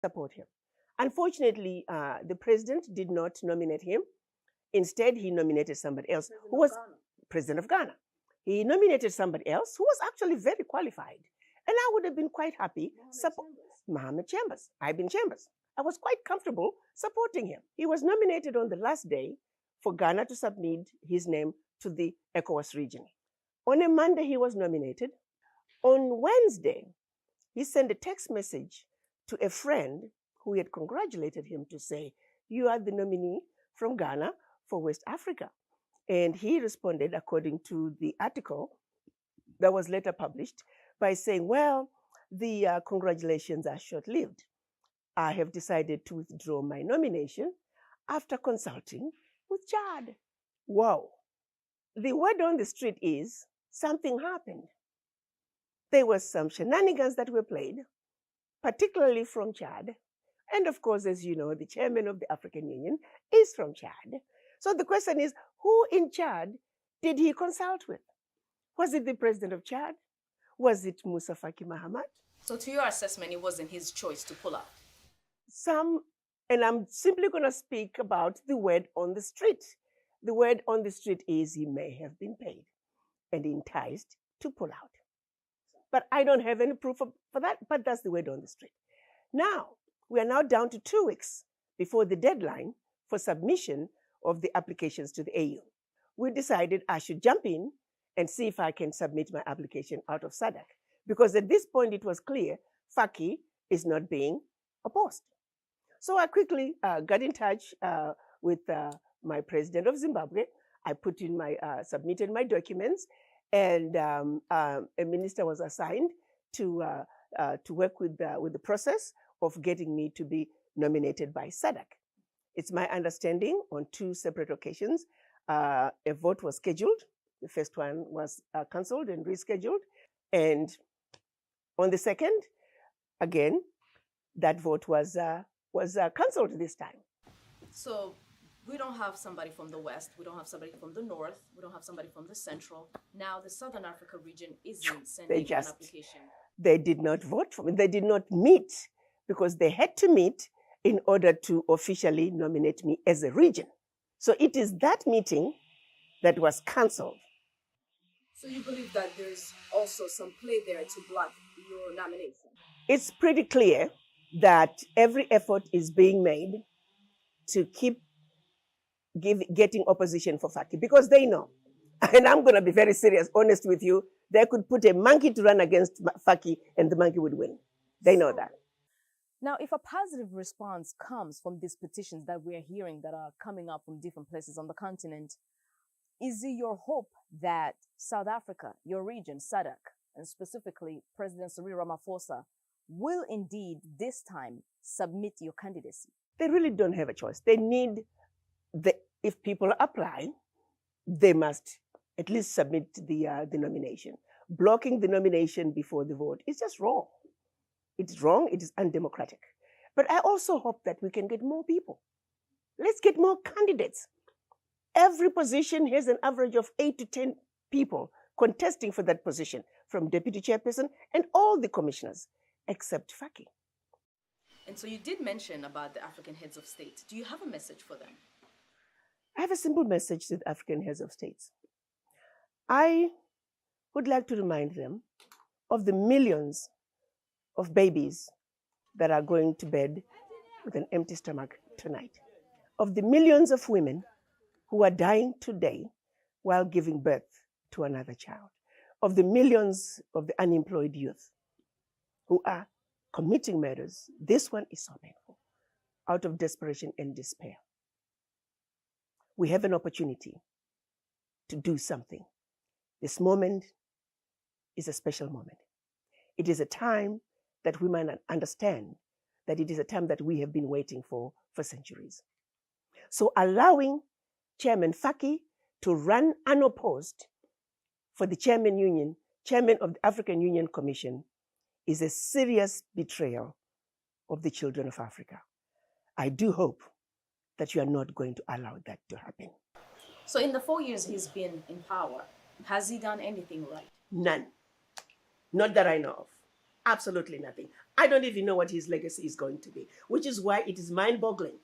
support him. Unfortunately, the president did not nominate him. Instead, he nominated somebody else who was president of Ghana. He nominated somebody else who was actually very qualified. And I would have been quite happy. Mohamed Chambers, Ibn Chambers. I was quite comfortable supporting him. He was nominated on the last day for Ghana to submit his name to the ECOWAS region. On a Monday, he was nominated. On Wednesday, he sent a text message to a friend who had congratulated him to say, "You are the nominee from Ghana for West Africa." And he responded, according to the article that was later published, by saying, "Well, the congratulations are short-lived. I have decided to withdraw my nomination after consulting with Chad." Wow. The word on the street is something happened. There were some shenanigans that were played, particularly from Chad. And of course, as you know, the chairman of the African Union is from Chad. So the question is, who in Chad did he consult with? Was it the president of Chad? Was it Moussa Faki Mahamat? So to your assessment, it wasn't his choice to pull out? And I'm simply going to speak about the word on the street. The word on the street is he may have been paid and enticed to pull out. But I don't have any proof for that, but that's the word on the street. Now, we are now down to 2 weeks before the deadline for submission of the applications to the AU. We decided I should jump in and see if I can submit my application out of SADC, because at this point it was clear Faki is not being opposed. So I quickly got in touch with my president of Zimbabwe. I submitted my documents, and a minister was assigned to work with the process of getting me to be nominated by SADC. It's my understanding on 2 separate occasions, a vote was scheduled. The first one was cancelled and rescheduled. And on the second, again, that vote was cancelled this time. So we don't have somebody from the West, we don't have somebody from the North, we don't have somebody from the Central. Now the Southern Africa region isn't sending an application. They did not vote for me. They did not meet because they had to meet in order to officially nominate me as a region. So it is that meeting that was cancelled. So you believe that there's also some play there to block your nomination? It's pretty clear that every effort is being made to keep getting opposition for Faki, because they know, and I'm going to be very serious, honest with you, they could put a monkey to run against Faki and the monkey would win. They know that. Now, if a positive response comes from these petitions that we're hearing that are coming up from different places on the continent, is it your hope that South Africa, your region, SADC, and specifically President Cyril Ramaphosa, will indeed this time submit your candidacy? They really don't have a choice. They need, if people apply, they must at least submit the nomination. Blocking the nomination before the vote is just wrong. It's wrong, it is undemocratic. But I also hope that we can get more people. Let's get more candidates. Every position has an average of 8 to 10 people contesting for that position, from deputy chairperson and all the commissioners, except Faki. And so you did mention about the African heads of state. Do you have a message for them? I have a simple message to the African heads of states. I would like to remind them of the millions of babies that are going to bed with an empty stomach tonight, of the millions of women who are dying today while giving birth to another child, of the millions of the unemployed youth who are committing murders. This one is so painful, out of desperation and despair. We have an opportunity to do something. This moment is a special moment. It is a time that we might understand that it is a time that we have been waiting for centuries. So allowing Chairman Faki to run unopposed for the chairman of the African Union Commission is a serious betrayal of the children of Africa. I do hope that you are not going to allow that to happen. So in the 4 years he's been in power, has he done anything right? None. Not that I know of. Absolutely nothing. I don't even know what his legacy is going to be, which is why it is mind-boggling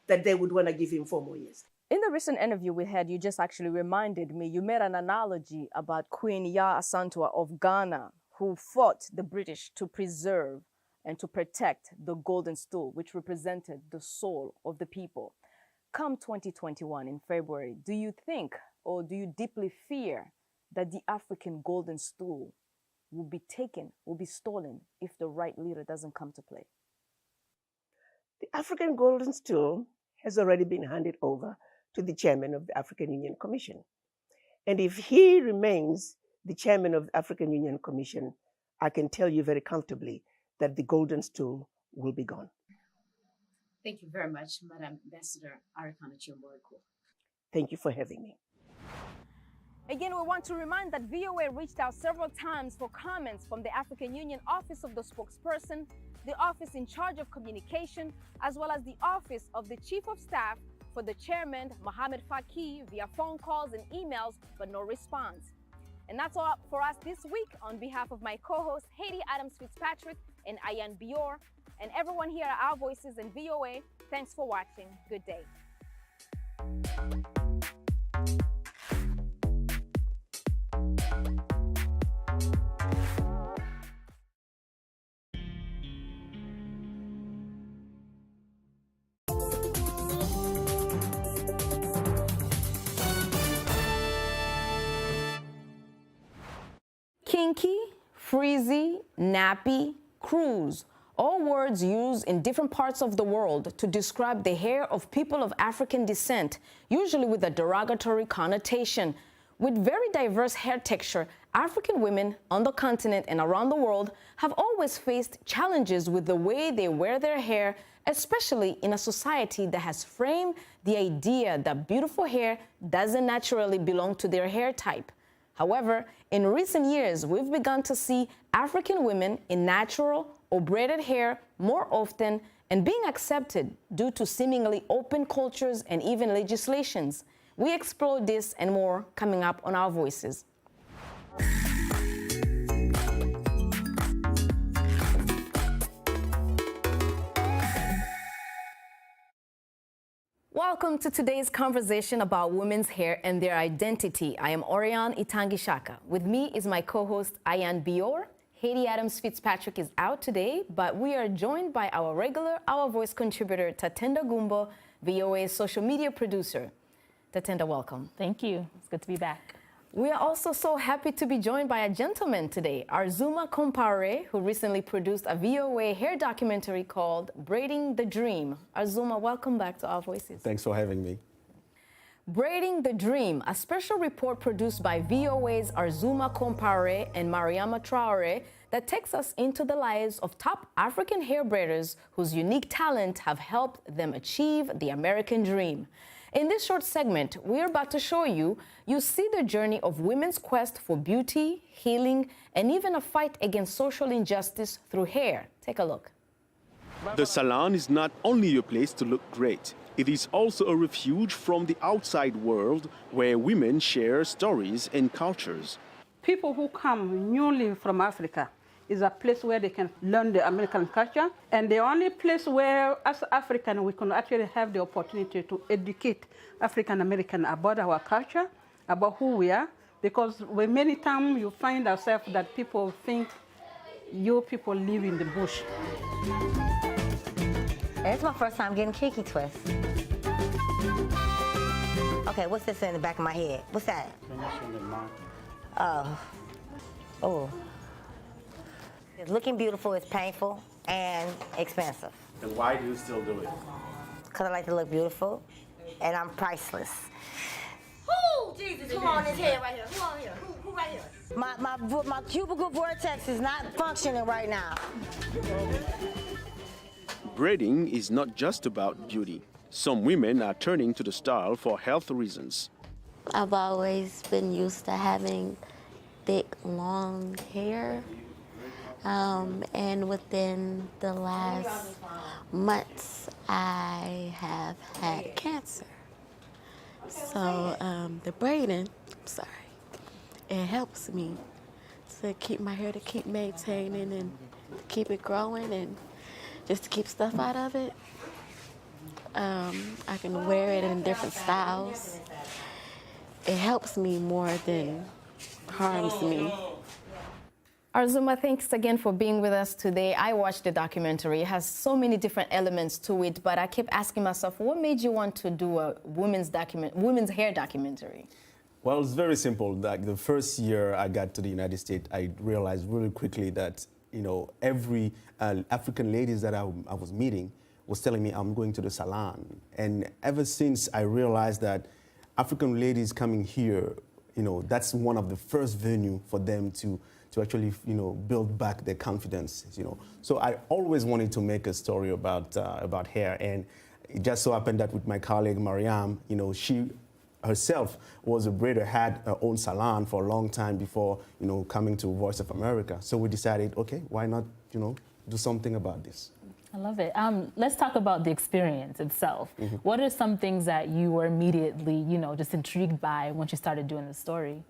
that they would want to give him 4 more years. In the recent interview we had, you just actually reminded me, you made an analogy about Queen Yaa Asantewaa of Ghana, who fought the British to preserve and to protect the golden stool, which represented the soul of the people. Come 2021 in February, do you think, or do you deeply fear that the African golden stool will be taken, will be stolen if the right leader doesn't come to play? The African golden stool has already been handed over to the chairman of the African Union Commission. And if he remains the chairman of the African Union Commission, I can tell you very comfortably that the golden stool will be gone. Thank you very much, Madam Ambassador Arikana Chiombo-Equo. Thank you for having me. Again, we want to remind that VOA reached out several times for comments from the African Union Office of the Spokesperson, the Office in charge of communication, as well as the Office of the Chief of Staff for the Chairman, Mohamed Faki, via phone calls and emails, but no response. And that's all for us this week. On behalf of my co-hosts, Haiti Adams-Fitzpatrick and Ayan Bior, and everyone here at Our Voices and VOA, thanks for watching. Good day. Kinky, freezy, nappy, cruise, all words used in different parts of the world to describe the hair of people of African descent, usually with a derogatory connotation. With very diverse hair texture, African women on the continent and around the world have always faced challenges with the way they wear their hair, especially in a society that has framed the idea that beautiful hair doesn't naturally belong to their hair type. However, in recent years, we've begun to see African women in natural or braided hair more often and being accepted due to seemingly open cultures and even legislations. We explore this and more coming up on Our Voices. Welcome to today's conversation about women's hair and their identity. I am Orion Itangishaka. With me is my co-host Ayan Bior. Haiti Adams-Fitzpatrick is out today, but we are joined by our regular Our Voice contributor, Tatenda Gumbo, VOA's social media producer. Tatenda, welcome. Thank you. It's good to be back. We are also so happy to be joined by a gentleman today, Arzuma Kompare, who recently produced a VOA hair documentary called Braiding the Dream. Arzuma, welcome back to Our Voices. Thanks for having me. Braiding the Dream, a special report produced by VOA's Arzuma Kompare and Mariama Traore that takes us into the lives of top African hair braiders whose unique talent have helped them achieve the American dream. In this short segment, we're about to show you see the journey of women's quest for beauty, healing, and even a fight against social injustice through hair. Take a look. The salon is not only a place to look great, it is also a refuge from the outside world where women share stories and cultures. People who come newly from Africa is a place where they can learn the American culture, and the only place where, as African, we can actually have the opportunity to educate African American about our culture, about who we are, because when many times you find ourselves that people think you people live in the bush. It's my first time getting Kiki twist. Okay, what's this in the back of my head? What's that? Oh. Looking beautiful is painful and expensive. And why do you still do it? Because I like to look beautiful, and I'm priceless. Who? Jesus, who on this head right here? Who on here? Who right here? My cubicle vortex is not functioning right now. Braiding is not just about beauty. Some women are turning to the style for health reasons. I've always been used to having thick, long hair. And within the last months, I have had cancer. So the braiding, it helps me to keep my hair, to keep maintaining and keep it growing and just to keep stuff out of it. I can wear it in different styles. It helps me more than harms me. Arzuma, thanks again for being with us today. I watched the documentary. It has so many different elements to it, but I kept asking myself, what made you want to do a women's hair documentary? Well, it's very simple. Like the first year I got to the United States, I realized really quickly that, you know, every African ladies that I was meeting was telling me I'm going to the salon. And ever since I realized that African ladies coming here, you know, that's one of the first venue for them to actually, you know, build back their confidence, you know. So I always wanted to make a story about hair, and it just so happened that with my colleague Mariam, you know, she herself was a braider, had her own salon for a long time before, you know, coming to Voice of America. So we decided, okay, why not, you know, do something about this. I love it. Let's talk about the experience itself. Mm-hmm. What are some things that you were immediately, you know, just intrigued by once you started doing the story?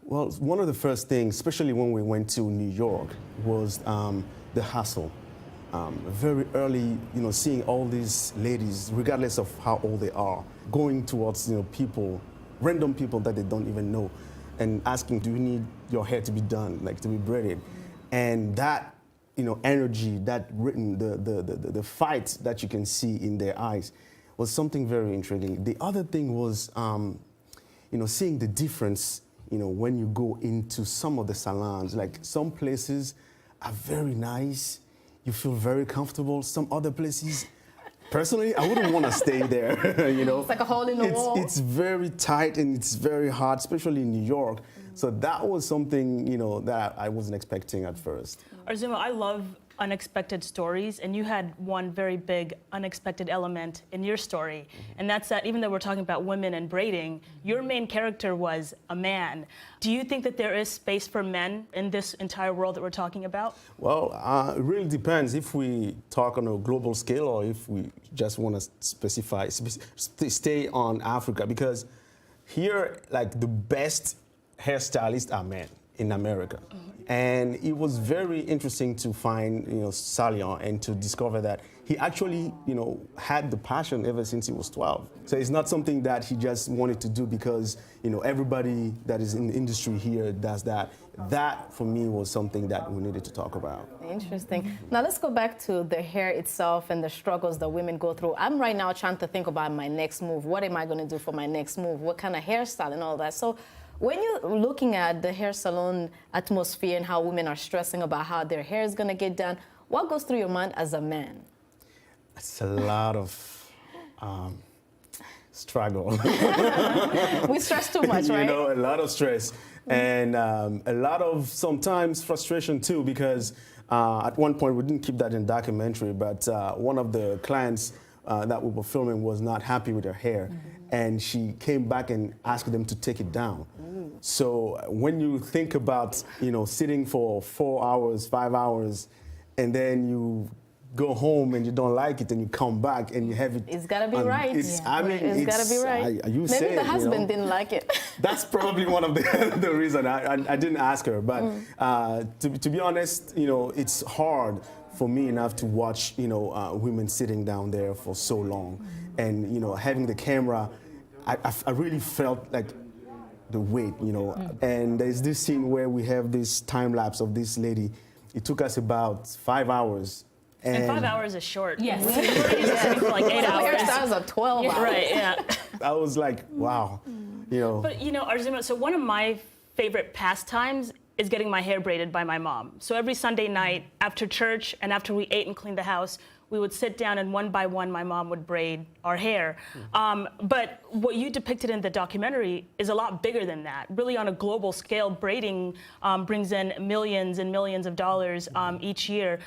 Well, one of the first things, especially when we went to New York, was the hustle. Very early, you know, seeing all these ladies, regardless of how old they are, going towards, you know, people, random people that they don't even know, and asking, do you need your hair to be done, like to be braided? And that, you know, energy, that written, the fight that you can see in their eyes was something very intriguing. The other thing was, you know, seeing the difference, you know, when you go into some of the salons. Like some places are very nice, you feel very comfortable. Some other places, personally, I wouldn't want to stay there, you know. It's like a hole in the wall. It's very tight and it's very hot, especially in New York. So that was something, you know, that I wasn't expecting at first. Arzuma, I love unexpected stories, and you had one very big unexpected element in your story, and that's that even though we're talking about women and braiding, your main character was a man. Do you think that there is space for men in this entire world that we're talking about? Well, it really depends if we talk on a global scale or if we just want to stay on Africa, because here, like, the best hairstylists are men in America. And it was very interesting to find, you know, Salion and to discover that he actually, you know, had the passion ever since he was 12. So it's not something that he just wanted to do because, you know, everybody that is in the industry here does that. That, for me, was something that we needed to talk about. Interesting. Now let's go back to the hair itself and the struggles that women go through. I'm right now trying to think about my next move. What am I going to do for my next move? What kind of hairstyle and all that? So when you're looking at the hair salon atmosphere and how women are stressing about how their hair is going to get done, what goes through your mind as a man? It's a lot of struggle. We stress too much, right? You know, a lot of stress. And a lot of sometimes frustration too, because at one point, we didn't keep that in documentary, but one of the clients that we were filming was not happy with her hair. And she came back and asked them to take it down. So when you think about, you know, sitting for 4 hours, 5 hours, and then you go home and you don't like it and you come back and you have it. It's got to be right. I mean, it's got to be right. Maybe the husband didn't like it. That's probably one of the reasons I didn't ask her. But to be honest, you know, it's hard for me enough to watch, you know, women sitting down there for so long. And, you know, having the camera, I really felt like the weight, you know. And there's this scene where we have this time lapse of this lady. It took us about 5 hours. And 5 hours is short. Yes. Yeah. For like 8 hours. Hairstyles are 12 hours. Right, yeah. I was like, wow, you know. But, you know, Arzuma, so one of my favorite pastimes is getting my hair braided by my mom. So every Sunday night after church and after we ate and cleaned the house, we would sit down and one by one, my mom would braid our hair. But what you depicted in the documentary is a lot bigger than that. Really on a global scale, braiding brings in millions and millions of dollars each year.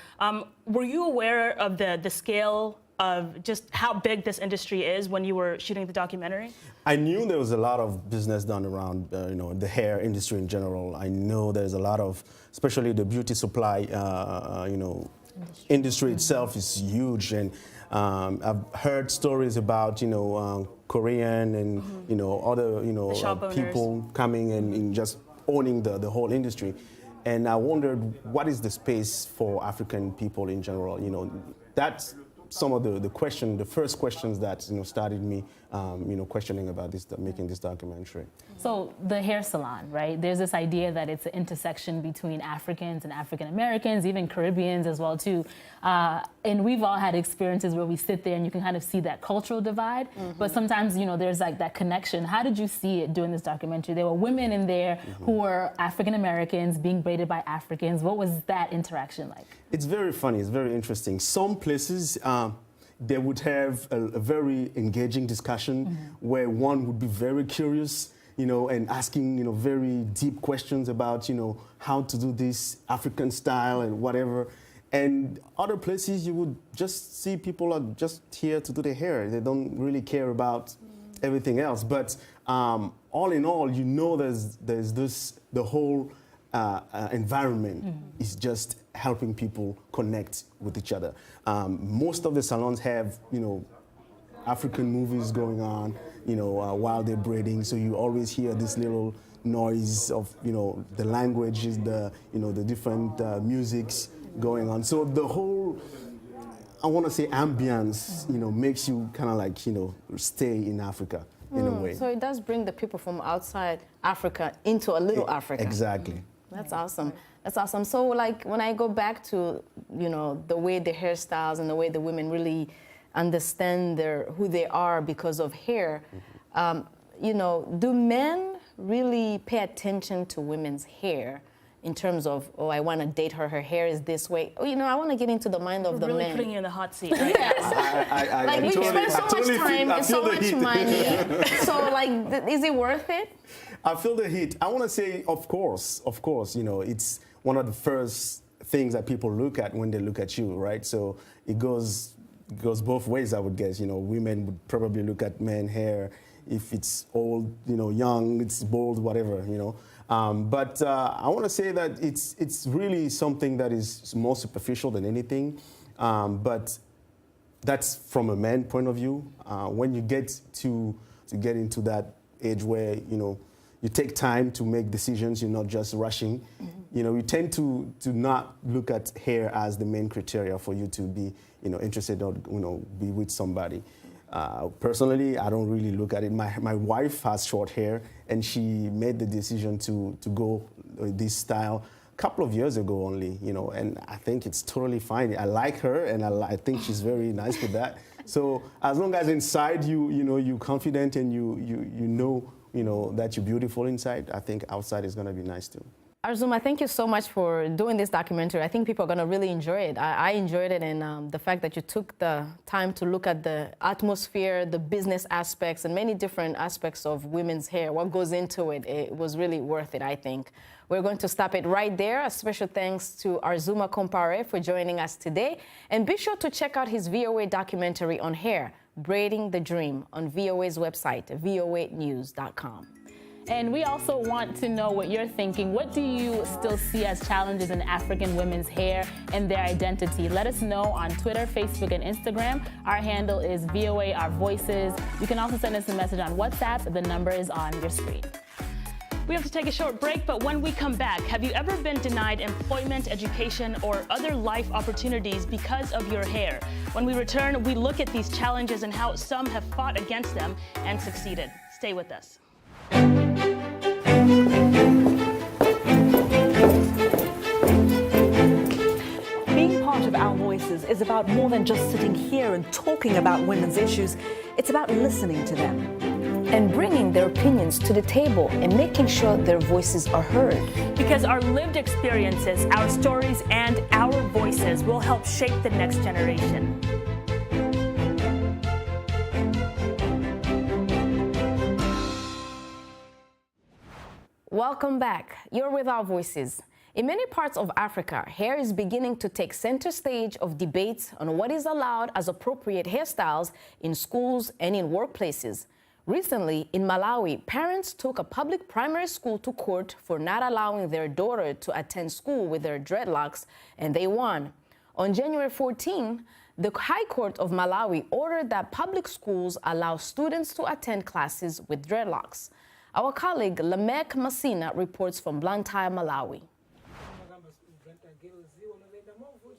Were you aware of the scale of just how big this industry is when you were shooting the documentary? I knew there was a lot of business done around, you know, the hair industry in general. I know there's a lot of, especially the beauty supply, you know, industry itself is huge. And I've heard stories about, you know, Korean and, you know, other, you know, people coming and just owning the whole industry. And I wondered, what is the space for African people in general? You know, that's some of the first questions that started me, questioning about this, making this documentary. So the hair salon, right? There's this idea that it's an intersection between Africans and African Americans, even Caribbeans as well too. And we've all had experiences where we sit there and you can kind of see that cultural divide. But sometimes, there's like that connection. How did you see it doing this documentary? There were women in there who were African Americans being braided by Africans. What was that interaction like? It's very funny. It's very interesting. Some places, they would have a very engaging discussion where one would be very curious, and asking, very deep questions about, how to do this African style and whatever. And other places you would just see people are just here to do their hair. They don't really care about everything else. But all in all, there's the whole environment is just helping people connect with each other. Most of the salons have, African movies going on, while they're braiding. So you always hear this little noise of, the languages, the different musics going on. So the whole, I want to say, ambience, makes you kind of like, stay in Africa in a way. So it does bring the people from outside Africa into a little Africa. Exactly. That's awesome. That's awesome. So like when I go back to, the way the hairstyles and the way the women really understand who they are because of hair, do men really pay attention to women's hair in terms of, oh, I want to date her, her hair is this way? Oh, I want to get into the mind of the really men. Putting you in the hot seat right Yes. Like we spend so much time and so much money. So like, is it worth it? I feel the heat. I want to say, of course, it's one of the first things that people look at when they look at you, right? So it goes both ways, I would guess. Women would probably look at men hair if it's old, young, it's bold, whatever, But I want to say that it's really something that is more superficial than anything. But that's from a man point of view. When you get to get into that age where, you take time to make decisions, you're not just rushing. You tend to not look at hair as the main criteria for you to be, interested or, be with somebody. Personally, I don't really look at it. My wife has short hair, and she made the decision to go this style a couple of years ago only, and I think it's totally fine. I like her, and I think she's very nice with that. So as long as inside you're confident and you know that you're beautiful inside, I think outside is going to be nice too. Arzuma, thank you so much for doing this documentary. I think people are going to really enjoy it. I enjoyed it, and the fact that you took the time to look at the atmosphere, the business aspects, and many different aspects of women's hair, what goes into it, it was really worth it, I think. We're going to stop it right there. A special thanks to Arzuma Kompare for joining us today. And be sure to check out his VOA documentary on hair, Braiding the Dream, on VOA's website, voanews.com. And we also want to know what you're thinking. What do you still see as challenges in African women's hair and their identity? Let us know on Twitter, Facebook, and Instagram. Our handle is VOA Our Voices. You can also send us a message on WhatsApp. The number is on your screen. We have to take a short break, but when we come back, have you ever been denied employment, education, or other life opportunities because of your hair? When we return, we look at these challenges and how some have fought against them and succeeded. Stay with us. Being part of Our Voices is about more than just sitting here and talking about women's issues. It's about listening to them and bringing their opinions to the table and making sure their voices are heard. Because our lived experiences, our stories, and our voices will help shape the next generation. Welcome back. You're with Our Voices. In many parts of Africa, hair is beginning to take center stage of debates on what is allowed as appropriate hairstyles in schools and in workplaces. Recently, in Malawi, parents took a public primary school to court for not allowing their daughter to attend school with their dreadlocks, and they won. On January 14, the High Court of Malawi ordered that public schools allow students to attend classes with dreadlocks. Our colleague Lamek Masina reports from Blantyre, Malawi.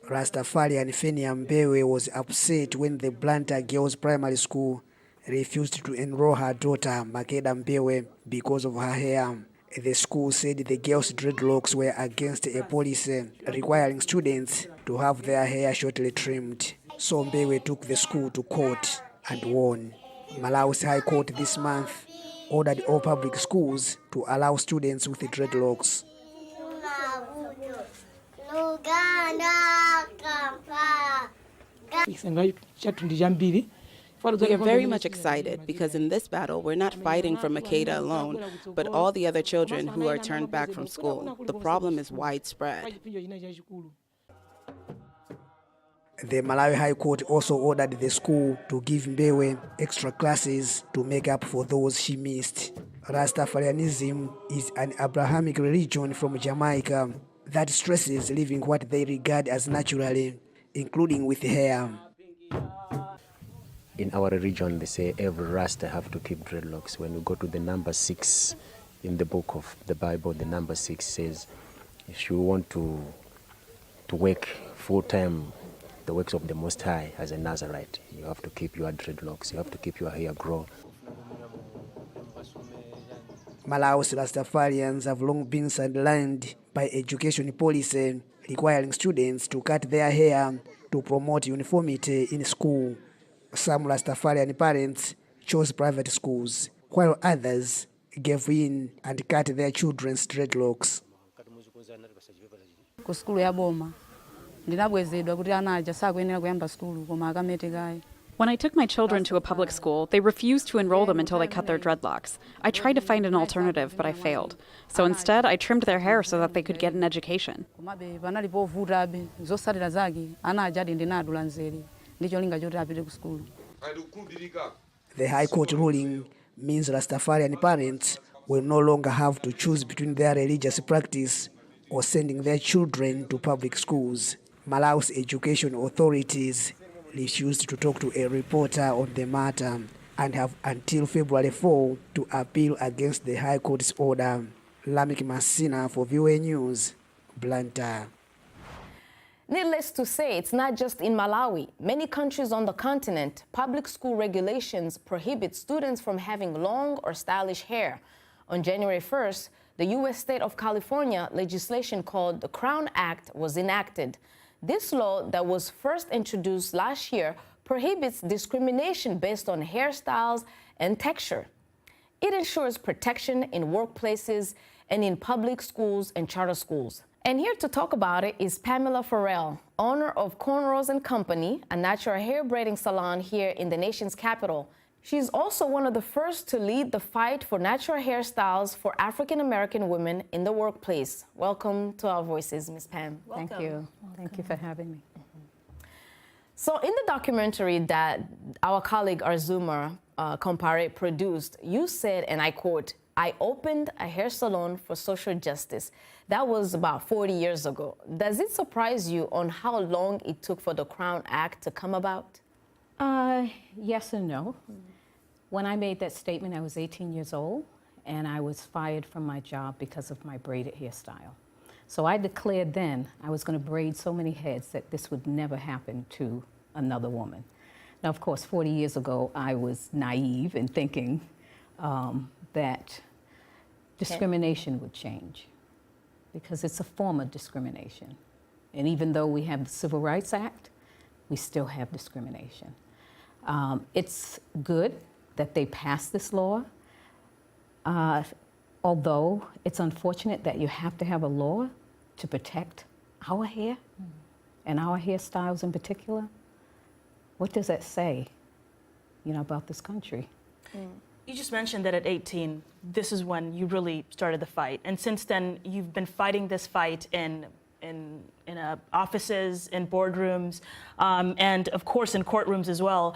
Rastafarian Fenia Mbewe was upset when the Blantyre Girls Primary School refused to enroll her daughter Makeda Mbewe because of her hair. The school said the girls' dreadlocks were against a policy requiring students to have their hair shortly trimmed. So Mbewe took the school to court and won. Malawi's High Court this month ordered all public schools to allow students with dreadlocks. We are very much excited because in this battle, we're not fighting for Makeda alone, but all the other children who are turned back from school. The problem is widespread. The Malawi High Court also ordered the school to give Mbewe extra classes to make up for those she missed. Rastafarianism is an Abrahamic religion from Jamaica that stresses living what they regard as naturally, including with hair. In our religion, they say every Rasta have to keep dreadlocks. When we go to the number 6 in the book of the Bible, the number 6 says, if you want to work full-time the works of the Most High as a Nazarite, you have to keep your dreadlocks, you have to keep your hair grow. Malawi's Rastafarians have long been sidelined by education policy requiring students to cut their hair to promote uniformity in school. Some Rastafarian parents chose private schools, while others gave in and cut their children's dreadlocks. When I took my children to a public school, they refused to enroll them until they cut their dreadlocks. I tried to find an alternative, but I failed. So instead, I trimmed their hair so that they could get an education. The High Court ruling means Rastafarian parents will no longer have to choose between their religious practice or sending their children to public schools. Malawi's education authorities refused to talk to a reporter on the matter and have until February 4 to appeal against the High Court's order. Lamik Masina for VOA News, Blantyre. Needless to say, it's not just in Malawi. Many countries on the continent, public school regulations prohibit students from having long or stylish hair. On January 1st, the U.S. state of California legislation called the Crown Act was enacted. This law that was first introduced last year prohibits discrimination based on hairstyles and texture. It ensures protection in workplaces and in public schools and charter schools. And here to talk about it is Pamela Farrell, owner of Cornrows & Company, a natural hair braiding salon here in the nation's capital. She's also one of the first to lead the fight for natural hairstyles for African-American women in the workplace. Welcome to Our Voices, Ms. Pam. Thank you. Thank you for having me. So in the documentary that our colleague Arzuma Compare produced, you said, and I quote, "I opened a hair salon for social justice." That was about 40 years ago. Does it surprise you on how long it took for the Crown Act to come about? Yes and no. When I made that statement, I was 18 years old, and I was fired from my job because of my braided hairstyle. So I declared then I was going to braid so many heads that this would never happen to another woman. Now, of course, 40 years ago, I was naive in thinking that discrimination would change, because it's a form of discrimination. And even though we have the Civil Rights Act, we still have discrimination. It's good that they passed this law, although it's unfortunate that you have to have a law to protect our hair and our hairstyles in particular. What does that say, about this country? You just mentioned that at 18, this is when you really started the fight. And since then, you've been fighting this fight in offices, in boardrooms, and of course in courtrooms as well.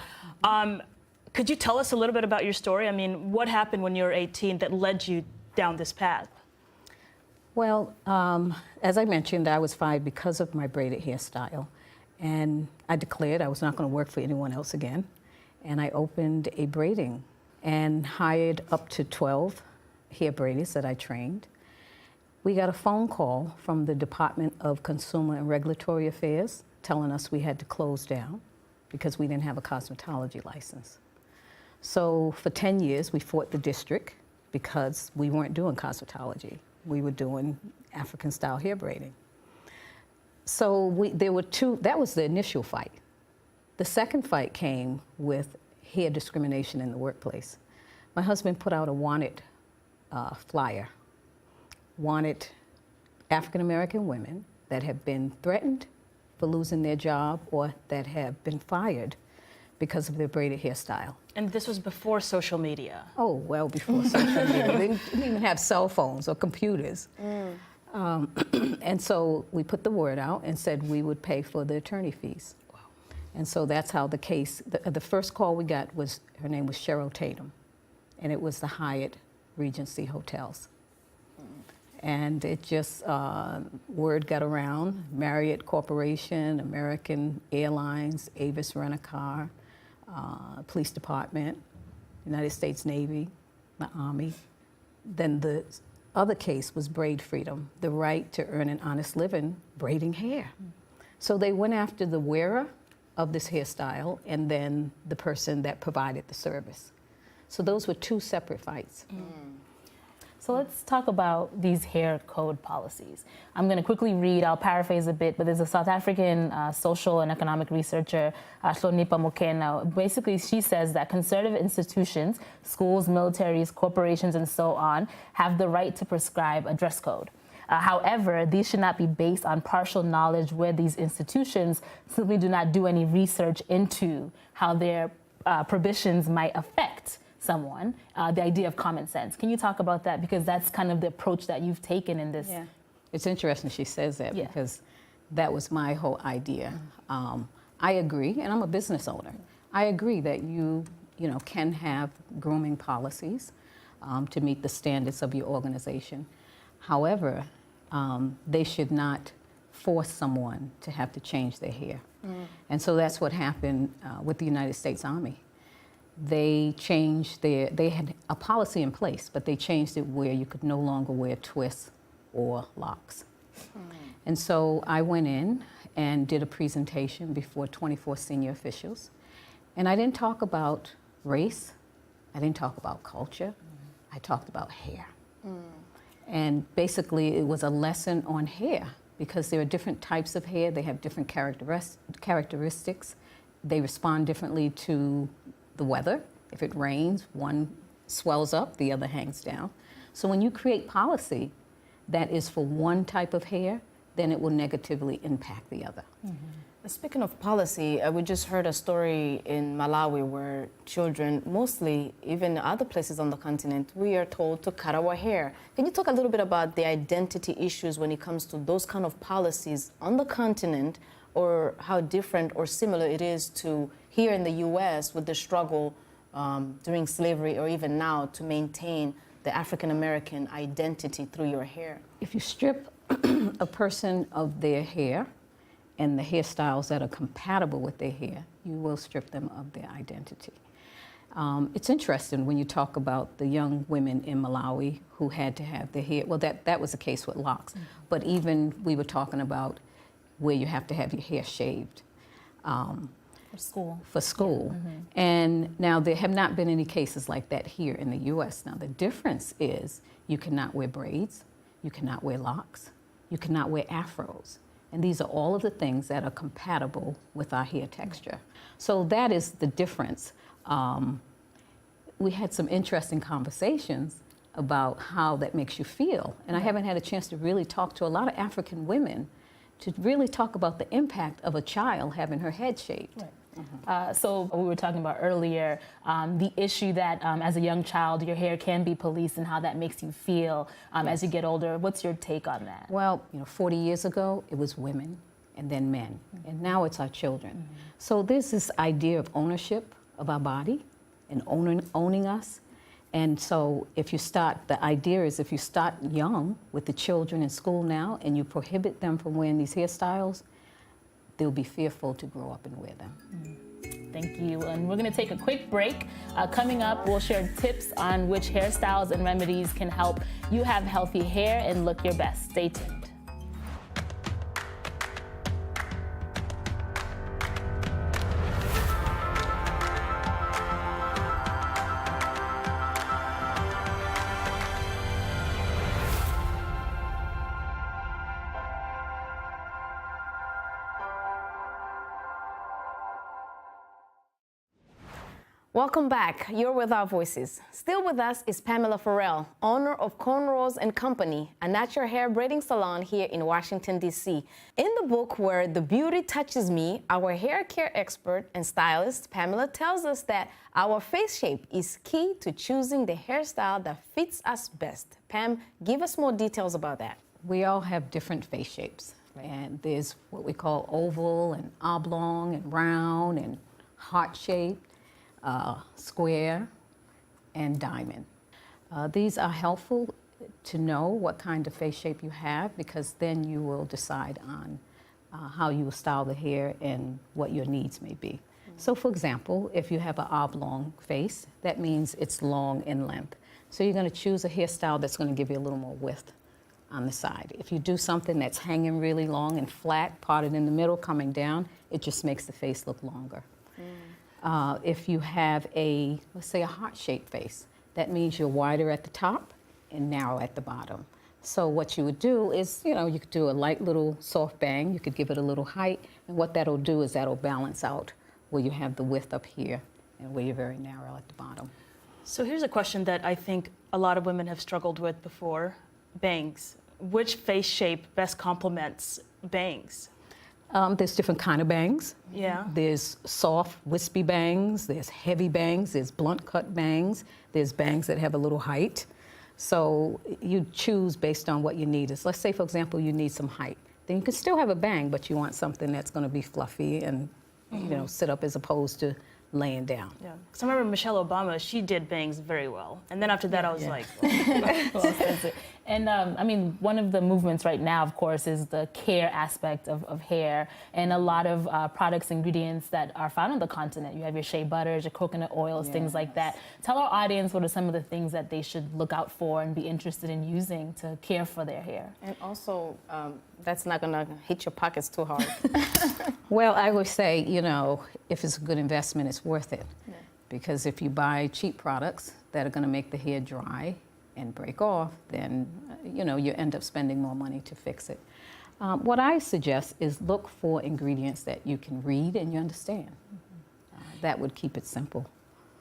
Could you tell us a little bit about your story? I mean, what happened when you were 18 that led you down this path? Well, as I mentioned, I was fired because of my braided hairstyle. And I declared I was not going to work for anyone else again. And I opened a braiding and hired up to 12 hair braiders that I trained. We got a phone call from the Department of Consumer and Regulatory Affairs telling us we had to close down because we didn't have a cosmetology license. So for 10 years, we fought the district because we weren't doing cosmetology. We were doing African-style hair braiding. So there were two, that was the initial fight. The second fight came with hair discrimination in the workplace. My husband put out a wanted flyer, wanted African-American women that have been threatened for losing their job or that have been fired because of their braided hairstyle. And this was before social media. Oh, well before social media. They didn't even have cell phones or computers. And so we put the word out and said we would pay for the attorney fees. Wow. And so that's how the case, the first call we got was, her name was Cheryl Tatum, and it was the Hyatt Regency Hotels. And it just, word got around, Marriott Corporation, American Airlines, Avis Rent-A-Car, Police Department, United States Navy, the Army. Then the other case was Braid Freedom, the right to earn an honest living braiding hair. So they went after the wearer of this hairstyle and then the person that provided the service. So those were two separate fights. So let's talk about these hair code policies. I'm going to quickly read, I'll paraphrase a bit, but there's a South African social and economic researcher, Hlonipha Mokena. Basically, she says that conservative institutions, schools, militaries, corporations, and so on, have the right to prescribe a dress code. However, these should not be based on partial knowledge where these institutions simply do not do any research into how their prohibitions might affect someone, the idea of common sense. Can you talk about that? Because that's kind of the approach that you've taken in this. Yeah. It's interesting she says that because that was my whole idea. I agree, and I'm a business owner. I agree that you can have grooming policies to meet the standards of your organization. However, they should not force someone to have to change their hair. And so that's what happened with the United States Army. They changed they had a policy in place, but they changed it where you could no longer wear twists or locks. And so I went in and did a presentation before 24 senior officials. And I didn't talk about race, I didn't talk about culture, I talked about hair. And basically it was a lesson on hair because there are different types of hair, they have different characteristics, they respond differently to the weather. If it rains, one swells up, the other hangs down. So when you create policy that is for one type of hair, then it will negatively impact the other. Speaking of policy, we just heard a story in Malawi where children, mostly even other places on the continent, we are told to cut our hair. Can you talk a little bit about the identity issues when it comes to those kind of policies on the continent, or how different or similar it is to here in the US with the struggle during slavery or even now to maintain the African-American identity through your hair? If you strip a person of their hair and the hairstyles that are compatible with their hair, you will strip them of their identity. It's interesting when you talk about the young women in Malawi who had to have their hair, well that was the case with locks, but even we were talking about where you have to have your hair shaved. For school. And now there have not been any cases like that here in the US. Now the difference is you cannot wear braids, you cannot wear locks, you cannot wear afros. And these are all of the things that are compatible with our hair texture. So that is the difference. We had some interesting conversations about how that makes you feel. And I haven't had a chance to really talk to a lot of African women to really talk about the impact of a child having her head shaved. So we were talking about earlier, the issue that as a young child, your hair can be policed and how that makes you feel as you get older. What's your take on that? Well, 40 years ago, it was women and then men, and now it's our children. So there's this idea of ownership of our body and owning us. And so the idea is if you start young with the children in school now and you prohibit them from wearing these hairstyles, they'll be fearful to grow up and wear them. Thank you. And we're going to take a quick break. Coming up, we'll share tips on which hairstyles and remedies can help you have healthy hair and look your best. Stay tuned. Welcome back. You're with Our Voices. Still with us is Pamela Farrell, owner of Cornrows & Company, a natural hair braiding salon here in Washington, D.C. In the book Where the Beauty Touches Me, our hair care expert and stylist, Pamela, tells us that our face shape is key to choosing the hairstyle that fits us best. Pam, give us more details about that. We all have different face shapes, and there's what we call oval and oblong and round and heart-shaped. Square, and diamond. These are helpful to know what kind of face shape you have, because then you will decide on how you will style the hair and what your needs may be. So for example, if you have an oblong face, that means it's long in length. So you're going to choose a hairstyle that's going to give you a little more width on the side. If you do something that's hanging really long and flat, parted in the middle, coming down, it just makes the face look longer. If you have a, let's say, a heart-shaped face, that means you're wider at the top and narrow at the bottom. So what you would do is, you could do a light little soft bang, you could give it a little height, and what that'll do is that'll balance out where you have the width up here and where you're very narrow at the bottom. So here's a question that I think a lot of women have struggled with before. Bangs. Which face shape best complements bangs? There's different kind of bangs. Yeah. There's soft, wispy bangs. There's heavy bangs. There's blunt cut bangs. There's bangs that have a little height. So you choose based on what you need. Let's say, for example, you need some height. Then you can still have a bang, but you want something that's going to be fluffy and, sit up as opposed to laying down. Yeah. Because I remember Michelle Obama, she did bangs very well. And then after that, I was like... And I mean, one of the movements right now, of course, is the care aspect of hair, and a lot of products, ingredients that are found on the continent. You have your shea butters, your coconut oils, things like that. Tell our audience what are some of the things that they should look out for and be interested in using to care for their hair. And also, that's not going to hit your pockets too hard. Well, I would say, if it's a good investment, it's worth it. Yeah. Because if you buy cheap products that are going to make the hair dry and break off, then you end up spending more money to fix it. What I suggest is look for ingredients that you can read and you understand. That would keep it simple.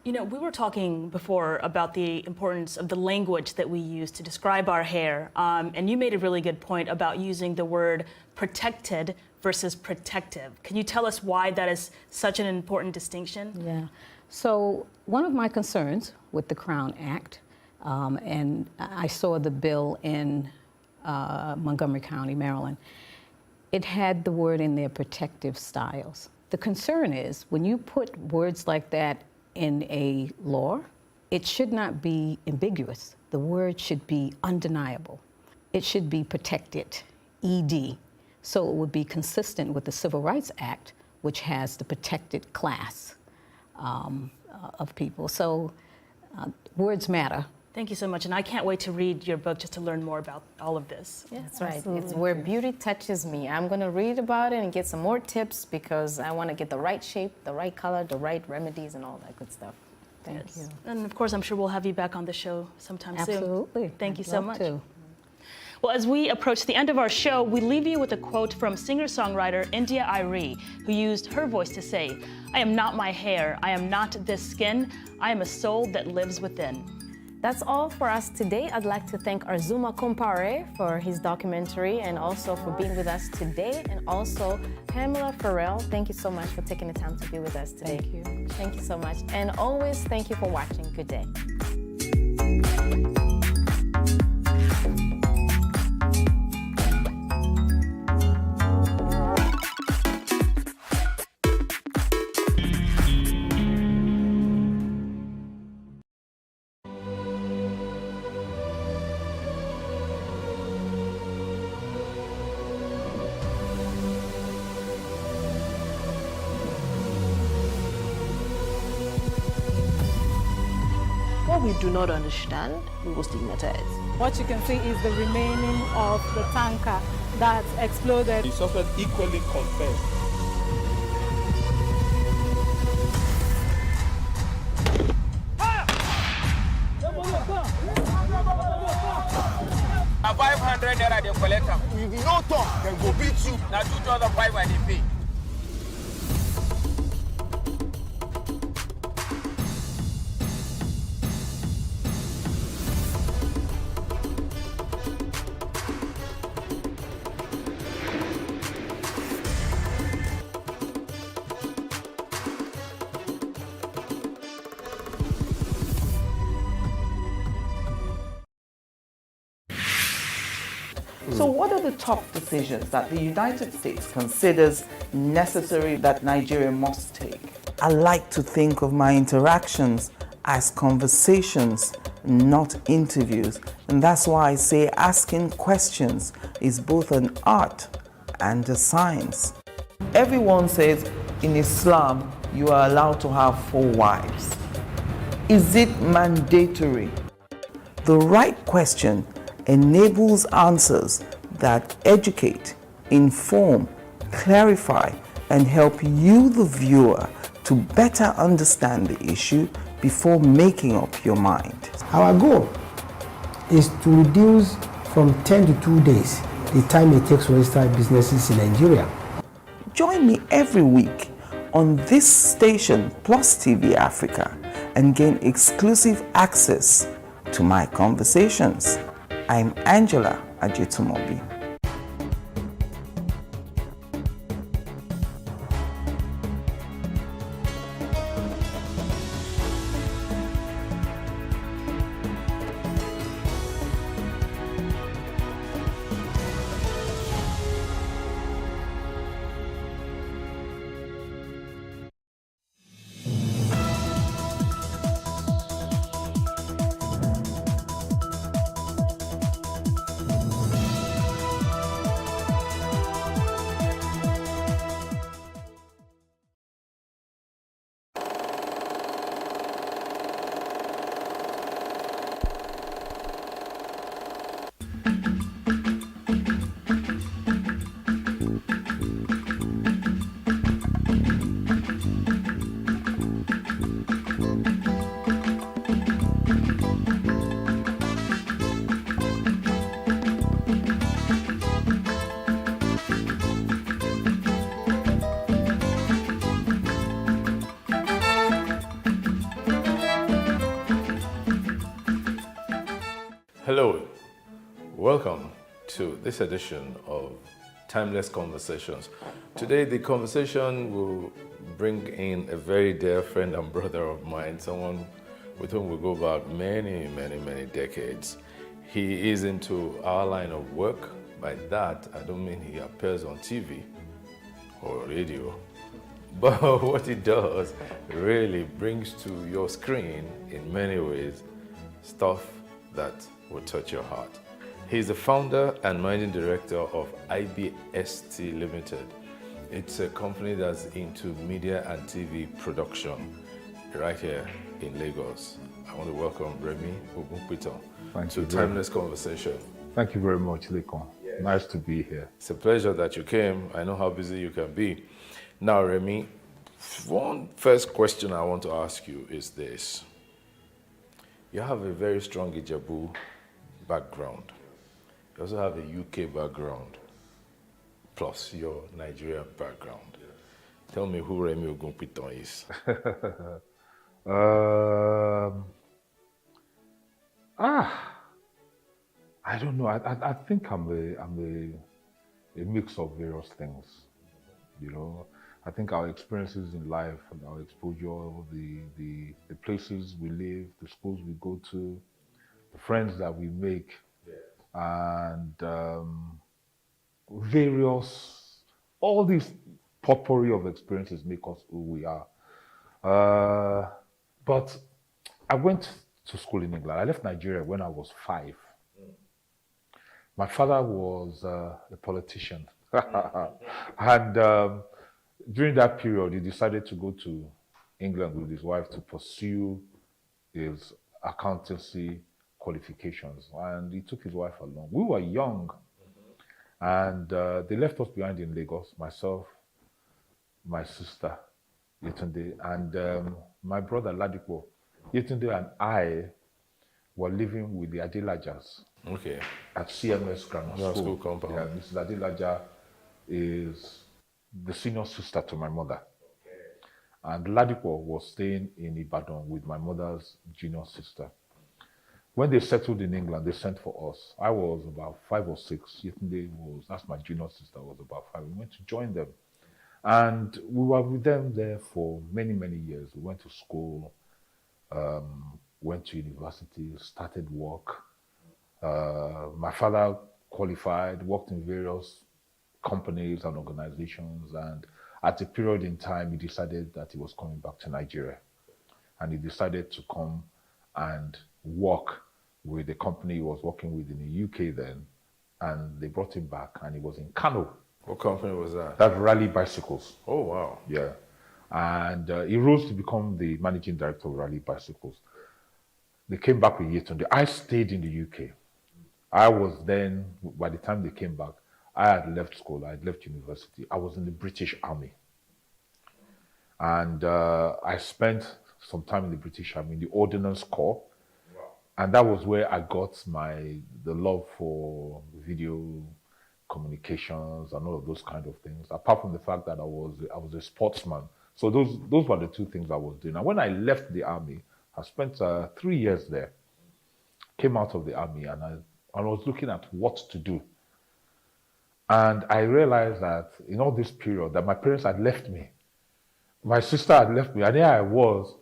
We were talking before about the importance of the language that we use to describe our hair, and you made a really good point about using the word protected versus protective. Can you tell us why that is such an important distinction? Yeah. So one of my concerns with the Crown Act, and I saw the bill in Montgomery County, Maryland. It had the word in there, protective styles. The concern is when you put words like that in a law, it should not be ambiguous. The word should be undeniable. It should be protected, ED. So it would be consistent with the Civil Rights Act, which has the protected class of people. So words matter. Thank you so much, and I can't wait to read your book just to learn more about all of this. Yeah, that's right. It's Where Beauty Touches Me. I'm going to read about it and get some more tips because I want to get the right shape, the right color, the right remedies, and all that good stuff. Thank you. And of course, I'm sure we'll have you back on the show sometime soon. Absolutely. Thank you so much. Well, as we approach the end of our show, we leave you with a quote from singer-songwriter India Arie, who used her voice to say, "I am not my hair, I am not this skin, I am a soul that lives within." That's all for us today. I'd like to thank Arzuma Kompare for his documentary and also for being with us today. And also Pamela Farrell, thank you so much for taking the time to be with us today. Thank you. Thank you so much. And always thank you for watching. Good day. What we do not understand, we will stigmatize. What you can see is the remaining of the tanker that exploded. The suspect equally confessed. Now 500 naira they collect them. If you no talk, then go beat you. Now 2,500 they pay. So what are the top decisions that the United States considers necessary that Nigeria must take? I like to think of my interactions as conversations, not interviews. And that's why I say asking questions is both an art and a science. Everyone says in Islam you are allowed to have 4 wives. Is it mandatory? The right question enables answers that educate, inform, clarify, and help you, the viewer, to better understand the issue before making up your mind. Our goal is to reduce from 10 to 2 days the time it takes to register businesses in Nigeria. Join me every week on this station plus TV Africa and gain exclusive access to my conversations. I'm Angela Ajetumobi. Hello, welcome to this edition of Timeless Conversations. Today the conversation will bring in a very dear friend and brother of mine, someone with whom we go back many decades. He is into our line of work. By that, I don't mean he appears on TV or radio, but what he does really brings to your screen in many ways stuff that will touch your heart. He's the founder and managing director of IBST Limited. It's a company that's into media and TV production right here in Lagos. I want to welcome Remy Ogunpito to Timeless Conversation. Thank you very much, Lekon. Yes. Nice to be here. It's a pleasure that you came. I know how busy you can be. Now, Remy, one first question I want to ask you is this. You have a very strong Ijebu background. You also have a UK background, plus your Nigerian background. Tell me who Remy Ogunpito is. I don't know. I think I'm a mix of various things. You know, I think our experiences in life and our exposure, the places we live, the schools we go to, the friends that we make, and all these potpourri of experiences make us who we are. But I went to school in England. I left Nigeria when I was 5. My father was a politician. And during that period, he decided to go to England with his wife to pursue his accountancy qualifications. And he took his wife along. We were young. And they left us behind in Lagos, myself, my sister, Yetunde, and my brother, Ladipo. Yetunde and I were living with the Adelajas. Okay. At CMS Grammar School. Compound. Yeah, Mrs. Adelaja is the senior sister to my mother. And Ladipo was staying in Ibadan with my mother's junior sister. When they settled in England, they sent for us. I was about 5 or 6. Yetunde that's my junior sister, was about 5. We went to join them. And we were with them there for many years. We went to school, went to university, started work. My father qualified, worked in various companies and organizations, and at a period in time, he decided that he was coming back to Nigeria. And he decided to come and work with the company he was working with in the UK then, and they brought him back, and he was in Kano. What company was that? That Raleigh Bicycles. Oh, wow. Yeah. And he rose to become the managing director of Raleigh Bicycles. They came back with Yetunde. I stayed in the UK. I was then, by the time they came back, I had left school, I had left university. I was in the British Army. And I spent some time in the British Army, in the Ordnance Corps. Wow. And that was where I got the love for video communications and all of those kind of things, apart from the fact that I was a sportsman. So those were the two things I was doing. And when I left the army, I spent 3 years there, came out of the army, and I was looking at what to do. And I realized that in all this period that my parents had left me. My sister had left me, and here I was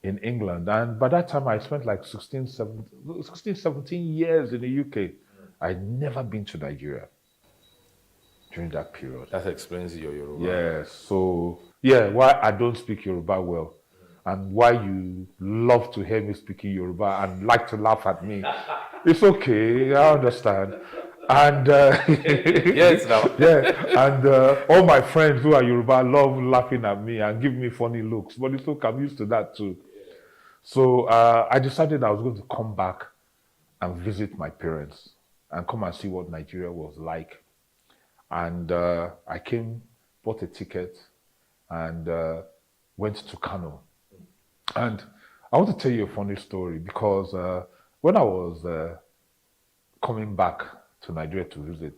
in England. And by that time, I spent like 16, 17 years in the UK. I'd never been to Nigeria during that period. That explains your Yoruba. Yes. So, yeah, why I don't speak Yoruba well, and why you love to hear me speaking Yoruba and like to laugh at me. It's okay, I understand. And yes, now. Yeah, and all my friends who are Yoruba love laughing at me and give me funny looks, but it's okay, I'm used to that too. So I decided I was going to come back and visit my parents and come and see what Nigeria was like. And I came, bought a ticket, and went to Kano. And I want to tell you a funny story, because when I was coming back to Nigeria to visit,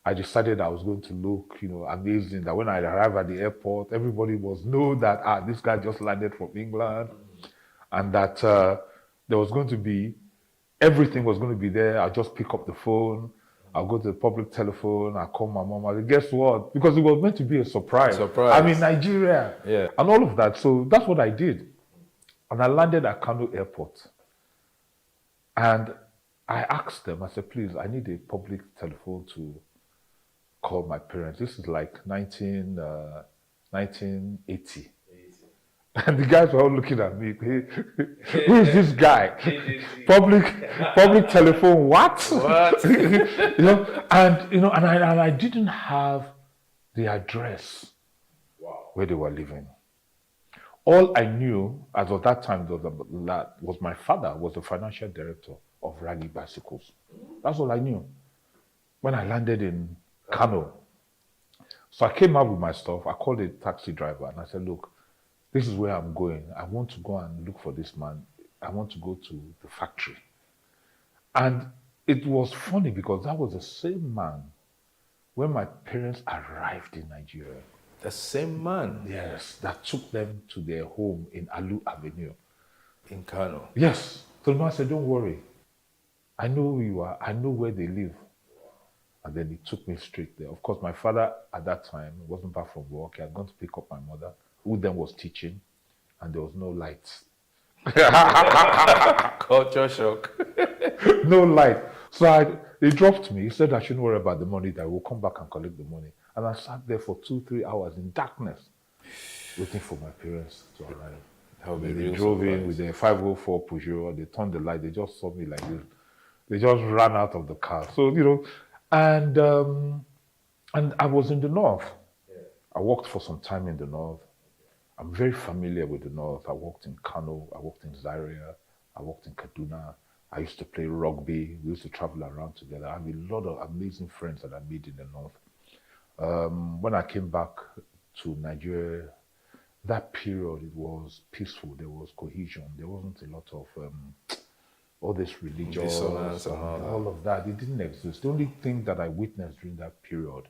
I decided I was going to look, amazing. That when I arrived at the airport, everybody was know that this guy just landed from England, and that there was going to be everything was going to be there. I'll just pick up the phone, I'll go to the public telephone, I'll call my mom. I said, guess what? Because it was meant to be a surprise. I'm in Nigeria, yeah, and all of that. So that's what I did, and I landed at Kano Airport, and I asked them, I said, please, I need a public telephone to call my parents. This is like 1980. And the guys were all looking at me. Who is this guy? Public telephone, what? What? And I didn't have the address where they were living. All I knew as of that time was my father was the financial director of Raleigh Bicycles. That's all I knew when I landed in Kano. So I came out with my stuff. I called a taxi driver and I said, look, this is where I'm going. I want to go and look for this man. I want to go to the factory. And it was funny because that was the same man when my parents arrived in Nigeria. The same man? Yes, that took them to their home in Alu Avenue. In Kano? Yes. So the man said, don't worry. I know who you are. I know where they live. And then he took me straight there. Of course, my father at that time wasn't back from work. He had gone to pick up my mother, who then was teaching, and there was no lights. Culture shock. No light. So he dropped me. He said I shouldn't worry about the money, that I will come back and collect the money. And I sat there for 2-3 hours in darkness, waiting for my parents to arrive. They drove in with their 504 Peugeot. They turned the light. They just saw me like this. They just ran out of the car. So, and I was in the north. I worked for some time in the north. I'm very familiar with the north. I worked in Kano. I worked in Zaria. I worked in Kaduna. I used to play rugby. We used to travel around together. I have a lot of amazing friends that I made in the north. When I came back to Nigeria, that period, it was peaceful. There was cohesion. There wasn't a lot of all this religious dissonance and all of that. It didn't exist. The only thing that I witnessed during that period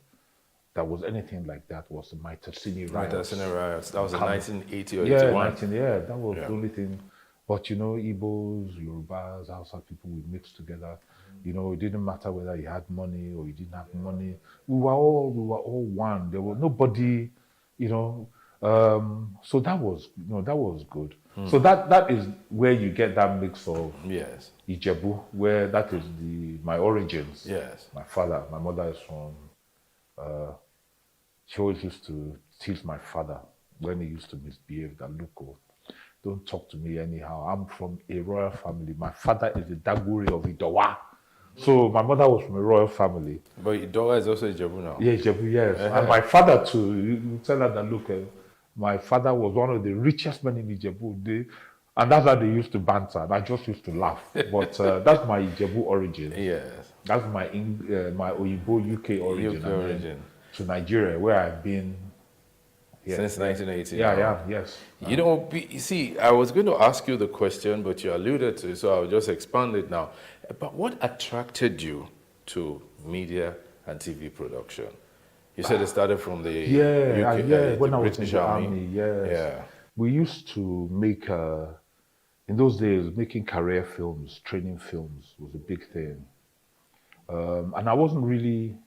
that was anything like that was the Maitatsini riots. Maitatsini riots. That was in 1980 or 81. Yeah, that was the only thing. But Igbos, Yorubas, Hausa people, we mixed together. It didn't matter whether you had money or you didn't have money. We were all one. There was nobody, So that was, that was good. So that is where you get that mix of Ijebu, where that is my origins. Yes. My mother is from. She always used to tease my father when he used to misbehave. That look, don't talk to me anyhow. I'm from a royal family. My father is the Daguri of Idowa. So my mother was from a royal family. But Idowa is also Ijebu now. Yeah, Ijebu, yes. And my father too. You tell her that look. My father was one of the richest men in Ijebu. And that's how they used to banter. And I just used to laugh. But that's my Ijebu origin. Yes. That's my Oyibo UK origin. UK origin. To Nigeria, where I've been. Since 1980. Yeah, yes. You know, you see, I was going to ask you the question, but you alluded to it, so I'll just expand it now. But what attracted you to media and TV production? You said it started from the UK, when the I was British in the Army. army, yes. Yeah. We used to make, in those days, making career films, training films was a big thing. And I wasn't really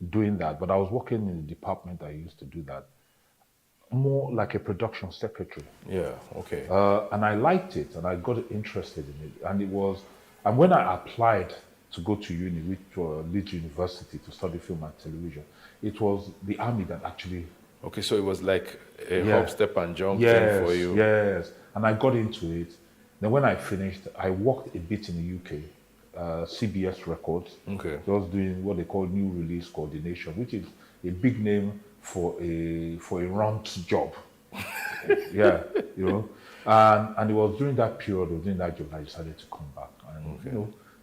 doing that, but I was working in the department that used to do that. More like a production secretary. Yeah, okay. And I liked it, and I got interested in it. And when I applied to go to uni, which was Leeds University, to study film and television, it was the army that actually... Okay, so it was like a hop, step, and jump thing for you. Yes, and I got into it. Then when I finished, I worked a bit in the UK, CBS Records. Okay. I was doing what they call new release coordination, which is a big name for a runt job. And it was during that period, during that job, I decided to come back. And,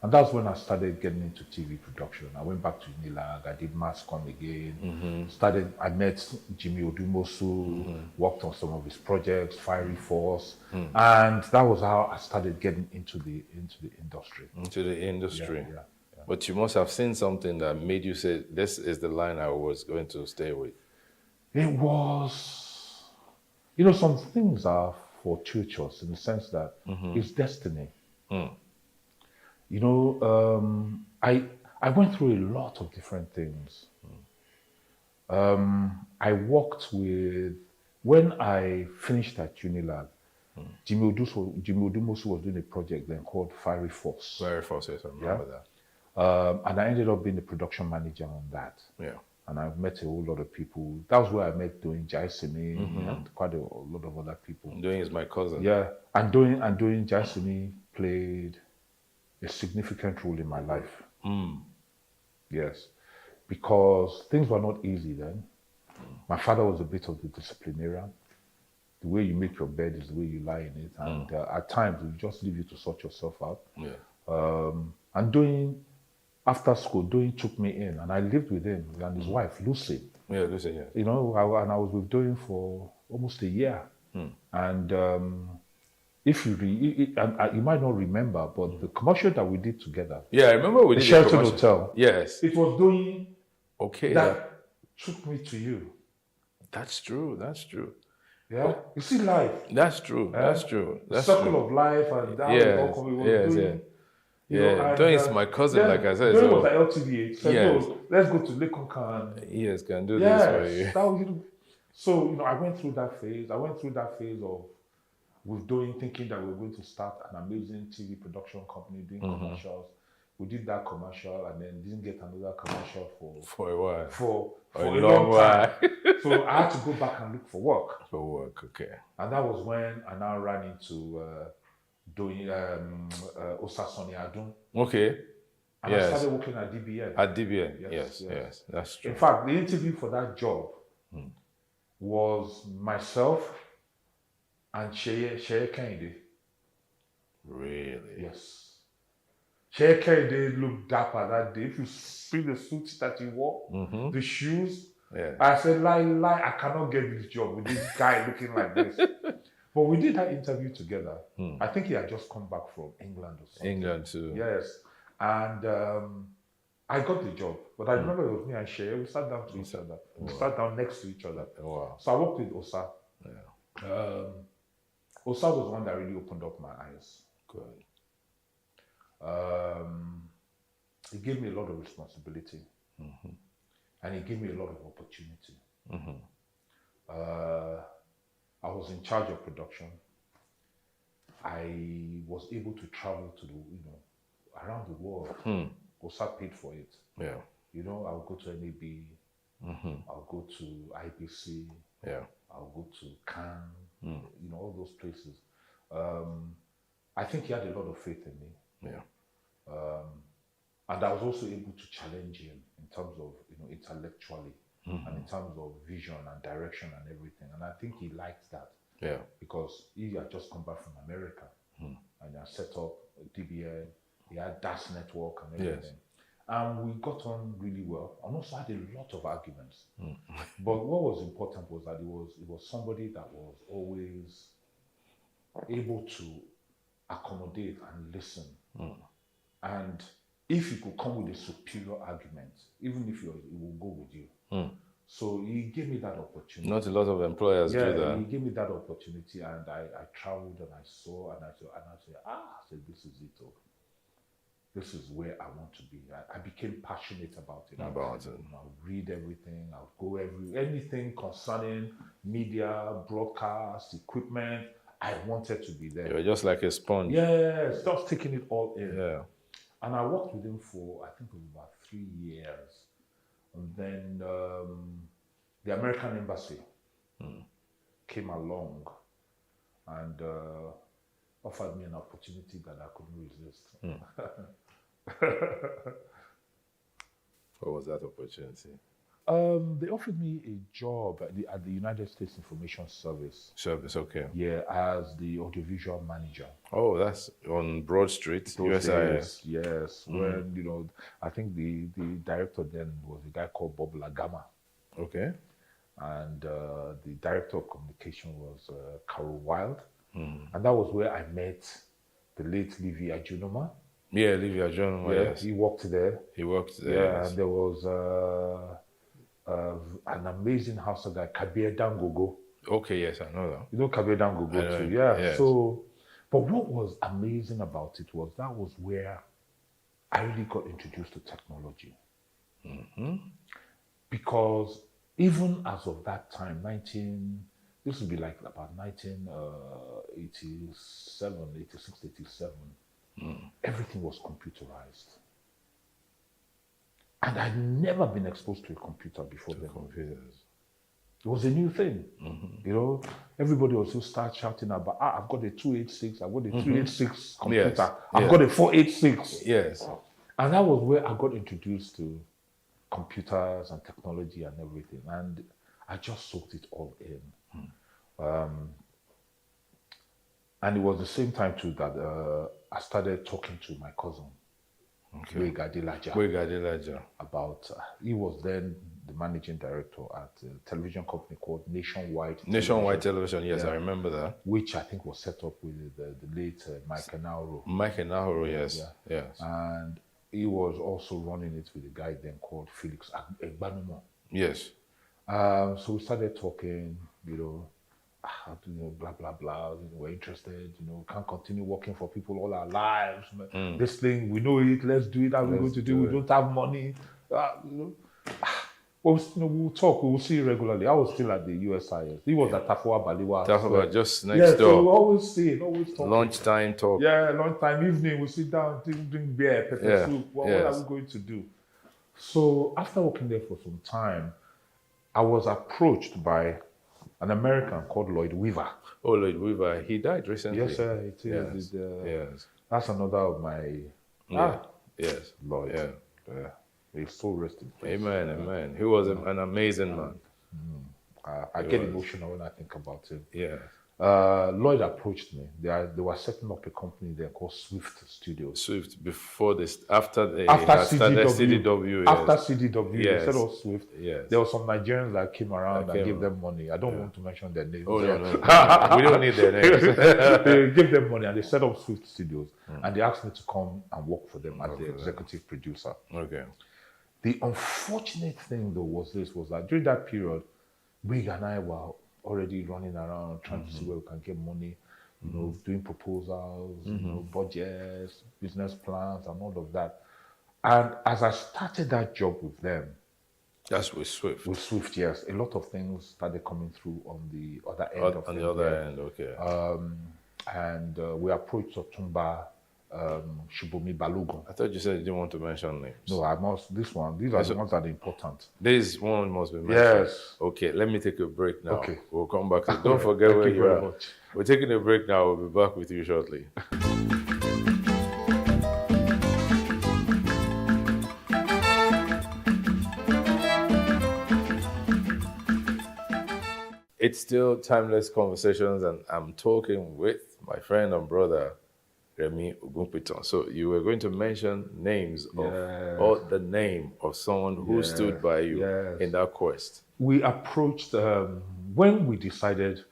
and that's when I started getting into TV production. I went back to Unilag, I did Masscom again, I met Jimmy Odumosu, worked on some of his projects, Fiery Force, and that was how I started getting into the industry. Into the industry. Yeah. But you must have seen something that made you say, this is the line I was going to stay with. It was, some things are fortuitous in the sense that it's destiny. I went through a lot of different things. I worked with, when I finished at Unilag, Jimmy Odumosu was doing a project then called Fiery Force. Fiery Force, yes, I remember that. And I ended up being the production manager on that. Yeah. And I've met a whole lot of people. That was where I met Doing Jaisini and quite a lot of other people. Doing is my cousin. Yeah, and Doing Jaisini played a significant role in my life. Yes, because things were not easy then. My father was a bit of the disciplinarian. The way you make your bed is the way you lie in it, and at times it will just leave you to sort yourself out. Yeah. And Doing, after school, Doing took me in, and I lived with him and his wife, Lucy. Yeah, Lucy, yeah. And I was with Doing for almost a year. And if you you might not remember, but the commercial that we did together. Yeah, I remember we did the Sheraton Hotel. Yes. It was Doing that took me to you. That's true. That's true. Yeah, you see life. That's true. That's true. That's circle true. of life, and that yes, Doing is my cousin, like I said. Doing was at LTV. So let's go to Lekonkan. Yes, can do this for you. So I went through that phase. of with Doing, thinking that we were going to start an amazing TV production company doing commercials. We did that commercial and then didn't get another commercial for a while. For a long while. So I had to go back and look for work. Okay. And that was when I now ran into Doing Osasoni Adun. Okay. And I started working at DBN. At DBN, yes, that's true. In fact, the interview for that job was myself and Sheye Kehinde. Really? Yes. Sheye Kehinde looked dapper that day. If you see the suit that he wore, the shoes, I said, lie, I cannot get this job with this guy looking like this. But we did that interview together. I think he had just come back from England or something. England too. Yes. And I got the job. But I remember it was me and Sheye. We sat down to each other. We sat down next to each other. Wow. So I worked with Osa. Osa was the one that really opened up my eyes. Good. He gave me a lot of responsibility. And he gave me a lot of opportunity. I was in charge of production. I was able to travel to around the world. Osat paid for it. Yeah. I'll go to NAB. I'll go to IBC. Yeah. I'll go to Cannes. All those places. I think he had a lot of faith in me. Yeah. And I was also able to challenge him in terms of, intellectually and in terms of vision and direction and everything. And I think he liked that. Yeah. Because he had just come back from America and he had set up a DBN. He had DAS network and everything. Yes. And we got on really well. And also had a lot of arguments. But what was important was that it was somebody that was always able to accommodate and listen. And if you could come with a superior argument, even if it will go with you. So he gave me that opportunity. Not a lot of employers do that. He gave me that opportunity, and I traveled and I saw and I said, this is it. This is where I want to be. I became passionate about it. I would read everything. I would go anything concerning media, broadcast, equipment. I wanted to be there. You were just like a sponge. Yeah, just taking it all in. Yeah. And I worked with him for, I think it was about 3 years. And then the American Embassy came along and offered me an opportunity that I couldn't resist. What was that opportunity? They offered me a job at the United States Information Service. Okay. Yeah, as the audiovisual manager. Oh, that's on Broad Street, USIS. Yes, when, I think the director then was a guy called Bob Lagama. Okay. And the director of communication was Carol Wild. And that was where I met the late Livy Ajunoma. Yeah, Livy Ajunoma, yes. He worked there. Yeah, and there was an amazing Hausa guy, Kabir Dangogo. Okay, yes, I know that. You know Kabir Dangogo too, yeah. Yes. So, but what was amazing about it was that was where I really got introduced to technology. Because even as of that time, this would be like about 1987, 86, 87, everything was computerized. And I'd never been exposed to a computer before then. Computers. It was a new thing. Everybody also start shouting about, I've got a 286, I've got a 386 computer, Yes. I've got a 486. Yes. And that was where I got introduced to computers and technology and everything. And I just soaked it all in. And it was the same time too that I started talking to my cousin, Wega Adelaja, about, he was then the managing director at a television company called Nationwide Television, yes, I remember that. Which I think was set up with the late Mike Enauro. Mike Enauro, yes. Yeah. Yes. And he was also running it with a guy then called Felix Egbanumo. Yes. So we started talking, blah, blah, blah. We're interested, can't continue working for people all our lives. This thing, we know it, let's do it. How are we going to do it? We don't have money. We'll talk, we'll see regularly. I was still at the USIS. He was at Tafawa Balewa. Tafawa, just next door. So we always see, always talk. Lunchtime talk. Yeah, lunchtime, evening, we sit down, drink beer, pepper soup. What are we going to do? So after working there for some time, I was approached by an American called Lloyd Weaver. Oh, Lloyd Weaver. He died recently. Yes, sir. It is. Yes. That's another of my... Yes. Lloyd. Yeah. He's so rested. Amen. He was an amazing man. I get emotional when I think about him. Yeah. Lloyd approached me. They were setting up a company there called Swift Studios. Swift before this, after CDW. Yes. After CDW, yes. They set up Swift. Yes. There were some Nigerians that came around and gave them money. I don't want to mention their names. Oh, no. We don't need their names. They gave them money and they set up Swift Studios. And they asked me to come and work for them as the executive producer. Okay. The unfortunate thing though was that during that period, Wig and I were already running around trying to see where we can get money, doing proposals, budgets, business plans, and all of that. And as I started that job with them, That's with Swift. With Swift, yes. A lot of things started coming through on the other end of On it, the other yeah. end, okay. And we approached Otumba Shubomi Balogun. I thought you said you didn't want to mention names. No, I must. These are the ones that are important. This one must be mentioned. Yes. Okay, let me take a break now. Okay. We'll come back. Don't forget where you are. Much. We're taking a break now. We'll be back with you shortly. It's still Timeless Conversations, and I'm talking with my friend and brother, Remy Ogunpiton. So you were going to mention names of, or the name of someone who stood by you in that quest. We approached, when we decided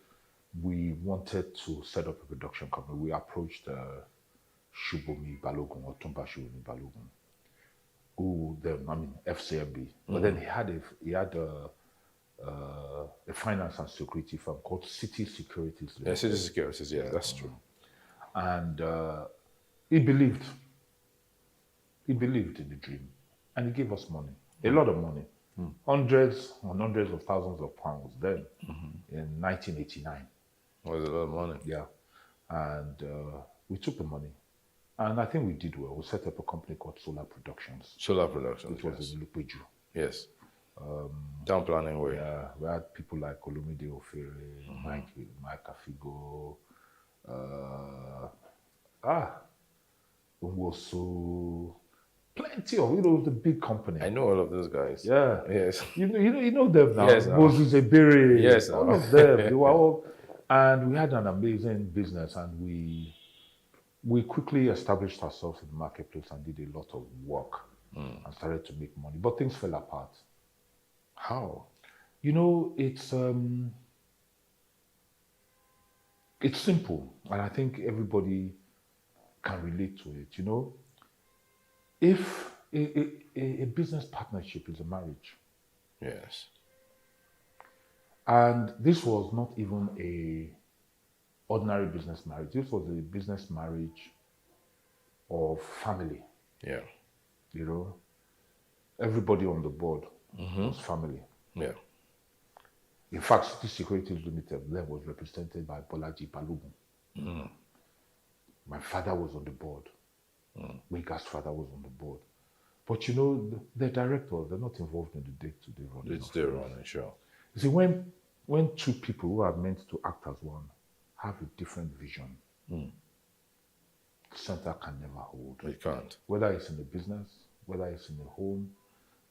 we wanted to set up a production company, we approached Shubomi Balogun, Otumba Shubomi Balogun, who then, FCMB. But then he had a finance and security firm called City Securities. Yeah, City Securities, yeah, that's true. And he believed in the dream, and he gave us money, a lot of money, hundreds and hundreds of thousands of pounds then in 1989. That was a lot of money. Yeah, and we took the money, and I think we did well. We set up a company called Solar Productions. Solar Productions, which was in Lupeju. Yes. Down Planning Way. Yeah, we had people like Olumide Ofere, Mike Afigo, Unwosu, plenty of, the big company. I know all of those guys. Yeah. Yes. You know them now. Yes. Moses Ebere. Yes. All of them. They were all, and we had an amazing business, and we quickly established ourselves in the marketplace and did a lot of work and started to make money. But things fell apart. How? It's simple, and I think everybody can relate to it. If a business partnership is a marriage. Yes. And this was not even a ordinary business marriage. This was a business marriage of family. Yeah. Everybody on the board was family. Yeah. In fact, City Securities Limited then was represented by Bolaji Balogun. My father was on the board. Mega's father was on the board. But the directors, they're not involved in the day-to-day running. It's their running, sure. You see, when two people who are meant to act as one have a different vision, the center can never hold. It can't. Whether it's in a business, whether it's in a home,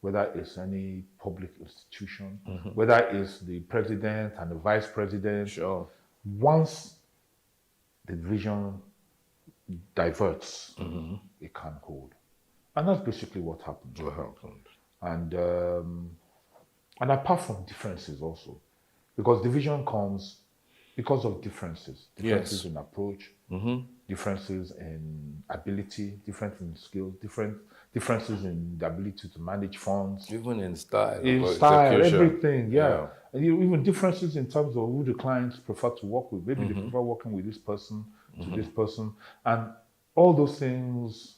whether it's any public institution, whether it's the president and the vice president. Sure. Once the vision diverts, it can't hold. And that's basically what happened. And apart from differences also, because division comes because of differences. Differences in approach, differences in ability, differences in skills, differences in the ability to manage funds. Even in style. Everything, yeah. And even differences in terms of who the clients prefer to work with. Maybe they prefer working with this person to this person. And all those things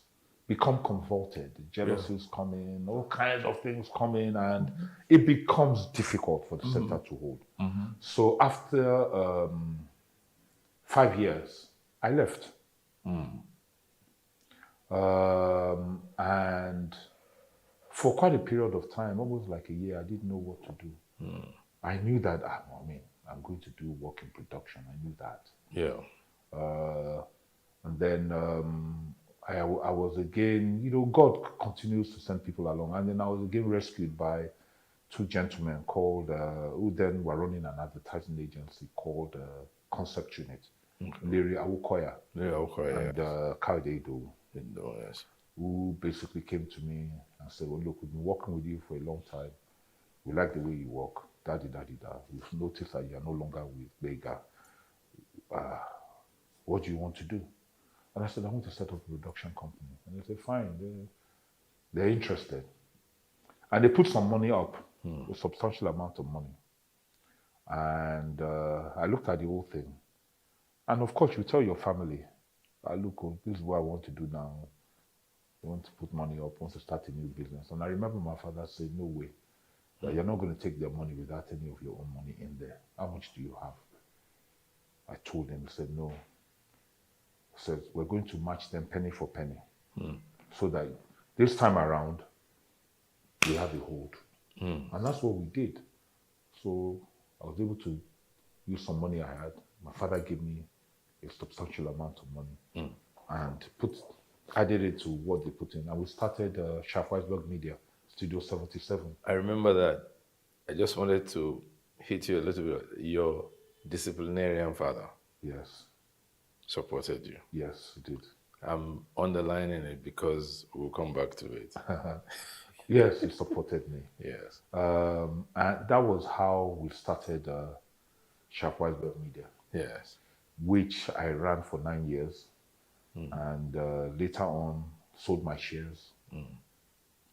become convoluted. The jealousies come in, all kinds of things come in, and it becomes difficult for the center to hold. So after 5 years, I left. And for quite a period of time, almost like a year, I didn't know what to do. I knew that, I'm going to do work in production. I knew that. Yeah. And then I was again, God continues to send people along. And then I was again rescued by two gentlemen called, who then were running an advertising agency called Concept Unit. Larry Awukoya. And Kayode Idowu. Yes. Who basically came to me and said, well, look, we've been working with you for a long time. We like the way you work. We've noticed that you're no longer with Bega. What do you want to do? And I said, I want to set up a production company. And they said, fine. They're interested. And they put some money up, a substantial amount of money. And I looked at the whole thing. And of course, you tell your family, look, this is what I want to do now. I want to put money up, I want to start a new business. And I remember my father said, no way. That you're not going to take their money without any of your own money in there. How much do you have? I told him, he said, no. He said, we're going to match them penny for penny. So that this time around, we have a hold. And that's what we did. So I was able to use some money I had. My father gave me a substantial amount of money and added it to what they put in. And we started Schaff-Weisberg Media, Studio 77. I remember that. I just wanted to hit you a little bit. Your disciplinarian father. Yes. Supported you. Yes, he did. I'm underlining it because we'll come back to it. Yes, he supported me. Yes. And that was how we started Schaff-Weisberg Media. Yes. Which I ran for 9 years. And later on sold my shares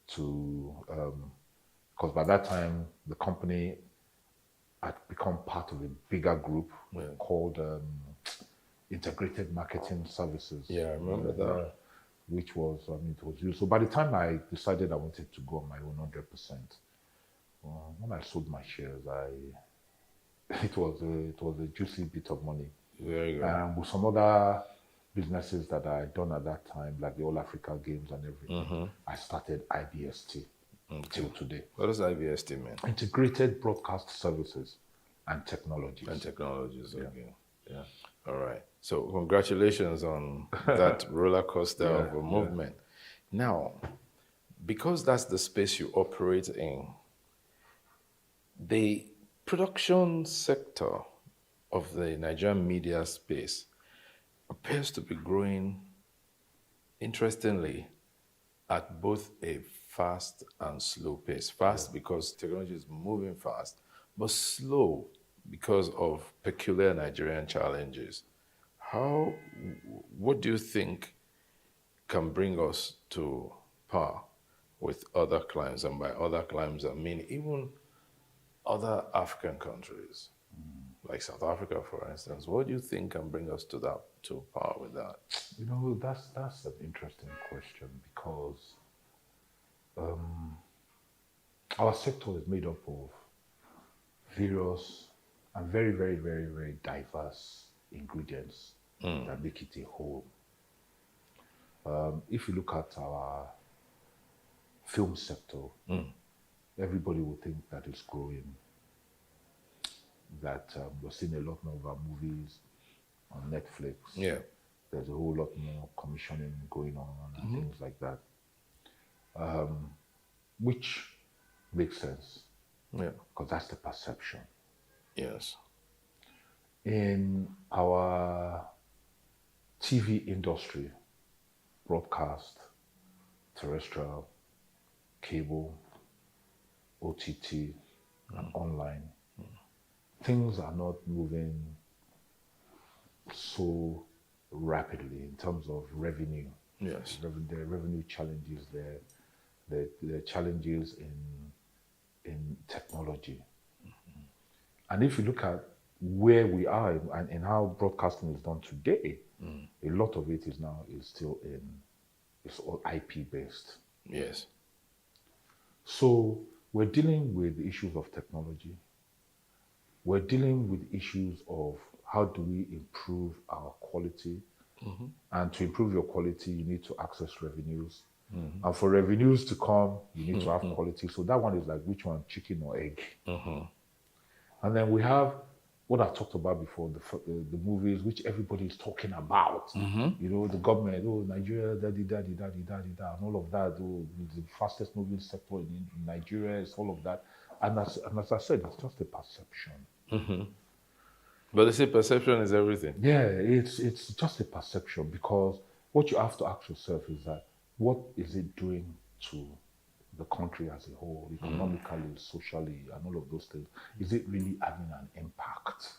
to, because by that time the company had become part of a bigger group called Integrated Marketing Services. Yeah, I remember that. Which was, it was used. So by the time I decided I wanted to go on my own 100%, when I sold my shares, it was a juicy bit of money. Very good. And with some other businesses that I had done at that time, like the All Africa Games and everything, I started IBST till today. What does IBST mean? Integrated Broadcast Services and Technologies. And Technologies, okay. Yeah. All right. So congratulations on that roller coaster of a movement. Now, because that's the space you operate in, the production sector of the Nigerian media space appears to be growing, interestingly, at both a fast and slow pace. Fast because technology is moving fast, but slow because of peculiar Nigerian challenges. What do you think can bring us to par with other clients? And by other clients, I mean even other African countries, like South Africa, for instance. What do you think can bring us to par with that? You know, that's an interesting question because our sector is made up of various and very, very, very, very diverse ingredients that make it a whole. If you look at our film sector, everybody would think that it's growing, that we're seeing a lot more of our movies on Netflix. Yeah. There's a whole lot more commissioning going on and things like that, which makes sense. Yeah. Because that's the perception. Yes. In our TV industry, broadcast, terrestrial, cable, OTT, and online, things are not moving so rapidly in terms of revenue. Yes. There are revenue challenges there. There are challenges in technology. And if you look at where we are and how broadcasting is done today, a lot of it is still it's all IP based. Yes. So we're dealing with the issues of technology. We're dealing with issues of how do we improve our quality. And to improve your quality, you need to access revenues. And for revenues to come, you need to have quality. So that one is like, which one, chicken or egg? And then we have what I've talked about before, the movies, which everybody is talking about. You know, the government, Nigeria, daddy, and all of that. The fastest moving sector in Nigeria is all of that. And as I said, it's just a perception. But they say perception is everything. Yeah, it's just a perception, because what you have to ask yourself is that, what is it doing to the country as a whole, economically, socially, and all of those things? Is it really having an impact?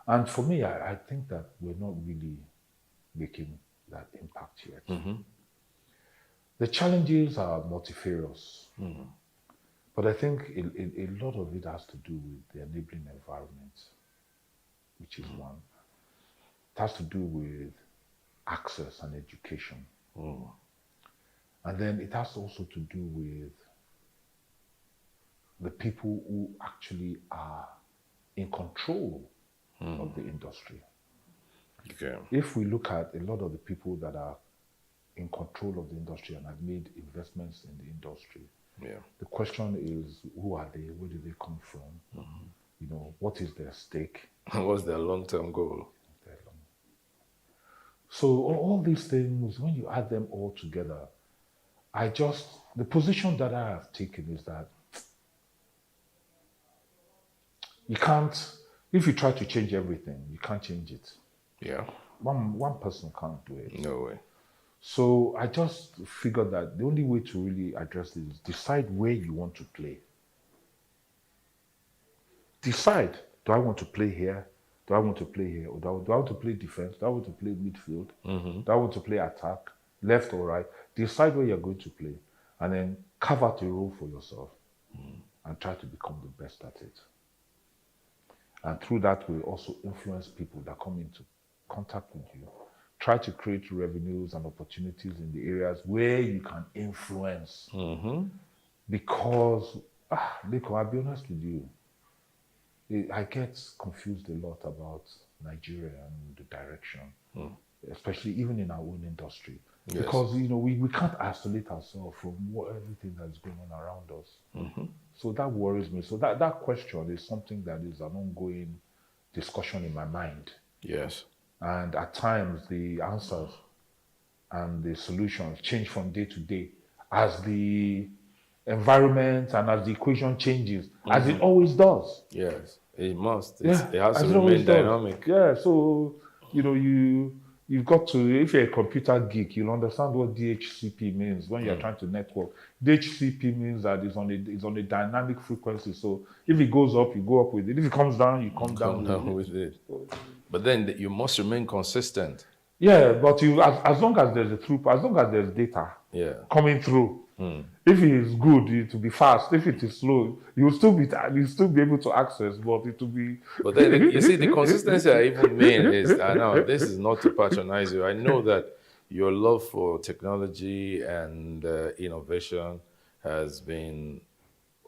And for me, I think that we're not really making that impact yet. The challenges are multifarious, but I think a lot of it has to do with the enabling environment, which is one. It has to do with access and education. And then it has also to do with the people who actually are in control of the industry. Okay. If we look at a lot of the people that are in control of the industry and have made investments in the industry, the question is, who are they? Where do they come from? You know, what is their stake? What's their long-term goal? So all these things, when you add them all together, the position that I have taken is that you can't, if you try to change everything, you can't change it. Yeah. One person can't do it. No way. So I just figured that the only way to really address this is decide where you want to play. Decide, do I want to play here? Do I want to play here? Or do I want to play defense? Do I want to play midfield? Do I want to play attack, left or right? Decide where you're going to play and then carve out a role for yourself and try to become the best at it. And through that way, also influence people that come into contact with you. Try to create revenues and opportunities in the areas where you can influence. Because, Leko, I'll be honest with you, I get confused a lot about Nigeria and the direction, especially even in our own industry. Yes. Because, you know, we can't isolate ourselves from everything that's going on around us. So that worries me. So that question is something that is an ongoing discussion in my mind. Yes. And at times the answers and the solutions change from day to day as the environment and as the equation changes, as it always does. Yes, it must. Yeah, It has as to it always remain does. dynamic. Yeah, so, you know, you've got to, if you're a computer geek, you'll understand what DHCP means when you're trying to network. DHCP means that it's on a dynamic frequency. So if it goes up, you go up with it. If it comes down, you come down with it. But then you must remain consistent. Yeah, but as long as there's a throughput, as long as there's data coming through, if it is good, it will be fast. If it is slow, you'll still be able to access, but it will be. But then you see, the consistency I even mean is, I know this is not to patronize you. I know that your love for technology and innovation has been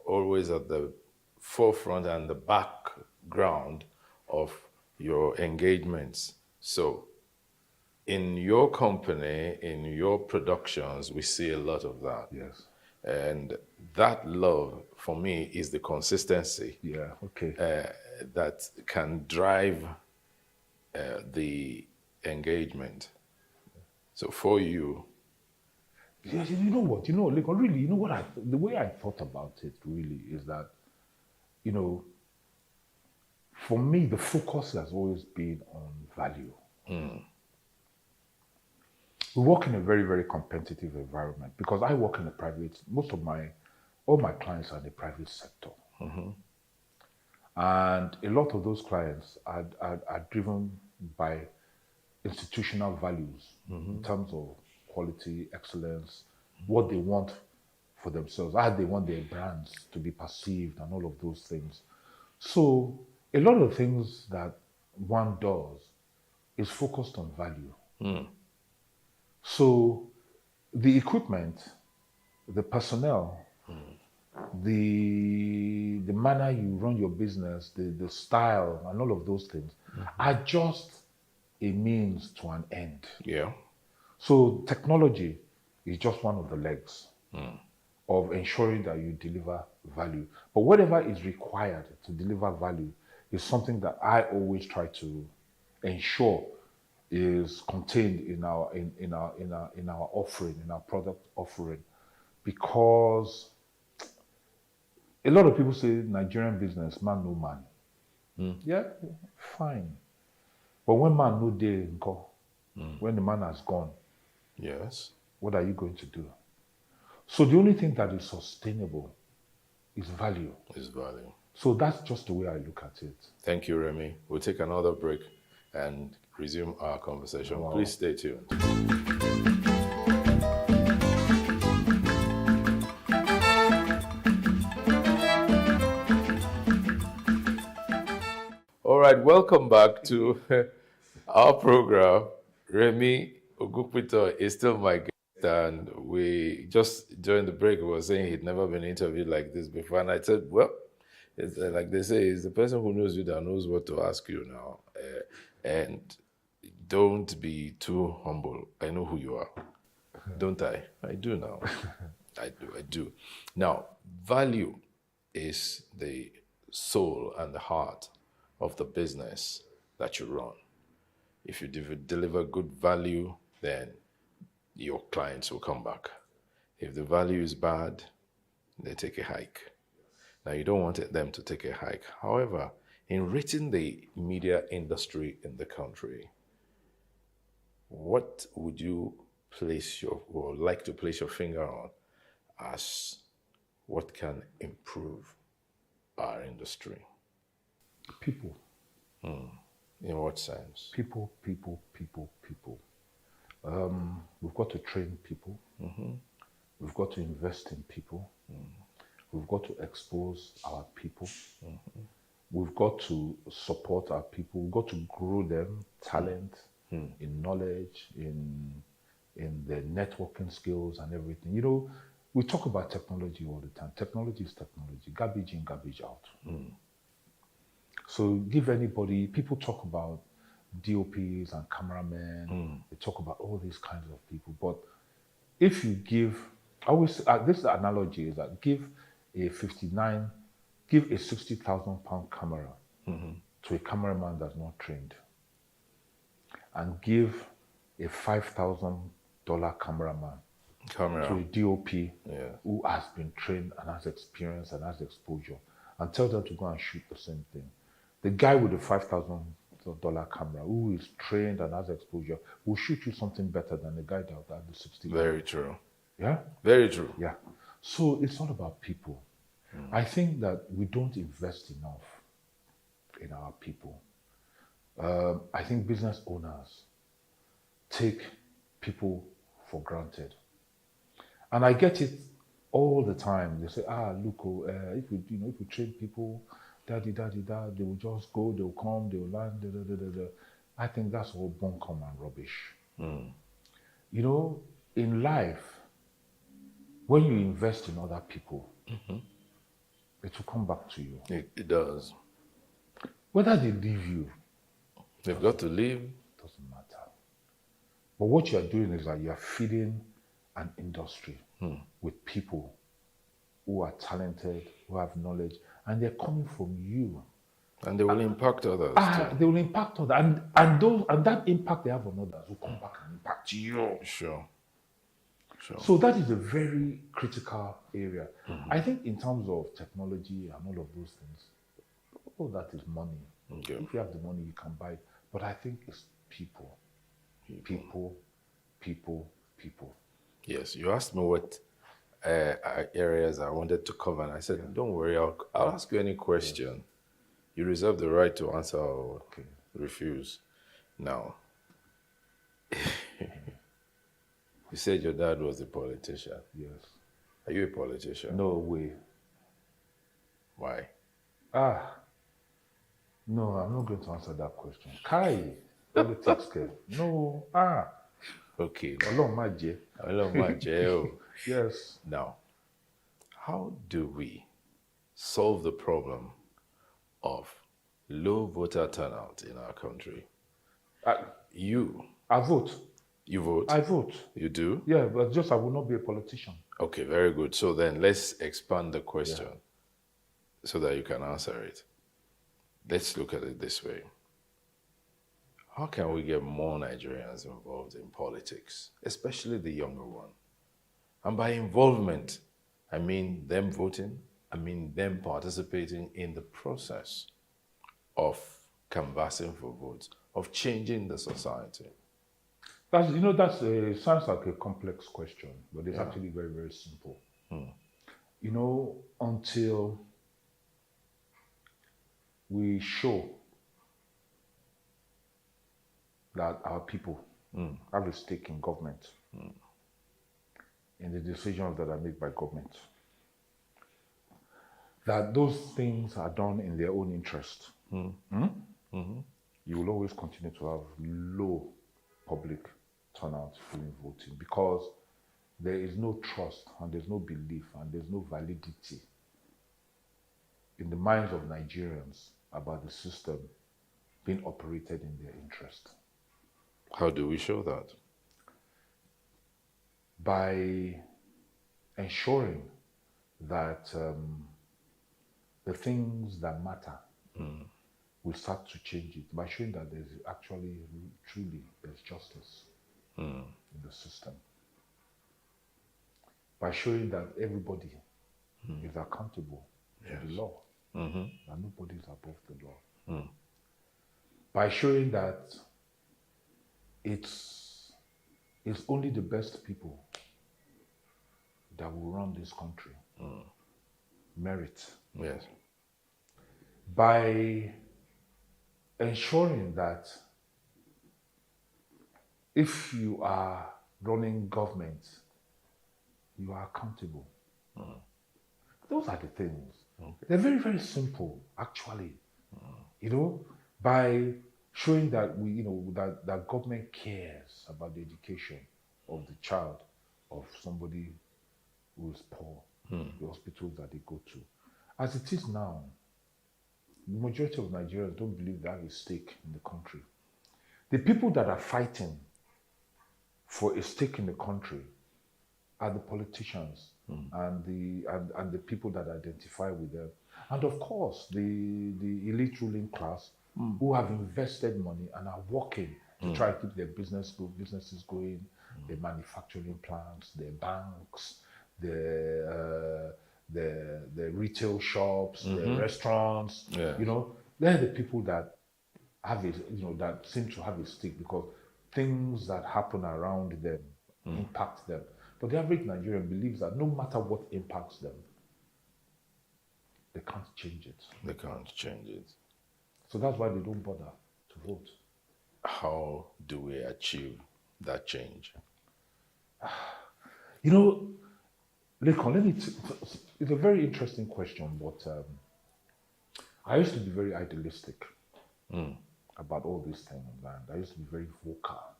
always at the forefront and the background of your engagements. So in your company, in your productions, we see a lot of that. Yes. And that love, for me, is the consistency. Yeah, okay. That can drive the engagement. So for you... Yeah, you know what? You know, like, really, you know what? The way I thought about it really is that, you know, for me, the focus has always been on value. We work in a very, very competitive environment because I work in the private, all my clients are in the private sector. And a lot of those clients are driven by institutional values in terms of quality, excellence, what they want for themselves, how they want their brands to be perceived and all of those things. So a lot of things that one does is focused on value. So the equipment, the personnel, the manner you run your business, the style and all of those things are just a means to an end. Yeah. So technology is just one of the legs of ensuring that you deliver value. But whatever is required to deliver value is something that I always try to ensure is contained in our offering, in our product offering, because a lot of people say Nigerian business, man no man. Yeah, fine. But when man no day go, when the man has gone, yes, what are you going to do? So the only thing that is sustainable is value. Is value. So that's just the way I look at it. Thank you, Remy. We'll take another break and resume our conversation. Wow. Please stay tuned. All right, welcome back to our program. Remy Ogukpito is still my guest. And we just during the break, we were saying he'd never been interviewed like this before. And I said, well, it's, like they say, it's the person who knows you that knows what to ask you now. And don't be too humble. I know who you are. Don't I? I do now. I do. Now, value is the soul and the heart of the business that you run. If you deliver good value, then your clients will come back. If the value is bad, they take a hike. Now, you don't want them to take a hike. However, in rating the media industry in the country, what would you like to place your finger on as what can improve our industry? People. In what sense? People. We've got to train people. We've got to invest in people. We've got to expose our people. We've got to support our people. We've got to grow them, talent, in knowledge, in their networking skills and everything. You know, we talk about technology all the time. Technology is technology. Garbage in, garbage out. So give anybody, people talk about DOPs and cameramen. They talk about all these kinds of people. But if you give, I always, this analogy is that give a 60,000 pound camera to a cameraman that's not trained, and give a $5,000 cameraman to a DOP who has been trained and has experience and has exposure, and tell them to go and shoot the same thing. The guy with the $5,000 camera who is trained and has exposure will shoot you something better than the guy that had the 60. Very true. Yeah? Very true. Yeah. So it's all about people. I think that we don't invest enough in our people. I think business owners take people for granted. And I get it all the time. They say, look, if we train people, they will just go, they will come, they will land, I think that's all bunkum and rubbish. You know, in life, when you invest in other people, it will come back to you. It does. Whether they leave you, they've got to leave. Doesn't matter. But what you are doing is that you are feeding an industry with people who are talented, who have knowledge, and they're coming from you. And they will impact others. They will impact others. And that impact they have on others will come back and impact you. Sure. So that is a very critical area. I think in terms of technology and all of those things, all that is money. Okay. If you have the money, you can buy it. But I think it's people. People. Yes, you asked me what areas I wanted to cover, and I said, don't worry, I'll ask you any question. You reserve the right to answer or refuse. Now, you said your dad was a politician. Yes. Are you a politician? No way. Why? No, I'm not going to answer that question. Kai, politics, no. Okay. Ọlọ́run má jẹ́. Ọlọ́run má jẹ́ o. Yes. Now, how do we solve the problem of low voter turnout in our country? I vote. You vote? I vote. You do? Yeah, but just I will not be a politician. Okay, very good. So then let's expand the question so that you can answer it. Let's look at it this way. How can we get more Nigerians involved in politics, especially the younger one? And by involvement, I mean them voting, I mean them participating in the process of canvassing for votes, of changing the society. That sounds like a complex question, but it's actually very, very simple. You know, until we show that our people have a stake in government, in the decisions that are made by government, that those things are done in their own interest, you will always continue to have low public turnout during voting, because there is no trust and there's no belief and there's no validity in the minds of Nigerians about the system being operated in their interest. How do we show that? By ensuring that the things that matter will start to change it, by showing that there's actually, truly, there's justice in the system. By showing that everybody is accountable to the law, and nobody is above the law. By showing that it's only the best people that will run this country. Merit. Yes. By ensuring that if you are running government, you are accountable. Those are the things. They're very, very simple, actually. You know, by showing that that government cares about the education of the child of somebody who is poor, the hospitals that they go to. As it is now, the majority of Nigerians don't believe they have a stake in the country. The people that are fighting for a stake in the country are the politicians and the people that identify with them. And of course, the elite ruling class who have invested money and are working to try to keep their businesses going, their manufacturing plants, their banks, the retail shops, the restaurants. You know, they're the people that have that seem to have a stake, because things that happen around them impact them. But the average Nigerian believes that no matter what impacts them, they can't change it. They can't change it. So that's why they don't bother to vote. How do we achieve that change? You know, Lekon, it's a very interesting question, but I used to be very idealistic about all these things, and I used to be very vocal.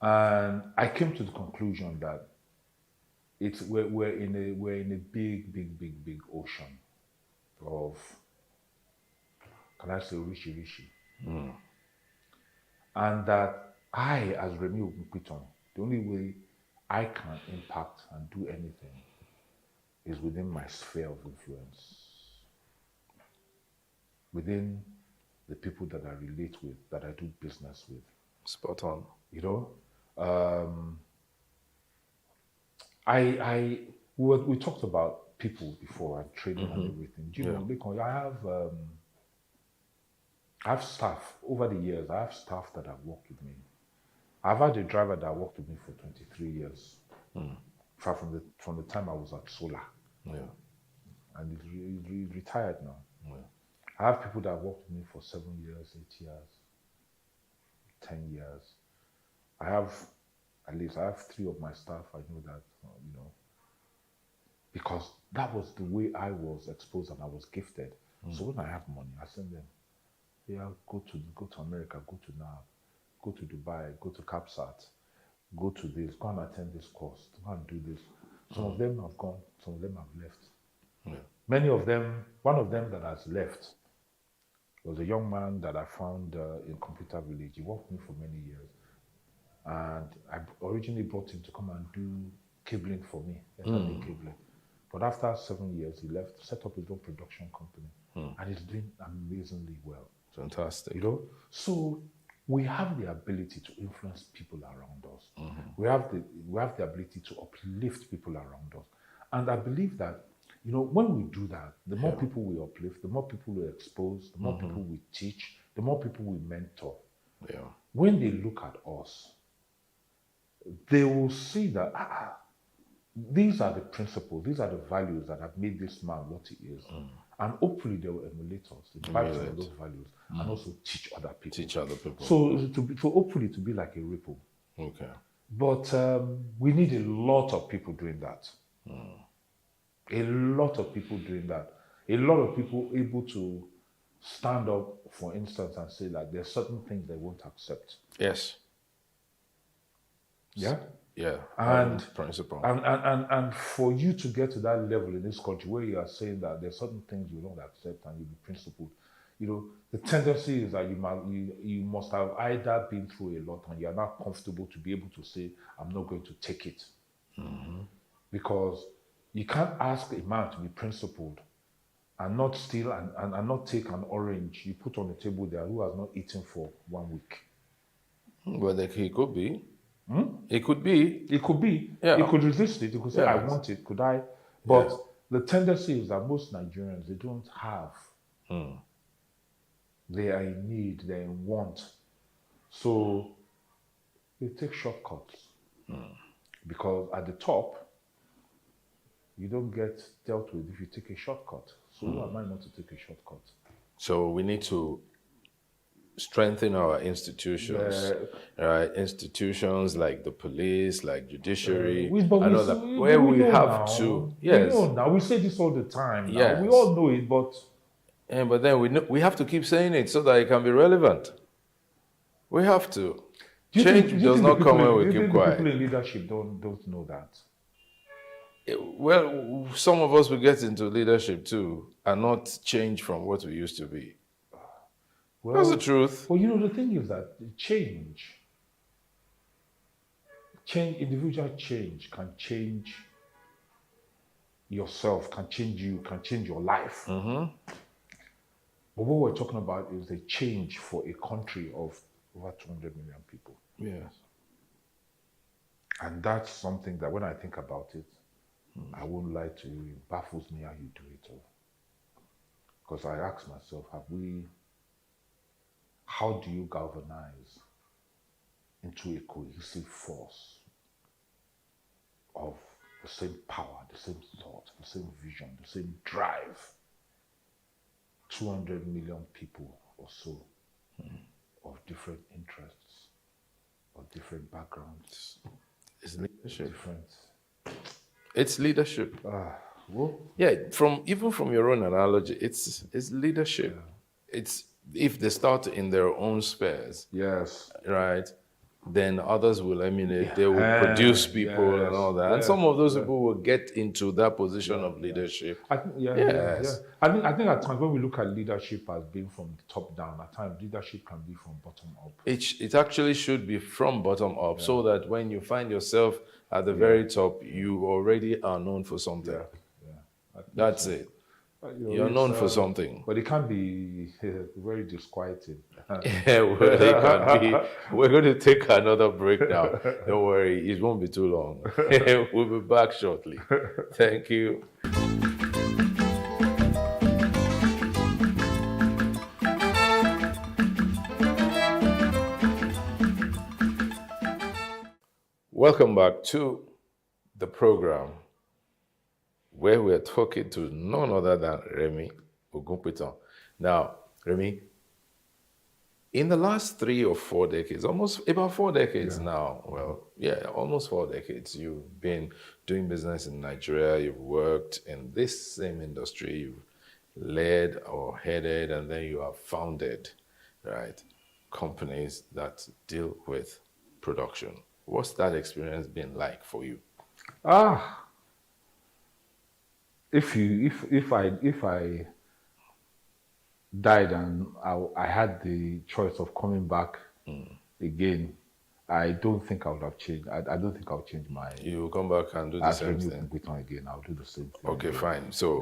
And I came to the conclusion that we're in a big ocean of, can I say, rishi. And that I, as Remi Ogunpiton, the only way I can impact and do anything is within my sphere of influence, within the people that I relate with, that I do business with. Spot on. You know, we talked about people before and training and everything. Do you know, Lekon, I have staff over the years. I have staff that have worked with me. I've had a driver that worked with me for 23 years. From the time I was at Solar. And he's retired now. I have people that worked with me for 7 years, 8 years, 10 years. I have 3 of my staff. I know that, because that was the way I was exposed and I was gifted. So when I have money, I send them, yeah, go to America, go to NAB, go to Dubai, go to CAPSAT, go to this, go and attend this course, go and do this. Some of them have gone, some of them have left. Many of them, one of them that has left was a young man that I found in Computer Village. He worked with me for many years. And I originally brought him to come and do cabling for me, cabling. But after 7 years, he left, set up his own production company, and he's doing amazingly well. Fantastic. You know, so we have the ability to influence people around us. We have the ability to uplift people around us, and I believe that, when we do that, the more people we uplift, the more people we expose, the more people we teach, the more people we mentor. When they look at us, they will see that these are the principles, these are the values that have made this man what he is. And hopefully they will emulate us, imbibe some of those values, and also teach other people. So hopefully to be like a ripple. Okay. But we need a lot of people doing that. A lot of people doing that. A lot of people able to stand up, for instance, and say that there are certain things they won't accept. Yes. Yeah? Yeah, and principle. And for you to get to that level in this country where you are saying that there's certain things you don't accept and you be principled, the tendency is that you must have either been through a lot and you are not comfortable to be able to say, I'm not going to take it. Mm-hmm. Because you can't ask a man to be principled and not steal and not take an orange you put on the table there who has not eaten for 1 week. Well, he could be. Hmm? It could be. It could be. Yeah. He could resist it. He could say, I want it. Could I? But the tendency is that most Nigerians, they don't have. They are in need. They are in want. So they take shortcuts. Because at the top, you don't get dealt with if you take a shortcut. So who am I not to take a shortcut? So we need to strengthen our institutions, right? Institutions like the police, like judiciary, we have to. Yes, we know now. We say this all the time. Now. Yes. We all know it, but but then we have to keep saying it so that it can be relevant. We have to. Change does not come when we keep quiet. People in leadership don't know that. Well, some of us will get into leadership too and not change from what we used to be. Well, that's the truth. Well, the thing is that individual change can change yourself, can change you, can change your life. Mm-hmm. But what we're talking about is a change for a country of over 200 million people. Yes. And that's something that when I think about it, I won't lie to you, it baffles me how you do it all. Because I ask myself, how do you galvanize into a cohesive force of the same power, the same thought, the same vision, the same drive? 200 million people or so of different interests, of different backgrounds. It's leadership. It's leadership. Well, yeah, even from your own analogy, it's leadership. Yeah. It's if they start in their own spheres. Yes. Right. Then others will emanate. They will produce people and all that. And some of those people will get into that position of leadership. I think at times when we look at leadership as being from the top down, at times leadership can be from bottom up. It actually should be from bottom up, so that when you find yourself at the very top, you already are known for something. That's it. You're known for something. But it can be very disquieting. Yeah, well, it can be. We're going to take another break now. Don't worry, it won't be too long. We'll be back shortly. Thank you. Welcome back to the program, where we're talking to none other than Remi Ogunpitan. Now, Remi, in the last 3 or 4 decades, almost about 4 decades now, almost 4 decades, you've been doing business in Nigeria, you've worked in this same industry, you've led or headed, and then you have founded, right, companies that deal with production. What's that experience been like for you? If I died and I had the choice of coming back again, I don't think I would have changed. I don't think I'll change my. You will come back and do the same thing. Again, I'll do the same thing. Okay, again. fine. So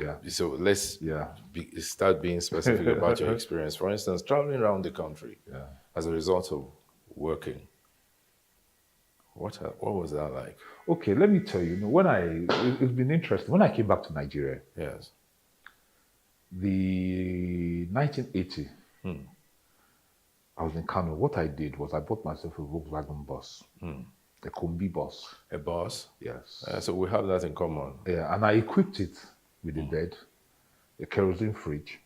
let's start being specific about your experience. For instance, traveling around the country as a result of working. What was that like? Okay, let me tell you. It's been interesting. When I came back to Nigeria, the 1980, I was in Kano. What I did was I bought myself a Volkswagen bus, a Kombi bus. A bus? Yes. So we have that in common. Yeah, and I equipped it with a bed, a kerosene fridge,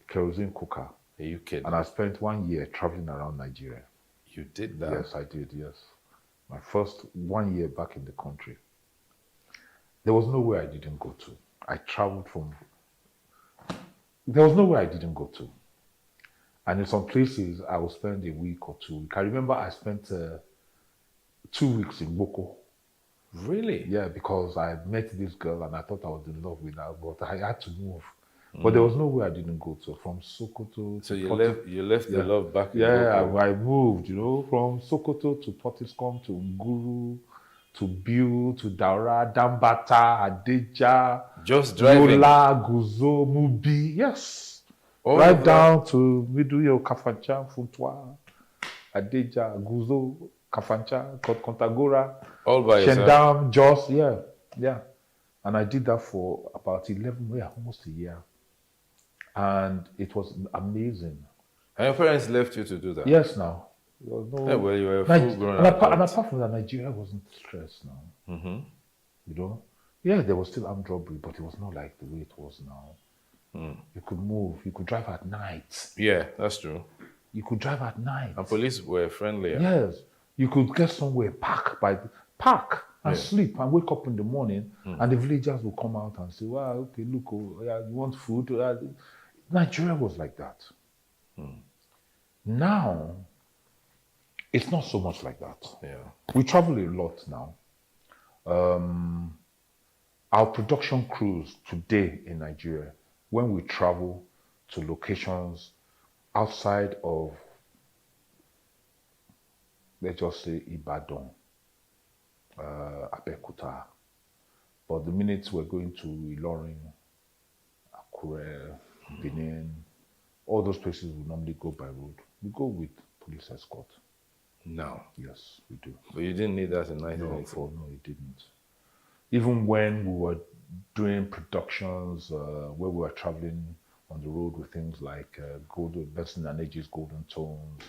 a kerosene cooker. Are you kidding? And I spent 1 year traveling around Nigeria. You did that? Yes, I did, yes. My first 1 year back in the country. There was nowhere I didn't go to. I traveled there was nowhere I didn't go to. And in some places, I would spend a week or 2 weeks. I remember I spent 2 weeks in Boko. Really? Yeah, because I met this girl and I thought I was in love with her, but I had to move. But there was no way I didn't go to. From Sokoto So to you left the love back in Yeah, Boko. I moved, from Sokoto to Potiskum to Nguru to Biu to Daura, Dambata, Adija, Just driving. Yola, Guzo, Mubi, yes. All right of that? down to Miduyo, Kafancha, Futwa, Adija, Guzo, Kafancha, Kontagora, All by yourself? Shendam, Jos, yeah. And I did that for about 11 years, almost a year. And it was amazing. And your parents left you to do that? Yes, now. There was no, Yeah, well, you were a full-grown and adult. apart from that, Nigeria wasn't stressed now. Mm-hmm. Yeah, there was still armed robbery, but it was not like the way it was now. You could move, you could drive at night. Yeah, that's true. You could drive at night. And police were friendlier. Yes. You could get somewhere, park and sleep and wake up in the morning, and the villagers will come out and say, well, okay, look, you want food? Nigeria was like that. Now, it's not so much like that. Yeah. We travel a lot now. Our production crews today in Nigeria, when we travel to locations outside of, let's just say Ibadan, Abeokuta, but the minute we're going to Ilorin, Akure, Benin, all those places we normally go by road. We go with police escort. Now? Yes, we do. But you didn't need that in 1984? No, you didn't. Even when we were doing productions where we were traveling on the road with things like Benson and Edge's Golden Tones,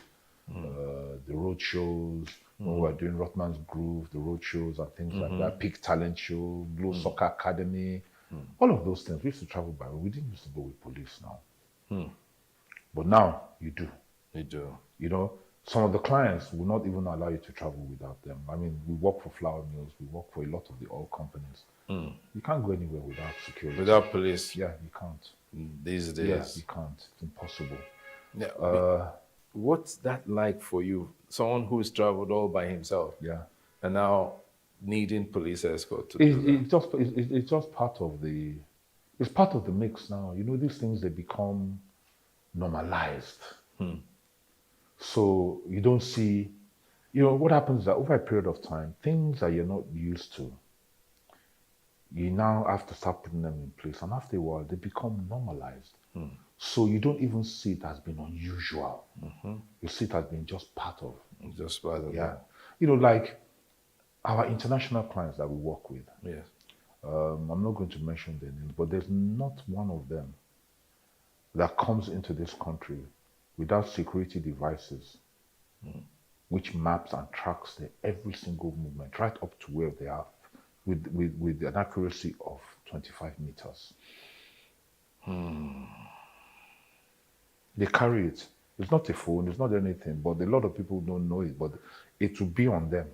the road shows, when we were doing Rothman's Groove, the road shows and things like that, Peak Talent Show, Glow Soccer Academy, all of those things. We used to travel by road. We didn't used to go with police now. But now you do. You do. Some of the clients will not even allow you to travel without them. I mean, we work for flour mills, we work for a lot of the oil companies. You can't go anywhere without security. Without police? Yeah, you can't. These days? Yes, you can't. It's impossible. Yeah. What's that like for you? Someone who's traveled all by himself. Yeah. And now needing police escort to do that. It's just part of the, it's part of the mix now. These things, they become normalized. So you don't see, what happens is that over a period of time, things that you're not used to, you now have to start putting them in place. And after a while, they become normalized. So you don't even see it as being unusual. You see it as being just part of. Just part of. Yeah. Like our international clients that we work with. Yes. I'm not going to mention their names, but there's not one of them that comes into this country without security devices, which maps and tracks their every single movement, right up to where they are, with an accuracy of 25 meters. They carry it. It's not a phone, it's not anything, but a lot of people don't know it, but it will be on them.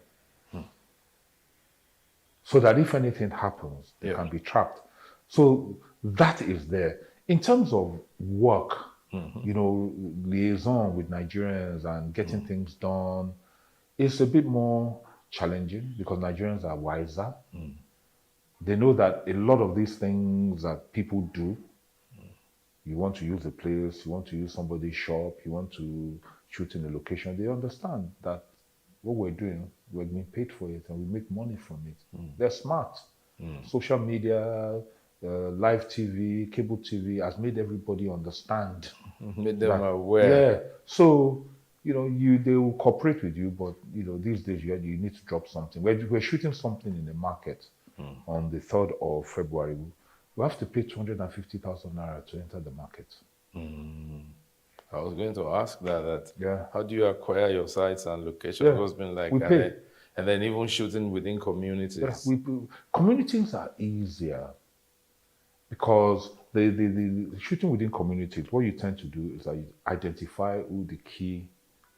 So that if anything happens, they can be tracked. So that is there. In terms of work, liaison with Nigerians and getting things done, it's a bit more challenging because Nigerians are wiser. They know that a lot of these things that people do, you want to use a place, you want to use somebody's shop, you want to shoot in a location, they understand that what we're doing, we're being paid for it and we make money from it. They're smart. Social media, live TV, cable TV has made everybody understand. Made them aware. Yeah. So, they will cooperate with you, but, these days you need to drop something. We're shooting something in the market on the 3rd of February. We have to pay 250,000 naira to enter the market. I was going to ask that. Yeah. How do you acquire your sites and locations? Yeah. What's been like? We pay. And then even shooting within communities. Yeah, communities are easier because the shooting within communities, what you tend to do is that you identify who the key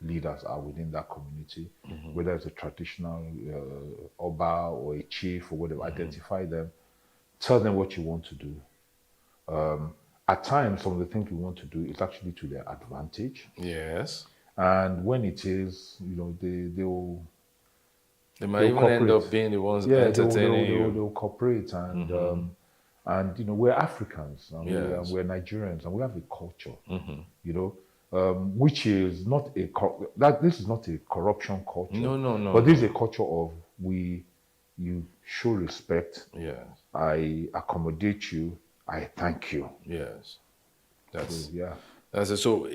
leaders are within that community, whether it's a traditional Oba or a chief or whatever, identify them, tell them what you want to do. At times, some of the things we want to do is actually to their advantage. Yes. And when it is, They might even end up being the ones entertaining you. They'll cooperate, and you know, we're Africans, and we're Nigerians, and we have a culture, you know, which is not this is not a corruption culture. No. But this is a culture of you show respect. Yes. I accommodate you. I thank you. Yes. That's So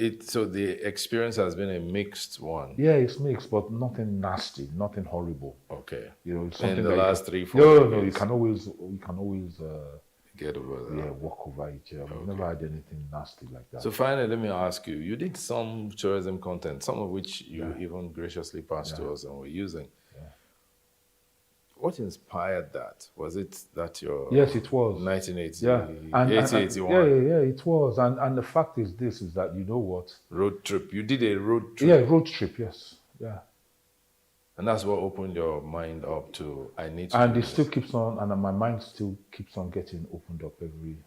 the experience has been a mixed one. Yeah, it's mixed, but nothing nasty, nothing horrible. Okay. You know, in the last 3-4 No, years. you can always get over that. Yeah, walk over it. Yeah, we've never had anything nasty like that. So finally, let me ask you: you did some tourism content, some of which you even graciously passed to us and we're using. What inspired that? Was it that your... Yes, it was. 1980, yeah. 1881? Yeah, it was. And the fact is this, is that, you know what? Road trip. You did a road trip? Yeah, road trip, yes. Yeah. And that's what opened your mind up to, I need to... And it still keeps on, and my mind still keeps on getting opened up every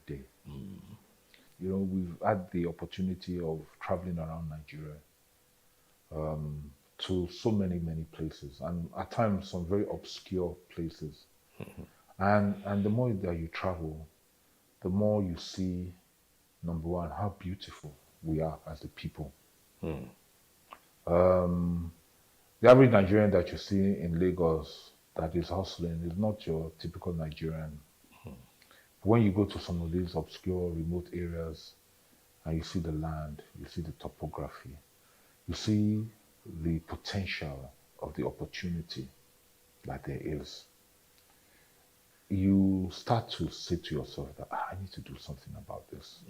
day. You know, we've had the opportunity of traveling around Nigeria, to so many places, and at times some very obscure places. And the more that you travel, the more you see, number one, how beautiful we are as a people. The average Nigerian that you see in Lagos that is hustling is not your typical Nigerian. When you go to some of these obscure, remote areas, and you see the land, you see the topography, you see the potential of the opportunity that there is, you start to say to yourself that I need to do something about this.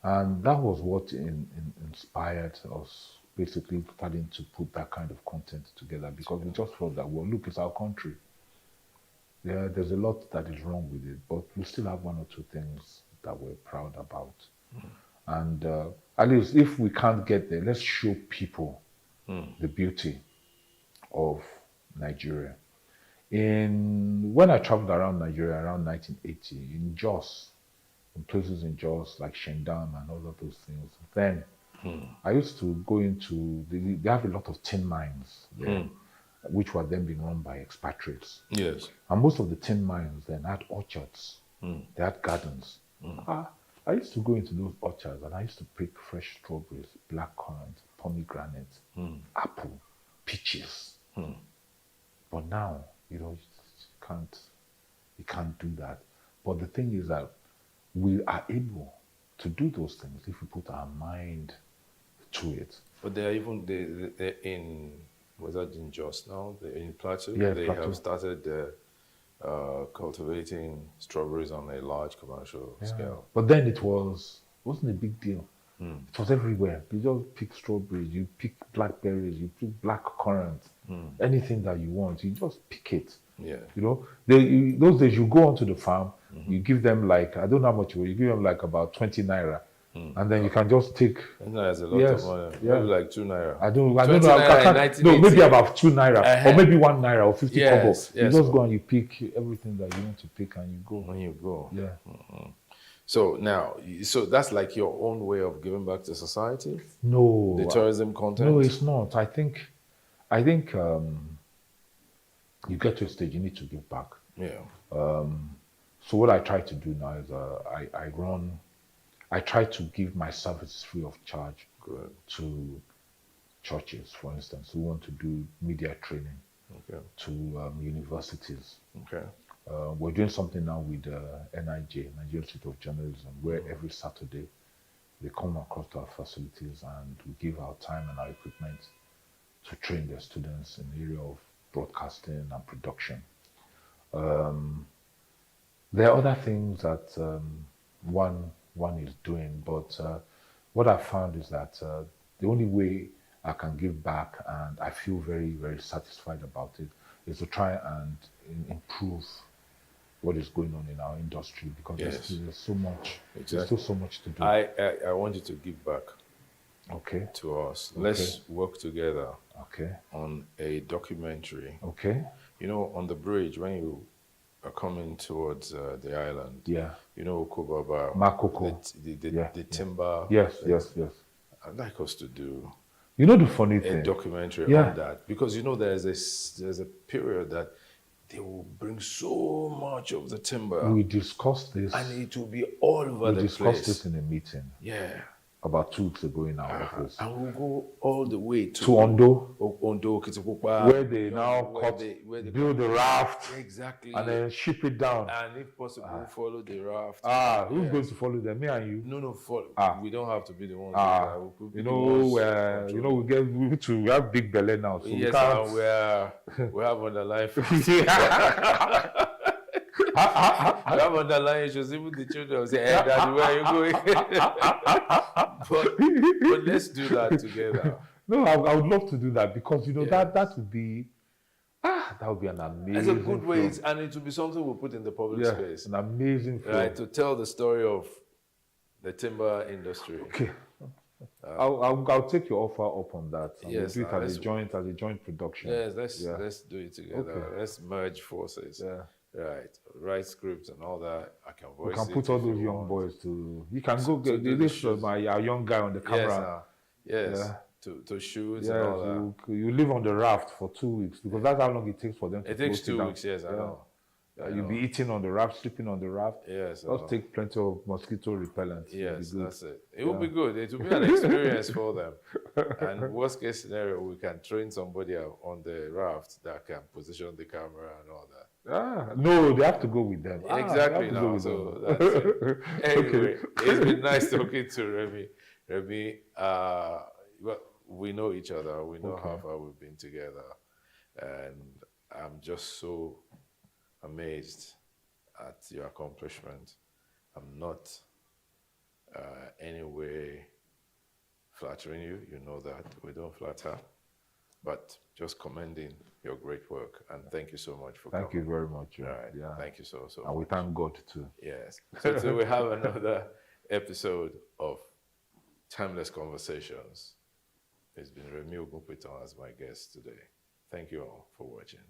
And that was what inspired us, basically starting to put that kind of content together, because we just felt that, well, look, it's our country. Yeah, there's a lot that is wrong with it, but we still have 1 or 2 things that we're proud about. And at least if we can't get there, let's show people the beauty of Nigeria. When I traveled around Nigeria around 1980, in Jos, in places in Jos like Shendam and all of those things, then I used to go into, they have a lot of tin mines there, which were then being run by expatriates. Yes. And most of the tin mines then had orchards, they had gardens. I used to go into those orchards and I used to pick fresh strawberries, blackcurrant, pomegranate, apple, peaches. But now, you know, you can't do that. But the thing is that we are able to do those things if we put our mind to it. But they are even they're in, was that in Jos now? They're in Plateau. Yeah, they Plateau. have started cultivating strawberries on a large commercial scale. But then it wasn't a big deal. It was everywhere. You just pick strawberries, you pick blackberries, you pick black currant, anything that you want, you just pick it. Yeah. You know, those days you go onto the farm, you give them like, I don't know how much you give them like about 20 naira. And then you can just take. That's a lot of money. Maybe like 2 naira. I don't know. I can't, no, maybe about 2 naira, or maybe 1 naira or 50 kobo. You just go and you pick everything that you want to pick, and you go. When you go. Yeah. So now, that's like your own way of giving back to society? No. The tourism content? No, it's not. I think you get to a stage, you need to give back. Yeah. So what I try to do now is I try to give my services free of charge to churches, for instance, who want to do media training, to universities. Okay. We're doing something now with NIJ, Nigerian Institute of Journalism, where every Saturday they come across to our facilities and we give our time and our equipment to train their students in the area of broadcasting and production. There are other things that one is doing, but what I've found is that the only way I can give back, and I feel very, very satisfied about it, is to try and improve what is going on in our industry, because there's so much, there's still so much to do. I want you to give back to us. Okay. Let's work together on a documentary. Okay. You know, on the bridge, when you are coming towards the island, you know, Okobaba, Makoko, the timber. Yes. I'd like us to do You know the funny a thing? documentary on that, because you know there's a period that they will bring so much of the timber. We discussed this. And it will be all over the place. We discussed this in a meeting. Yeah. About 2 weeks ago in our office. And we'll go all the way to Ondo. Ondo, Kitikupa. Where they now build the raft. Exactly. And then ship it down. And if possible, follow the raft. Who's going to follow them? Me and you? No, follow. We don't have to be the ones. We have big belly now. So yes, we have underlying. I have underlying issues. Even the children will say, "Hey, Daddy, where are you going?" but let's do that together. No, I would love to do that because that would be an amazing. It's a good way, and it will be something we'll put in the public space. An amazing film. Right, to tell the story of the timber industry. Okay. I'll take your offer up on that. Yes, do it as a joint production. Yes, let's do it together. Okay. Let's merge forces. Yeah. Right, write scripts and all that. I can voice. We can put all those young boys to. You can go get this our young guy on the camera. Yes. To shoot and all that. You live on the raft for 2 weeks because that's how long it takes for them to. It takes 2 weeks. Yes, I know. You'll be eating on the raft, sleeping on the raft. Yes. Just take plenty of mosquito repellent. Yes, that's it. It will be good. It will be an experience for them. And worst case scenario, we can train somebody on the raft that can position the camera and all that. No, they have to go with them. Exactly. So that's it. Anyway, it's been nice talking to Remy. Remy, well, we know each other. We know how far we've been together. And I'm just so amazed at your accomplishment. I'm not any way flattering you. You know that. We don't flatter. But just commending your great work. And thank you so much for coming. Thank you very much. Right. Yeah. Thank you so much. And we thank God too. Yes. So till we have another episode of Timeless Conversations. It's been Remy Ogunpitan as my guest today. Thank you all for watching.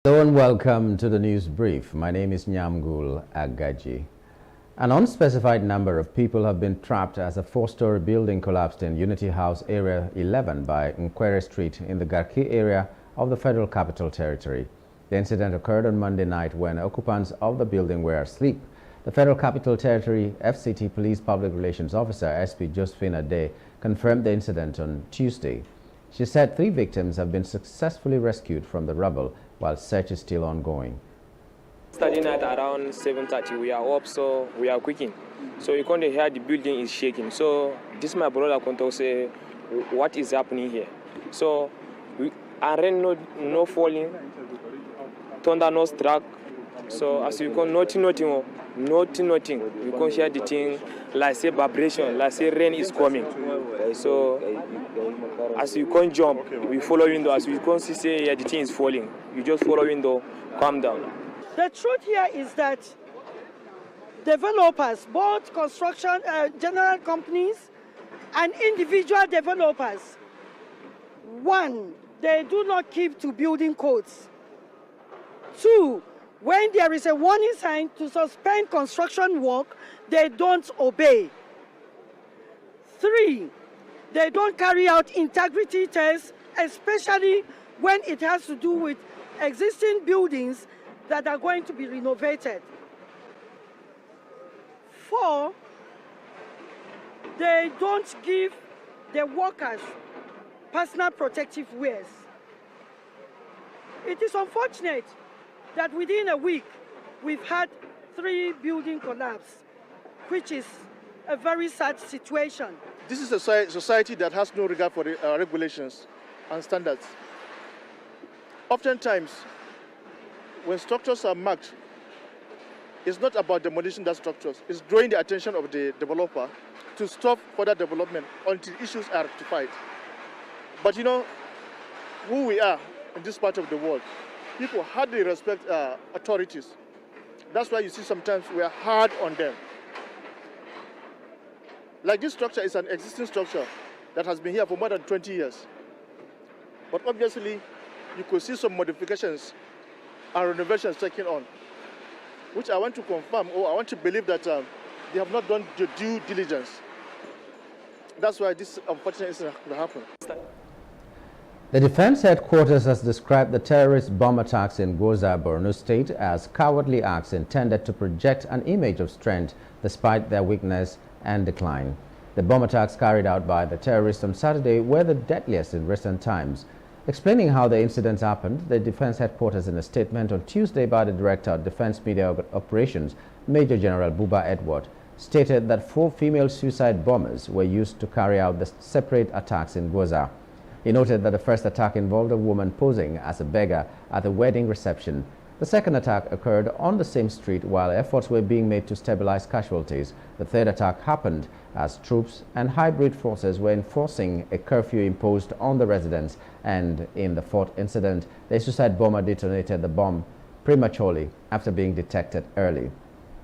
Hello and welcome to the news brief. My name is Nyamgul Agaji. An unspecified number of people have been trapped as a 4-story building collapsed in Unity House Area 11 by Nkwere Street in the Garki area of the Federal Capital Territory. The incident occurred on Monday night when occupants of the building were asleep. The Federal Capital Territory FCT Police Public Relations Officer SP Josephine Ade confirmed the incident on Tuesday. She said 3 victims have been successfully rescued from the rubble while search is still ongoing. Starting at around 7:30, we are up, so we are quicking. So you can't hear the building is shaking. So this my brother can say, what is happening here? So rain no falling, thunder no struck. So as you can nothing. You can hear the thing like say vibration, like say rain is coming. So as you can jump, we follow window. As you can see, say the thing is falling. You just follow window, calm down. The truth here is that developers, both construction, general companies, and individual developers, one, they do not keep to building codes. 2, when there is a warning sign to suspend construction work, they don't obey. 3, They don't carry out integrity tests, especially when it has to do with existing buildings that are going to be renovated. 4, they don't give the workers personal protective wears. It is unfortunate that within a week, we've had 3 building collapse, which is a very sad situation. This is a society that has no regard for regulations and standards. Oftentimes, when structures are marked, it's not about demolishing that structures. It's drawing the attention of the developer to stop further development until issues are rectified. But you know who we are in this part of the world. People hardly respect authorities. That's why you see sometimes we are hard on them. Like this structure is an existing structure that has been here for more than 20 years. But obviously, you could see some modifications and renovations taken on, which I want to confirm, or I want to believe that they have not done the due diligence. That's why this unfortunate incident happened. The Defense Headquarters has described the terrorist bomb attacks in Goza, Borno State as cowardly acts intended to project an image of strength despite their weakness and decline. The bomb attacks carried out by the terrorists on Saturday were the deadliest in recent times. Explaining how the incidents happened, the Defense Headquarters, in a statement on Tuesday by the Director of Defense Media Operations, Major General Buba Edward, stated that 4 female suicide bombers were used to carry out the separate attacks in Goza. He noted that the first attack involved a woman posing as a beggar at a wedding reception. The second attack occurred on the same street while efforts were being made to stabilize casualties. The third attack happened as troops and hybrid forces were enforcing a curfew imposed on the residents, and in the fourth incident, the suicide bomber detonated the bomb prematurely after being detected early.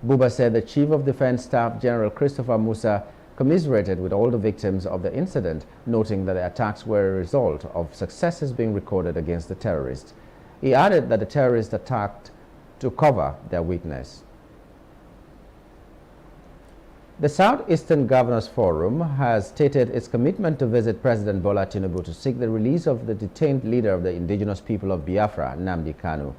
Buba said the Chief of Defense Staff, General Christopher Musa, commiserated with all the victims of the incident, noting that the attacks were a result of successes being recorded against the terrorists. He added that the terrorists attacked to cover their weakness. The Southeastern Governors Forum has stated its commitment to visit President Bola Tinubu to seek the release of the detained leader of the indigenous people of Biafra, Nnamdi Kanu.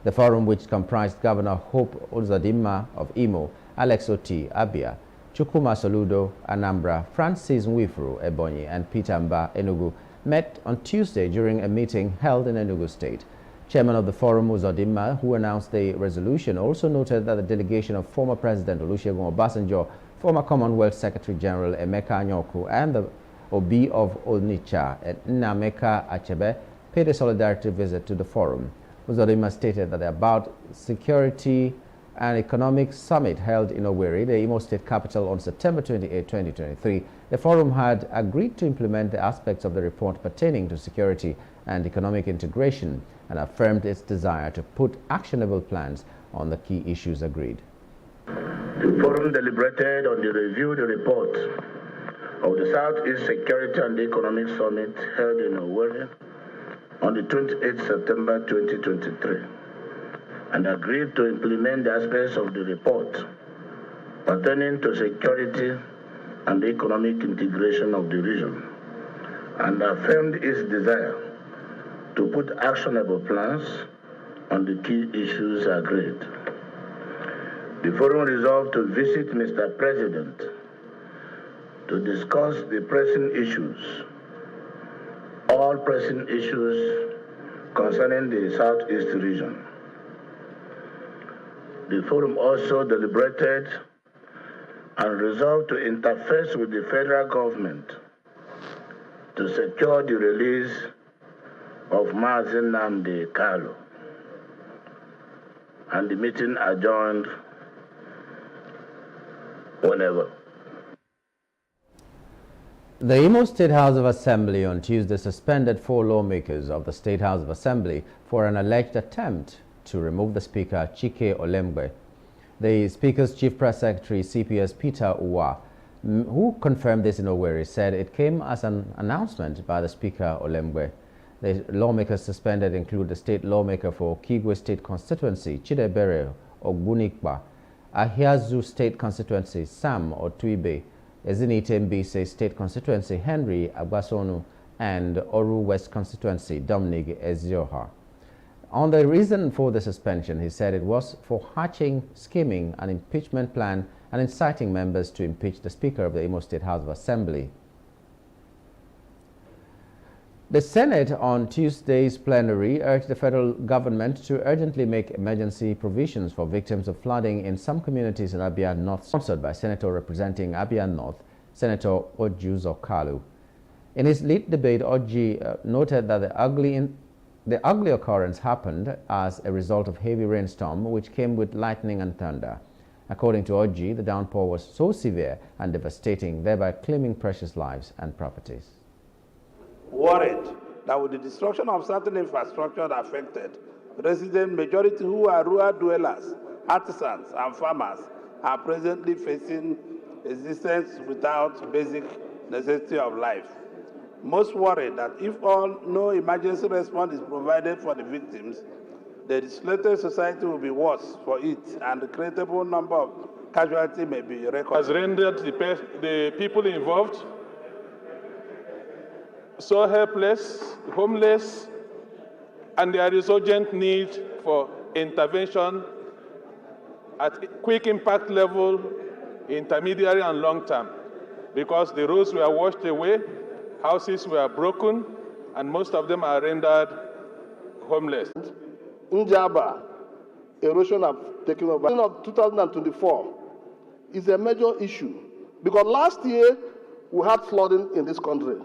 The forum, which comprised Governor Hope Uzodimma of Imo, Alex Oti, Abia, Chukwuma Soludo, Anambra, Francis Nwifuru, Ebonyi, and Peter Mba, Enugu, met on Tuesday during a meeting held in Enugu State. Chairman of the forum, Uzodimma, who announced the resolution, also noted that the delegation of former President Olusegun Obasanjo, former Commonwealth Secretary General Emeka Anyaoku, and the Obi of Onitsha, Nnameka Achebe, paid a solidarity visit to the forum. Uzodimma stated that about security and economic summit held in Owerri, the Imo State capital, on September 28, 2023, the forum had agreed to implement the aspects of the report pertaining to security and economic integration, and affirmed its desire to put actionable plans on the key issues agreed. The forum deliberated on the reviewed report of the Southeast Security and Economic Summit held in Owerri on the 28th September 2023, and agreed to implement the aspects of the report pertaining to security and economic integration of the region, and affirmed its desire to put actionable plans on the key issues agreed. The forum resolved to visit Mr. President to discuss the pressing issues, all pressing issues concerning the Southeast region. The forum also deliberated and resolved to interface with the federal government to secure the release of Mazi Nnamdi Kanu, and the meeting adjourned whenever. The Imo State House of Assembly on Tuesday suspended 4 lawmakers of the State House of Assembly for an alleged attempt to remove the Speaker, Chike Olemgbe. The Speaker's Chief Press Secretary, CPS Peter Uwa, who confirmed this in Owerri, said it came as an announcement by the Speaker, Olemgbe. The lawmakers suspended include the state lawmaker for Kigwe State Constituency, Chidebere Ogbunikpa, Ahiazu State Constituency, Sam Otuibe, Ezinite Mbise State Constituency Henry Agbasonu, and Oru West Constituency Dominic Ezioha. On the reason for the suspension, he said it was for hatching, scheming an impeachment plan and inciting members to impeach the Speaker of the Imo State House of Assembly. The Senate on Tuesday's plenary urged the federal government to urgently make emergency provisions for victims of flooding in some communities in Abia North, sponsored by Senator representing Abia North, Senator Oju Zokalu. In his lead debate, Oji noted that the ugly occurrence happened as a result of heavy rainstorm which came with lightning and thunder. According to Oji, the downpour was so severe and devastating, thereby claiming precious lives and properties. Worried that with the destruction of certain infrastructure affected, resident majority who are rural dwellers, artisans and farmers are presently facing existence without basic necessity of life. Most worried that if no emergency response is provided for the victims, the desolated society will be worse for it, and the incredible number of casualties may be recorded. Has rendered the people involved so helpless, homeless, and there is urgent need for intervention at quick impact level, intermediary and long term, because the roads were washed away, houses were broken, and most of them are rendered homeless. Njaba, erosion have taken over. Of 2024 is a major issue because last year we had flooding in this country,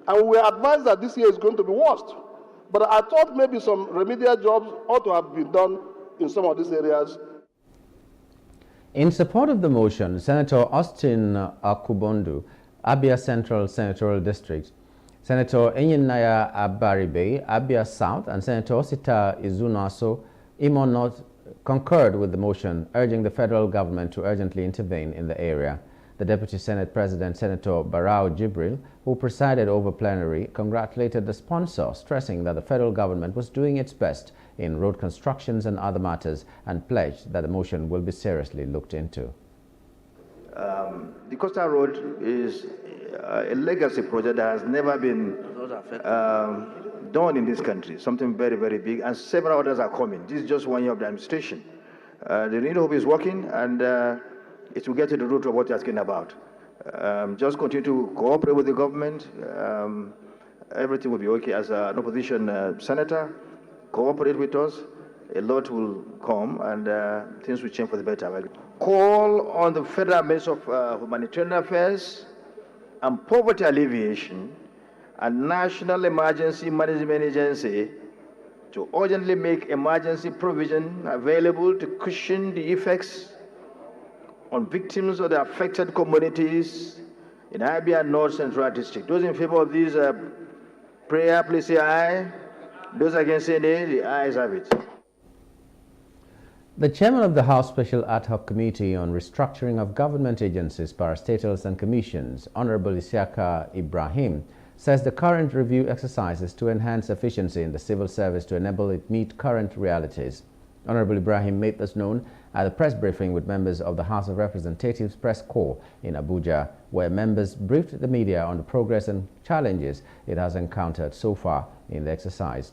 and we were advised that this year is going to be worse. But I thought maybe some remedial jobs ought to have been done in some of these areas. In support of the motion, Senator Austin Akubondu, Abia Central Senatorial District, Senator Enyinnaya Abaribe, Abia South, and Senator Osita Izunaso, Imo North, concurred with the motion, urging the federal government to urgently intervene in the area. The Deputy Senate President, Senator Barau Jibril, who presided over plenary, congratulated the sponsor, stressing that the federal government was doing its best in road constructions and other matters, and pledged that the motion will be seriously looked into. The Coastal Road is a legacy project that has never been done in this country, something very, very big, and several others are coming. This is just 1 year of the administration. The Renewed Hope is working, and it will get to the root of what you're asking about. Just continue to cooperate with the government. Everything will be okay. As an opposition senator, cooperate with us. A lot will come, and things will change for the better. Call on the Federal Ministry of Humanitarian Affairs and Poverty Alleviation and National Emergency Management Agency to urgently make emergency provision available to cushion the effects on victims of the affected communities in Abia North Central District. Those in favor of this prayer, please say aye. Those against say nay, the ayes have it. The chairman of the House Special Ad Hoc Committee on Restructuring of Government Agencies, Parastatals and Commissions, Honorable Isiaka Ibrahim, says the current review exercise is to enhance efficiency in the civil service to enable it meet current realities. Honorable Ibrahim made this known at a press briefing with members of the House of Representatives Press Corps in Abuja, where members briefed the media on the progress and challenges it has encountered so far in the exercise.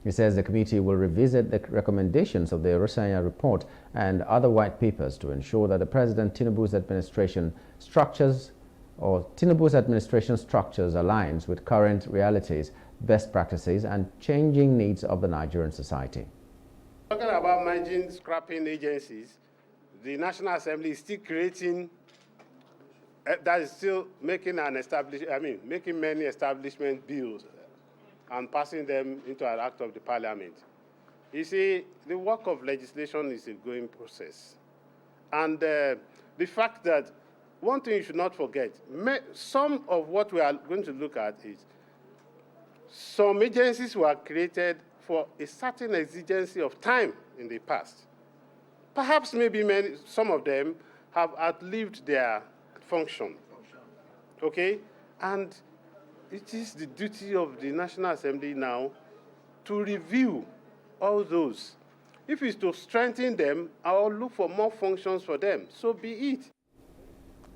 He says the committee will revisit the recommendations of the Rosanya report and other white papers to ensure that the President Tinubu's administration structures aligns with current realities, best practices, and changing needs of the Nigerian society. Talking about managing scrapping agencies, the National Assembly is still creating, that is still making making many establishment bills and passing them into an act of the Parliament. You see, the work of legislation is a going process. And the fact that one thing you should not forget, some of what we are going to look at is some agencies were created for a certain exigency of time in the past. Perhaps maybe some of them have outlived their function, okay? And it is the duty of the National Assembly now to review all those. If it's to strengthen them, I'll look for more functions for them, so be it.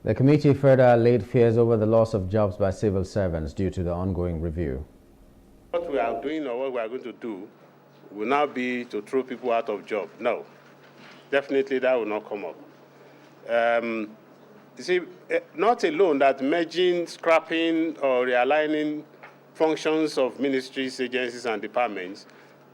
The committee further laid fears over the loss of jobs by civil servants due to the ongoing review. What we are doing or what we are going to do will not be to throw people out of job. No, definitely that will not come up. You see, not alone that merging, scrapping, or realigning functions of ministries, agencies, and departments,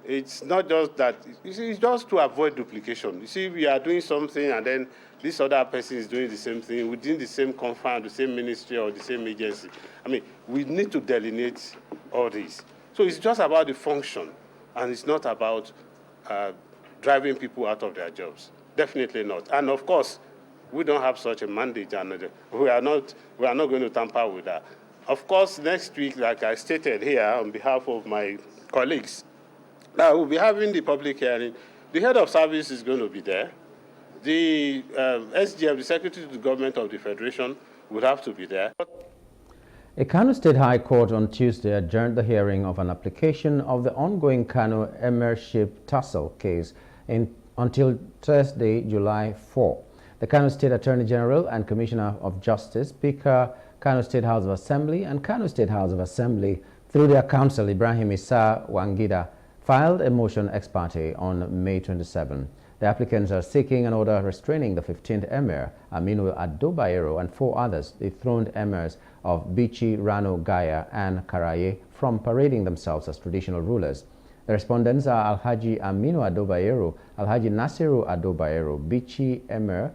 it's not just that. You see, it's just to avoid duplication. You see, we are doing something, and then this other person is doing the same thing within the same confine, the same ministry, or the same agency. I mean, we need to delineate all this. So it's just about the function, and it's not about driving people out of their jobs. Definitely not. And of course, we don't have such a mandate, and we are not going to tamper with that. Of course, next week, like I stated here on behalf of my colleagues, that we'll be having the public hearing. The head of service is going to be there. The SGF, the Secretary to the Government of the Federation, would have to be there. A Kano State High Court on Tuesday adjourned the hearing of an application of the ongoing Kano Emirship tussle case until Thursday, July 4. The Kano State Attorney General and Commissioner of Justice, Speaker, Kano State House of Assembly, and Kano State House of Assembly, through their counsel, Ibrahim Issa Wangida, filed a motion ex parte on May 27. The applicants are seeking an order restraining the 15th Emir, Aminu Ado Bayero, and 4 others, dethroned emirs of Bichi, Rano, Gaya, and Karaye, from parading themselves as traditional rulers. The respondents are Alhaji Aminu Ado Bayero, Alhaji Nasiru Ado Bayero, Bichi Emir,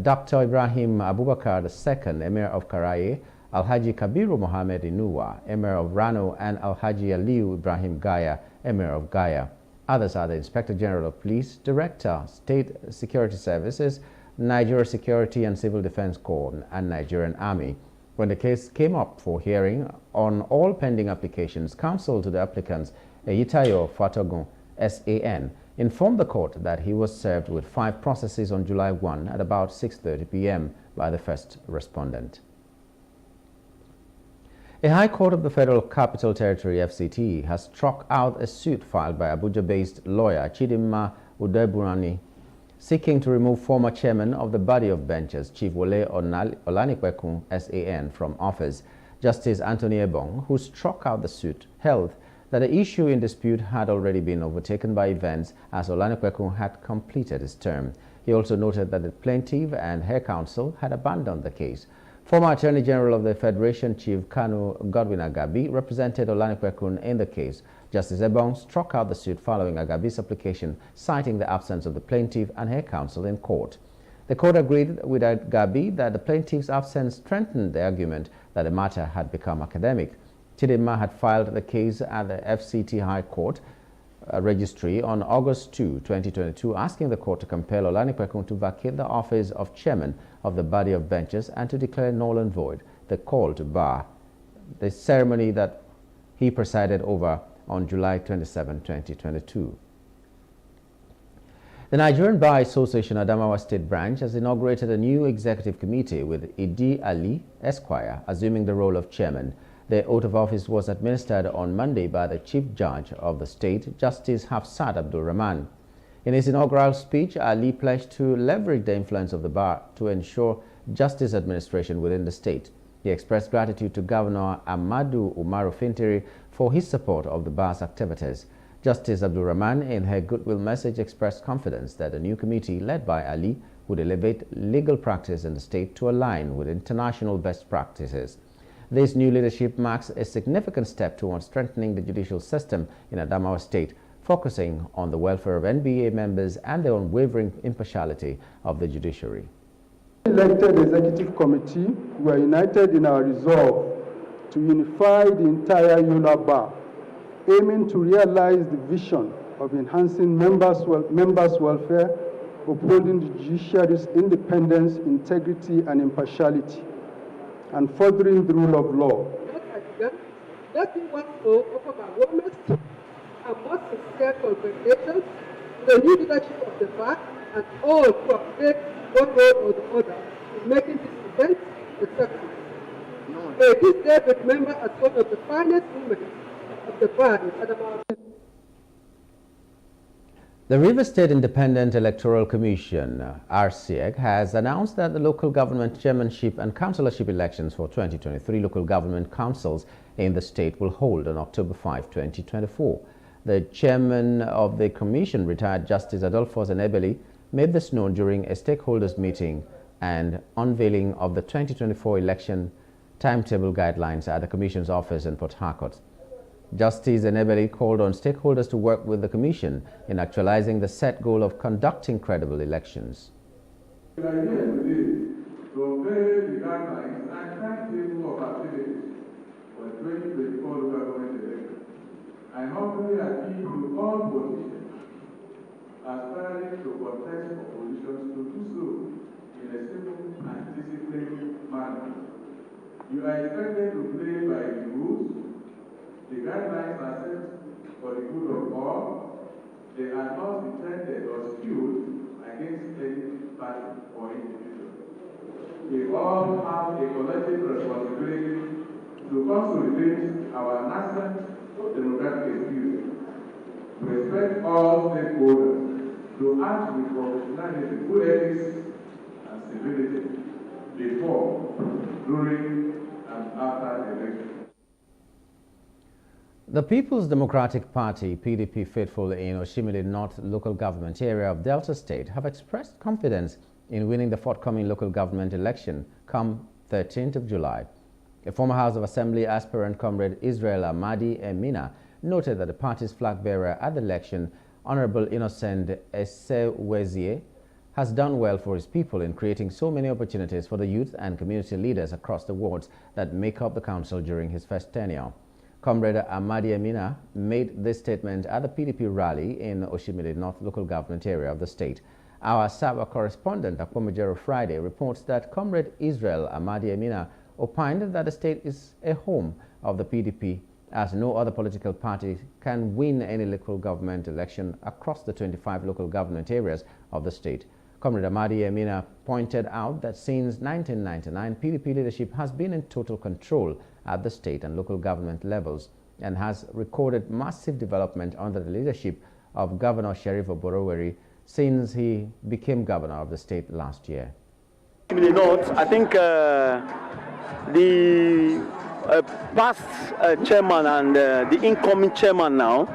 Dr. Ibrahim Abubakar II, Emir of Karaye, Alhaji Kabiru Mohammed Inuwa, Emir of Rano, and Alhaji Aliu Ibrahim Gaya, Emir of Gaya. Others are the Inspector General of Police, Director, State Security Services, Nigeria Security and Civil Defense Corps, and Nigerian Army. When the case came up for hearing on all pending applications, counsel to the applicants, Eyitayo Fatogun, SAN, informed the court that he was served with 5 processes on July 1 at about 6:30 p.m. by the first respondent. A High Court of the Federal Capital Territory, FCT, has struck out a suit filed by Abuja-based lawyer Chidinma Udeburani, seeking to remove former chairman of the body of benches, Chief Wole Olanikwekun, SAN, from office. Justice Anthony Ebong, who struck out the suit, held that the issue in dispute had already been overtaken by events as Olanikwekun had completed his term. He also noted that the plaintiff and her counsel had abandoned the case. Former Attorney General of the Federation, Chief Kanu Godwin Agabi, represented Olanikwekun in the case. Justice Ebong struck out the suit following Agabi's application, citing the absence of the plaintiff and her counsel in court. The court agreed with Agabi that the plaintiff's absence strengthened the argument that the matter had become academic. Chidinma had filed the case at the FCT High Court registry on August 2, 2022, asking the court to compel Olanikwekun to vacate the office of chairman of the body of benches and to declare null and void the call to bar, the ceremony that he presided over on July 27, 2022. The Nigerian Bar Association Adamawa State Branch has inaugurated a new executive committee with Idi Ali Esquire assuming the role of chairman. The oath of office was administered on Monday by the Chief Judge of the state, Justice Hafsat Abdul Rahman. In his inaugural speech, Ali pledged to leverage the influence of the bar to ensure justice administration within the state. He expressed gratitude to Governor Amadu Umaru Fintiri for his support of the bar's activities. Justice Abdul Rahman, in her goodwill message, expressed confidence that the new committee led by Ali would elevate legal practice in the state to align with international best practices. This new leadership marks a significant step towards strengthening the judicial system in Adamawa State, focusing on the welfare of NBA members and the unwavering impartiality of the judiciary. Elected Executive Committee, we are united in our resolve to unify the entire Yola Bar, aiming to realize the vision of enhancing members' welfare, upholding the judiciary's independence, integrity, and impartiality, and furthering the rule of law. Let me once more offer my warmest and most sincere congratulations to the new leadership of the bar and all who have played one role or the other in making this event a success. May this day be remembered as one of the finest moments of the bar in Adamawa. The Rivers State Independent Electoral Commission, RCEC, has announced that the local government chairmanship and councillorship elections for 2023 local government councils in the state will hold on October 5, 2024. The chairman of the commission, retired Justice Adolphus Enebeli, made this known during a stakeholders meeting and unveiling of the 2024 election timetable guidelines at the commission's office in Port Harcourt. Justice Enebeli called on stakeholders to work with the Commission in actualizing the set goal of conducting credible elections. We are here today to unveil the guidelines and timetable of activities for the 2024 local government elections. I humbly appeal to all politicians aspiring to contest for positions to do so in a simple and disciplined manner. You are expected to play by the rules. The guidelines are set for the good of all. They are not intended or skewed against any party or individual. We all have a collective responsibility to consolidate our nascent democratic experience, to respect all stakeholders, to act with professionalism, good ethics, and civility before, during, and after the election. The People's Democratic Party, PDP faithful in Oshimili North local government area of Delta State, have expressed confidence in winning the forthcoming local government election come 13th of July. A former House of Assembly aspirant, Comrade Israel Ahmadi Emina, noted that the party's flag bearer at the election, Honorable Innocent Esewezie, has done well for his people in creating so many opportunities for the youth and community leaders across the wards that make up the council during his first tenure. Comrade Ahmadi Emina made this statement at the PDP rally in Oshimili North local government area of the state. Our Sabah correspondent, Akpomajero Friday, reports that Comrade Israel Ahmadi Emina opined that the state is a home of the PDP, as no other political party can win any local government election across the 25 local government areas of the state. Comrade Ahmadi Emina pointed out that since 1999, PDP leadership has been in total control at the state and local government levels and has recorded massive development under the leadership of Governor Sheriff Oboroweri since he became governor of the state last year. I think the past chairman and the incoming chairman now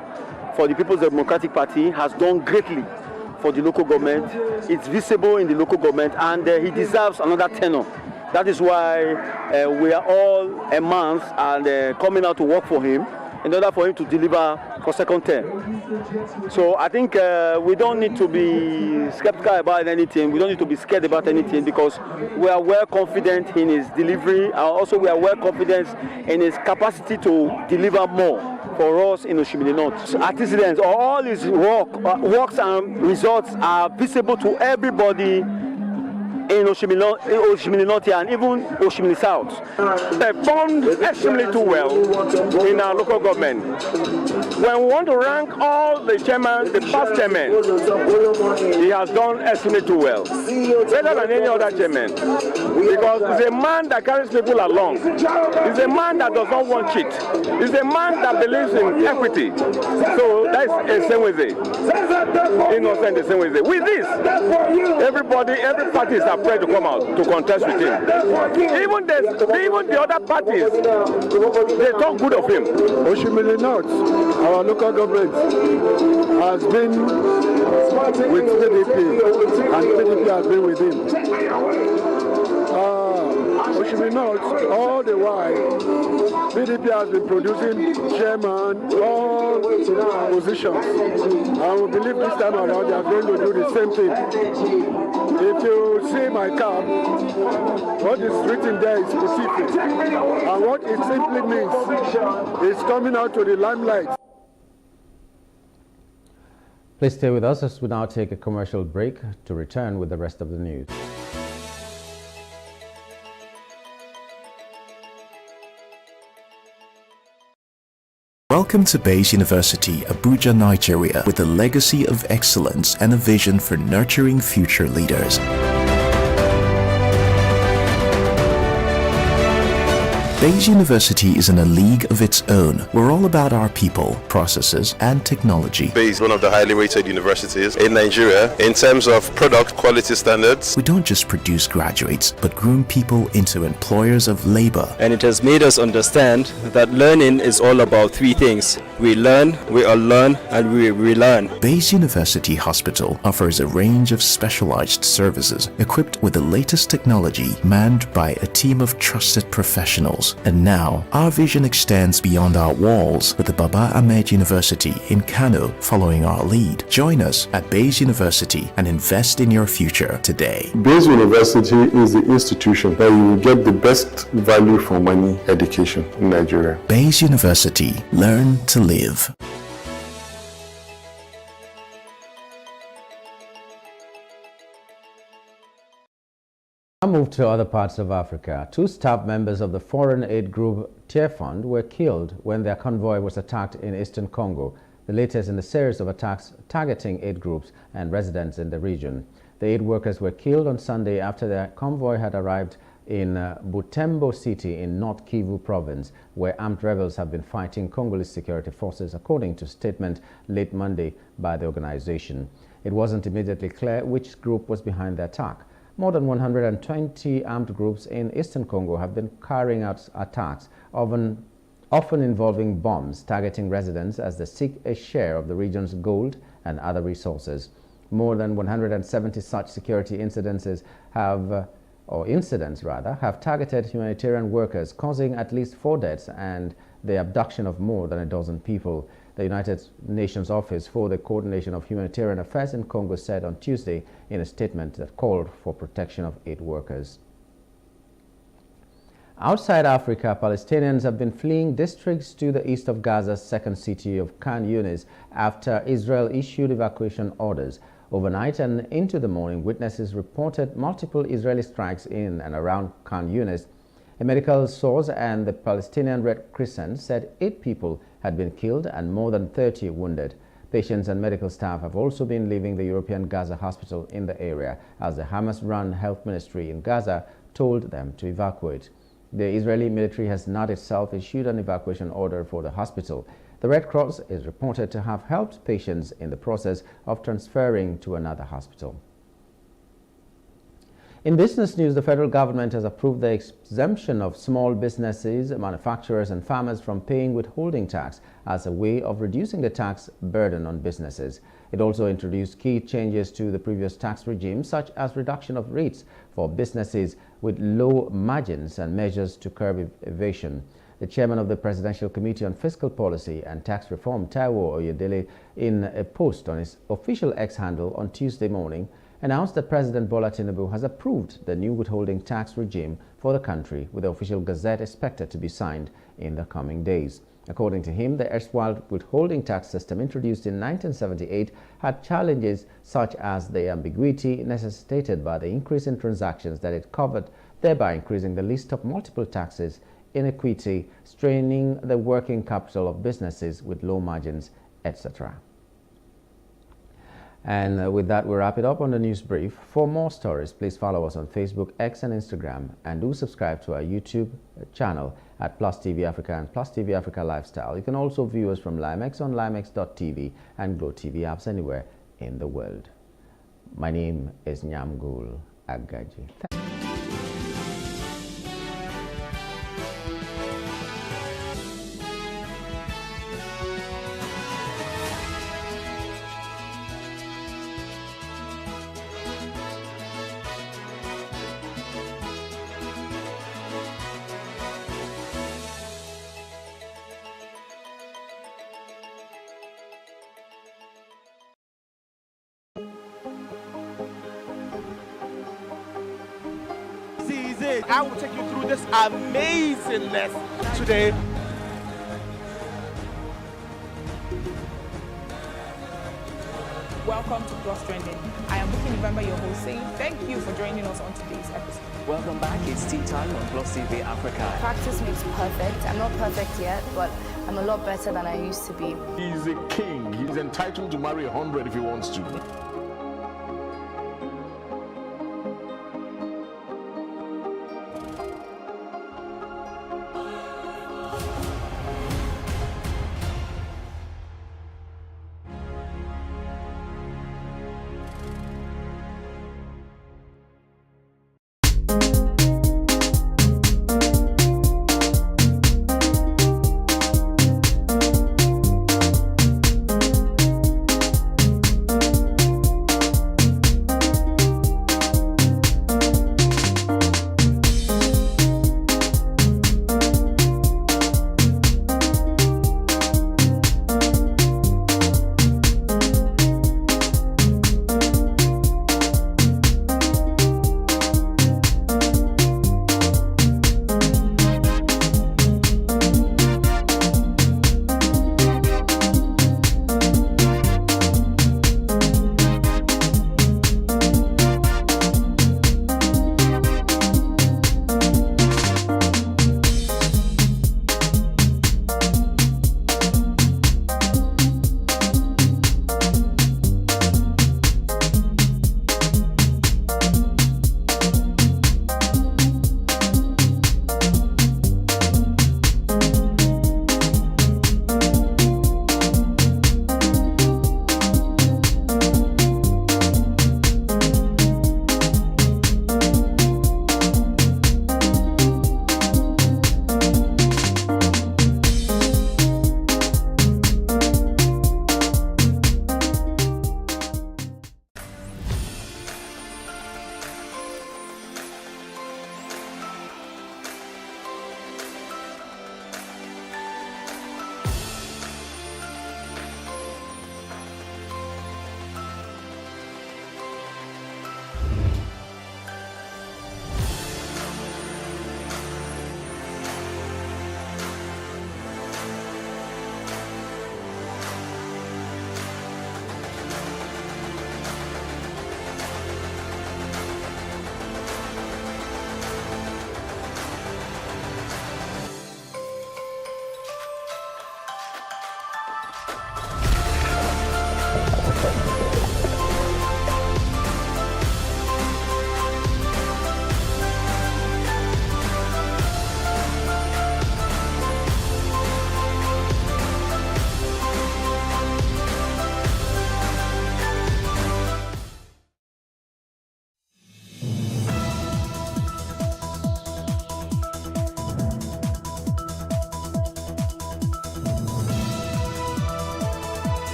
for the People's Democratic Party has done greatly for the local government. It's visible in the local government, and he deserves another tenure. That is why we are all a month and coming out to work for him in order for him to deliver for second term. So I think we don't need to be skeptical about anything. We don't need to be scared about anything, because we are well confident in his delivery, and also we are well confident in his capacity to deliver more for us in Oshimili North. Antecedents or all his works and results are visible to everybody in Oshimili North and even Oshimili South. They performed extremely too well in our local government. When we want to rank all the chairmen, the past chairman, he has done extremely too well, better than any other chairman, because he's a man that carries people along. He's a man that does not want cheat. He's a man that believes in equity. So that's a same way. Innocent the same way. With this, everybody, every party is afraid to come out to contest with him. Even the other parties, they talk good of him. Oshimili North, our local government, has been with PDP, and PDP has been with him. Oshimili North, all the while, PDP has been producing chairman, all positions, and we believe this time around they are going to do the same thing. If you see my cap, what is written there is specific, and what it simply means is coming out to the limelight. Please stay with us as we now take a commercial break to return with the rest of the news. Welcome to Bayes University, Abuja, Nigeria, with a legacy of excellence and a vision for nurturing future leaders. Bayes University is in a league of its own. We're all about our people, processes, and technology. Bayes is one of the highly rated universities in Nigeria in terms of product quality standards. We don't just produce graduates, but groom people into employers of labor. And it has made us understand that learning is all about three things. We learn, we unlearn, and we relearn. Bayes University Hospital offers a range of specialized services equipped with the latest technology, manned by a team of trusted professionals. And now, our vision extends beyond our walls with the Baba Ahmed University in Kano following our lead. Join us at Bayes University and invest in your future today. Bayes University is the institution that you will get the best value for money education in Nigeria. Bayes University. Learn to live. Now move to other parts of Africa. 2 staff members of the foreign aid group Tier Fund were killed when their convoy was attacked in eastern Congo, the latest in a series of attacks targeting aid groups and residents in the region. The aid workers were killed on Sunday after their convoy had arrived in Butembo City in North Kivu province, where armed rebels have been fighting Congolese security forces, according to a statement late Monday by the organization. It wasn't immediately clear which group was behind the attack. More than 120 armed groups in eastern Congo have been carrying out attacks, often involving bombs targeting residents as they seek a share of the region's gold and other resources. More than 170 such security incidents have targeted humanitarian workers, causing at least 4 deaths and the abduction of more than a dozen people. The United Nations Office for the Coordination of Humanitarian Affairs in Congo said on Tuesday in a statement that called for protection of aid workers. Outside Africa, Palestinians have been fleeing districts to the east of Gaza's second city of Khan Yunis after Israel issued evacuation orders. Overnight and into the morning, witnesses reported multiple Israeli strikes in and around Khan Yunis. A medical source and the Palestinian Red Crescent said 8 people had been killed and more than 30 wounded. Patients and medical staff have also been leaving the European Gaza hospital in the area, as the Hamas-run health ministry in Gaza told them to evacuate. The Israeli military has not itself issued an evacuation order for the hospital. The Red Cross is reported to have helped patients in the process of transferring to another hospital. In business news, the federal government has approved the exemption of small businesses, manufacturers and farmers from paying withholding tax as a way of reducing the tax burden on businesses. It also introduced key changes to the previous tax regime, such as reduction of rates for businesses with low margins and measures to curb evasion. The chairman of the Presidential Committee on Fiscal Policy and Tax Reform, Taiwo Oyedele, in a post on his official X handle on Tuesday morning, announced that President Bola Tinubu has approved the new withholding tax regime for the country, with the official gazette expected to be signed in the coming days. According to him, the erstwhile withholding tax system introduced in 1978 had challenges such as the ambiguity necessitated by the increase in transactions that it covered, thereby increasing the list of multiple taxes, inequity, straining the working capital of businesses with low margins, etc. And with that, we wrap it up on the news brief. For more stories, please follow us on Facebook, X, and Instagram, and do subscribe to our YouTube channel at Plus TV Africa and Plus TV Africa Lifestyle. You can also view us from Limex on limex.tv and Glow TV apps anywhere in the world. My name is Nyamgul Agaji. I will take you through this amazingness today. Welcome to Plus Trending. I am Buki November, your host, saying thank you for joining us on today's episode. Welcome back. It's tea time on Plus TV Africa. Practice makes perfect. I'm not perfect yet, but I'm a lot better than I used to be. He's a king. He's entitled to marry 100 if he wants to.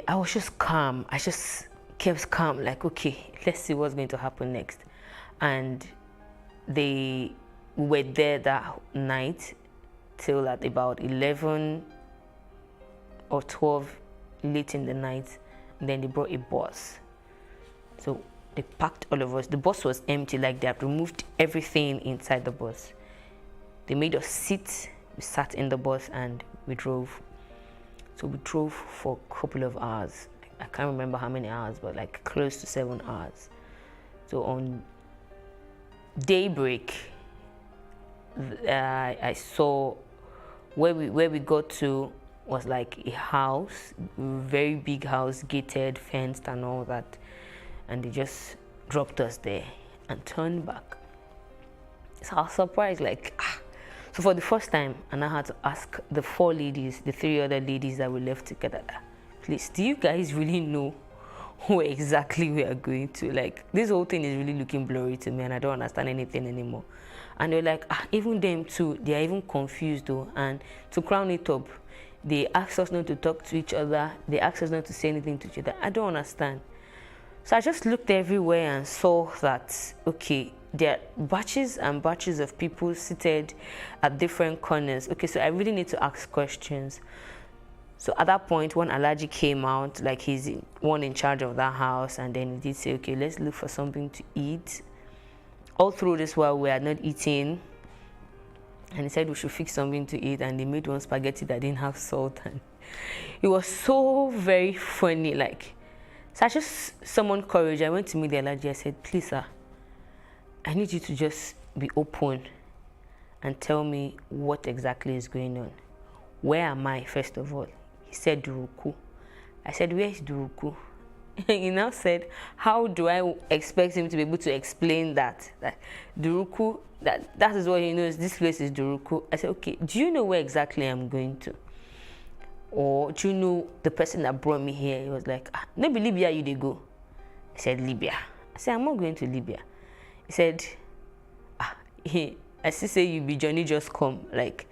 I was just calm. I just kept calm, like, okay, let's see what's going to happen next. And they were there that night till at about 11 or 12 late in the night. And then they brought a bus. So they packed all of us. The bus was empty, like they had removed everything inside the bus. They made us sit. We sat in the bus and we drove. So we drove for a couple of hours. I can't remember how many hours, but like close to 7 hours. So on daybreak, I saw where we got to was like a house, very big house, gated, fenced and all that. And they just dropped us there and turned back. So I was surprised, like, So for the first time, and I had to ask the 4 ladies, the 3 other ladies that we left together, please, do you guys really know where exactly we are going to? Like, this whole thing is really looking blurry to me and I don't understand anything anymore. And they're like, even them too, they are even confused though. And to crown it up, they asked us not to talk to each other. They asked us not to say anything to each other. I don't understand. So I just looked everywhere and saw that, okay, there are batches and batches of people seated at different corners. Okay, so I really need to ask questions. So at that point, when Alhaji came out, like he's one in charge of that house, and then he did say, okay, let's look for something to eat. All through this while we are not eating, and he said we should fix something to eat, and they made one spaghetti that didn't have salt, and it was so very funny. Like, so I just summoned courage. I went to meet the Alhaji. I said, please, sir, I need you to just be open and tell me what exactly is going on. Where am I, first of all? He said, Duruku. I said, where is Duruku? He now said, how do I expect him to be able to explain that Duruku, that is what he knows, this place is Duruku. I said, okay, do you know where exactly I'm going to? Or do you know the person that brought me here? He was like, maybe Libya you they go. I said, Libya. I said, I'm not going to Libya. He said, I still say you be Johnny just come. Like,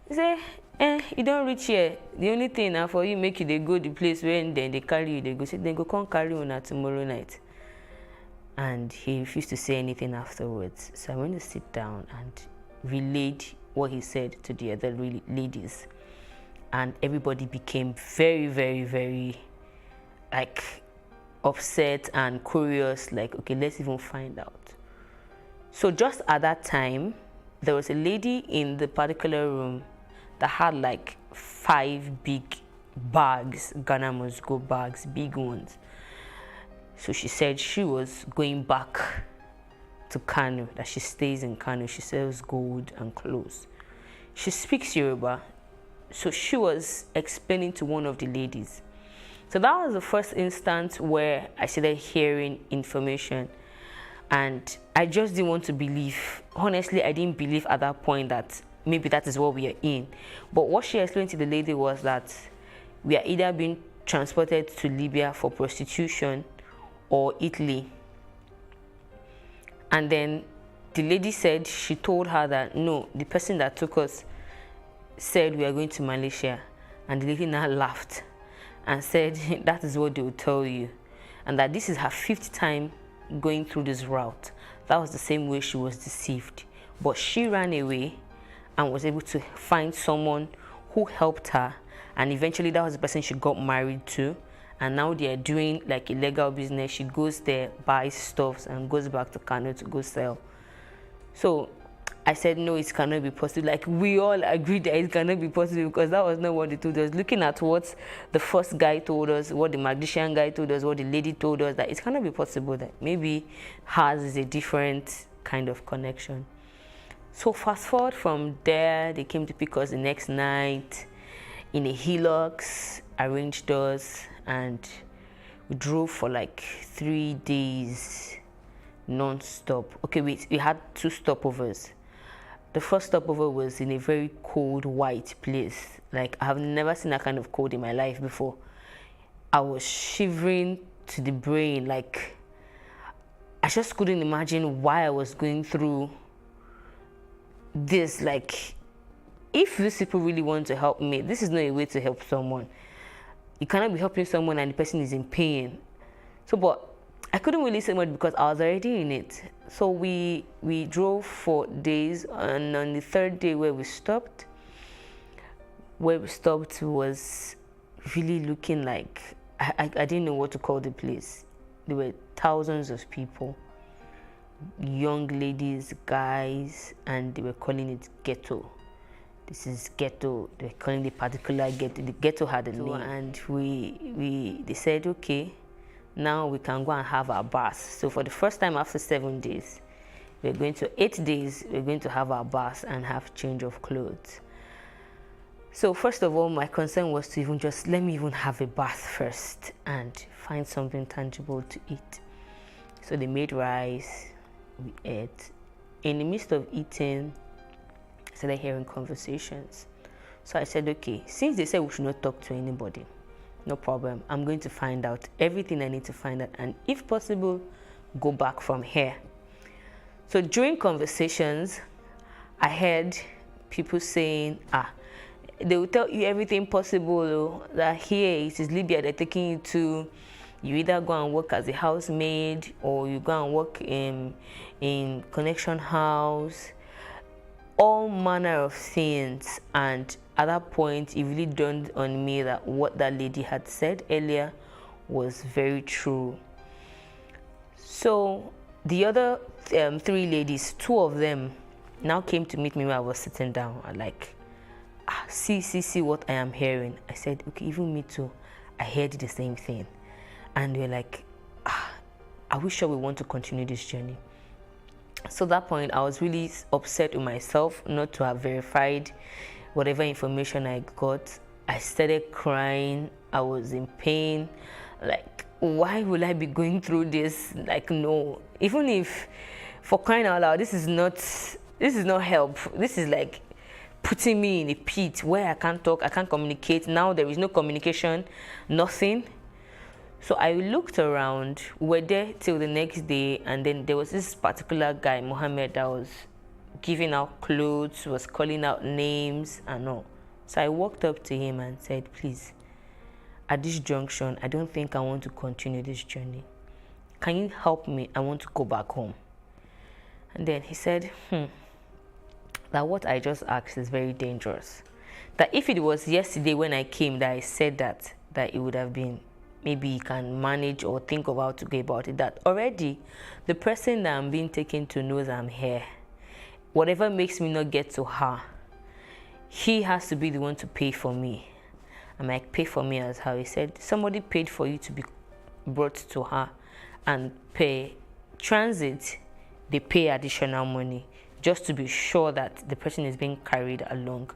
he said, you don't reach here. The only thing now for you make you they go the place where then they carry you, they go say, then go come carry you on tomorrow night. And he refused to say anything afterwards. So I went to sit down and relayed what he said to the other ladies. And everybody became very, very, very like upset and curious, like, okay, let's even find out. So just at that time, there was a lady in the particular room that had like 5 big bags, Ghana must go bags, big ones. So she said she was going back to Kano, that she stays in Kano. She sells gold and clothes. She speaks Yoruba. So she was explaining to one of the ladies. So that was the first instance where I started hearing information, and I just didn't want to believe. Honestly, I didn't believe at that point that maybe that is what we are in. But what she explained to the lady was that we are either being transported to Libya for prostitution or Italy. And then the lady said, she told her that no, the person that took us said we are going to Malaysia. And the lady now laughed and said that is what they will tell you, and that this is her 5th time going through this route. That was the same way she was deceived. But she ran away and was able to find someone who helped her, and eventually that was the person she got married to, and now they are doing like illegal business. She goes there, buys stuff, and goes back to Kano to go sell. So I said, no, it cannot be possible. Like, we all agreed that it cannot be possible, because that was not what they told us. Looking at what the first guy told us, what the magician guy told us, what the lady told us, that it cannot be possible, that maybe hers is a different kind of connection. So fast forward from there, they came to pick us the next night in a Hilux, arranged us, and we drove for like 3 days non-stop. Okay, we had 2 stopovers. The first stopover was in a very cold, white place. Like, I have never seen that kind of cold in my life before. I was shivering to the brain. Like, I just couldn't imagine why I was going through this. Like, if these people really want to help me, this is not a way to help someone. You cannot be helping someone and the person is in pain. So, but I couldn't really say much because I was already in it. So we drove for days, and on the 3rd day where we stopped was really looking like, I didn't know what to call the place. There were thousands of people, young ladies, guys, and they were calling it ghetto. This is ghetto. They were calling the particular ghetto. The ghetto had a name, and they said, okay, now we can go and have our bath. So for the first time after 7 days, we're going to 8 days, we're going to have our bath and have change of clothes. So first of all, my concern was to even just let me even have a bath first and find something tangible to eat. So they made rice, we ate. In the midst of eating, I started hearing conversations. So I said, okay, since they said we should not talk to anybody, no problem. I'm going to find out everything I need to find out, and if possible, go back from here. So during conversations, I heard people saying, they will tell you everything possible, that here it is Libya, they're taking you to, You either go and work as a housemaid or you go and work in connection house, all manner of things. And at that point, it really dawned on me that what that lady had said earlier was very true. So the other 3 ladies, 2 of them now came to meet me when I was sitting down. I'm like, see what I am hearing. I said, okay, even me too. I heard the same thing. And they're like, are we sure we want to continue this journey? So at that point, I was really upset with myself not to have verified whatever information I got. I started crying. I was in pain. Like, why will I be going through this? Like, no. Even if, for crying out loud, this is not help. This is like putting me in a pit where I can't talk, I can't communicate. Now there is no communication, nothing. So I looked around. We were there till the next day, and then there was this particular guy, Mohammed, that was giving out clothes, was calling out names and all. So I walked up to him and said, please, at this junction, I don't think I want to continue this journey. Can you help me? I want to go back home. And then he said, that what I just asked is very dangerous. That if it was yesterday when I came that I said that it would have been, maybe you can manage or think of how to go about it. That already the person that I'm being taken to knows I'm here. Whatever makes me not get to her, he has to be the one to pay for me. I'm like, pay for me as how? He said, somebody paid for you to be brought to her and pay transit. They pay additional money just to be sure that the person is being carried along.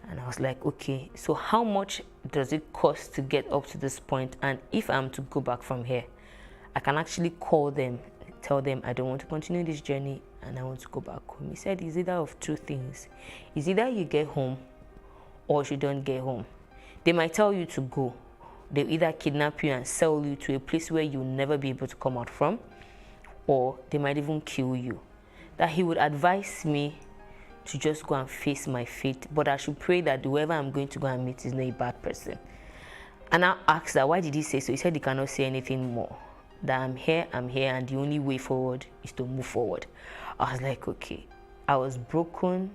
And I was like, okay, so how much does it cost to get up to this point? And if I'm to go back from here, I can actually call them, tell them I don't want to continue this journey and I want to go back home. He said it's either of 2 things. It's either you get home or you don't get home. They might tell you to go. They'll either kidnap you and sell you to a place where you'll never be able to come out from, or they might even kill you. That he would advise me to just go and face my fate, but I should pray that whoever I'm going to go and meet is not a bad person. And I asked that, why did he say so? He said he cannot say anything more. That I'm here, and the only way forward is to move forward. I was like, okay. I was broken.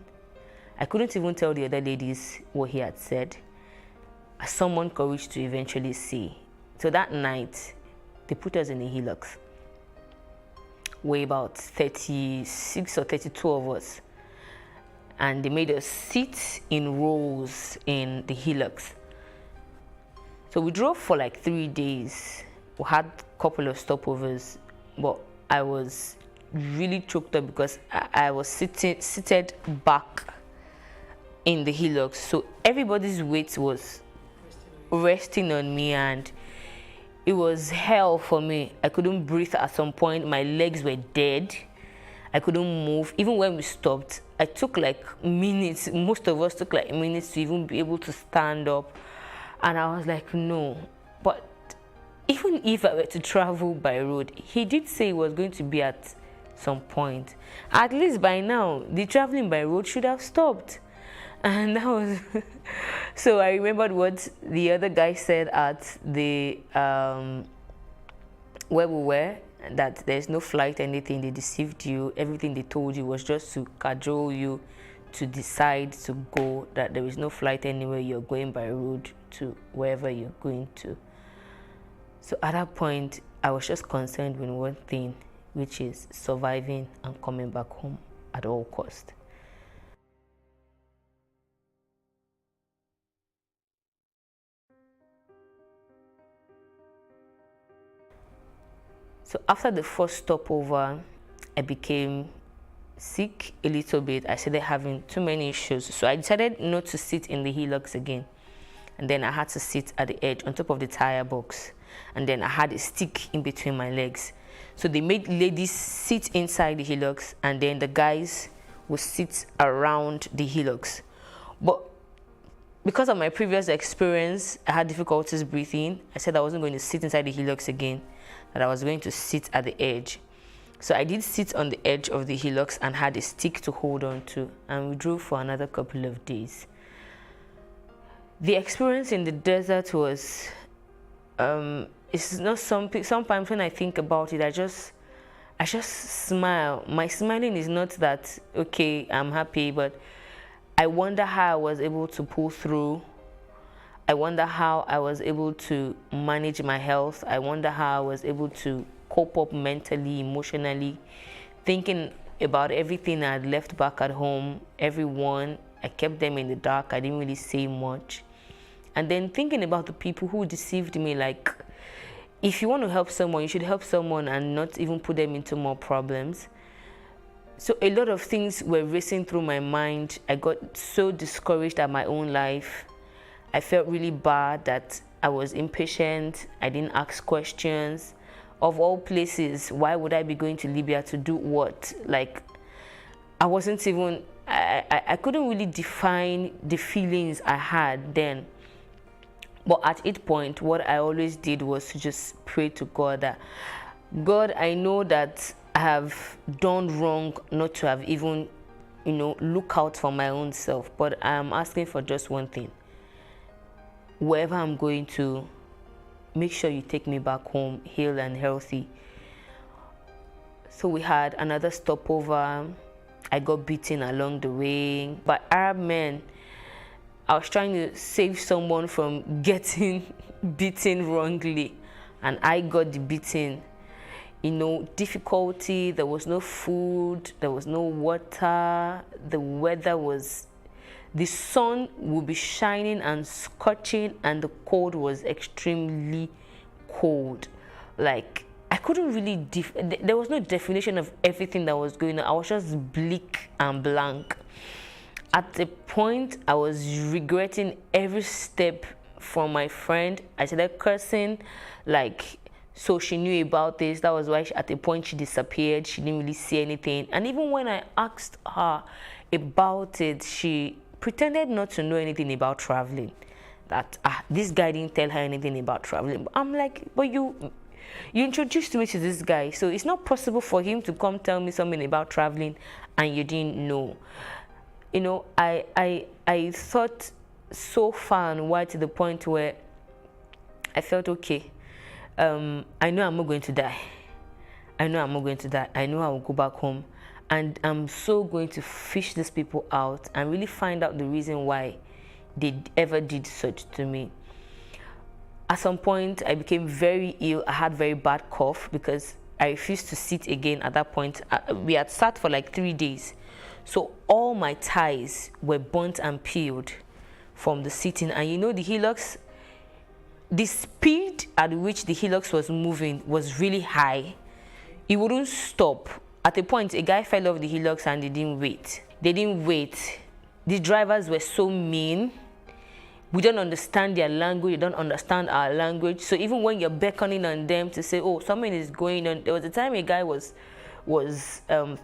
I couldn't even tell the other ladies what he had said. I summoned courage to eventually see. So that night, they put us in a hillock. We're about 36 or 32 of us. And they made us sit in rows in the hillocks. So we drove for like 3 days. We had a couple of stopovers, but I was really choked up because I was seated back in the hillocks. So everybody's weight was resting on me, and it was hell for me. I couldn't breathe at some point. My legs were dead. I couldn't move. Even when we stopped, I took like minutes. Most of us took like minutes to even be able to stand up. And I was like, no. But even if I were to travel by road, he did say it was going to be at some point. At least by now, the traveling by road should have stopped. And that was... So I remembered what the other guy said at the... where we were, that there's no flight, anything. They deceived you. Everything they told you was just to cajole you to decide to go, that there is no flight anywhere. You're going by road to wherever you're going to. So at that point, I was just concerned with one thing, which is surviving and coming back home at all cost. So after the first stopover, I became sick a little bit. I started having too many issues. So I decided not to sit in the hillocks again. And then I had to sit at the edge on top of the tire box. And then I had a stick in between my legs. So they made ladies sit inside the hillocks, and then the guys would sit around the hillocks. But because of my previous experience, I had difficulties breathing. I said I wasn't going to sit inside the hillocks again, that I was going to sit at the edge. So I did sit on the edge of the hillocks and had a stick to hold on to, and we drove for another couple of days. The experience in the desert was it's not something, sometimes when I think about it, I just smile. My smiling is not that, okay, I'm happy, but I wonder how I was able to pull through. I wonder how I was able to manage my health. I wonder how I was able to cope up mentally, emotionally, thinking about everything I had left back at home, everyone. I kept them in the dark. I didn't really say much. And then thinking about the people who deceived me, like, if you want to help someone, you should help someone and not even put them into more problems. So a lot of things were racing through my mind. I got so discouraged at my own life. I felt really bad that I was impatient. I didn't ask questions. Of all places, why would I be going to Libya to do what? Like, I wasn't even, I couldn't really define the feelings I had then. But at each point, what I always did was to just pray to God that, God, I know that I have done wrong not to have even, look out for my own self. But I'm asking for just one thing. Wherever I'm going to, make sure you take me back home, healed and healthy. So we had another stopover. I got beaten along the way by Arab men. I was trying to save someone from getting beaten wrongly, and I got the beating. Difficulty, there was no food, there was no water, the weather was, the sun would be shining and scorching, and the cold was extremely cold. Like, I couldn't really, there was no definition of everything that was going on. I was just bleak and blank. At the point, I was regretting every step from my friend. I started cursing, like, so she knew about this. That was why at the point she disappeared. She didn't really see anything. And even when I asked her about it, she pretended not to know anything about traveling. That this guy didn't tell her anything about traveling. But I'm like, but you introduced me to this guy, so it's not possible for him to come tell me something about traveling and you didn't know. I thought so far and wide to the point where I felt, okay, I know I'm not going to die. I know I'm not going to die. I know I will go back home. And I'm so going to fish these people out and really find out the reason why they ever did such to me. At some point, I became very ill. I had very bad cough because I refused to sit again at that point. We had sat for like 3 days. So all my ties were burnt and peeled from the sitting. And the Hilux, the speed at which the Hilux was moving was really high. It wouldn't stop. At a point, a guy fell off the Hilux and they didn't wait. They didn't wait. The drivers were so mean. We don't understand their language. They don't understand our language. So even when you're beckoning on them to say, oh, something is going on. There was a time a guy was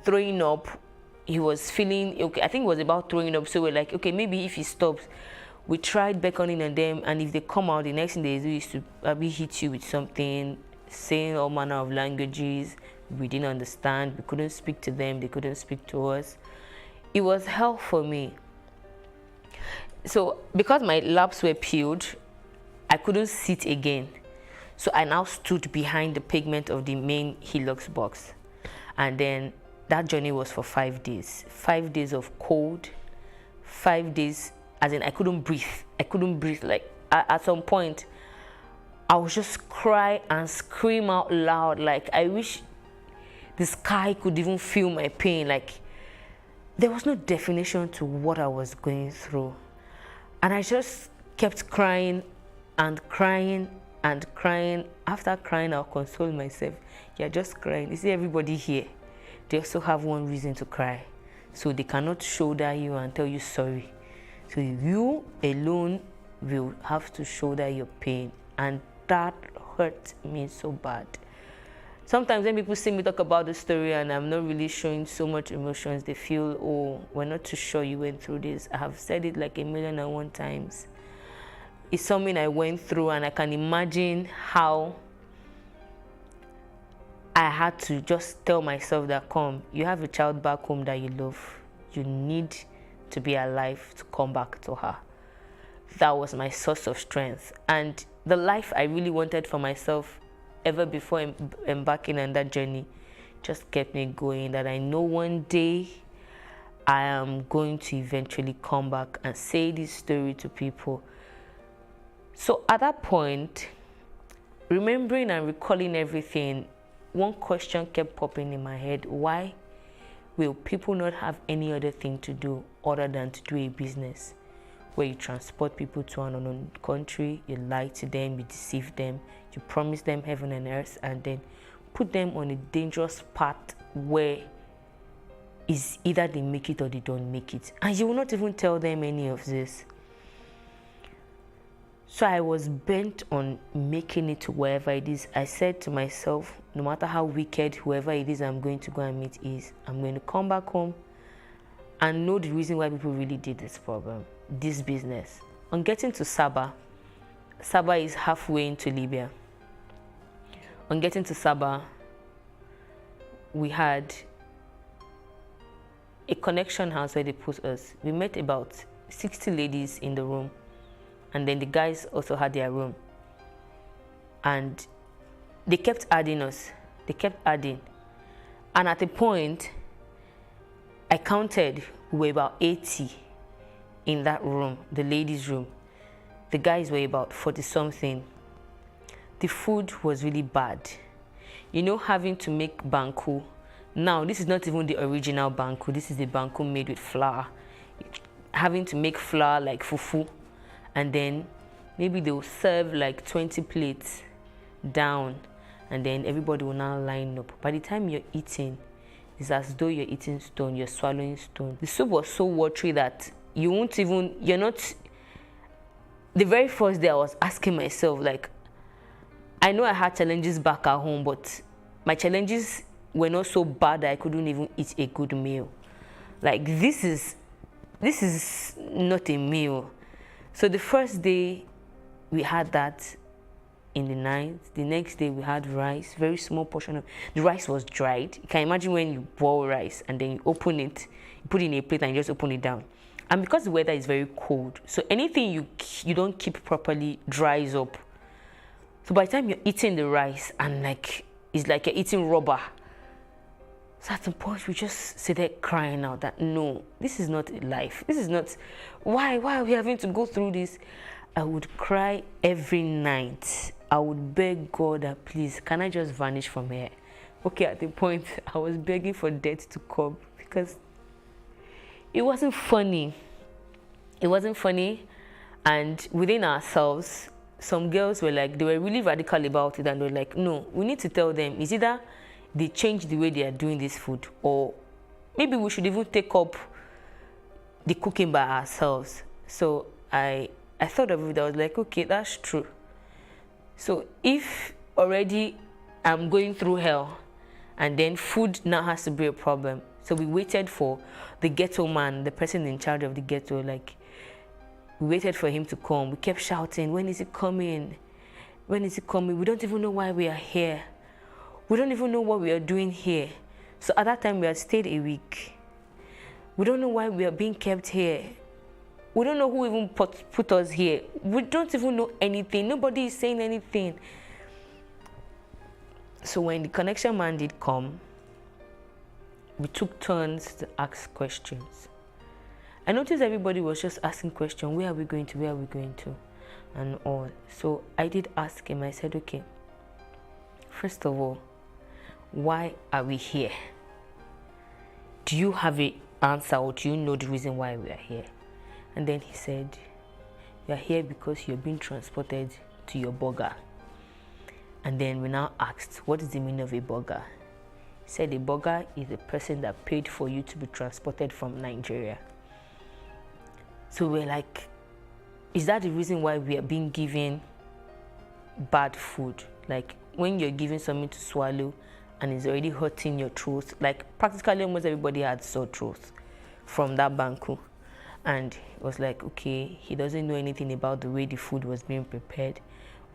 throwing up. He was feeling, okay, I think it was about throwing up. So we're like, okay, maybe if he stops. We tried beckoning on them. And if they come out, the next thing they do is to maybe hit you with something, saying all manner of languages. We didn't understand. We couldn't speak to them. They couldn't speak to us. It was hell for me. So because my laps were peeled, I couldn't sit again. So I now stood behind the pavement of the main Hilux box. And then that journey was for 5 days. 5 days of cold. 5 days, as in I couldn't breathe. I couldn't breathe. Like at some point, I would just cry and scream out loud. Like, I wish the sky could even feel my pain. Like, there was no definition to what I was going through. And I just kept crying and crying and crying. After crying, I'll console myself. You're just crying. You see, everybody here, they also have one reason to cry. So they cannot shoulder you and tell you sorry. So you alone will have to shoulder your pain. And that hurt me so bad. Sometimes when people see me talk about the story and I'm not really showing so much emotions, they feel, oh, we're not too sure you went through this. I have said it like 1,000,001 times. It's something I went through, and I can imagine how I had to just tell myself that, come, you have a child back home that you love. You need to be alive to come back to her. That was my source of strength. And the life I really wanted for myself ever before embarking on that journey just kept me going, that I know one day I am going to eventually come back and say this story to people. So at that point, remembering and recalling everything, one question kept popping in my head: why will people not have any other thing to do other than to do a business where you transport people to an unknown country, you lie to them, you deceive them, you promise them heaven and earth, and then put them on a dangerous path where is either they make it or they don't make it, and you will not even tell them any of this. So I was bent on making it to wherever it is. I said to myself, no matter how wicked whoever it is I'm going to go and meet is, I'm going to come back home and know the reason why people really did this business. On getting to Sabah, Sabah is halfway into Libya. On getting to Sabah, we had a connection house where they put us. We met about 60 ladies in the room, and then the guys also had their room. And they kept adding us. They kept adding. And at a point, I counted, we were about 80 in that room, the ladies' room. The guys were about 40-something. The food was really bad. You know, having to make banku. Now, this is not even the original banku. This is the banku made with flour. Having to make flour like fufu. And then maybe they'll serve like 20 plates down. And then everybody will now line up. By the time you're eating, it's as though you're eating stone, you're swallowing stone. The soup was so watery that you won't even, you're not. The very first day I was asking myself, like, I know I had challenges back at home, but my challenges were not so bad that I couldn't even eat a good meal. Like, this is not a meal. So the first day we had that in the night. The next day we had rice, very small portion of the rice was dried. You can imagine when you boil rice and then you open it, you put it in a plate and you just open it down. And because the weather is very cold, so anything you don't keep properly dries up. So by the time you're eating the rice and like it's like you're eating rubber. So at some point we just sit there crying out that no, this is not life. This is not, why are we having to go through this? I would cry every night. I would beg God that please, can I just vanish from here? Okay, at the point I was begging for death to come because it wasn't funny. It wasn't funny. And within ourselves, some girls were like, they were really radical about it, and they were like, no, we need to tell them, it's either they change the way they are doing this food, or maybe we should even take up the cooking by ourselves. So I thought of it, I was like, okay, that's true. So if already I'm going through hell, and then food now has to be a problem. So we waited for the ghetto man, the person in charge of the ghetto, like, we waited for him to come. We kept shouting, when is he coming? When is he coming? We don't even know why we are here. We don't even know what we are doing here. So at that time, we had stayed a week. We don't know why we are being kept here. We don't know who even put us here. We don't even know anything. Nobody is saying anything. So when the connection man did come, we took turns to ask questions. I noticed everybody was just asking questions. Where are we going to? Where are we going to? And all. So I did ask him. I said, okay, first of all, why are we here? Do you have an answer, or do you know the reason why we are here? And then he said, you are here because you're being transported to your burger. And then we now asked, what is the meaning of a burger? He said a burger is a person that paid for you to be transported from Nigeria. So we're like, is that the reason why we are being given bad food? Like when you're given something to swallow and it's already hurting your throat, like practically almost everybody had sore throats from that banku. And it was like, okay, he doesn't know anything about the way the food was being prepared,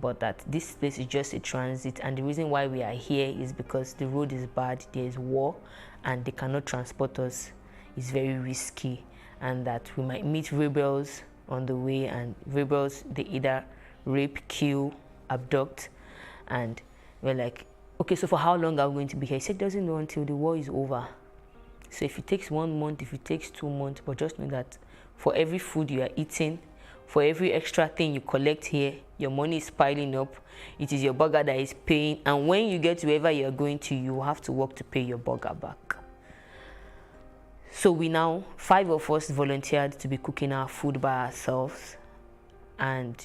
but that this place is just a transit, and the reason why we are here is because the road is bad, there is war, and they cannot transport us. It's very risky, and that we might meet rebels on the way, and rebels, they either rape, kill, abduct. And we're like, okay, so for how long are we going to be here? He said, doesn't know until the war is over. So if it takes 1 month, if it takes 2 months, but just know that for every food you are eating, for every extra thing you collect here, your money is piling up. It is your burger that is paying. And when you get to wherever you're going to, you have to work to pay your burger back. So we now, 5 of us volunteered to be cooking our food by ourselves. And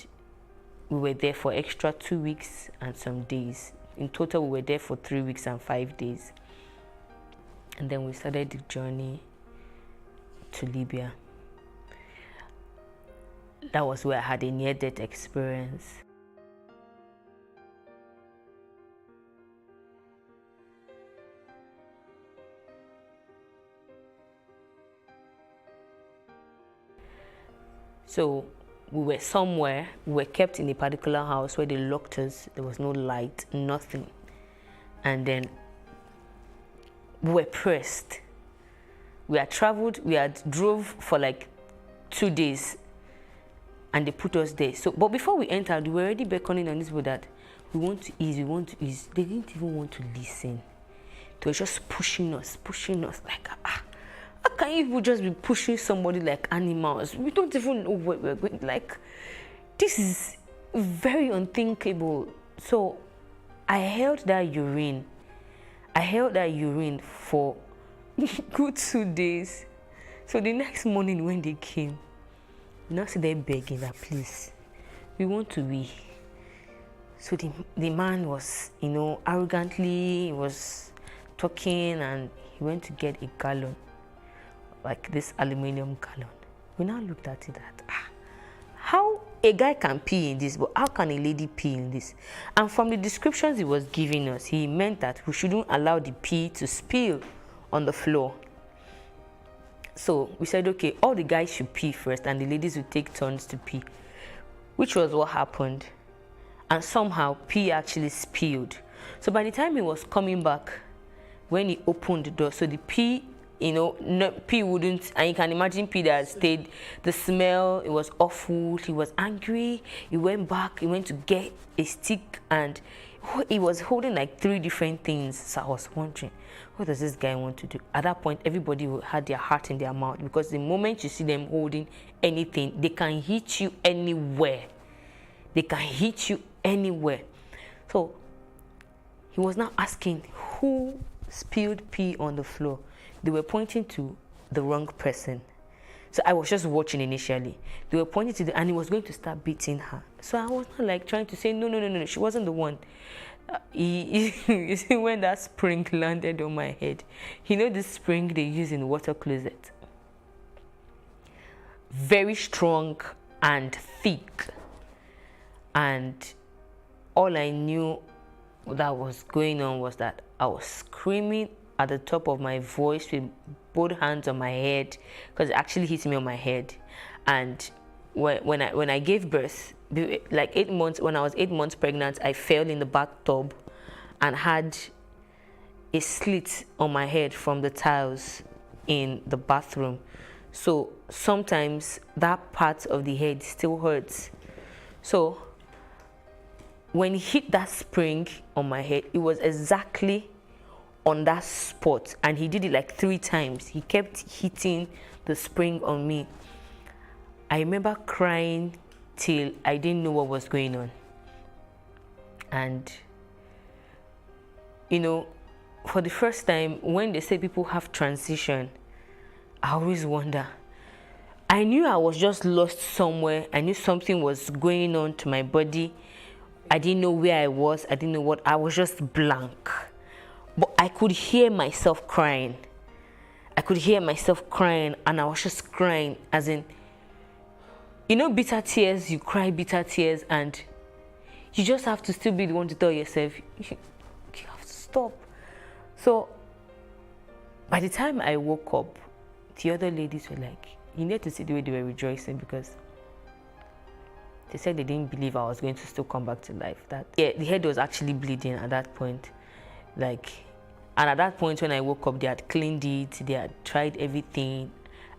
we were there for extra 2 weeks and some days. In total, we were there for 3 weeks and 5 days. And then we started the journey to Libya. That was where I had a near-death experience. So we were somewhere, we were kept in a particular house where they locked us. There was no light, nothing. And then we were pressed. We had traveled, we had drove for like 2 days, and they put us there. So, but before we entered, we were already beckoning on this boat that we want to ease, we want to ease. They didn't even want to listen. They were just pushing us like, how can you people just be pushing somebody like animals? We don't even know where we're going. Like, this is very unthinkable. So I held that urine. I held that urine for good 2 days. So the next morning when they came, now see they begging that, please, we want to wee. So the man was, you know, arrogantly, he was talking, and he went to get a gallon, like this aluminum gallon. We now looked at it that, how a guy can pee in this, but how can a lady pee in this? And from the descriptions he was giving us, he meant that we shouldn't allow the pee to spill on the floor. So we said, okay, all the guys should pee first and the ladies would take turns to pee, which was what happened. And somehow pee actually spilled. So by the time he was coming back, when he opened the door, so the pee, you know, pee wouldn't, and you can imagine pee that stayed, the smell, it was awful. He was angry. He went back, he went to get a stick, and he was holding like 3 different things. So I was wondering, what does this guy want to do? At that point, everybody had their heart in their mouth, because the moment you see them holding anything, they can hit you anywhere. They can hit you anywhere. So he was now asking who spilled pee on the floor. They were pointing to the wrong person. So I was just watching initially. They were pointing to and he was going to start beating her. So I was not like trying to say, no, she wasn't the one. You see, when that spring landed on my head, you know this spring they use in the water closet? Very strong and thick. And all I knew that was going on was that I was screaming at the top of my voice with both hands on my head, because it actually hit me on my head. And when I gave birth, like 8 months, when I was 8 months pregnant, I fell in the bathtub and had a slit on my head from the tiles in the bathroom. So sometimes that part of the head still hurts. So when he hit that spring on my head, it was exactly on that spot, and he did it like 3 times. He kept hitting the spring on me. I remember crying till I didn't know what was going on. And you know, for the first time, when they say people have transition, I always wonder. I knew I was just lost somewhere. I knew something was going on to my body. I didn't know where I was. I didn't know what. I was just blank. But I could hear myself crying. I could hear myself crying, and I was just crying, as in, you know, bitter tears, you cry bitter tears, and you just have to still be the one to tell yourself, you have to stop. So by the time I woke up, the other ladies were like, you need to see the way they were rejoicing, because they said they didn't believe I was going to still come back to life. That, yeah, the head was actually bleeding at that point. Like, and at that point when I woke up, they had cleaned it, they had tried everything.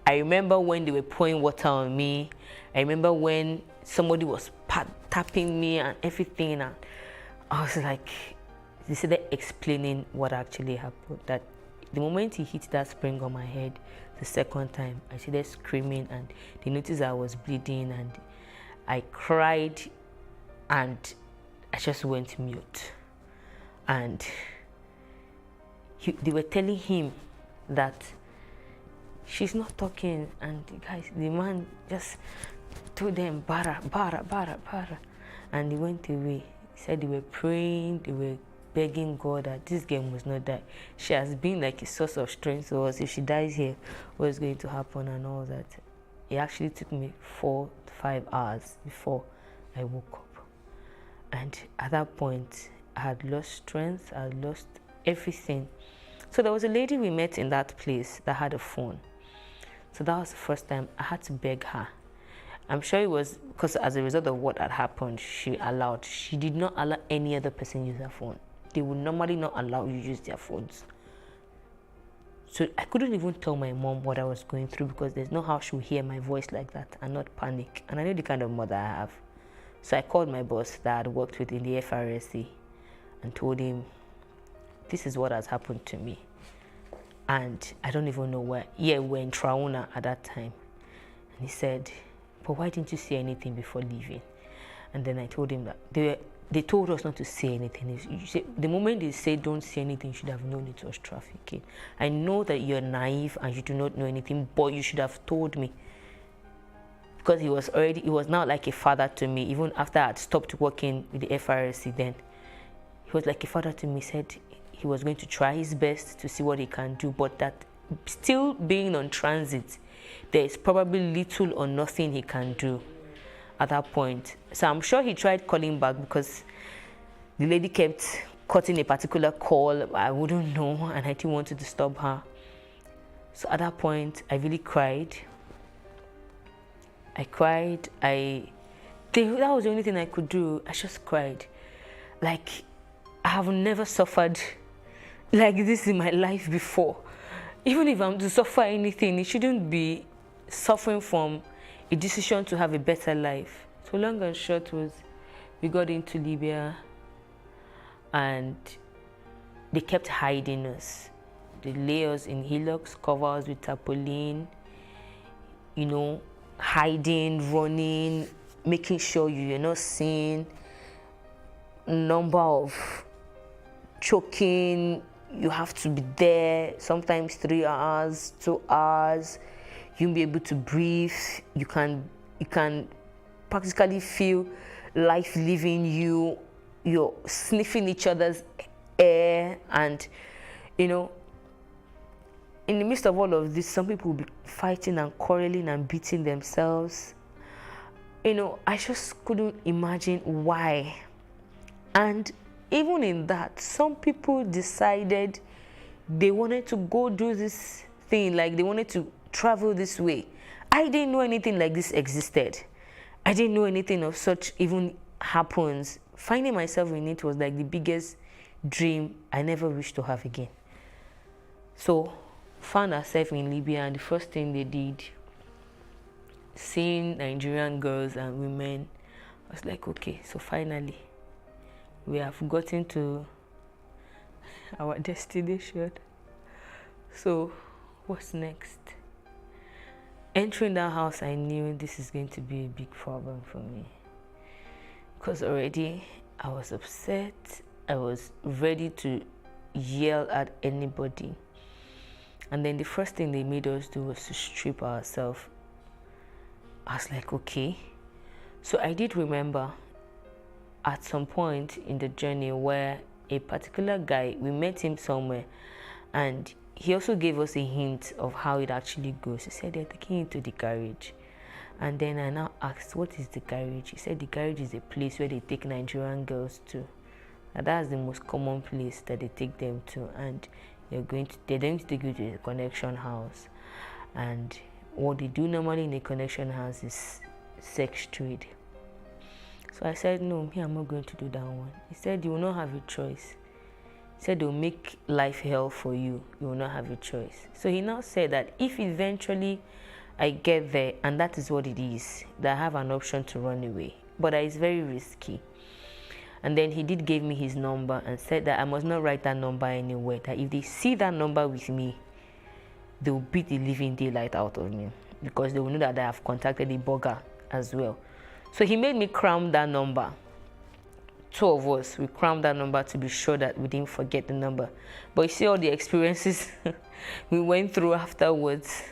I remember when they were pouring water on me. I remember when somebody was tapping me and everything, and I was like, they started explaining what actually happened. That the moment he hit that spring on my head the second time, I started screaming, and they noticed I was bleeding, and I cried, and I just went mute. And they were telling him that she's not talking, and the man just told them, bara, bara, bara, bara, and he went away. He said they were praying, they were begging God that this girl must not die. She has been like a source of strength to us. If she dies here, what's going to happen and all that. It actually took me 4 to 5 hours before I woke up. And at that point, I had lost strength, I had lost everything. So there was a lady we met in that place that had a phone. So that was the first time I had to beg her. I'm sure it was because as a result of what had happened, she did not allow any other person use her phone. They would normally not allow you use their phones. So I couldn't even tell my mom what I was going through, because there's no how she would hear my voice like that and not panic. And I know the kind of mother I have. So I called my boss that I had worked with in the FRSC and told him, this is what has happened to me. And I don't even know where. Yeah, we were in Trauna at that time. And he said, but why didn't you say anything before leaving? And then I told him that they told us not to say anything. The moment they say don't say anything, you should have known it was trafficking. I know that you're naive and you do not know anything, but you should have told me. Because he was now like a father to me. Even after I had stopped working with the FRSC then, he was like a father to me. Said he was going to try his best to see what he can do, but that still being on transit, there is probably little or nothing he can do at that point. So I'm sure he tried calling back, because the lady kept cutting a particular call. I wouldn't know, and I didn't want to disturb her. So at that point, I really cried. I cried. That was the only thing I could do. I just cried. Like, I have never suffered like this in my life before. Even if I'm to suffer anything, it shouldn't be suffering from a decision to have a better life. So long and short was, we got into Libya and they kept hiding us. They lay us in hillocks, cover us with tarpaulin, hiding, running, making sure you're not seen, number of choking, you have to be there, sometimes 3 hours, 2 hours, you won't be able to breathe, you can practically feel life leaving you, you're sniffing each other's air, and in the midst of all of this, some people will be fighting and quarreling and beating themselves. I just couldn't imagine why. And even in that, some people decided they wanted to go do this thing, like they wanted to travel this way. I didn't know anything like this existed. I didn't know anything of such even happens. Finding myself in it was like the biggest dream I never wished to have again. So, found ourselves in Libya, and the first thing they did, seeing Nigerian girls and women, I was like, okay, so finally, we have gotten to our destination. So, what's next? Entering that house, I knew this is going to be a big problem for me. Because already I was upset. I was ready to yell at anybody. And then the first thing they made us do was to strip ourselves. I was like, okay. So I did remember at some point in the journey where a particular guy, we met him somewhere, and he also gave us a hint of how it actually goes. He said they're taking you to the garage. And then I now asked, what is the garage? He said the garage is a place where they take Nigerian girls to. And that's the most common place that they take them to. And they're going to take you to the connection house. And what they do normally in the connection house is sex trade. So I said, no, I'm not going to do that one. He said, you will not have a choice. He said, they'll make life hell for you. You will not have a choice. So he now said that if eventually I get there, and that is what it is, that I have an option to run away, but it's very risky. And then he did give me his number and said that I must not write that number anywhere, that if they see that number with me, they will beat the living daylight out of me, because they will know that I have contacted the burger as well. So he made me cram that number. Two of us, we crammed that number to be sure that we didn't forget the number. But you see all the experiences we went through afterwards.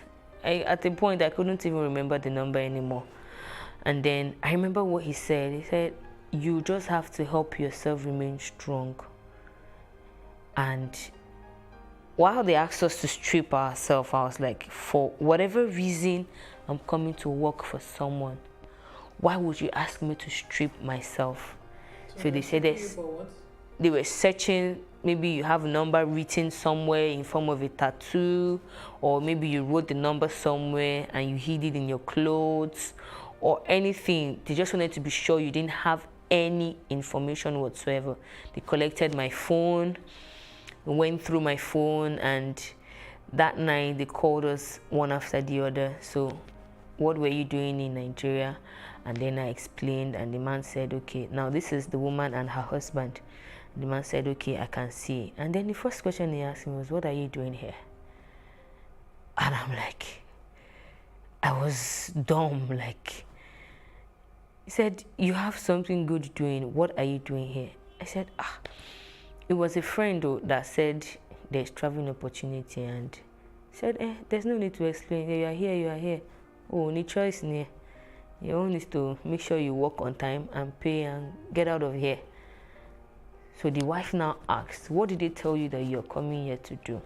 At a point, I couldn't even remember the number anymore. And then I remember what he said. He said, you just have to help yourself remain strong. And while they asked us to strip ourselves, I was like, for whatever reason I'm coming to work for someone, why would you ask me to strip myself? So they said they were searching, maybe you have a number written somewhere in form of a tattoo, or maybe you wrote the number somewhere and you hid it in your clothes, or anything. They just wanted to be sure you didn't have any information whatsoever. They collected my phone, went through my phone, and that night they called us one after the other. So, what were you doing in Nigeria? And then I explained, and the man said, okay, now this is the woman and her husband. The man said, okay, I can see. And then the first question he asked me was, what are you doing here? And I'm like, I was dumb, like, he said, you have something good doing. What are you doing here? I said, it was a friend that said there's traveling opportunity, and said, there's no need to explain. You are here, you are here. Oh, need choice near. Your own is to make sure you work on time and pay and get out of here. So the wife now asked, what did they tell you that you're coming here to do?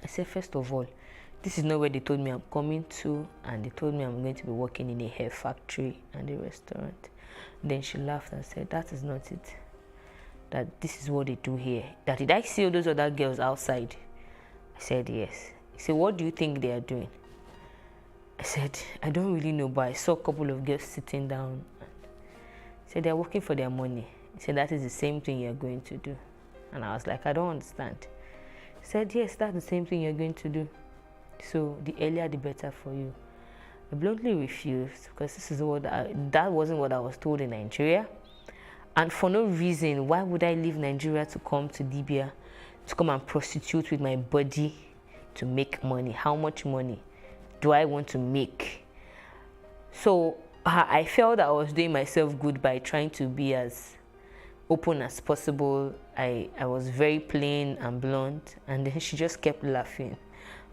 I said, first of all, this is not where they told me I'm coming to, and they told me I'm going to be working in a hair factory and a restaurant. Then she laughed and said, that is not it. That this is what they do here. That did I see all those other girls outside? I said, yes. He said, what do you think they are doing? I said, I don't really know, but I saw a couple of girls sitting down. He said, they're working for their money. He said, that is the same thing you're going to do. And I was like, I don't understand. He said, yes, that's the same thing you're going to do. So the earlier the better for you. I bluntly refused, because this is that wasn't what I was told in Nigeria. And for no reason, why would I leave Nigeria to come to Libya, to come and prostitute with my body to make money? How much money do I want to make? So I felt that I was doing myself good by trying to be as open as possible. I was very plain and blunt, and then she just kept laughing.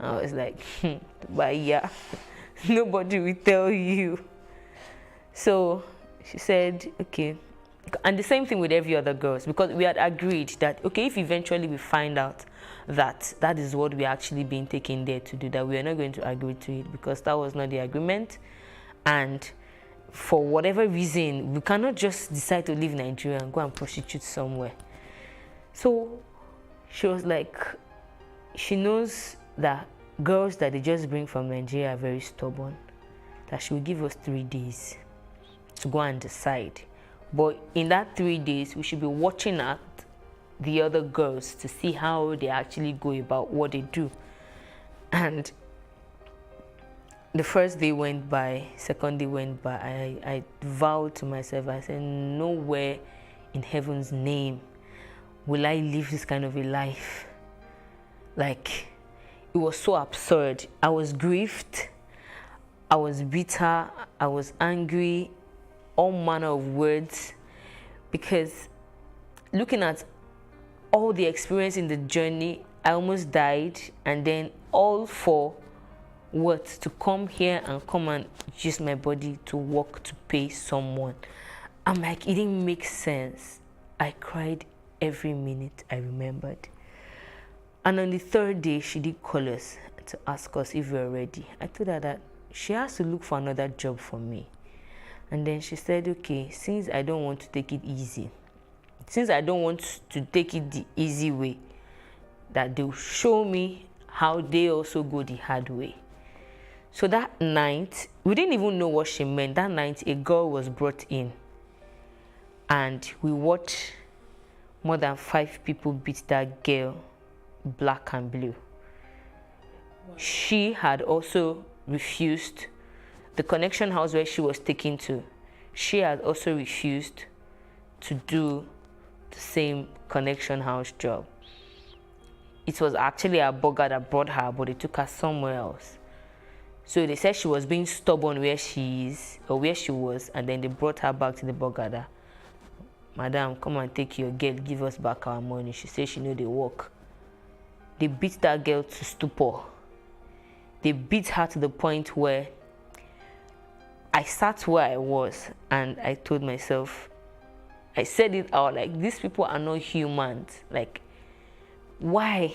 I was like, but yeah, nobody will tell you. So she said, okay. And the same thing with every other girls, because we had agreed that, okay, if eventually we find out that that is what we're actually being taken there to do, that we are not going to agree to it, because that was not the agreement. And for whatever reason, we cannot just decide to leave Nigeria and go and prostitute somewhere. So she was like, she knows that girls that they just bring from Nigeria are very stubborn, that she will give us 3 days to go and decide. But in that 3 days, we should be watching at the other girls to see how they actually go about what they do. And the first day went by, second day went by. I vowed to myself, I said, nowhere in heaven's name will I live this kind of a life. Like, it was so absurd. I was grieved, I was bitter, I was angry, all manner of words, because looking at all the experience in the journey, I almost died, and then all for what? To come here and come and use my body to work to pay someone. I'm like, it didn't make sense. I cried every minute I remembered. And on the third day, she did call us to ask us if we were ready. I told her that she has to look for another job for me. And then she said, okay, since I don't want to take it easy, since I don't want to take it the easy way, that they'll show me how they also go the hard way. So that night, we didn't even know what she meant. That night, a girl was brought in, and we watched more than 5 people beat that girl black and blue. Wow. She had also refused the connection house where she was taken to. she had also refused to do the same connection house job. It was actually a burger that brought her, but they took her somewhere else. So they said she was being stubborn where she is, or where she was, and then they brought her back to the burger. Madam, come and take your girl, give us back our money. She said she knew the work. They beat that girl to stupor. They beat her to the point where I sat where I was and I told myself, I said it out, like, these people are not humans. Like, why?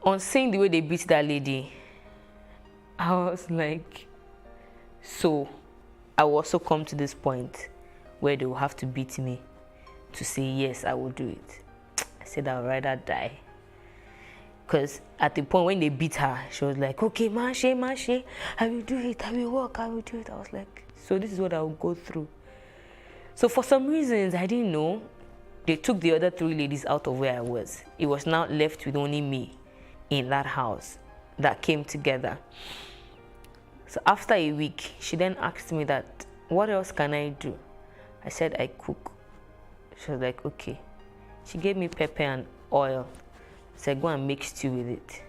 On seeing the way they beat that lady, I was like, so I will also come to this point where they will have to beat me to say, yes, I will do it. I said, I'd rather die. Because at the point when they beat her, she was like, okay, Mache, I will do it, I will work, I will do it. I was like, so this is what I will go through. So for some reasons, I didn't know, they took the other 3 ladies out of where I was. It was now left with only me in that house that came together. So after a week, she then asked me that, what else can I do? I said, I cook. She was like, okay. She gave me pepper and oil. I said, go and make stew with it.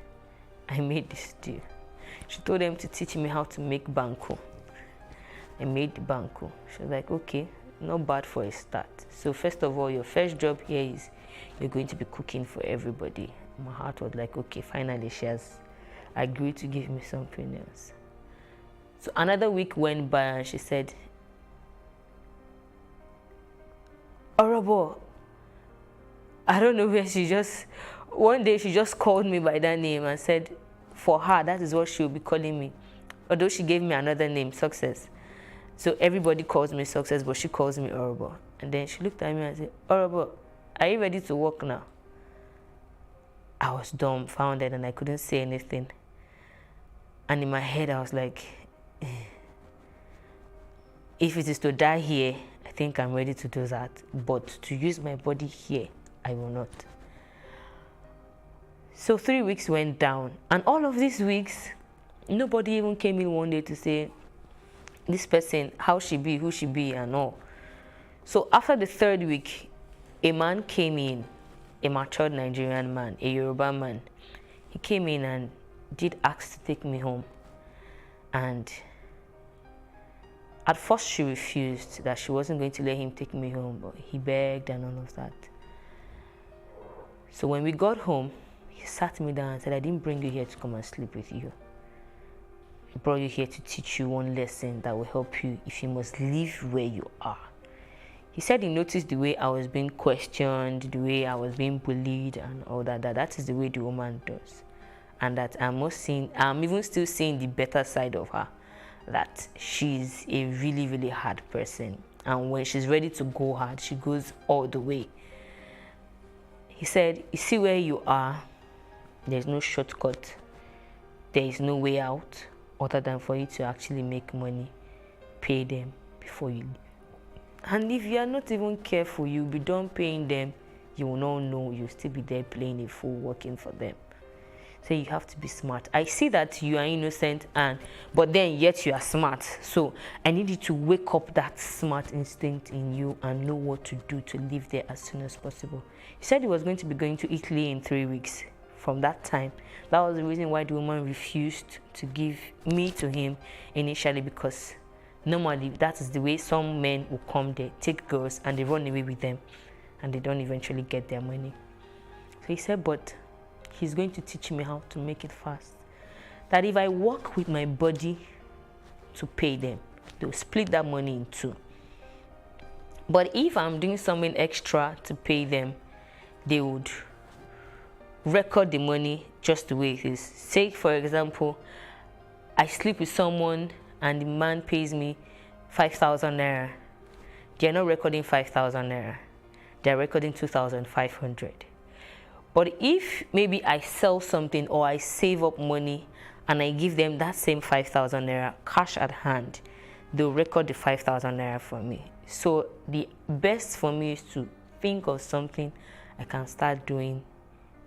I made the stew. She told them to teach me how to make banku. I made the banku. She was like, okay, not bad for a start. So first of all, your first job here is you're going to be cooking for everybody. My heart was like, okay, finally she has agreed to give me something else. So another week went by and she said, Orobo, I don't know where one day she just called me by that name and said, for her, that is what she will be calling me. Although she gave me another name, Success. So everybody calls me Success, but she calls me Orobo. And then she looked at me and said, Orobo, are you ready to work now? I was dumbfounded and I couldn't say anything. And in my head, I was like, if it is to die here, I think I'm ready to do that. But to use my body here, I will not. So 3 weeks went down. And all of these weeks, nobody even came in one day to say, this person, how she be, who she be, and all. So after the 3rd week, a man came in, a matured Nigerian man, a Yoruba man. He came in and did ask to take me home. And at first she refused, that she wasn't going to let him take me home, but he begged and all of that. So when we got home, he sat me down and said, I didn't bring you here to come and sleep with you. I brought you here to teach you one lesson that will help you if you must live where you are. He said he noticed the way I was being questioned, the way I was being bullied and all that, that is the way the woman does. And that I'm even still seeing the better side of her, that she's a really, really hard person. And when she's ready to go hard, she goes all the way. He said, you see where you are, there's no shortcut. There is no way out other than for you to actually make money, pay them before you leave. And if you are not even careful, you'll be done paying them, you will not know, you'll still be there playing a fool, working for them. So you have to be smart. I see that you are innocent, but then yet you are smart. So I need you to wake up that smart instinct in you and know what to do to live there as soon as possible. He said he was going to be going to Italy in 3 weeks. From that time, that was the reason why the woman refused to give me to him initially, because normally that is the way some men will come there, take girls and they run away with them and they don't eventually get their money. So he said, but he's going to teach me how to make it fast. That if I work with my body to pay them, they'll split that money in 2. But if I'm doing something extra to pay them, they would record the money just the way it is. Say, for example, I sleep with someone and the man pays me 5,000 naira. They're not recording 5,000 naira. They're recording 2,500. But if maybe I sell something or I save up money and I give them that same 5,000 naira cash at hand, they'll record the 5,000 naira for me. So the best for me is to think of something I can start doing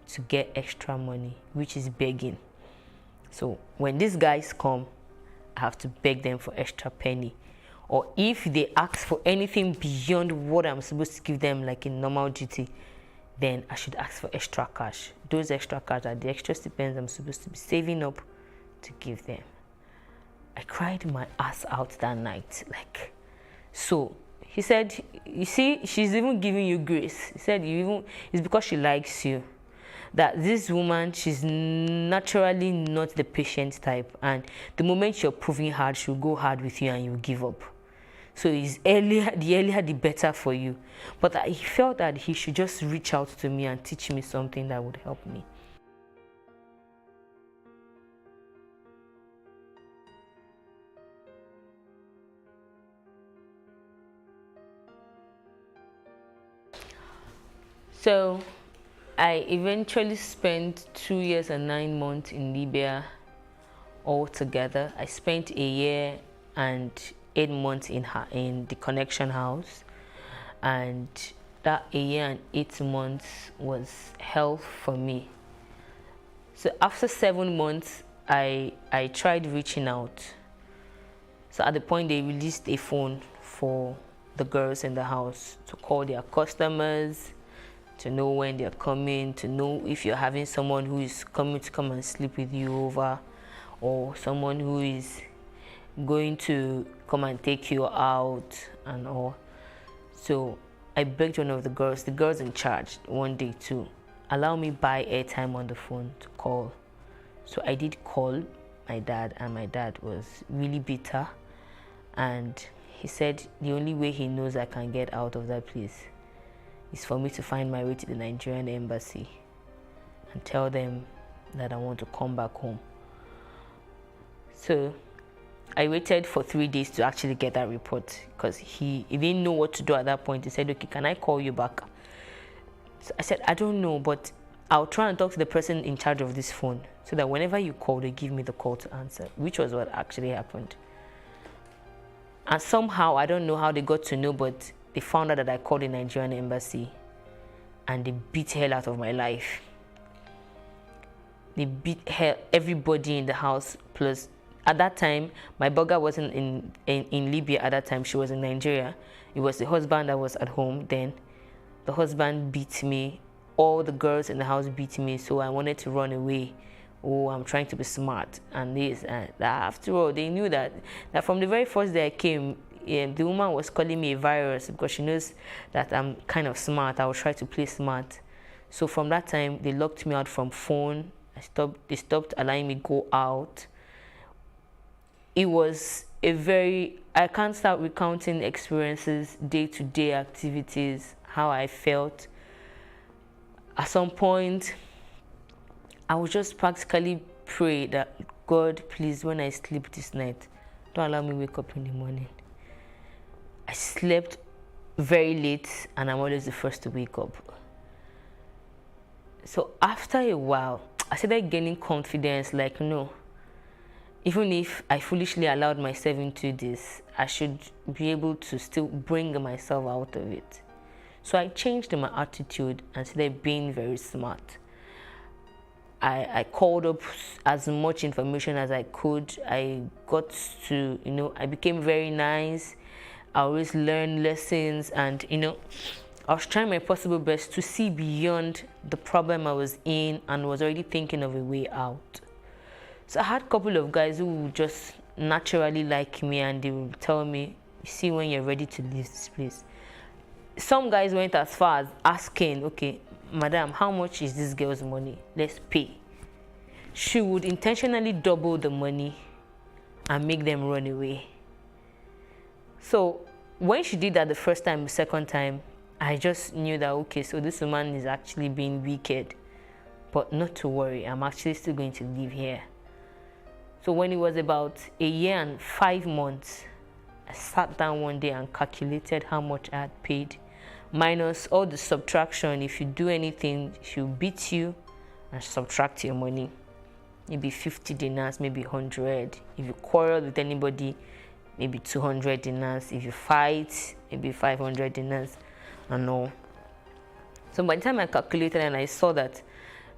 to get extra money, which is begging. So when these guys come, I have to beg them for extra penny or if they ask for anything beyond what I'm supposed to give them, like in normal duty, then I should ask for extra cash. Those extra cash are the extra stipends I'm supposed to be saving up to give them. I cried my ass out that night. Like, so he said, you see, she's even giving you grace. He said, it's because she likes you. That this woman, she's naturally not the patient type, and the moment you're proving hard, she'll go hard with you and you'll give up. So the earlier the better for you. But I felt that he should just reach out to me and teach me something that would help me. So I eventually spent 2 years and 9 months in Libya altogether. I spent a year and 8 months in the Connection House, and that a year and 8 months was hell for me. So after 7 months, I tried reaching out. So at the point they released a phone for the girls in the house to call their customers, to know when they're coming, to know if you're having someone who is coming to come and sleep with you over, or someone who is going to come and take you out and all. So I begged one of the girls in charge one day to allow me buy airtime on the phone to call. So I did call my dad, and my dad was really bitter, and he said the only way he knows I can get out of that place is for me to find my way to the Nigerian embassy and tell them that I want to come back home. So I waited for 3 days to actually get that report, because he didn't know what to do at that point. He said, okay, can I call you back? So I said, I don't know, but I'll try and talk to the person in charge of this phone so that whenever you call, they give me the call to answer, which was what actually happened. And somehow, I don't know how they got to know, but they found out that I called the Nigerian embassy, and they beat hell out of my life. They beat hell, everybody in the house. Plus, at that time, my burger wasn't in Libya at that time. She was in Nigeria. It was the husband that was at home then. The husband beat me. All the girls in the house beat me, so I wanted to run away. Oh, I'm trying to be smart and this and that. After all, they knew that from the very first day I came, the woman was calling me a virus because she knows that I'm kind of smart. I will try to play smart. So from that time, they locked me out from phone. They stopped allowing me go out. It was I can't start recounting experiences, day-to-day activities, how I felt. At some point, I would just practically pray that, God, please, when I sleep this night, don't allow me wake up in the morning. I slept very late, and I'm always the first to wake up. So after a while, I started gaining confidence, like, no, even if I foolishly allowed myself into this, I should be able to still bring myself out of it. So I changed my attitude and started being very smart. I called up as much information as I could. I got to, I became very nice. I always learned lessons, and, I was trying my possible best to see beyond the problem I was in and was already thinking of a way out. So I had a couple of guys who would just naturally like me, and they would tell me, you see, when you're ready to leave this place. Some guys went as far as asking, okay, madam, how much is this girl's money? Let's pay. She would intentionally double the money and make them run away. So when she did that the first time, the second time, I just knew that, okay, so this woman is actually being wicked. But not to worry, I'm actually still going to live here. So when it was about a year and 5 months, I sat down one day and calculated how much I had paid, minus all the subtraction. If you do anything, she'll beat you and subtract your money. Maybe 50 dinars, maybe 100. If you quarrel with anybody, maybe 200 dinars. If you fight, maybe 500 dinars and all. So by the time I calculated and I saw that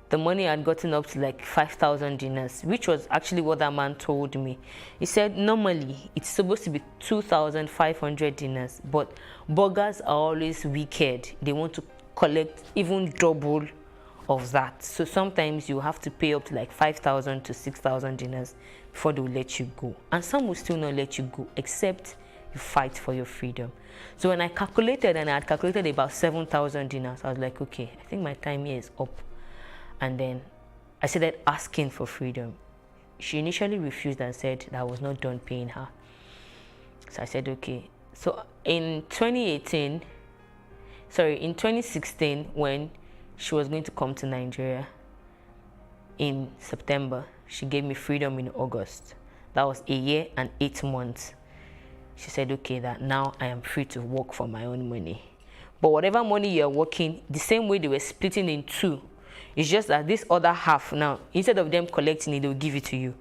the money had gotten up to like 5,000 dinars, which was actually what that man told me. He said normally it's supposed to be 2,500 dinars, but burgers are always wicked. They want to collect even double of that. So sometimes you have to pay up to like 5,000 to 6,000 dinars before they will let you go. And some will still not let you go, except you fight for your freedom. So when I calculated, and I had calculated about 7,000 dinars, I was like, okay, I think my time here is up. And then I started asking for freedom. She initially refused and said that I was not done paying her. So I said, okay. So in 2016, when she was going to come to Nigeria in September, she gave me freedom in August. That was a year and 8 months. She said, okay, that now I am free to work for my own money. But whatever money you're working, the same way they were splitting in two, it's just that this other half now, instead of them collecting it, they'll give it to you.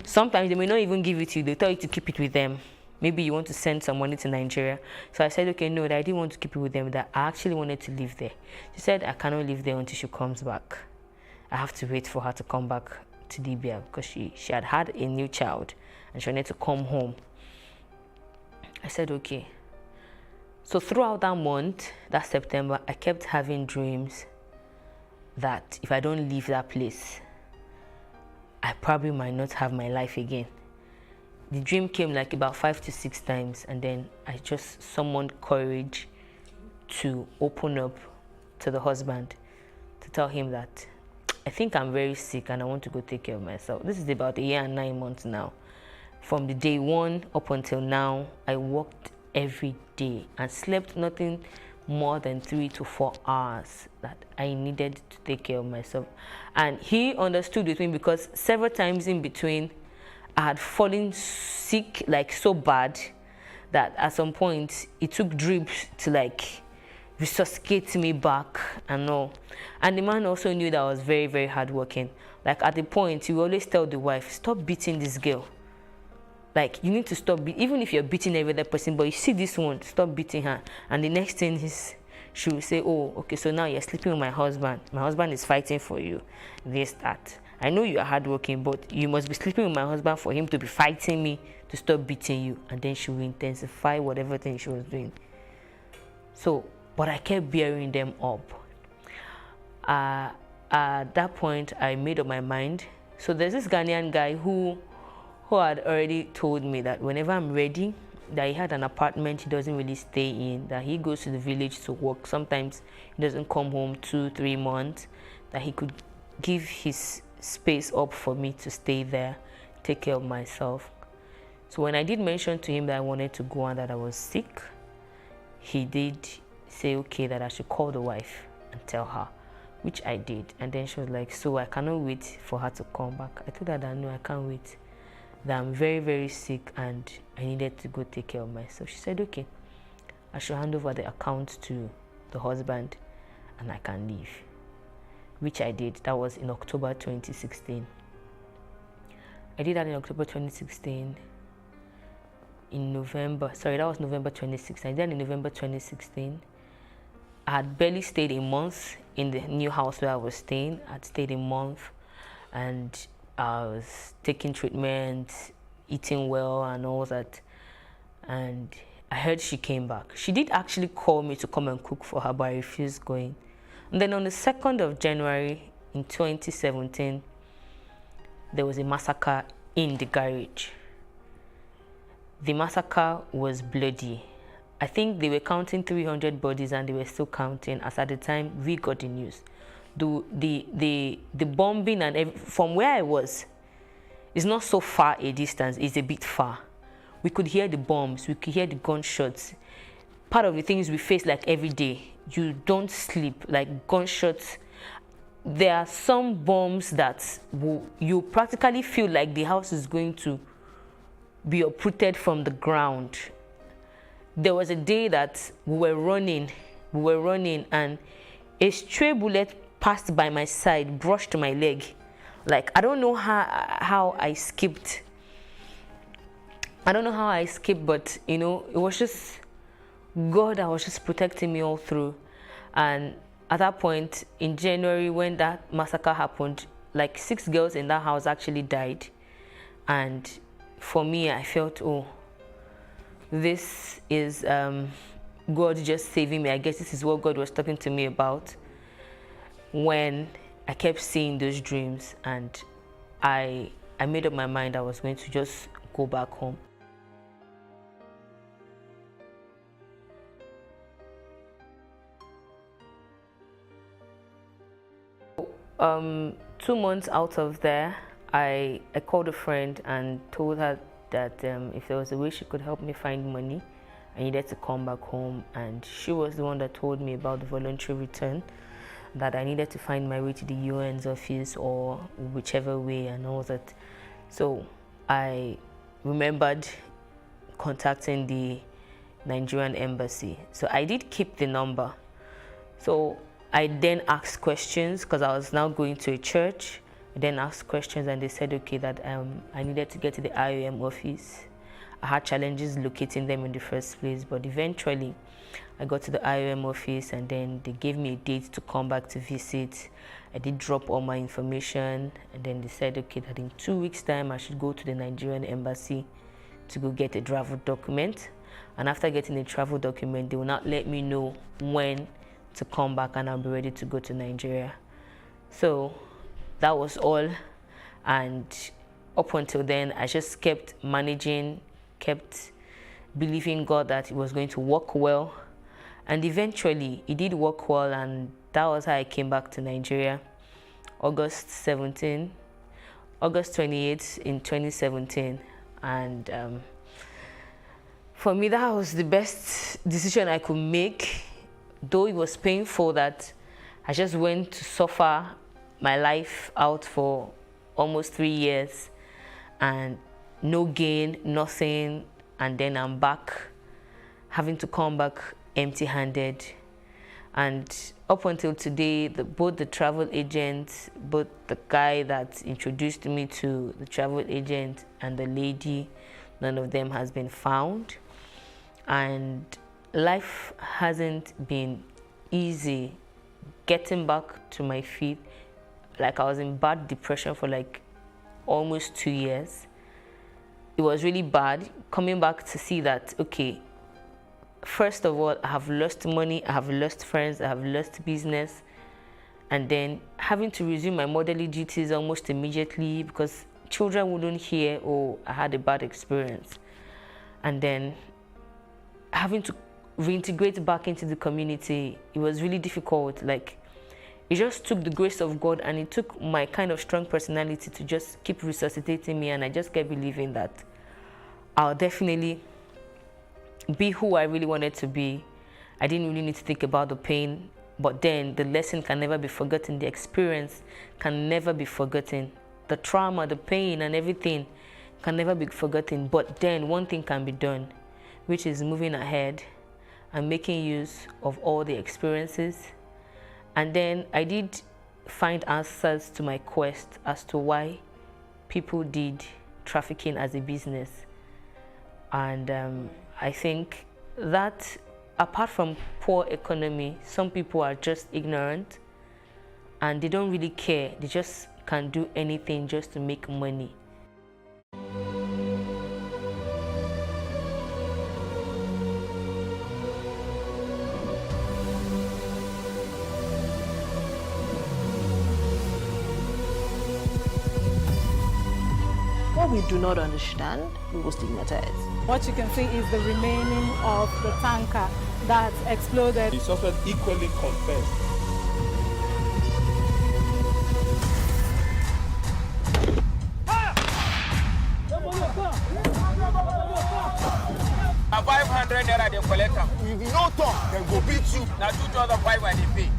Sometimes they may not even give it to you. They'll tell you to keep it with them. Maybe you want to send some money to Nigeria. So I said, okay, no, that I didn't want to keep it with them, that I actually wanted to live there. She said, I cannot live there until she comes back. I have to wait for her to come back to Libya because she had had a new child and she wanted to come home. I said, okay. So throughout that month, that September, I kept having dreams that if I don't leave that place, I probably might not have my life again. The dream came like about 5 to 6 times, and then I just summoned courage to open up to the husband, to tell him that I think I'm very sick and I want to go take care of myself. This is about a year and 9 months now. From the day one up until now, I worked every day and slept nothing more than 3 to 4 hours, that I needed to take care of myself. And he understood with me because several times in between, I had fallen sick, like so bad, that at some point it took drips to like resuscitate me back and all. And the man also knew that I was very, very hardworking. Like at the point, he would always tell the wife, stop beating this girl. Like, you need to stop, even if you're beating every other person, but you see this one, stop beating her. And the next thing is, she will say, oh, okay, so now you're sleeping with my husband. My husband is fighting for you. This, that. I know you are hardworking, but you must be sleeping with my husband for him to be fighting me to stop beating you. And then she will intensify whatever thing she was doing. So, but I kept bearing them up. At that point, I made up my mind. So there's this Ghanaian guy who had already told me that whenever I'm ready, that he had an apartment he doesn't really stay in, that he goes to the village to work. Sometimes he doesn't come home 2-3 months, that he could give his space up for me to stay there, take care of myself. So when I did mention to him that I wanted to go and that I was sick, he did say, okay, that I should call the wife and tell her, which I did. And then she was like, so I cannot wait for her to come back. I told her that no, I can't wait, that I'm very, very sick and I needed to go take care of myself. She said, okay, I should hand over the account to the husband and I can leave, which I did. That was in October 2016. I did that in October 2016. In November, that was November 2016. I did that in November 2016. I had barely stayed a month in the new house where I was staying. I'd stayed a month and I was taking treatment, eating well and all that. And I heard she came back. She did actually call me to come and cook for her, but I refused going. And then on the 2nd of January in 2017, there was a massacre in the garage. The massacre was bloody. I think they were counting 300 bodies and they were still counting as at the time we got the news. The bombing and from where I was, it's not so far a distance, it's a bit far. We could hear the bombs, we could hear the gunshots. Part of the things we face like every day, you don't sleep, like gunshots. There are some bombs that you practically feel like the house is going to be uprooted from the ground. There was a day that we were running and a stray bullet passed by my side, brushed my leg. Like, I don't know how I escaped. I don't know how I escaped, but you know, it was just God that was just protecting me all through. And at that point in January, when that massacre happened, like 6 girls in that house actually died. And for me, I felt, oh, this is God just saving me. I guess this is what God was talking to me about when I kept seeing those dreams, and I made up my mind I was going to just go back home. Um, 2 months out of there, I called a friend and told her that if there was a way she could help me find money, I needed to come back home. And she was the one that told me about the voluntary return, that I needed to find my way to the UN's office or whichever way and all that. So I remembered contacting the Nigerian embassy. So I did keep the number. So I then asked questions because I was now going to a church. I then asked questions and they said, okay, that I needed to get to the IOM office. I had challenges locating them in the first place, but eventually I got to the IOM office and then they gave me a date to come back to visit. I did drop all my information and then they said, okay, that in 2 weeks' time I should go to the Nigerian embassy to go get a travel document. And after getting a travel document, they will not let me know when to come back and I'll be ready to go to Nigeria. So that was all. And up until then, I just kept managing, kept believing God that it was going to work well. And eventually it did work well, and that was how I came back to Nigeria. August 28th in 2017. And for me, that was the best decision I could make. Though it was painful that I just went to suffer my life out for almost 3 years and no gain, nothing, and then I'm back, having to come back empty-handed. And up until today, both the travel agent, both the guy that introduced me to the travel agent and the lady, none of them has been found. And life hasn't been easy getting back to my feet. Like, I was in bad depression for like almost 2 years. It was really bad coming back to see that, okay, first of all, I have lost money, I have lost friends, I have lost business, and then having to resume my motherly duties almost immediately because children wouldn't hear, oh, I had a bad experience. And then having to reintegrate back into the community, it was really difficult. Like, it just took the grace of God, and it took my kind of strong personality to just keep resuscitating me, and I just kept believing that I'll definitely be who I really wanted to be. I didn't really need to think about the pain, but then the lesson can never be forgotten. The experience can never be forgotten. The trauma, the pain, and everything can never be forgotten. But then one thing can be done, which is moving ahead and making use of all the experiences. And then I did find answers to my quest as to why people did trafficking as a business. And I think that apart from poor economy, some people are just ignorant and they don't really care. They just can do anything just to make money. What we do not understand, we will stigmatize. What you can see is the remaining of the tanker that exploded. The suspect equally confessed. A 500 naira they collect them. If you no talk, then go beat you. Now 2,500 they pay.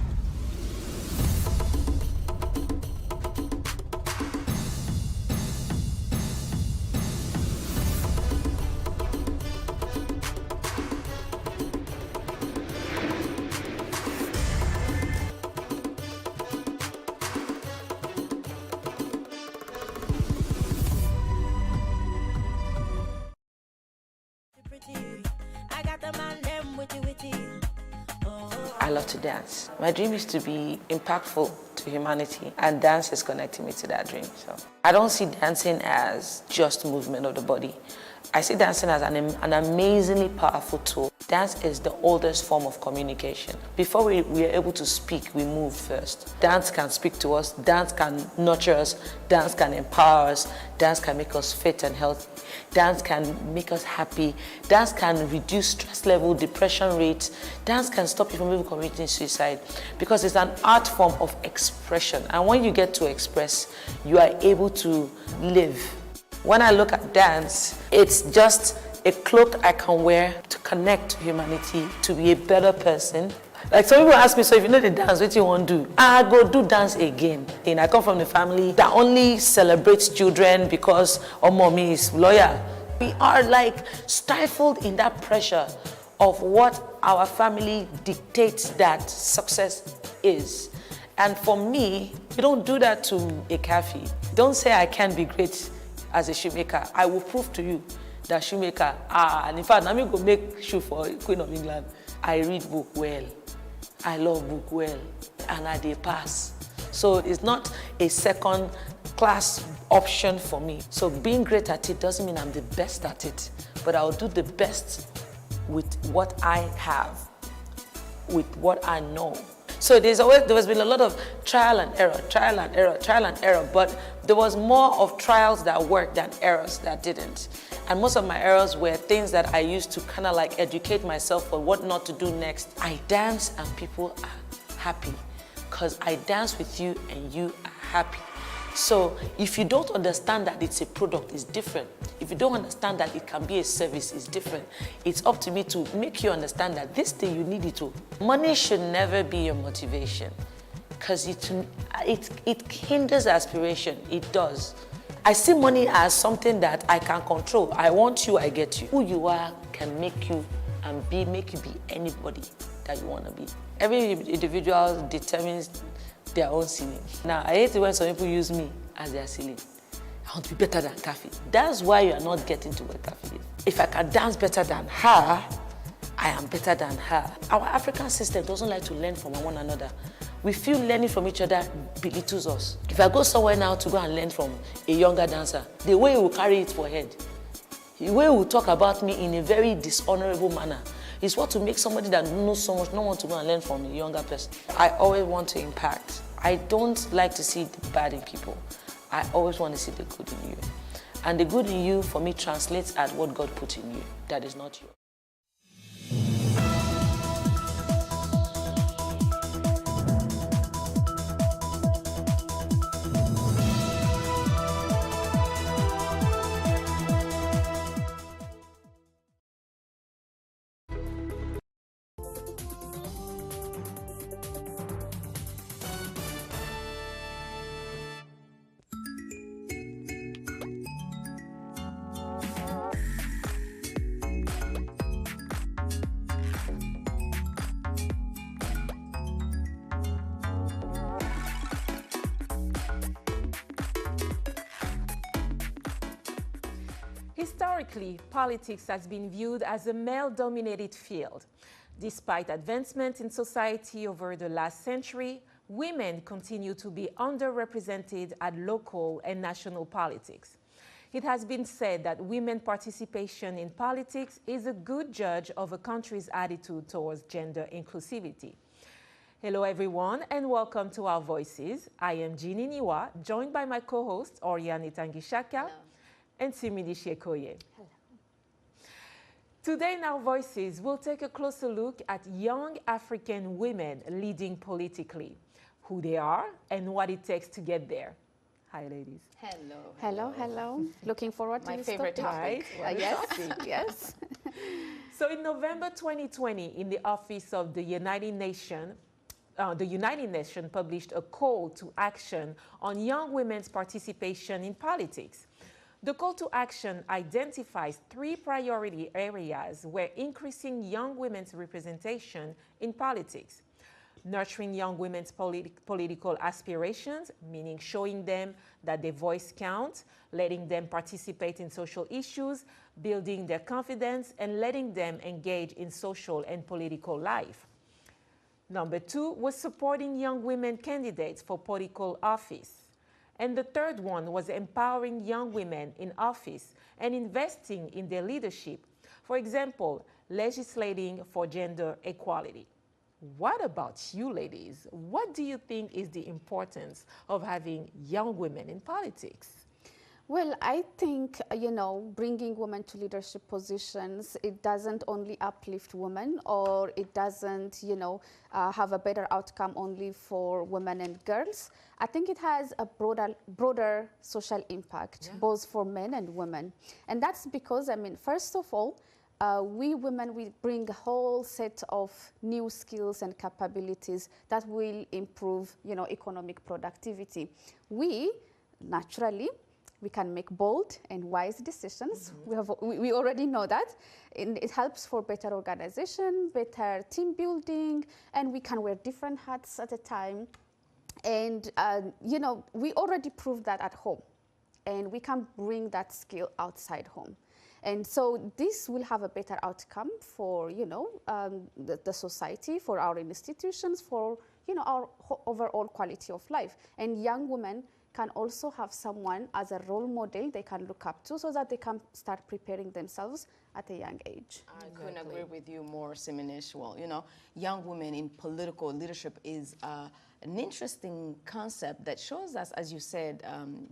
I love to dance. My dream is to be impactful to humanity, and dance is connecting me to that dream. So I don't see dancing as just movement of the body. I see dancing as an amazingly powerful tool. Dance is the oldest form of communication. Before we are able to speak, we move first. Dance can speak to us, dance can nurture us, dance can empower us, dance can make us fit and healthy, dance can make us happy, dance can reduce stress level, depression rates, dance can stop you from even committing suicide, because it's an art form of expression. And when you get to express, you are able to live. When I look at dance, it's just a cloak I can wear to connect to humanity, to be a better person. Like some people ask me, so if you know the dance, what you want to do? I go do dance again. And I come from a family that only celebrates children because mommy is lawyer. We are like stifled in that pressure of what our family dictates that success is. And for me, you don't do that to a cafe. Don't say I can't be great as a shoemaker. I will prove to you that shoemaker, and in fact, I'm going to make shoe for Queen of England. I read book well. I love book well. And I dey pass. So it's not a second class option for me. So being great at it doesn't mean I'm the best at it, but I'll do the best with what I have, with what I know. So there has been a lot of trial and error, but there was more of trials that worked than errors that didn't. And most of my errors were things that I used to kind of like educate myself for what not to do next. I dance and people are happy because I dance with you and you are happy. So if you don't understand that it's a product, it's different. If you don't understand that it can be a service, it's different. It's up to me to make you understand that this thing you need it to. Money should never be your motivation because it hinders aspiration. It does. I see money as something that I can control. I want you, I get you. Who you are can make you make you be anybody that you want to be. Every individual determines their own ceiling. Now, I hate it when some people use me as their ceiling. I want to be better than Kafi. That's why you are not getting to where Kafi is. If I can dance better than her, I am better than her. Our African system doesn't like to learn from one another. We feel learning from each other belittles us. If I go somewhere now to go and learn from a younger dancer, the way he will carry it for head, the way he will talk about me in a very dishonorable manner, is what to make somebody that knows so much not want to go and learn from a younger person. I always want to impact. I don't like to see the bad in people. I always want to see the good in you. And the good in you, for me, translates as what God put in you. That is not yours. Historically, politics has been viewed as a male-dominated field. Despite advancements in society over the last century, women continue to be underrepresented at local and national politics. It has been said that women's participation in politics is a good judge of a country's attitude towards gender inclusivity. Hello everyone and welcome to Our Voices. I am Jeannie Niwa, joined by my co-host Oriane Tangishaka and Simidi Shekoye. Hello. Today in Our Voices, we'll take a closer look at young African women leading politically, who they are and what it takes to get there. Hi, ladies. Hello. Hello, hello. Looking forward to my this favorite topic. Yes, yes. So in November 2020, in the office of the United Nations published a call to action on young women's participation in politics. The call to action identifies 3 priority areas where increasing young women's representation in politics: nurturing young women's political aspirations, meaning showing them that their voice counts, letting them participate in social issues, building their confidence, and letting them engage in social and political life. Number 2 was supporting young women candidates for political office. And the third one was empowering young women in office and investing in their leadership. For example, legislating for gender equality. What about you, ladies? What do you think is the importance of having young women in politics? Well, I think, bringing women to leadership positions, it doesn't only uplift women, or it doesn't, have a better outcome only for women and girls. I think it has a broader social impact, both for men and women. And that's because, first of all, we women, we bring a whole set of new skills and capabilities that will improve, economic productivity. Naturally, we can make bold and wise decisions. We already know that. And it helps for better organization, better team building, and we can wear different hats at a time. And, we already proved that at home. And we can bring that skill outside home. And so this will have a better outcome for, the society, for our institutions, for, our overall quality of life. And young women can also have someone as a role model they can look up to, so that they can start preparing themselves at a young age. I couldn't agree with you more, Simonish. Well, young women in political leadership is an interesting concept that shows us, as you said,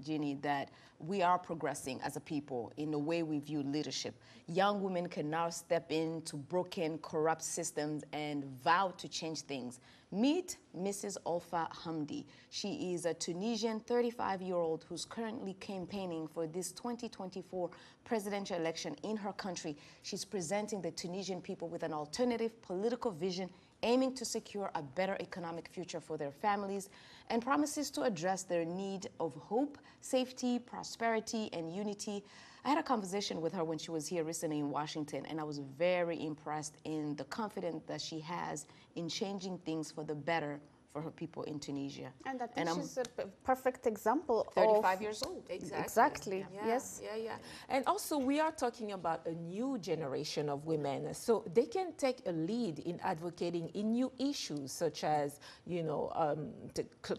Jeannie, that we are progressing as a people in the way we view leadership. Young women can now step into broken, corrupt systems and vow to change things. Meet Mrs. Olfa Hamdi. She is a Tunisian 35-year-old who's currently campaigning for this 2024 presidential election in her country. She's presenting the Tunisian people with an alternative political vision aiming to secure a better economic future for their families, and promises to address their need of hope, safety, prosperity, and unity. I had a conversation with her when she was here recently in Washington, and I was very impressed in the confidence that she has in changing things for the better for her people in Tunisia. And I think she's a perfect example 35 years old. Exactly. Yeah. Yes. Yeah. And also we are talking about a new generation of women, so they can take a lead in advocating in new issues such as,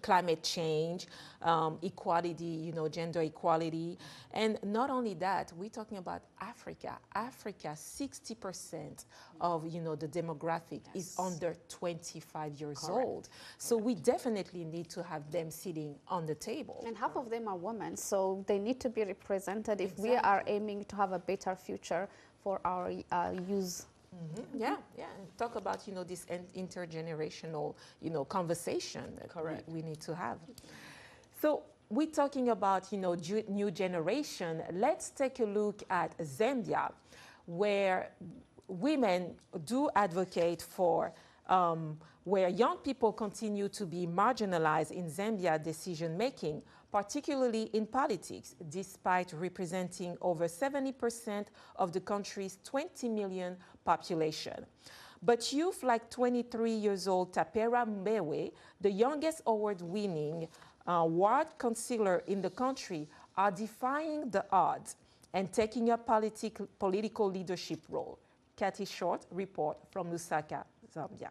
climate change, equality, gender equality. And not only that, we're talking about Africa. Africa, 60% of, the demographic is under 25 years old. So we definitely need to have them sitting on the table. And half of them are women, so they need to be represented if we are aiming to have a better future for our youth. Yeah. Talk about, this intergenerational, conversation that we need to have. So we're talking about, new generation. Let's take a look at Zambia, where women do advocate for where young people continue to be marginalized in Zambia decision-making, particularly in politics, despite representing over 70% of the country's 20 million population. But youth like 23 years old Tapera Mbewe, the youngest award-winning ward councillor in the country, are defying the odds and taking a political leadership role. Kathy Short report from Lusaka, Zambia.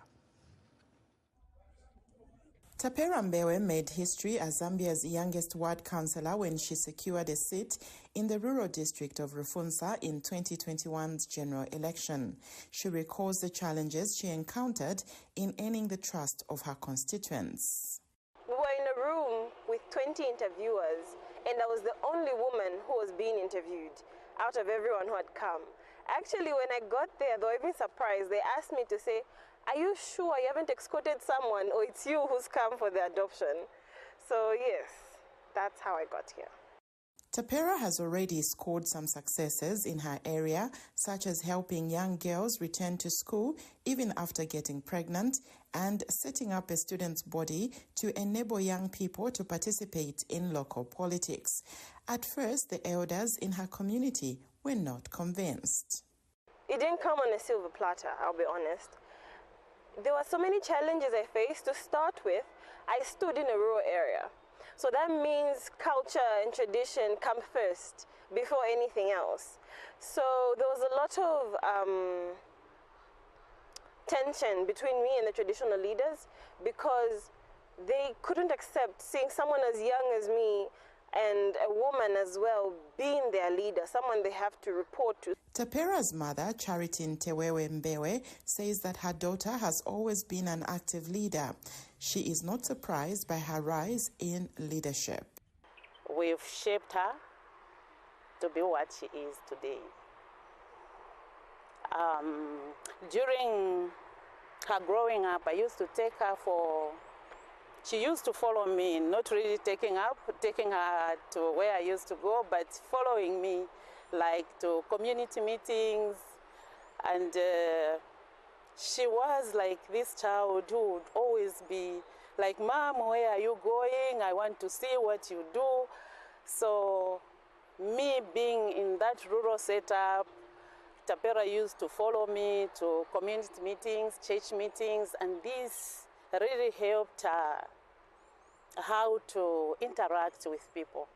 Tapera Mbewe made history as Zambia's youngest ward councillor when she secured a seat in the rural district of Rufunsa in 2021's general election. She recalls the challenges she encountered in earning the trust of her constituents. We were in a room with 20 interviewers, and I was the only woman who was being interviewed out of everyone who had come. Actually, when I got there, they were even surprised. They asked me to say, "Are you sure you haven't escorted someone, or it's you who's come for the adoption?" So yes, that's how I got here. Tapera has already scored some successes in her area, such as helping young girls return to school even after getting pregnant, and setting up a student's body to enable young people to participate in local politics. At first, the elders in her community were not convinced. It didn't come on a silver platter, I'll be honest. There were so many challenges I faced. To start with, I stood in a rural area. So that means culture and tradition come first before anything else. So there was a lot of tension between me and the traditional leaders because they couldn't accept seeing someone as young as me and a woman as well being their leader, someone they have to report to. Tapera's mother, Charity Ntewewe Mbewe, says that her daughter has always been an active leader. She is not surprised by her rise in leadership. We've shaped her to be what she is today. During her growing up, I used to take her she used to follow me, not really taking her to where I used to go, but following me, like to community meetings. And she was like this child who would always be like, Mom, where are you going? I want to see what you do. So me being in that rural setup, Tapera used to follow me to community meetings, church meetings, and this really helped her how to interact with people.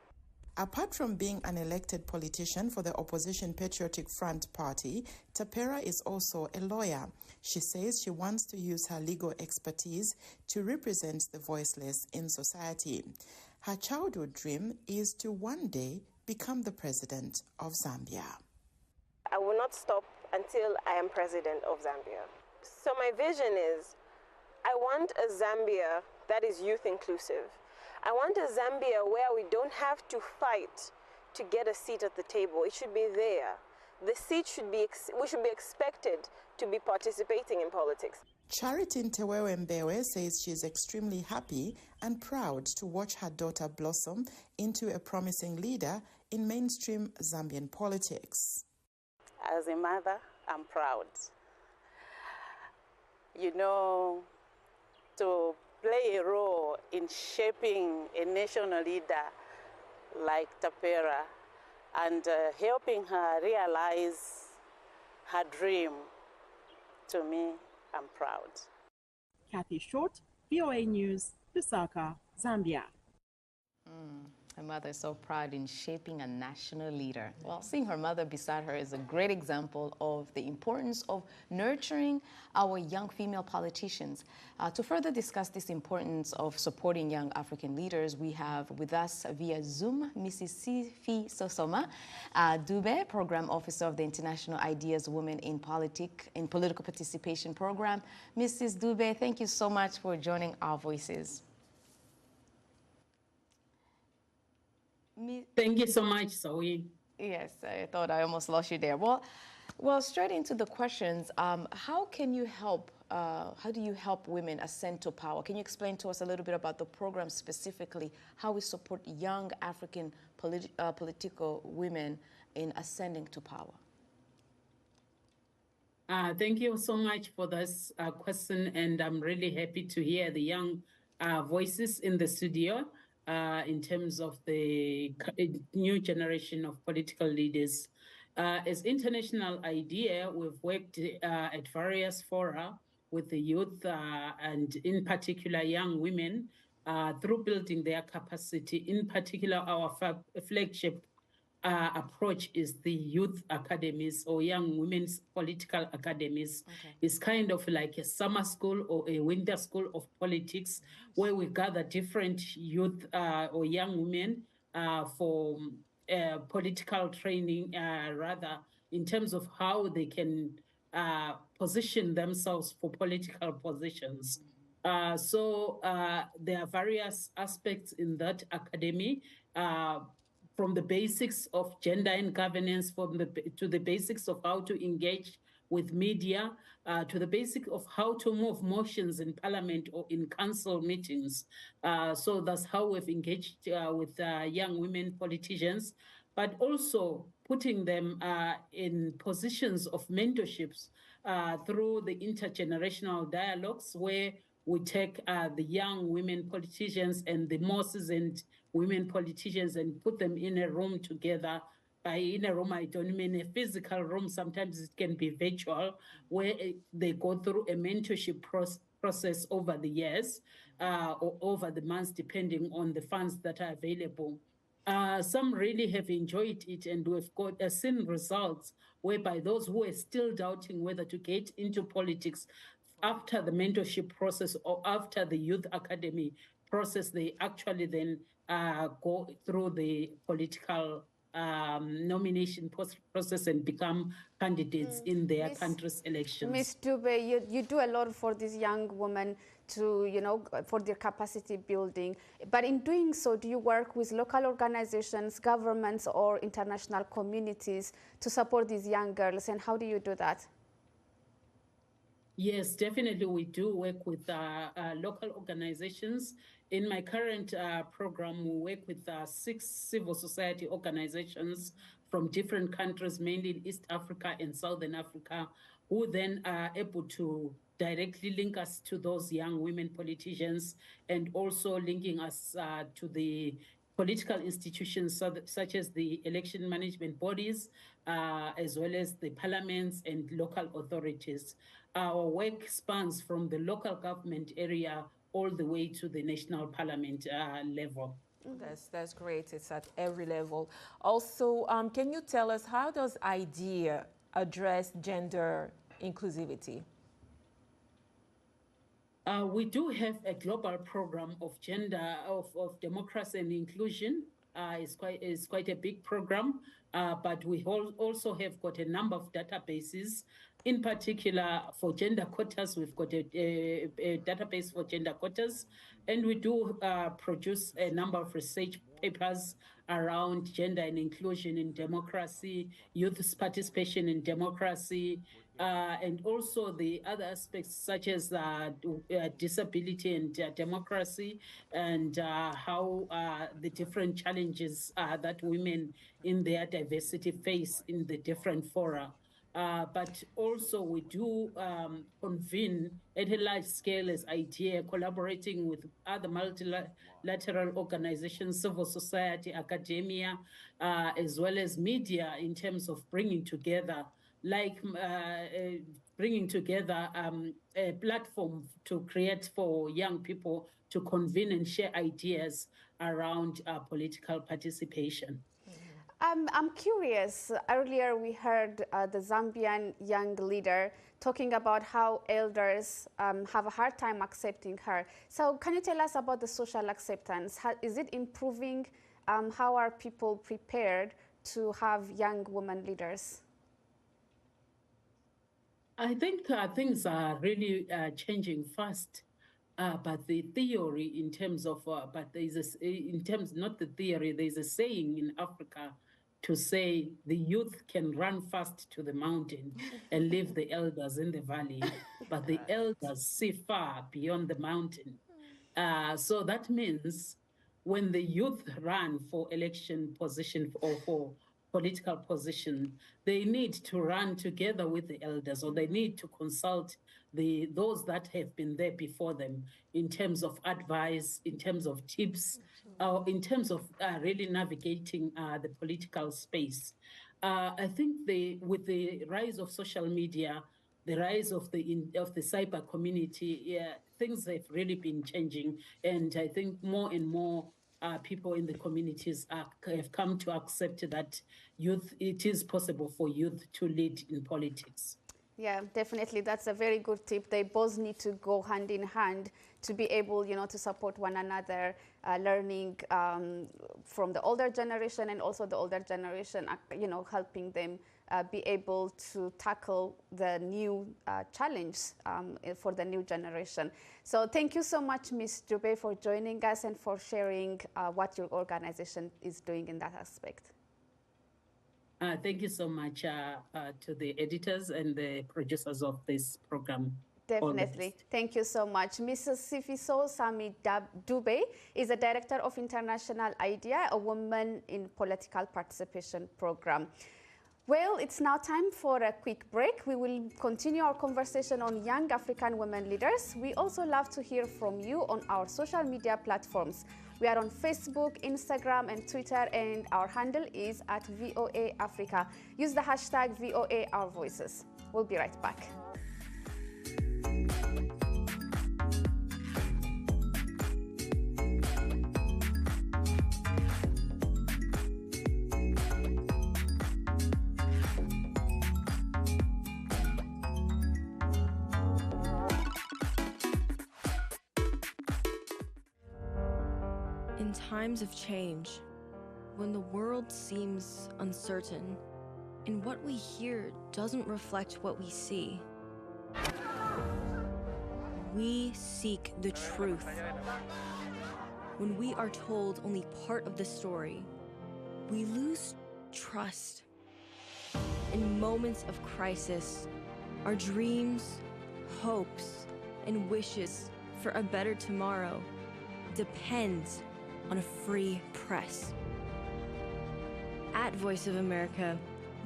Apart from being an elected politician for the opposition Patriotic Front Party, Tapera is also a lawyer. She says she wants to use her legal expertise to represent the voiceless in society. Her childhood dream is to one day become the president of Zambia. I will not stop until I am president of Zambia. So my vision is, I want a Zambia that is youth inclusive. I want a Zambia where we don't have to fight to get a seat at the table. It should be there. The seat should be, we should be expected to be participating in politics. Charity Ntewewe Mbewe says she is extremely happy and proud to watch her daughter blossom into a promising leader in mainstream Zambian politics. As a mother, I'm proud. You know, to play a role in shaping a national leader like Tapera and helping her realize her dream, to me, I'm proud. Kathy Short, VOA News, Lusaka, Zambia. Her mother is so proud in shaping a national leader. Well, seeing her mother beside her is a great example of the importance of nurturing our young female politicians. To further discuss this importance of supporting young African leaders, we have with us via Zoom Mrs. Sifi Sosoma Dube, Program Officer of the International Ideas Women in Political Participation Program. Mrs. Dube, thank you so much for joining our voices. Thank you so much, Zoe. Yes, I thought I almost lost you there. Well, straight into the questions. How can you help? How do you help women ascend to power? Can you explain to us a little bit about the program specifically? How we support young African political women in ascending to power? Thank you so much for this question, and I'm really happy to hear the young voices in the studio. In terms of the new generation of political leaders. As International Idea, we've worked at various fora with the youth and in particular young women through building their capacity. In particular, our flagship approach is the youth academies or young women's political academies. Okay. It's kind of like a summer school or a winter school of politics where we gather different youth or young women for political training, rather in terms of how they can position themselves for political positions. So there are various aspects in that academy, from the basics of gender and governance, to the basics of how to engage with media, to the basic of how to move motions in parliament or in council meetings. So that's how we've engaged with young women politicians, but also putting them in positions of mentorships through the intergenerational dialogues where we take the young women politicians and the more seasoned women politicians and put them in a room together. By in a room, I don't mean a physical room. Sometimes it can be virtual, where they go through a mentorship process over the years or over the months, depending on the funds that are available. Some really have enjoyed it, and we've got seen results whereby those who are still doubting whether to get into politics after the mentorship process or after the youth academy process, they actually then go through the political nomination process and become candidates in their country's elections. Ms. Dube, you do a lot for these young women to, you know, for their capacity building. But in doing so, do you work with local organizations, governments, or international communities to support these young girls? And how do you do that? Yes, definitely. We do work with local organizations. In my current program, we work with 6 civil society organizations from different countries, mainly in East Africa and Southern Africa, who then are able to directly link us to those young women politicians and also linking us to the political institutions such as the election management bodies, as well as the parliaments and local authorities. Our work spans from the local government area all the way to the national parliament level. That's great. It's at every level. Also, can you tell us, how does IDEA address gender inclusivity? We do have a global program of gender, of democracy and inclusion. It's quite a big program, but we also have got a number of databases. In particular, for gender quotas, we've got a database for gender quotas, and we do produce a number of research papers around gender and inclusion in democracy, youth participation in democracy, and also the other aspects such as disability and democracy, and how the different challenges that women in their diversity face in the different fora. But also we do convene at a large scale as IDEA, collaborating with other multilateral organizations, civil society, academia, as well as media, in terms of bringing together a platform to create for young people to convene and share ideas around political participation. I'm curious. Earlier, we heard the Zambian young leader talking about how elders have a hard time accepting her. So can you tell us about the social acceptance? Is it improving? How are people prepared to have young women leaders? I think things are really changing fast. But the theory in terms of, not the theory, there's a saying in Africa to say the youth can run fast to the mountain and leave the elders in the valley, but the elders see far beyond the mountain. So that means when the youth run for election position or for political position, they need to run together with the elders, or they need to consult those that have been there before them in terms of advice, in terms of tips, in terms of really navigating the political space. I think with the rise of social media, the rise of the cyber community, things have really been changing, and I think more and more people in the communities have come to accept that it is possible for youth to lead in politics. Yeah, definitely. That's a very good tip. They both need to go hand in hand to be able, to support one another, learning from the older generation, and also the older generation, helping them be able to tackle the new challenge for the new generation. So thank you so much, Ms. Dube, for joining us and for sharing what your organization is doing in that aspect. Thank you so much to the editors and the producers of this program. Definitely. Thank you so much. Mrs. Sifiso Sami Dube is the Director of International IDEA, a Women in Political Participation program. Well, it's now time for a quick break. We will continue our conversation on young African women leaders. We also love to hear from you on our social media platforms. We are on Facebook, Instagram, and Twitter, and our handle is @VOA Africa. Use the hashtag VOA Our Voices. We'll be right back. In times of change, when the world seems uncertain, and what we hear doesn't reflect what we see, we seek the truth. When we are told only part of the story, we lose trust. In moments of crisis, our dreams, hopes, and wishes for a better tomorrow depends on a free press. At Voice of America,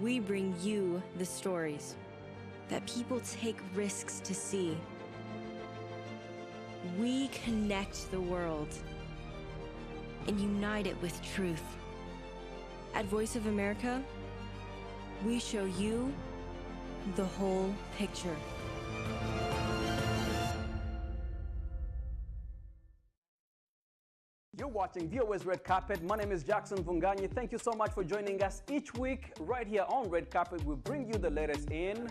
we bring you the stories that people take risks to see. We connect the world and unite it with truth. At Voice of America, we show you the whole picture. You're watching VOA's Red Carpet. My name is Jackson Vunganyi. Thank you so much for joining us each week right here on Red Carpet. We bring you the latest in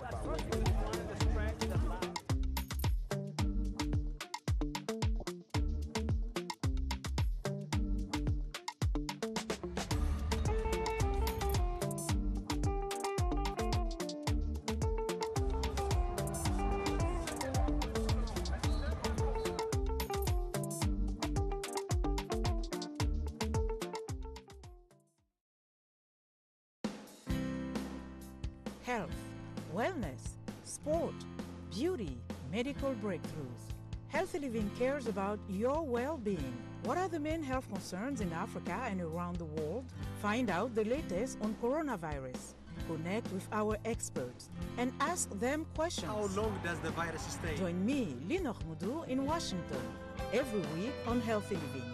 health, wellness, sport, beauty, medical breakthroughs. Healthy Living cares about your well-being. What are the main health concerns in Africa and around the world? Find out the latest on coronavirus. Connect with our experts and ask them questions. How long does the virus stay? Join me, Linor Moudou, in Washington, every week on Healthy Living,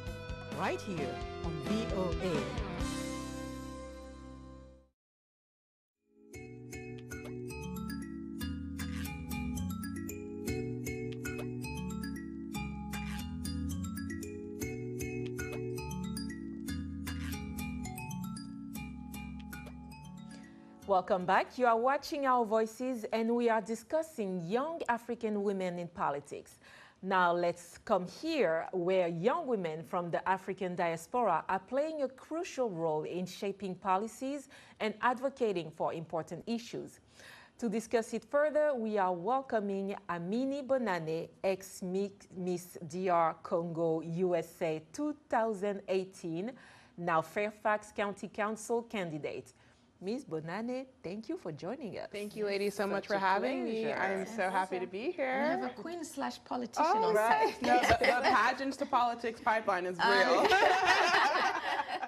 right here on VOA. Welcome back. You are watching Our Voices, and we are discussing young African women in politics. Now let's come here where young women from the African diaspora are playing a crucial role in shaping policies and advocating for important issues. To discuss it further, we are welcoming Amini Bonane, ex-Miss DR Congo USA 2018, now Fairfax County Council candidate. Ms. Bonane, thank you for joining us. Thank you, ladies, so much for having me. I'm so happy to be here. We have a queen/politician on right. set. No, the pageants to politics pipeline is real.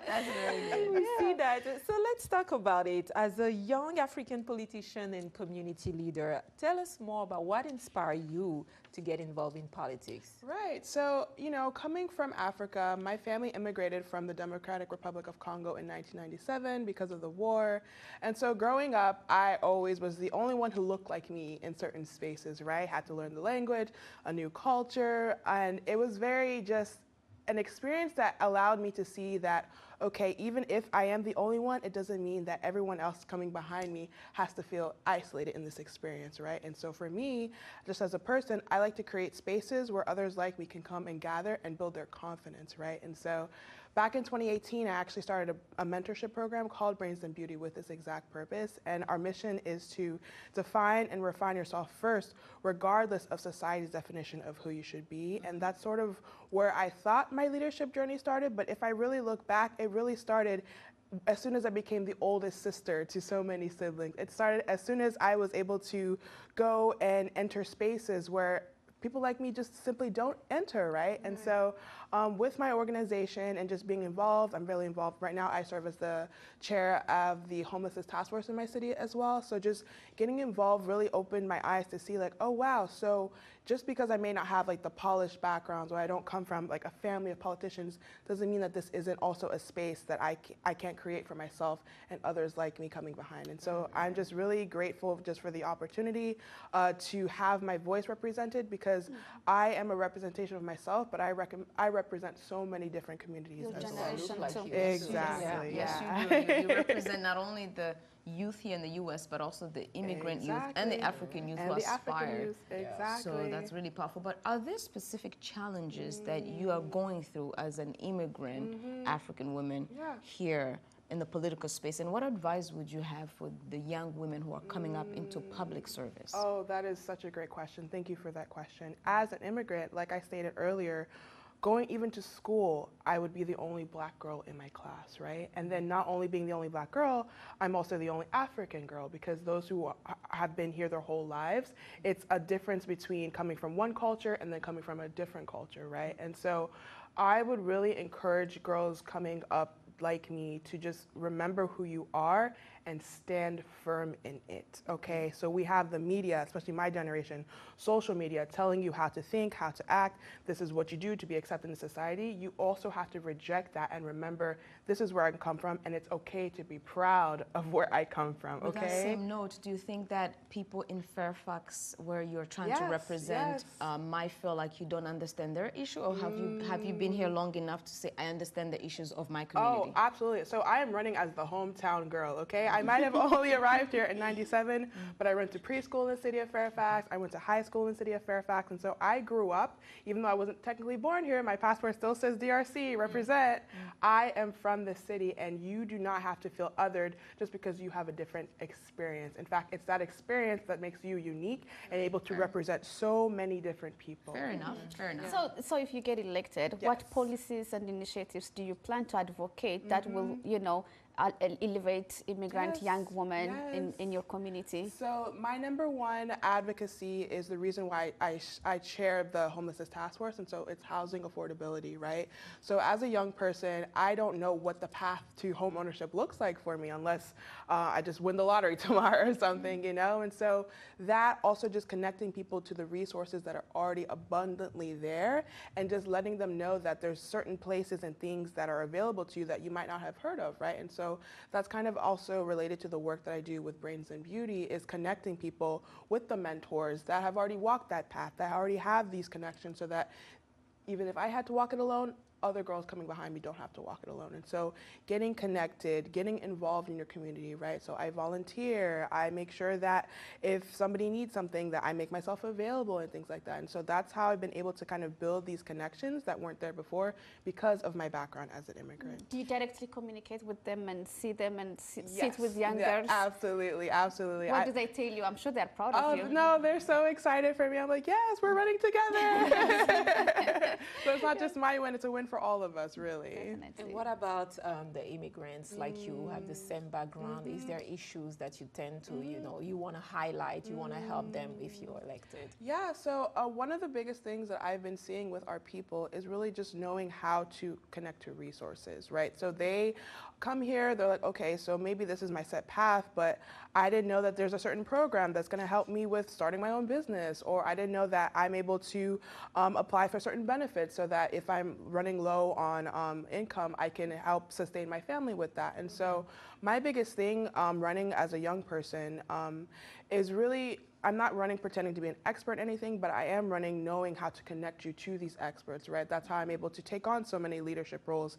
That's very good. We see that. So let's talk about it. As a young African politician and community leader, tell us more about what inspired you to get involved in politics. Right. So, coming from Africa, my family immigrated from the Democratic Republic of Congo in 1997 because of the war. And so growing up, I always was the only one who looked like me in certain spaces, right? Had to learn the language, a new culture, and it was very just an experience that allowed me to see that, okay, even if I am the only one, it doesn't mean that everyone else coming behind me has to feel isolated in this experience, right? And so for me, just as a person, I like to create spaces where others like me can come and gather and build their confidence, right? And so back in 2018, I actually started a mentorship program called Brains and Beauty with this exact purpose. And our mission is to define and refine yourself first, regardless of society's definition of who you should be. And that's sort of where I thought my leadership journey started. But if I really look back, it really started as soon as I became the oldest sister to so many siblings. It started as soon as I was able to go and enter spaces where people like me just simply don't enter, right? And so with my organization and just being involved, I'm really involved. Right now, I serve as the chair of the homelessness task force in my city as well. So just getting involved really opened my eyes to see like, oh, wow. So just because I may not have like the polished backgrounds or I don't come from like a family of politicians doesn't mean that this isn't also a space that I can't create for myself and others like me coming behind. And so I'm just really grateful just for the opportunity to have my voice represented, because because I am a representation of myself, but I represent so many different communities Your as generation well. too. Exactly. Yes, Yeah. you do. You represent not only the youth here in the U.S., but also the immigrant youth and the African youth who the African aspire. youth, exactly. So that's really powerful. But are there specific challenges that you are going through as an immigrant African woman here in the political space? And what advice would you have for the young women who are coming up into public service? Oh, that is such a great question. Thank you for that question. As an immigrant, like I stated earlier, going even to school, I would be the only black girl in my class, right? And then not only being the only black girl, I'm also the only African girl, because those who have been here their whole lives, it's a difference between coming from one culture and then coming from a different culture, right? And so I would really encourage girls coming up like me to just remember who you are and stand firm in it, okay? So we have the media, especially my generation, social media, telling you how to think, how to act. This is what you do to be accepted in society. You also have to reject that and remember this is where I come from, and it's okay to be proud of where I come from, okay? With that same note, do you think that people in Fairfax, where you're trying to represent, might feel like you don't understand their issue, or have you been here long enough to say, I understand the issues of my community? Oh, absolutely. So I am running as the hometown girl, okay? I might have only arrived here in '97, but I went to preschool in the city of Fairfax. I went to high school in the city of Fairfax. And so I grew up, even though I wasn't technically born here, my passport still says DRC, represent. I am from the city, and you do not have to feel othered just because you have a different experience. In fact, it's that experience that makes you unique and able to represent so many different people. Fair enough, fair enough. So if you get elected, what policies and initiatives do you plan to advocate that will, you know, elevate immigrant young women in your community? So my #1 advocacy is the reason why I chair the Homelessness Task Force, and so it's housing affordability, right? So as a young person, I don't know what the path to home ownership looks like for me unless I just win the lottery tomorrow or something, you know? And so that also just connecting people to the resources that are already abundantly there and just letting them know that there's certain places and things that are available to you that you might not have heard of, right? And so that's kind of also related to the work that I do with Brains and Beauty, is connecting people with the mentors that have already walked that path, that already have these connections, so that even if I had to walk it alone, other girls coming behind me don't have to walk it alone. And so getting connected, getting involved in your community, right? So I volunteer, I make sure that if somebody needs something, that I make myself available and things like that. And so that's how I've been able to kind of build these connections that weren't there before because of my background as an immigrant. Do you directly communicate with them and see them and sit with young girls? Absolutely, absolutely. What do they tell you? I'm sure they're proud of you. No, they're so excited for me. I'm like, yes, we're running together. So it's not just my win, it's a win for all of us, really. And what about the immigrants like you who have the same background? Is there issues that you tend to, you know, you want to highlight, you want to help them if you're elected? Yeah, so one of the biggest things that I've been seeing with our people is really just knowing how to connect to resources, right? So they come here, they're like, okay, so maybe this is my set path, but I didn't know that there's a certain program that's going to help me with starting my own business, or I didn't know that I'm able to apply for certain benefits so that if I'm running low on income, I can help sustain my family with that. And so my biggest thing running as a young person is really, I'm not running pretending to be an expert in anything, but I am running knowing how to connect you to these experts, right? That's how I'm able to take on so many leadership roles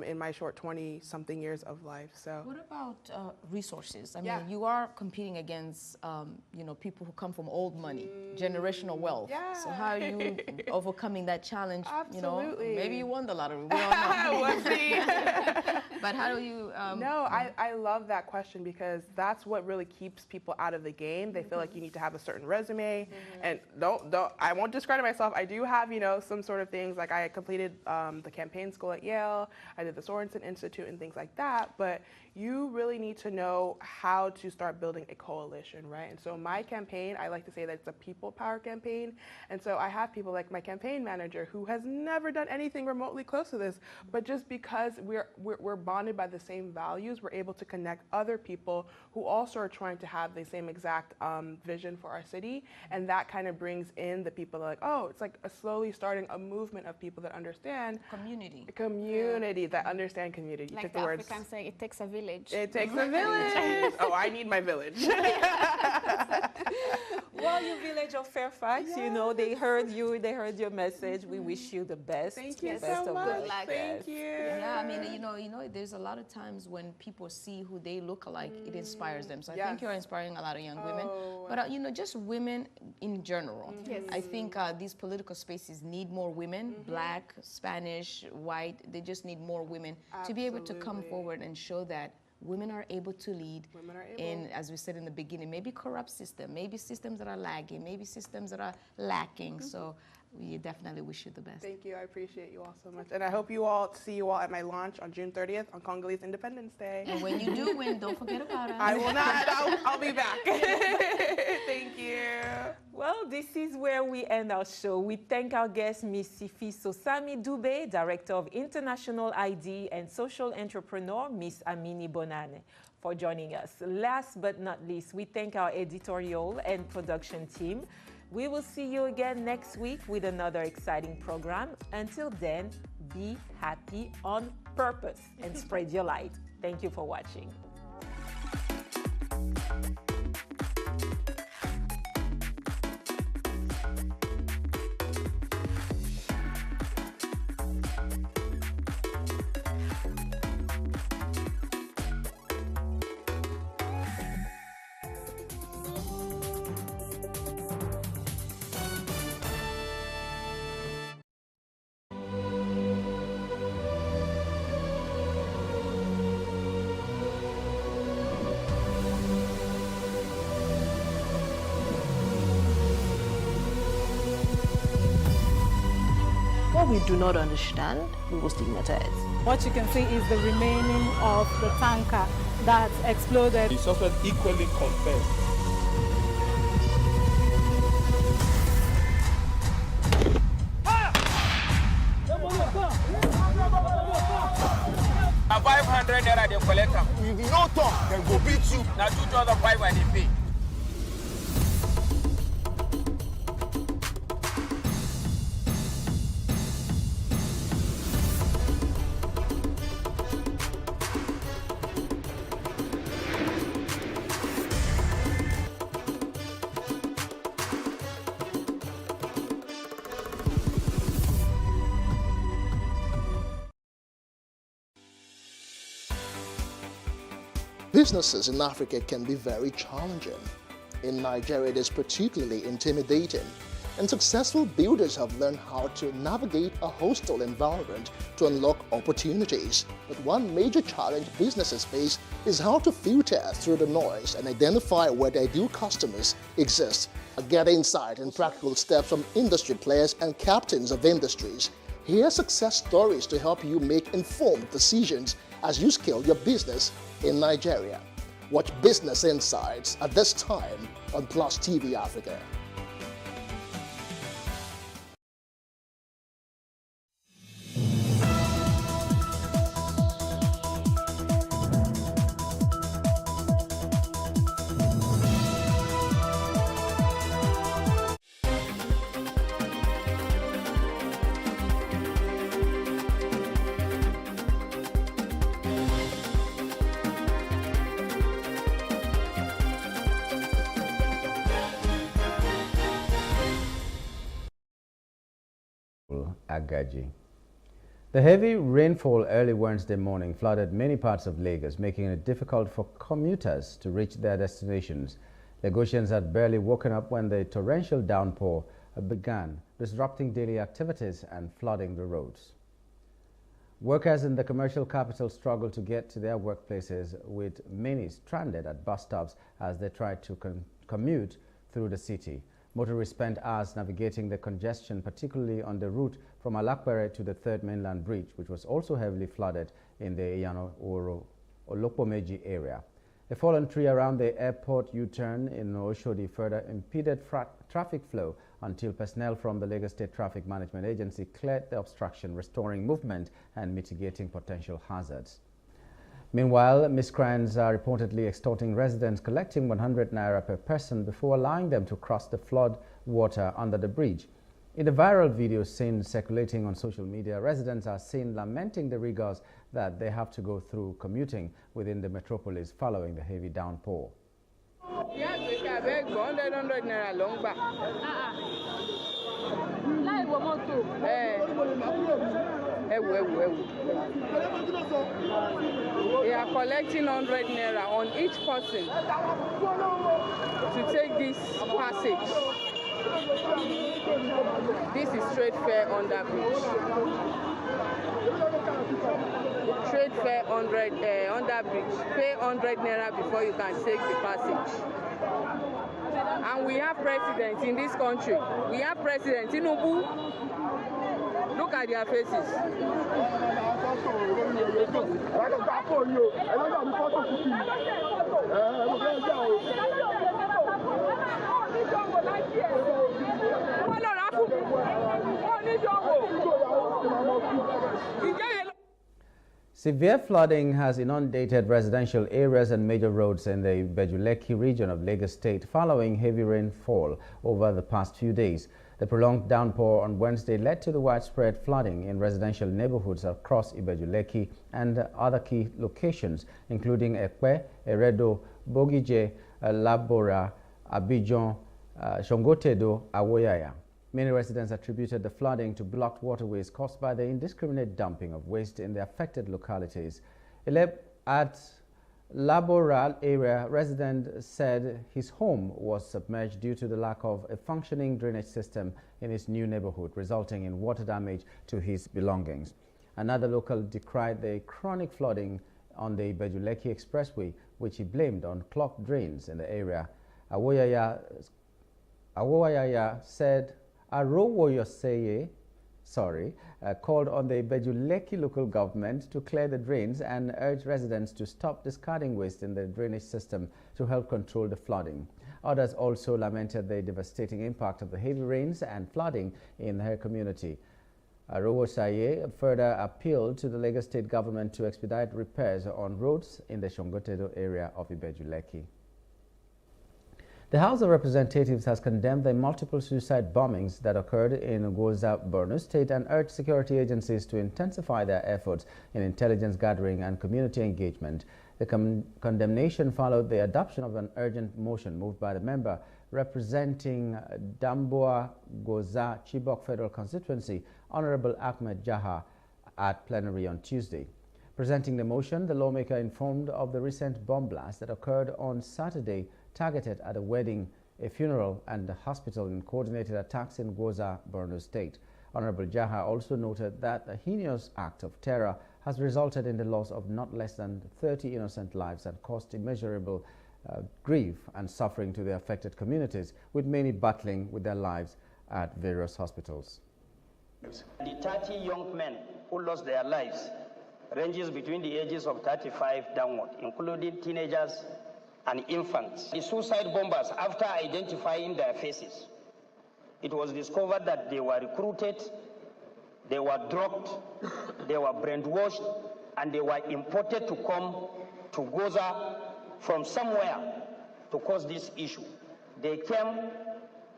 in my short 20-something years of life. So what about resources? I mean, you are competing against, you know, people who come from old money, generational wealth. Yeah. So how are you overcoming that challenge? Absolutely. You know, maybe you won the lottery. We don't know. We'll see. But how do you? No, I love that question because that's what really keeps people out of the game. They feel like you need to have a certain resume, and don't. I won't discredit myself. I do have, you know, some sort of things, like I completed the campaign school at Yale. I did the Sorensen Institute and things like that. But you really need to know how to start building a coalition, right? And so my campaign, I like to say that it's a people power campaign. And so I have people like my campaign manager who has never done anything remotely close to this, but just because we're bonded by the same values, we're able to connect other people who also are trying to have the same exact vision for our city. And that kind of brings in the people that are like, oh, it's like slowly starting a movement of people that understand community, that understand community. Like the Africans say, it takes a village. It takes a village. Oh, I need my village. Well, you village of Fairfax, you know, they heard you, they heard your message. We wish you the best. Thank you best so of much. luck. Thank you. Yeah, I mean, you know, there's a lot of times when people see who they look like, it inspires them. So I think you're inspiring a lot of young women, but you know, just women in general. Yes. I think these political spaces need more women, Black, Spanish, white. They just need more women to be able to come forward and show that women are able to lead in, as we said in the beginning, maybe corrupt system, maybe systems that are lagging, maybe systems that are lacking. So we definitely wish you the best. Thank you. I appreciate you all so much. And I hope you all see you all at my launch on June 30th on Congolese Independence Day. And when you do win, don't forget about us. I will not. I'll be back. Thank you. Well, this is where we end our show. We thank our guest, Ms. Sifi Sosami Dube, Director of International ID and Social Entrepreneur, Ms. Amini Bonane, for joining us. Last but not least, we thank our editorial and production team. We will see you again next week with another exciting program. Until then, be happy on purpose and spread your light. Thank you for watching. What we do not understand, we will stigmatize. What you can see is the remaining of the tanker that exploded. The suspect equally confessed. Na 500 naira they collect am. If you no talk, dem go beat you. Na 2,500 they pay. Businesses in Africa can be very challenging. In Nigeria, it is particularly intimidating, and successful builders have learned how to navigate a hostile environment to unlock opportunities. But one major challenge businesses face is how to filter through the noise and identify where their ideal customers exist. Get insight and practical steps from industry players and captains of industries. Hear success stories to help you make informed decisions as you scale your business in Nigeria. Watch Business Insights at this time on Plus TV Africa. Agaji. The heavy rainfall early Wednesday morning flooded many parts of Lagos, making it difficult for commuters to reach their destinations. Lagosians had barely woken up when the torrential downpour began, disrupting daily activities and flooding the roads. Workers in the commercial capital struggled to get to their workplaces, with many stranded at bus stops as they tried to commute through the city. Motorists spent hours navigating the congestion, particularly on the route from Alakbere to the Third Mainland Bridge, which was also heavily flooded in the Iyano-Olopomeji area. A fallen tree around the airport U-turn in Oshodi further impeded traffic flow until personnel from the Lagos State Traffic Management Agency cleared the obstruction, restoring movement and mitigating potential hazards. Meanwhile, miscreants are reportedly extorting residents, collecting 100 naira per person before allowing them to cross the flood water under the bridge. In the viral video seen circulating on social media, residents are seen lamenting the rigors that they have to go through commuting within the metropolis following the heavy downpour. They are collecting 100 naira on each person to take this passage. This is trade fair under bridge. Trade fair 100 under bridge. Pay 100 naira before you can take the passage. And we have presidents in this country. We have presidents in Tinubu. Look at their faces. Severe flooding has inundated residential areas and major roads in the Ibeju-Lekki region of Lagos State following heavy rainfall over the past few days. The prolonged downpour on Wednesday led to the widespread flooding in residential neighborhoods across Ibeju-Lekki and other key locations, including Ekpe, Eredo, Bogije, Labora, Abidjan, Shongotedo, Awoyaya. Many residents attributed the flooding to blocked waterways caused by the indiscriminate dumping of waste in the affected localities. At Labora area, resident said his home was submerged due to the lack of a functioning drainage system in his new neighborhood, resulting in water damage to his belongings. Another local decried the chronic flooding on the Ibeju-Lekki Expressway, which he blamed on clogged drains in the area. Awoyaya said called on the Ibeju-Lekki local government to clear the drains and urged residents to stop discarding waste in the drainage system to help control the flooding. Others also lamented the devastating impact of the heavy rains and flooding in her community. Arowosaye further appealed to the Lagos State government to expedite repairs on roads in the Shongotedo area of Ibeju-Lekki. The House of Representatives has condemned the multiple suicide bombings that occurred in Goza, Borno State, and urged security agencies to intensify their efforts in intelligence gathering and community engagement. The condemnation followed the adoption of an urgent motion moved by the member representing Damboa Goza Chibok Federal Constituency, Honorable Ahmed Jaha, at plenary on Tuesday. Presenting the motion, the lawmaker informed of the recent bomb blast that occurred on Saturday, targeted at a wedding, a funeral, and a hospital in coordinated attacks in Goza, Borno State. Honorable Jaha also noted that a heinous act of terror has resulted in the loss of not less than 30 innocent lives and caused immeasurable grief and suffering to the affected communities, with many battling with their lives at various hospitals. The 30 young men who lost their lives ranges between the ages of 35 downward, including teenagers and infants. The suicide bombers, after identifying their faces, it was discovered that they were recruited, they were drugged, they were brainwashed, and they were imported to come to Goza from somewhere to cause this issue. They came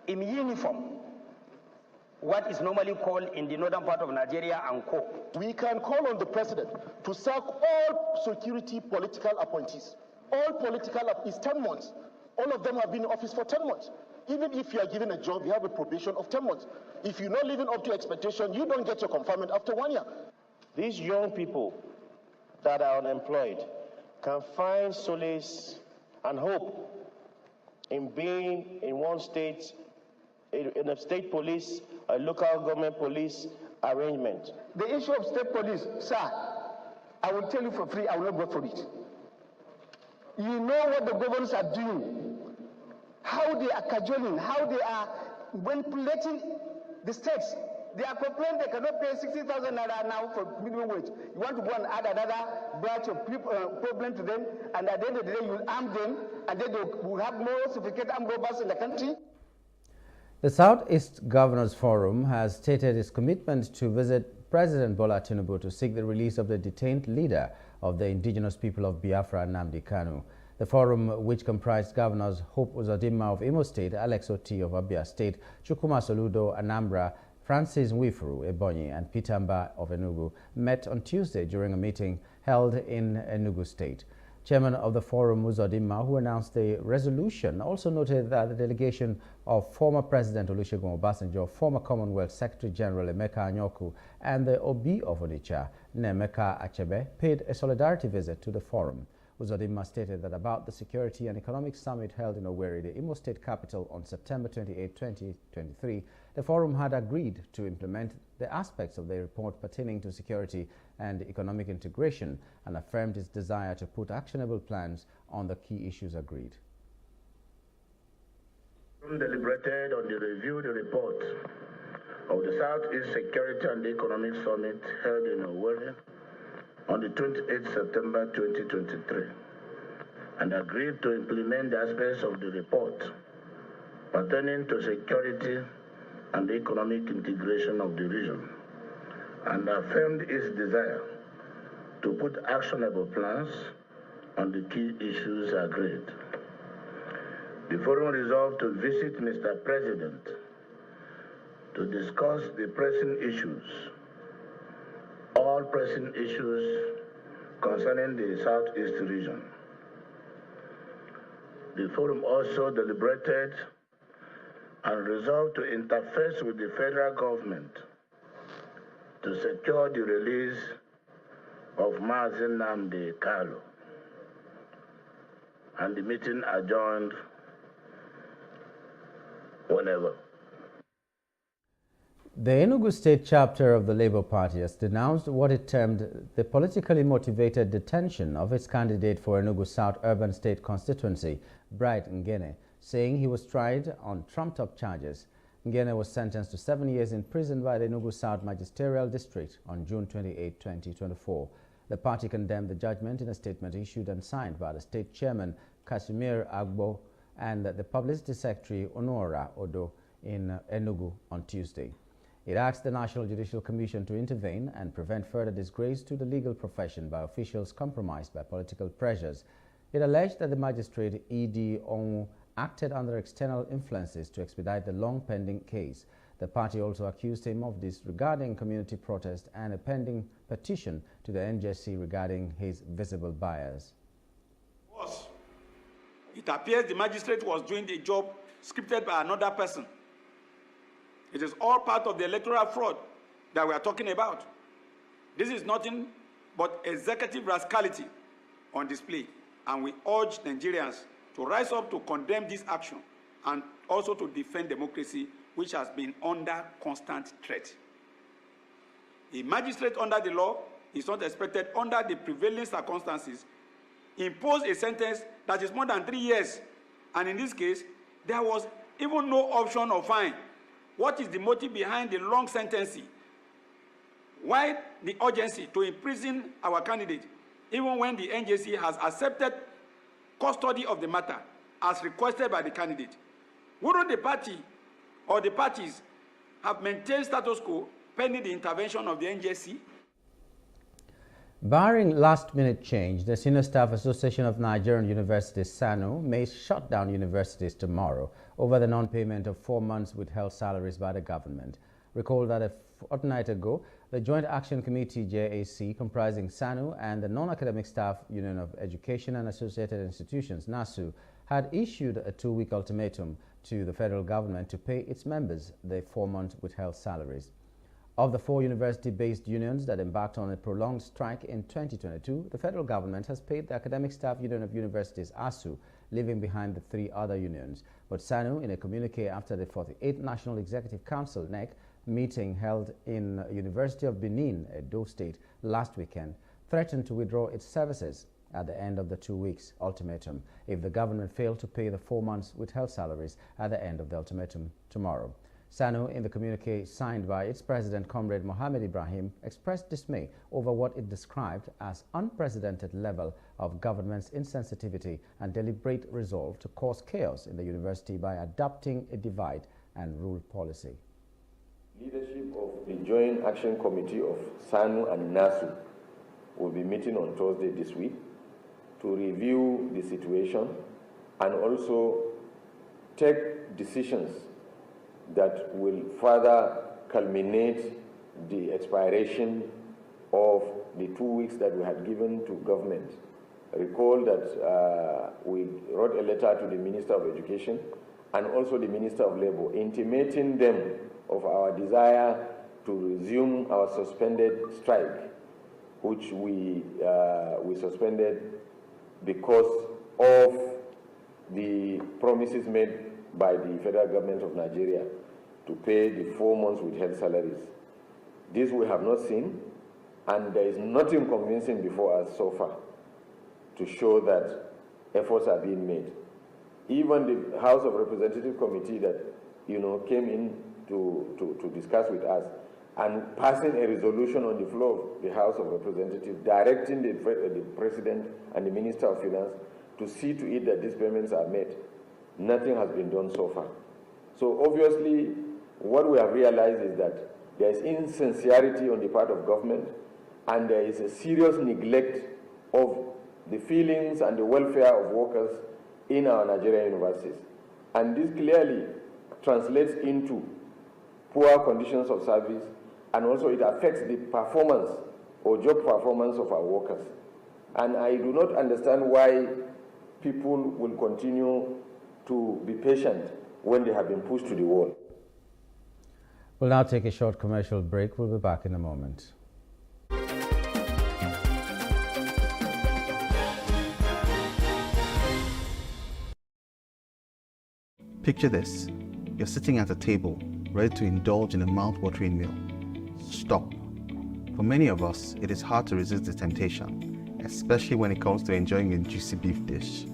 in uniform, what is normally called in the northern part of Nigeria, Anko. We can call on the president to sack all security political appointees. All political is 10 months. All of them have been in office for 10 months. Even if you are given a job, you have a probation of 10 months. If you're not living up to expectation, you don't get your confinement after 1 year. These young people that are unemployed can find solace and hope in being in one state, in a state police, a local government police arrangement. The issue of state police, sir, I will tell you for free, I will not vote for it. You know what the governors are doing, how they are cajoling, how they are manipulating the states. They are complaining they cannot pay 60,000 naira now for minimum wage. You want to go and add another batch of problem to them, and at the end of the day, you will arm them, and then they will have more sophisticated armed robbers in the country. The Southeast Governors Forum has stated its commitment to visit President Bola Tinubu to seek the release of the detained leader of the indigenous people of Biafra, Nnamdi Kanu. The forum, which comprised Governors Hope Uzodinma of Imo State, Alex Oti of Abia State, Chukwuma Soludo, Anambra, Francis Nwifuru, Ebonyi, and Peter Mba of Enugu, met on Tuesday during a meeting held in Enugu State. Chairman of the forum, Uzodinma, who announced the resolution, also noted that the delegation of former President Olusegun Obasanjo, former Commonwealth Secretary General Emeka Anyaoku, and the Obi of Onitsha, Nnemeka Achebe, paid a solidarity visit to the forum. Uzodinma stated that about the Security and Economic Summit held in Owerri, the Imo State capital, on September 28, 2023, the forum had agreed to implement the aspects of the report pertaining to security and economic integration, and affirmed its desire to put actionable plans on the key issues agreed. Deliberated on the reviewed report of the Southeast Security and Economic Summit held in Owerri on the 28th September 2023, and agreed to implement the aspects of the report pertaining to security and the economic integration of the region, and affirmed its desire to put actionable plans on the key issues agreed. The forum resolved to visit Mr. President to discuss the pressing issues, all pressing issues concerning the Southeast region. The forum also deliberated and resolved to interface with the federal government to secure the release of Mazi Nnamdi Kanu, and the meeting adjourned whenever. The Enugu State chapter of the Labour Party has denounced what it termed the politically motivated detention of its candidate for Enugu South Urban State constituency, Bright Ngene, saying he was tried on trumped-up charges. Ngene was sentenced to 7 years in prison by the Enugu South Magisterial District on June 28, 2024. The party condemned the judgment in a statement issued and signed by the state chairman, Casimir Agbo, and the publicity secretary, Onora Odo, in Enugu on Tuesday. It asked the National Judicial Commission to intervene and prevent further disgrace to the legal profession by officials compromised by political pressures. It alleged that the magistrate, E.D. Onwu, acted under external influences to expedite the long-pending case. The party also accused him of disregarding community protest and a pending petition to the NJC regarding his visible bias. It appears the magistrate was doing the job scripted by another person. It is all part of the electoral fraud that we are talking about. This is nothing but executive rascality on display, and we urge Nigerians to rise up to condemn this action and also to defend democracy, which has been under constant threat. A magistrate under the law is not expected, under the prevailing circumstances, impose a sentence that is more than 3 years. And in this case, there was even no option of fine. What is the motive behind the long sentencing? Why the urgency to imprison our candidate, even when the NJC has accepted custody of the matter as requested by the candidate? Wouldn't the party or the parties have maintained status quo pending the intervention of the NJC? Barring last-minute change, the Senior Staff Association of Nigerian Universities, SANU, may shut down universities tomorrow over the non-payment of 4 months withheld salaries by the government. Recall that a fortnight ago, the Joint Action Committee, JAC, comprising SANU and the Non-Academic Staff Union of Education and Associated Institutions, NASU, had issued a 2-week ultimatum to the federal government to pay its members the 4-month withheld salaries. Of the 4 university-based unions that embarked on a prolonged strike in 2022, the federal government has paid the Academic Staff Union of Universities, ASU, leaving behind the 3 other unions. But SANU, in a communique after the 48th National Executive Council, NEC, meeting held in University of Benin, Edo State, last weekend, threatened to withdraw its services at the end of the 2 weeks ultimatum if the government failed to pay the 4 months withheld salaries at the end of the ultimatum tomorrow. SANU, in the communique signed by its president, Comrade Mohammed Ibrahim, expressed dismay over what it described as unprecedented level of government's insensitivity and deliberate resolve to cause chaos in the university by adopting a divide and rule policy. Leadership of the Joint Action Committee of SANU and NASU will be meeting on Thursday this week to review the situation and also take decisions that will further culminate the expiration of the 2 weeks that we had given to government. Recall that we wrote a letter to the Minister of Education and also the Minister of Labor, intimating them of our desire to resume our suspended strike, which we suspended because of the promises made by the federal government of Nigeria to pay the 4 months withheld salaries. This we have not seen, and there is nothing convincing before us so far to show that efforts are being made. Even the House of Representative Committee that came in to discuss with us and passing a resolution on the floor of the House of Representatives directing the President and the Minister of Finance to see to it that these payments are made. Nothing has been done so far. So obviously, what we have realized is that there is insincerity on the part of government, and there is a serious neglect of the feelings and the welfare of workers in our Nigerian universities. And this clearly translates into poor conditions of service, and also it affects the performance or job performance of our workers. And I do not understand why people will continue to be patient when they have been pushed to the wall. We'll now take a short commercial break. We'll be back in a moment. Picture this. You're sitting at a table, ready to indulge in a mouth-watering meal. Stop. For many of us, it is hard to resist the temptation, especially when it comes to enjoying a juicy beef dish.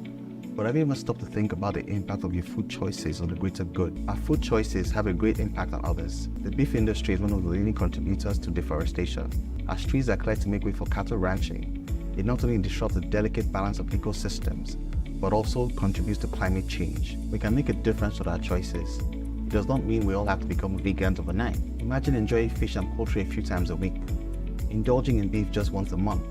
But have you ever stopped to think about the impact of your food choices on the greater good? Our food choices have a great impact on others. The beef industry is one of the leading contributors to deforestation. As trees are cleared to make way for cattle ranching, it not only disrupts the delicate balance of ecosystems, but also contributes to climate change. We can make a difference with our choices. It does not mean we all have to become vegans overnight. Imagine enjoying fish and poultry a few times a week, indulging in beef just once a month,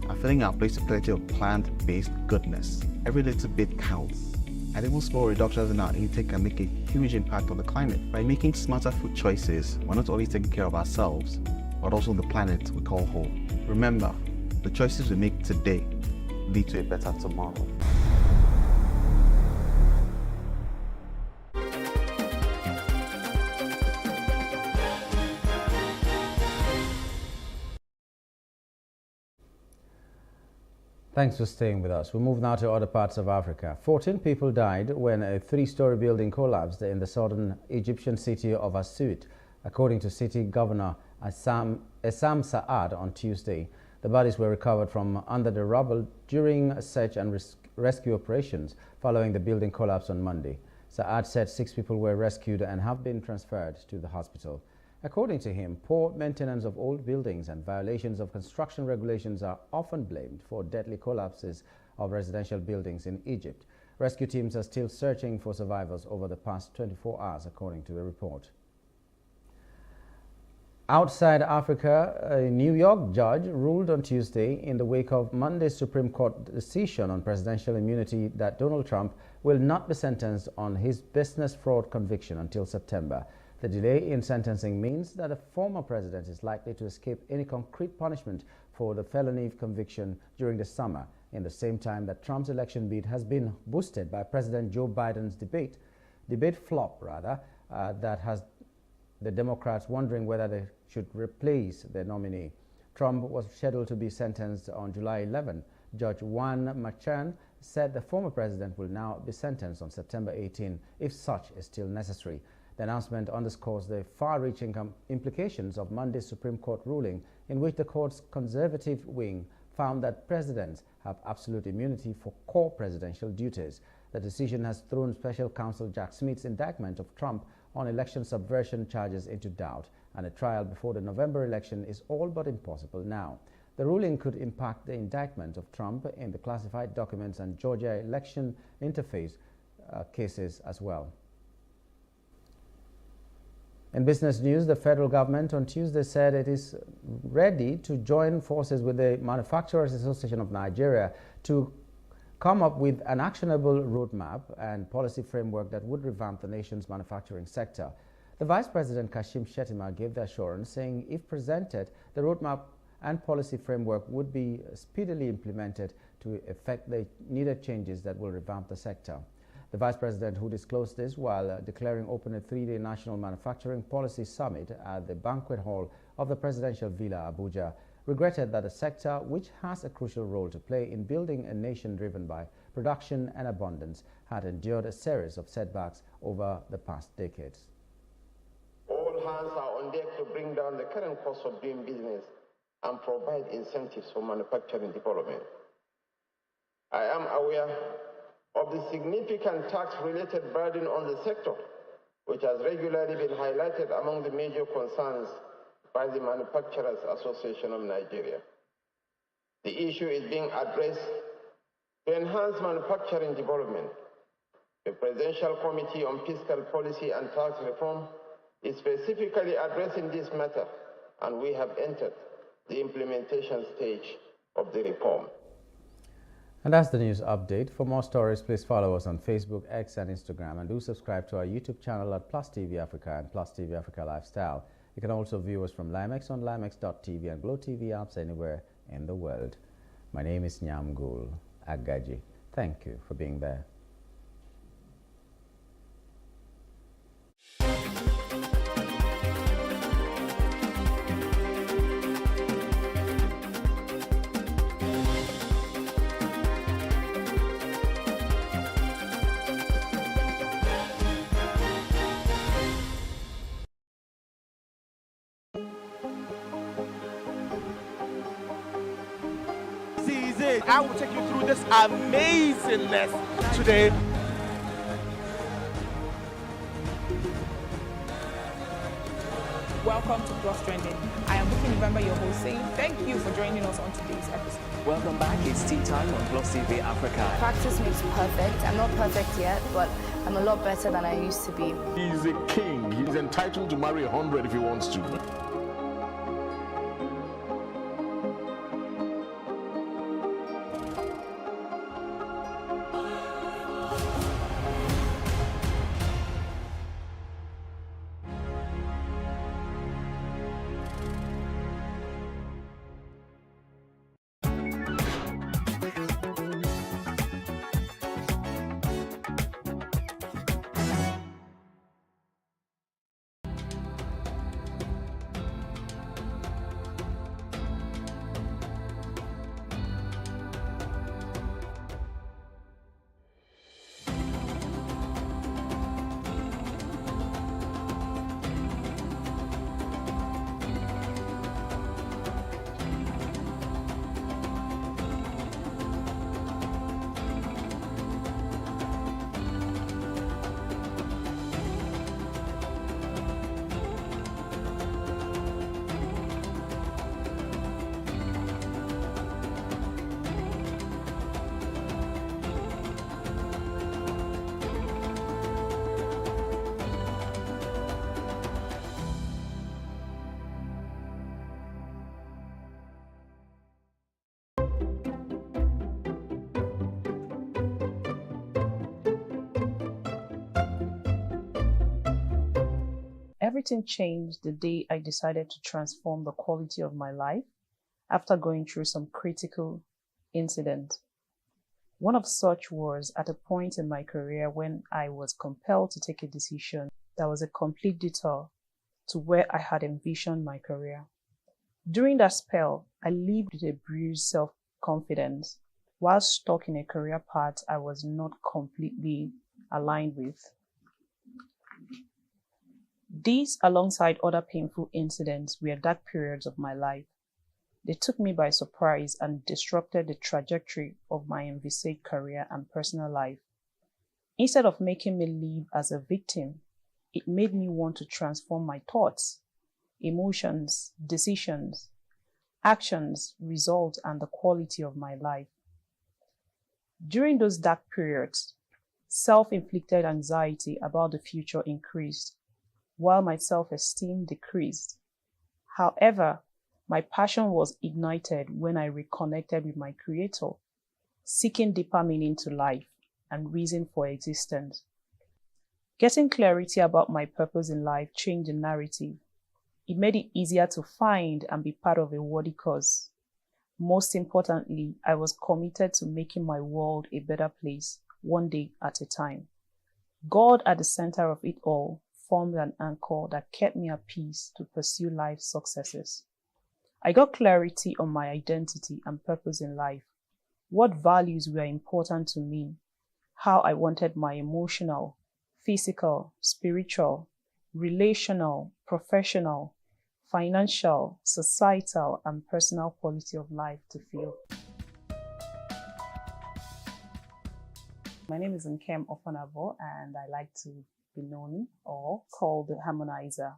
and filling our plates with plenty of plant-based goodness. Every little bit counts. And even small reductions in our intake can make a huge impact on the climate. By making smarter food choices, we're not only taking care of ourselves, but also the planet we call home. Remember, the choices we make today lead to a better tomorrow. Thanks for staying with us. We move now to other parts of Africa. 14 people died when a 3-story building collapsed in the southern Egyptian city of Asyut, according to city governor Essam Saad on Tuesday. The bodies were recovered from under the rubble during search and rescue operations following the building collapse on Monday. Saad said 6 people were rescued and have been transferred to the hospital. According to him, poor maintenance of old buildings and violations of construction regulations are often blamed for deadly collapses of residential buildings in Egypt. Rescue teams are still searching for survivors over the past 24 hours, according to the report. Outside Africa, a New York judge ruled on Tuesday in the wake of Monday's Supreme Court decision on presidential immunity that Donald Trump will not be sentenced on his business fraud conviction until September. The delay in sentencing means that a former president is likely to escape any concrete punishment for the felony conviction during the summer, in the same time that Trump's election bid has been boosted by President Joe Biden's debate flop, that has the Democrats wondering whether they should replace their nominee. Trump was scheduled to be sentenced on July 11. Judge Juan Merchan said the former president will now be sentenced on September 18 if such is still necessary. The announcement underscores the far-reaching implications of Monday's Supreme Court ruling, in which the court's conservative wing found that presidents have absolute immunity for core presidential duties. The decision has thrown special counsel Jack Smith's indictment of Trump on election subversion charges into doubt, and a trial before the November election is all but impossible now. The ruling could impact the indictment of Trump in the classified documents and Georgia election interface cases as well. In business news, the federal government on Tuesday said it is ready to join forces with the Manufacturers Association of Nigeria to come up with an actionable roadmap and policy framework that would revamp the nation's manufacturing sector. The Vice President Kashim Shettima gave the assurance, saying if presented, the roadmap and policy framework would be speedily implemented to effect the needed changes that will revamp the sector. The Vice President, who disclosed this while declaring open a 3-day National Manufacturing Policy Summit at the banquet hall of the Presidential Villa, Abuja, regretted that the sector, which has a crucial role to play in building a nation driven by production and abundance, had endured a series of setbacks over the past decades. All hands are on deck to bring down the current cost of doing business and provide incentives for manufacturing development. I am aware of the significant tax-related burden on the sector, which has regularly been highlighted among the major concerns by the Manufacturers Association of Nigeria. The issue is being addressed to enhance manufacturing development. The Presidential Committee on Fiscal Policy and Tax Reform is specifically addressing this matter, and we have entered the implementation stage of the reform. And that's the news update. For more stories, please follow us on Facebook, X, and Instagram, and do subscribe to our YouTube channel at Plus TV Africa and Plus TV Africa Lifestyle. You can also view us from Limex on limex.tv and Glow TV apps anywhere in the world. My name is Nyamgul Agaji. Thank you for being there. I will take you through this amazingness today. Welcome to Plus Trending. I am Bukky November, your host, saying thank you for joining us on today's episode. Welcome back. It's tea time on Plus TV Africa. Practice makes perfect. I'm not perfect yet, but I'm a lot better than I used to be. He's a king. He's entitled to marry 100 if he wants to. Everything changed the day I decided to transform the quality of my life after going through some critical incident. One of such was at a point in my career when I was compelled to take a decision that was a complete detour to where I had envisioned my career. During that spell, I lived with a bruised self-confidence while stuck in a career path I was not completely aligned with. These, alongside other painful incidents, were dark periods of my life. They took me by surprise and disrupted the trajectory of my envisaged career and personal life. Instead of making me live as a victim, it made me want to transform my thoughts, emotions, decisions, actions, results, and the quality of my life. During those dark periods, self-inflicted anxiety about the future increased. while my self-esteem decreased. However, my passion was ignited when I reconnected with my Creator, seeking deeper meaning to life and reason for existence. Getting clarity about my purpose in life changed the narrative. It made it easier to find and be part of a worthy cause. Most importantly, I was committed to making my world a better place, one day at a time. God at the center of it all formed an anchor that kept me at peace to pursue life's successes. I got clarity on my identity and purpose in life, what values were important to me, how I wanted my emotional, physical, spiritual, relational, professional, financial, societal, and personal quality of life to feel. My name is Nkem Ofanavo, and I like to be known or called the Harmonizer.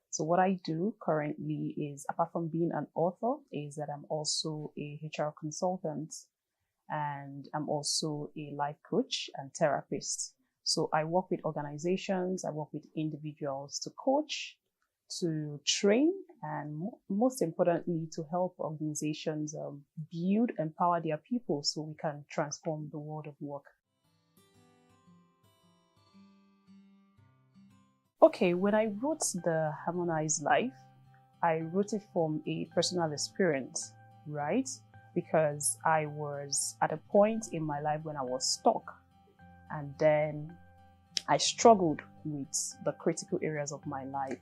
So what I do currently is, apart from being an author, is that I'm also a HR consultant, and I'm also a life coach and therapist. So I work with organizations, I work with individuals to coach, to train, and most importantly, to help organizations build, empower their people so we can transform the world of work. Okay, when I wrote The Harmonized Life, I wrote it from a personal experience, right? Because I was at a point in my life when I was stuck, and then I struggled with the critical areas of my life.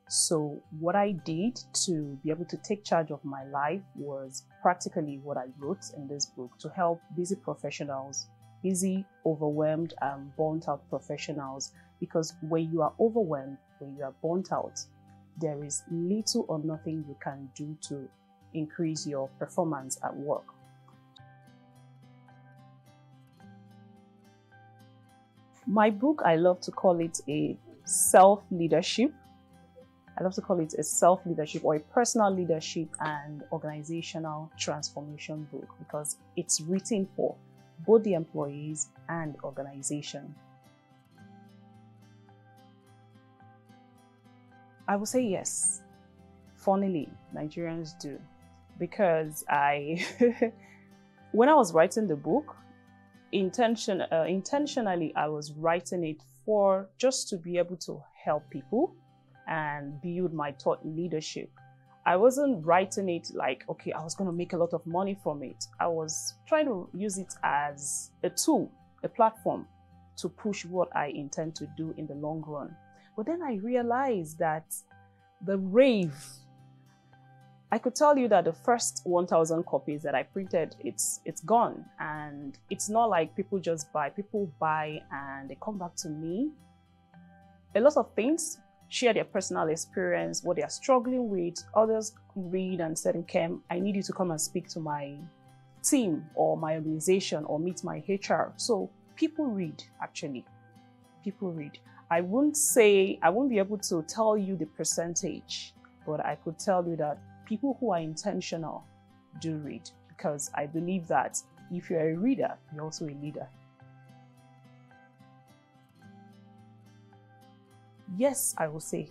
So what I did to be able to take charge of my life was practically what I wrote in this book to help busy professionals, busy, overwhelmed, and burnt out professionals. Because when you are overwhelmed, when you are burnt out, there is little or nothing you can do to increase your performance at work. My book, I love to call it a self-leadership. I love to call it a self-leadership or a personal leadership and organizational transformation book because it's written for both the employees and organization. I would say yes. Funnily, Nigerians do. Because when I was writing the book, intentionally, I was writing it for just to be able to help people and build my thought leadership. I wasn't writing it like, okay, I was going to make a lot of money from it. I was trying to use it as a tool, a platform to push what I intend to do in the long run. But then I realized that the rave, I could tell you that the first 1,000 copies that I printed, it's gone. And it's not like people just buy. People buy and they come back to me. A lot of things, share their personal experience, what they are struggling with. Others read and said, Nkem, I need you to come and speak to my team or my organization or meet my HR. So people read, actually. People read. I won't be able to tell you the percentage, but I could tell you that people who are intentional do read, because I believe that if you're a reader, you're also a leader. Yes, I will say,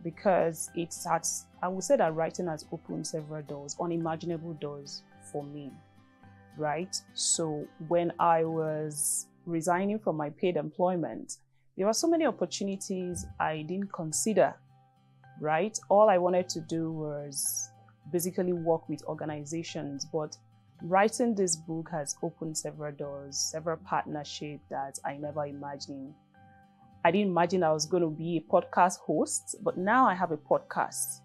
because I would say that writing has opened several doors, unimaginable doors for me, right? So when I was resigning from my paid employment, there were so many opportunities I didn't consider, right? All I wanted to do was basically work with organizations, but writing this book has opened several doors, several partnerships that I never imagined. I didn't imagine I was going to be a podcast host, but now I have a podcast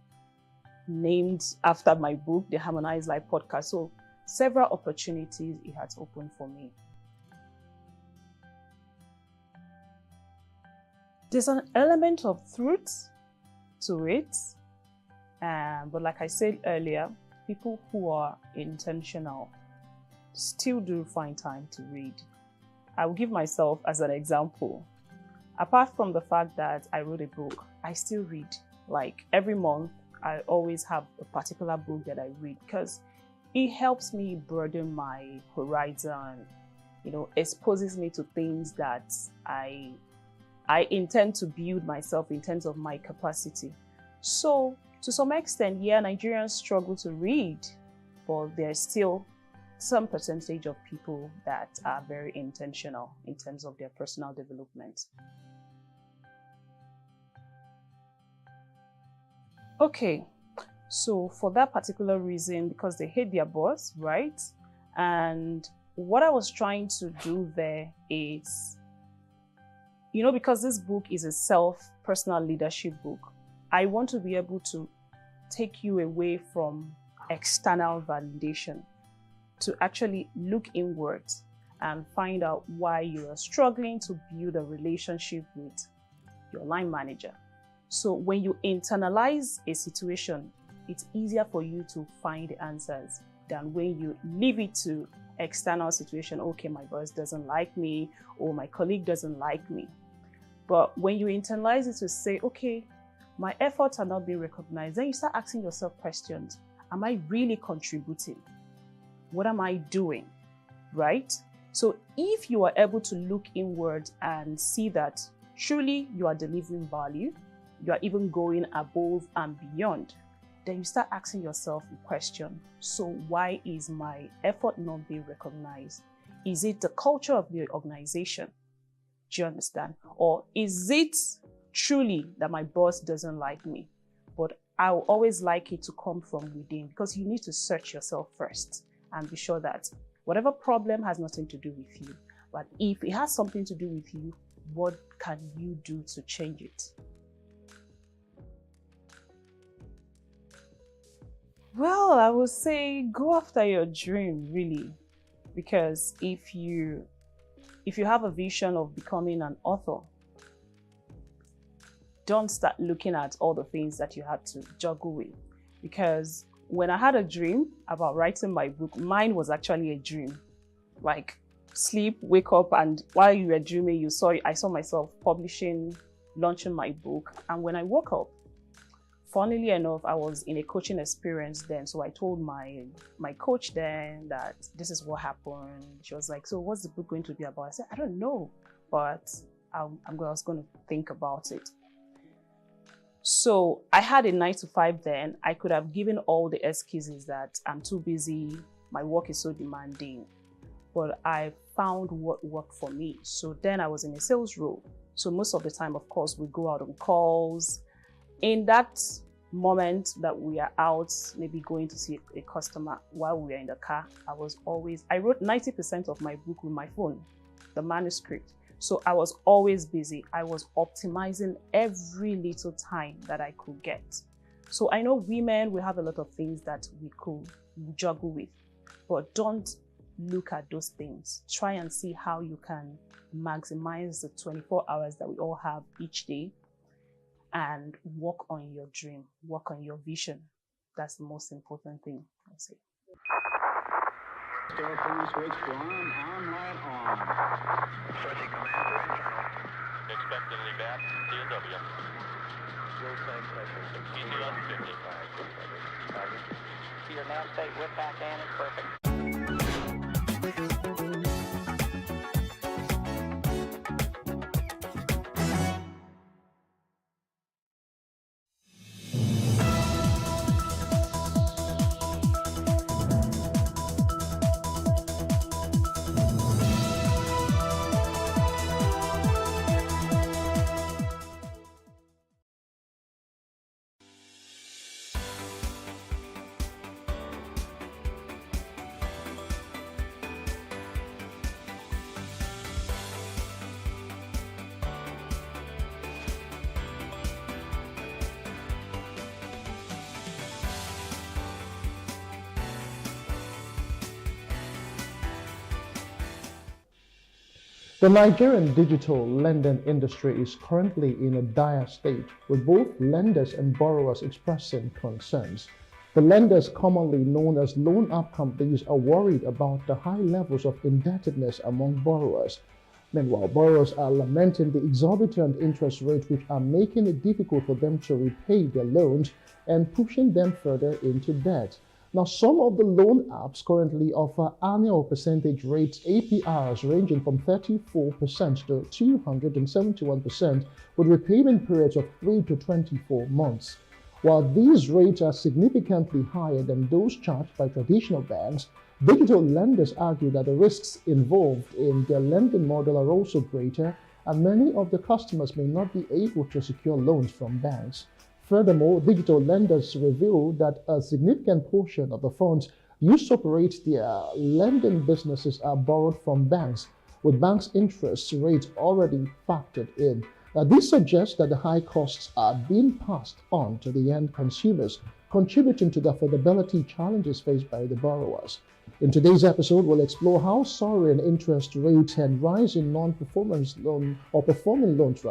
named after my book, The Harmonized Life Podcast. So several opportunities it has opened for me. There's an element of truth to it, but like I said earlier, people who are intentional still do find time to read. I will give myself as an example. Apart from the fact that I wrote a book, I still read. Like every month, I always have a particular book that I read because it helps me broaden my horizon, exposes me to things that I I intend to build myself in terms of my capacity. So to some extent, yeah, Nigerians struggle to read, but there's still some percentage of people that are very intentional in terms of their personal development. Okay, so for that particular reason, because they hate their boss, right? And what I was trying to do there is, you know, because this book is a personal leadership book, I want to be able to take you away from external validation to actually look inwards and find out why you are struggling to build a relationship with your line manager. So when you internalize a situation, it's easier for you to find the answers than when you leave it to external situation. Okay, my boss doesn't like me, or my colleague doesn't like me. But when you internalize it to say, okay, my efforts are not being recognized, then you start asking yourself questions. Am I really contributing? What am I doing? Right? So if you are able to look inward and see that truly you are delivering value, you are even going above and beyond, then you start asking yourself a question. So why is my effort not being recognized? Is it the culture of the organization? Do you understand? Or is it truly that my boss doesn't like me? But I will always like it to come from within, because you need to search yourself first and be sure that whatever problem has nothing to do with you. But if it has something to do with you, what can you do to change it? Well, I would say go after your dream, really. Because if you have a vision of becoming an author, don't start looking at all the things that you had to juggle with. Because when I had a dream about writing my book, mine was actually a dream. Like sleep, wake up, and while you were dreaming, I saw myself launching my book. And when I woke up, funnily enough, I was in a coaching experience then. So I told my coach then that this is what happened. She was like, so what's the book going to be about? I said, I don't know, but I was going to think about it. So I had a 9-to-5 then. I could have given all the excuses that I'm too busy, my work is so demanding, but I found what worked for me. So then I was in a sales role. So most of the time, of course, we go out on calls. In that moment that we are out, maybe going to see a customer while we are in the car, I wrote 90% of my book with my phone, the manuscript. So I was always busy. I was optimizing every little time that I could get. So I know women, we have a lot of things that we could juggle with, but don't look at those things. Try and see how you can maximize the 24 hours that we all have each day and work on your dream, work on your vision. That's the most important thing, I'll say. Telephone switch from on. Searching command for internal. Expectedly back, TW. Fuel tank pressure 55. Your nav state with back and is perfect. The Nigerian digital lending industry is currently in a dire state, with both lenders and borrowers expressing concerns. The lenders, commonly known as loan app companies, are worried about the high levels of indebtedness among borrowers. Meanwhile, borrowers are lamenting the exorbitant interest rates, which are making it difficult for them to repay their loans and pushing them further into debt. Now, some of the loan apps currently offer annual percentage rates APRs ranging from 34% to 271%, with repayment periods of 3 to 24 months. While these rates are significantly higher than those charged by traditional banks, digital lenders argue that the risks involved in their lending model are also greater, and many of the customers may not be able to secure loans from banks. Furthermore, digital lenders reveal that a significant portion of the funds used to operate their lending businesses are borrowed from banks, with banks' interest rates already factored in. Now, this suggests that the high costs are being passed on to the end consumers, contributing to the affordability challenges faced by the borrowers. In today's episode, we'll explore how soaring interest rates and rising non-performance loan or performing loans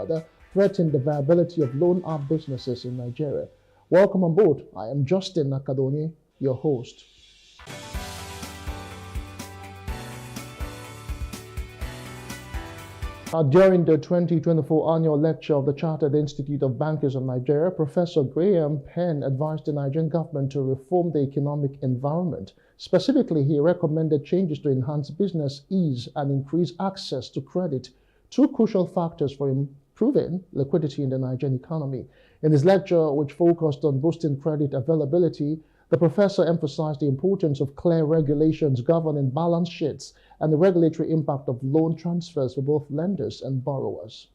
threaten the viability of loan app businesses in Nigeria. Welcome on board. I am Justin Nakadoni, your host. During the 2024 annual lecture of the Chartered Institute of Bankers of Nigeria, Professor Graham Penn advised the Nigerian government to reform the economic environment. Specifically, he recommended changes to enhance business ease and increase access to credit, two crucial factors for improving liquidity in the Nigerian economy. In his lecture, which focused on boosting credit availability, the professor emphasized the importance of clear regulations governing balance sheets and the regulatory impact of loan transfers for both lenders and borrowers.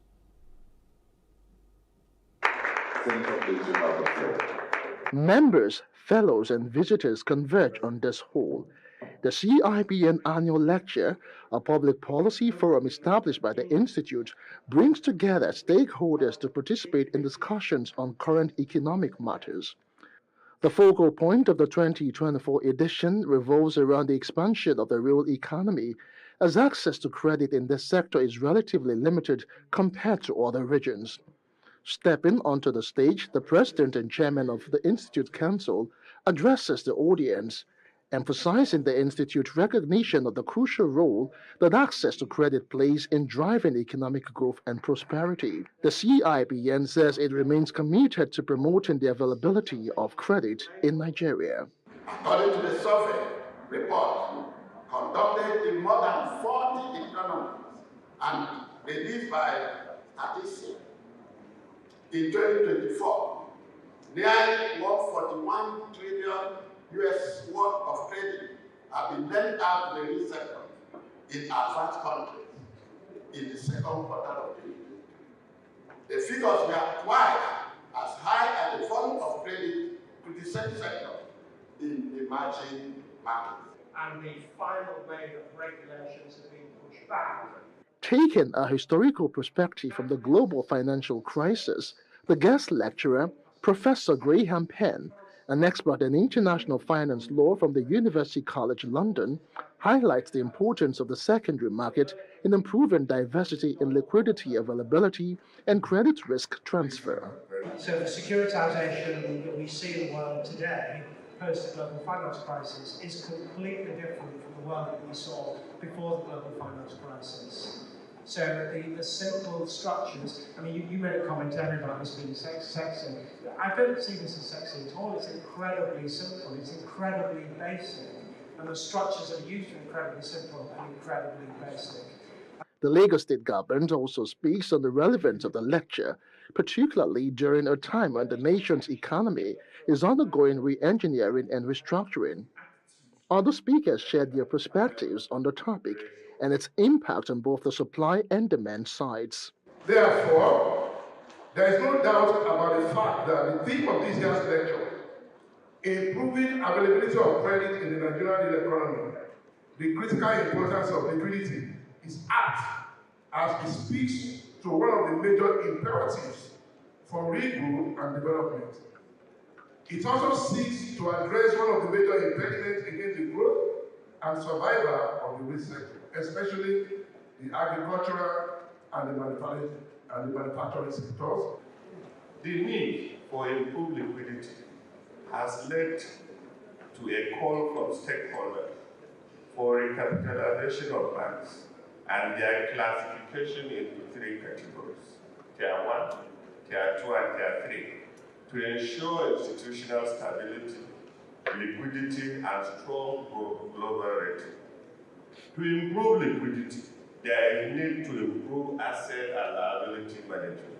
Members, fellows, and visitors converge on this hall. The CIBN Annual Lecture, a public policy forum established by the Institute, brings together stakeholders to participate in discussions on current economic matters. The focal point of the 2024 edition revolves around the expansion of the real economy, as access to credit in this sector is relatively limited compared to other regions. Stepping onto the stage, the president and chairman of the Institute Council addresses the audience, emphasizing the Institute's recognition of the crucial role that access to credit plays in driving economic growth and prosperity. The CIBN says it remains committed to promoting the availability of credit in Nigeria. According to the survey report conducted in more than 40 economies and released by statistics, in 2024, nearly 141 trillion US worth of credit have been lent out to the real sector in advanced countries in the second quarter of the year. The figures were twice as high as the volume of credit to the same sector in emerging markets. And the final wave of regulations have been pushed back. Taking a historical perspective from the global financial crisis, the guest lecturer, Professor Graham Penn, an expert in international finance law from the University College London, highlights the importance of the secondary market in improving diversity in liquidity availability and credit risk transfer. So the securitization that we see in the world today, post the global finance crisis, is completely different from the world that we saw before the global finance crisis. So the simple structures, I mean, you made a comment earlier about this being sexy. I don't see this as sexy at all. It's incredibly simple. It's incredibly basic. And the structures that are used are incredibly simple and incredibly basic. The Lagos State government also speaks on the relevance of the lecture, particularly during a time when the nation's economy is undergoing re-engineering and restructuring. Other speakers shared their perspectives on the topic and its impact on both the supply and demand sides. Therefore, there is no doubt about the fact that the theme of this year's lecture, improving availability of credit in the Nigerian real economy, the critical importance of liquidity, is apt as it speaks to one of the major imperatives for real growth and development. It also seeks to address one of the major impediments against the growth and survival of the real sector, especially the agricultural and the manufacturing sectors. The need for improved liquidity has led to a call from stakeholders for recapitalization of banks and their classification into three categories: Tier 1, Tier 2, and Tier 3, to ensure institutional stability liquidity, and strong global rating. To improve liquidity, there is need to improve asset and liability management.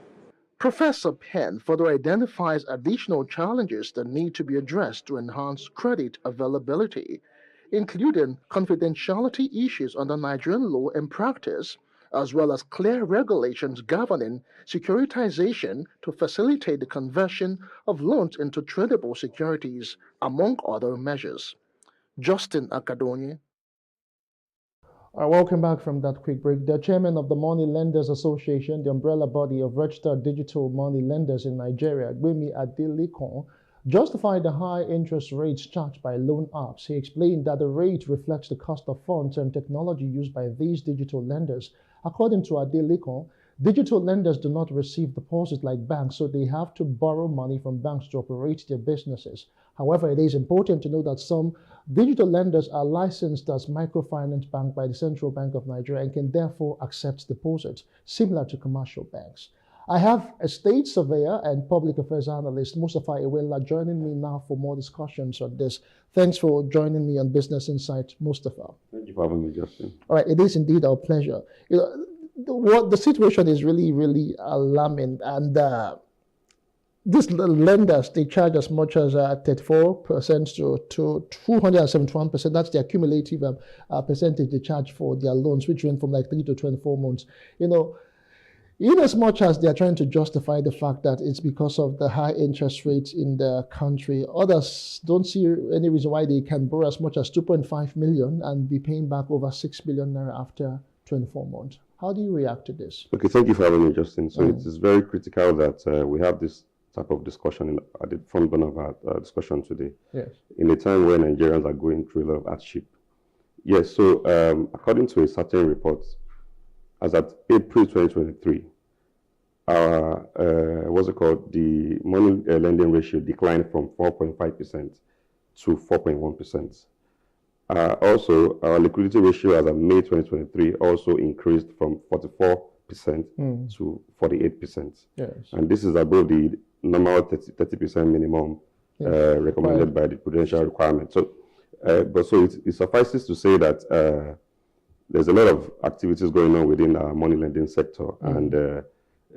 Professor Penn further identifies additional challenges that need to be addressed to enhance credit availability, including confidentiality issues under Nigerian law and practice, as well as clear regulations governing securitization to facilitate the conversion of loans into tradable securities, among other measures. Justin Akadonye. Welcome back from that quick break. The chairman of the Money Lenders Association, the umbrella body of registered digital money lenders in Nigeria, Gbemi Adelekun, justified the high interest rates charged by loan apps. He explained that the rate reflects the cost of funds and technology used by these digital lenders. According to Adelekun, digital lenders do not receive deposits like banks, so they have to borrow money from banks to operate their businesses. However, it is important to know that some digital lenders are licensed as microfinance bank by the Central Bank of Nigeria and can therefore accept deposits, similar to commercial banks. I have a state surveyor and public affairs analyst, Mustafa Iwela, joining me now for more discussions on this. Thanks for joining me on Business Insight, Mustafa. Thank you for having me, Justin. All right, it is indeed our pleasure. The situation is really, really alarming, and these lenders, they charge as much as 34% to 271%. That's the cumulative percentage they charge for their loans, which range from like 3 to 24 months. In as much as they are trying to justify the fact that it's because of the high interest rates in the country, others don't see any reason why they can borrow as much as 2.5 million and be paying back over 6 billion naira after 24 months. How do you react to this? Okay, thank you for having me, Justin. So it is very critical that we have this type of discussion at the front burner of our discussion today. Yes. In a time where Nigerians are going through a lot of hardship. Yes, so according to a certain report, as at April 2023, our, the money lending ratio declined from 4.5% to 4.1%. Also, our liquidity ratio as of May 2023 also increased from 44% to 48%. Yes. And this is above the normal 30% minimum recommended by the prudential requirement. So, it suffices to say that there's a lot of activities going on within our money lending sector, and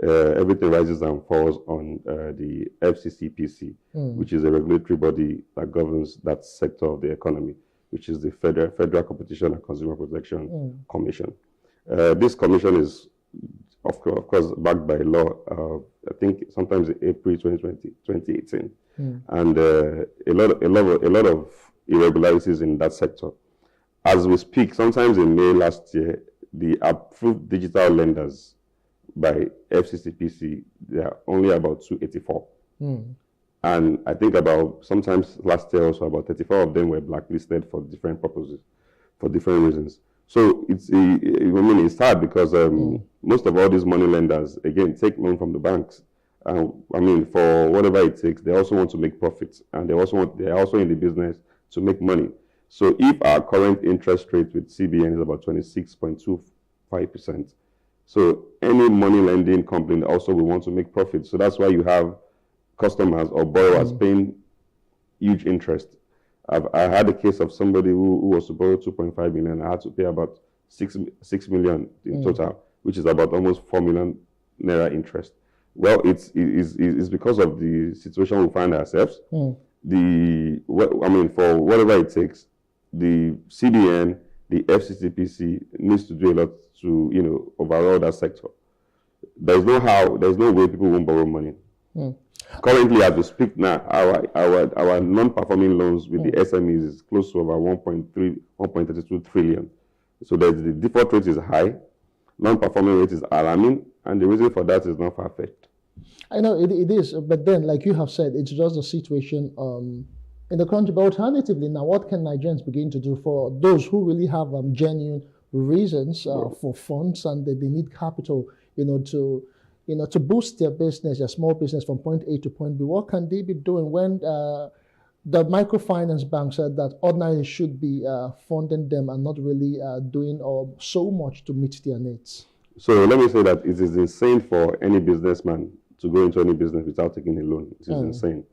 everything rises and falls on the FCCPC, which is a regulatory body that governs that sector of the economy, which is the Federal Competition and Consumer Protection Commission. This commission is, of course, backed by law. I think sometimes in April 2018, and a lot of irregularities in that sector. As we speak, sometimes in May last year, the approved digital lenders by FCCPC, they are only about 284. And I think sometimes last year also about 34 of them were blacklisted for different purposes, for different reasons. So it's hard because most of all these money lenders, again, take money from the banks. For whatever it takes, they also want to make profits, and they are also in the business to make money. So if our current interest rate with CBN is about 26.25%, so any money lending company also will want to make profits. So that's why you have customers or borrowers paying huge interest. I had a case of somebody who was to borrow 2.5 million. I had to pay about 6 million in total, which is about almost 4 million naira interest. Well, it's because of the situation we find ourselves. For whatever it takes, the CBN, the FCCPC needs to do a lot to overall that sector. There's no way people won't borrow money. Currently, as we speak now, our non-performing loans with the SMEs is close to about 1.32 trillion. So the default rate is high, non-performing rate is alarming, and the reason for that is not far-fetched. I know it is, but then, like you have said, it's just a situation in the country. But alternatively, now, what can Nigerians begin to do for those who really have genuine reasons for funds and they need capital, to boost their business, their small business from point A to point B? What can they be doing when the microfinance bank said that ordinarily should be funding them and not really doing so much to meet their needs? So let me say that it is insane for any businessman to go into any business without taking a loan. It is insane.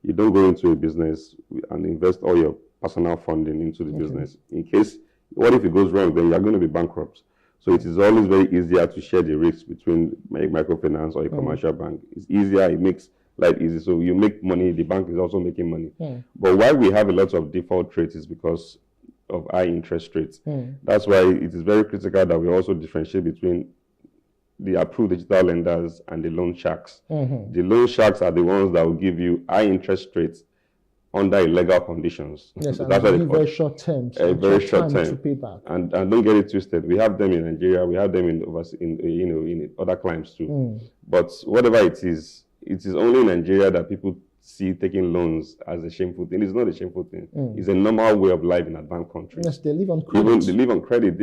you don't go into a business and invest all your personal funding into the business. In case, what if it goes wrong? Then you're going to be bankrupt. So it is always very easier to share the risk between microfinance or a commercial bank. It's easier, it makes life easy. So you make money, the bank is also making money. But why we have a lot of default rates is because of high interest rates. That's why it is very critical that we also differentiate between the approved digital lenders and the loan sharks. The loan sharks are the ones that will give you high interest rates under illegal conditions. Yes, and that's very short terms. Very short term to pay back. And don't get it twisted. We have them in Nigeria. We have them in other climes too. But whatever it is only in Nigeria that people see taking loans as a shameful thing. It's not a shameful thing. It's a normal way of life in advanced countries. Yes, they live on credit. They live on credit.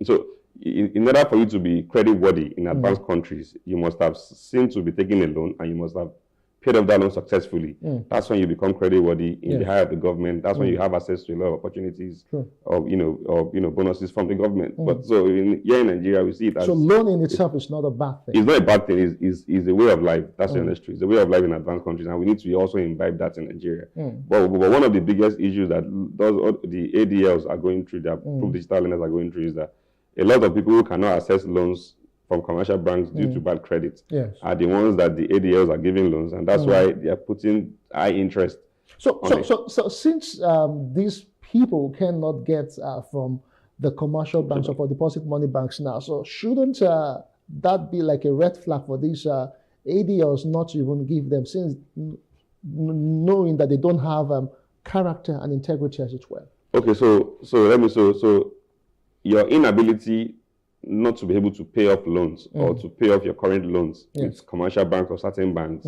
So in order for you to be credit worthy in advanced countries, you must have seen to be taking a loan and you must have paid off that loan successfully. That's when you become credit worthy in the eye of the government. That's when you have access to a lot of opportunities of bonuses from the government. But so here in Nigeria, we see it as loan in itself is not a bad thing. It's not a bad thing. It's a way of life. That's the honest truth. It's a way of life in advanced countries, and we need to also imbibe that in Nigeria. But one of the biggest issues that the ADLs are going through, the approved digital lenders are going through, is that a lot of people who cannot access loans from commercial banks due to bad credit are the ones that the ADLs are giving loans, and that's why they are putting high interest. So since these people cannot get from the commercial banks or for deposit money banks now, so shouldn't that be like a red flag for these ADLs not to even give them, since knowing that they don't have character and integrity, as it were? Okay, so your inability not to be able to pay off loans or to pay off your current loans with commercial banks or certain banks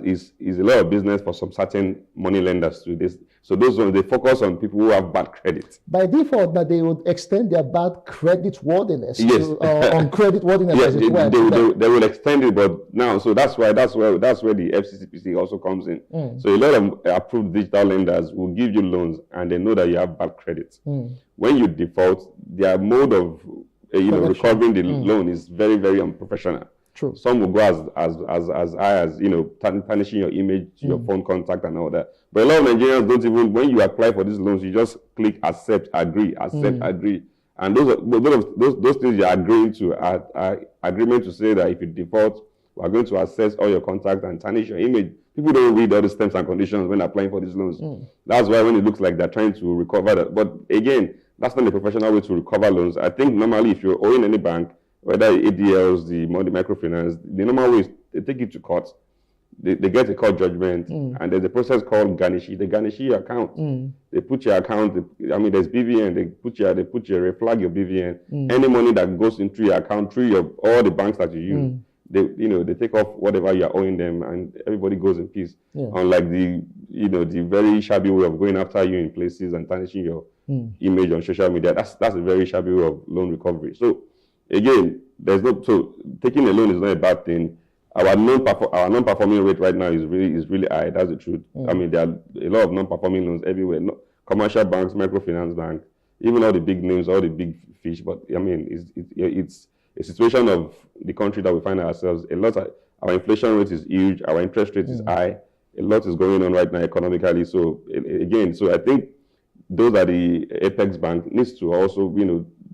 is a lot of business for some certain money lenders to this. So those ones, they focus on people who have bad credit. By default, that they would extend their bad credit worthiness on credit worthiness, as it were. They will extend it, but now, so that's where the FCCPC also comes in. So a lot of approved digital lenders will give you loans and they know that you have bad credit. When you default, their mode of recovering the loan is very, very unprofessional. True. Some will go as high as tarnishing your image, your phone contact, and all that. But a lot of Nigerians don't even, when you apply for these loans, you just click accept, agree, agree, and those things you're agreeing to are agreement to say that if you default, we're going to access all your contact and tarnish your image. People don't read all the terms and conditions when applying for these loans. That's why when it looks like they're trying to recover that, but again, that's not the professional way to recover loans. I think normally if you're owing any bank, whether ADLs, the microfinance, the normal way is they take you to court. They get a court judgment, and there's a process called garnishee. They garnish your account. They put your account. There's BVN. They flag your BVN. Any money that goes into your account through all the banks that you use, they take off whatever you're owing them, and everybody goes in peace. Unlike the very shabby way of going after you in places and tarnishing your image on social media. That's a very shabby way of loan recovery. So again, taking a loan is not a bad thing. Our non-performing rate right now is really high. That's the truth. I mean, there are a lot of non-performing loans everywhere. Commercial banks, microfinance bank, even all the big names, all the big fish. But I mean, it's a situation of the country that we find ourselves. Our inflation rate is huge. Our interest rate is high. A lot is going on right now economically. So again, I think those are the Apex Bank needs to also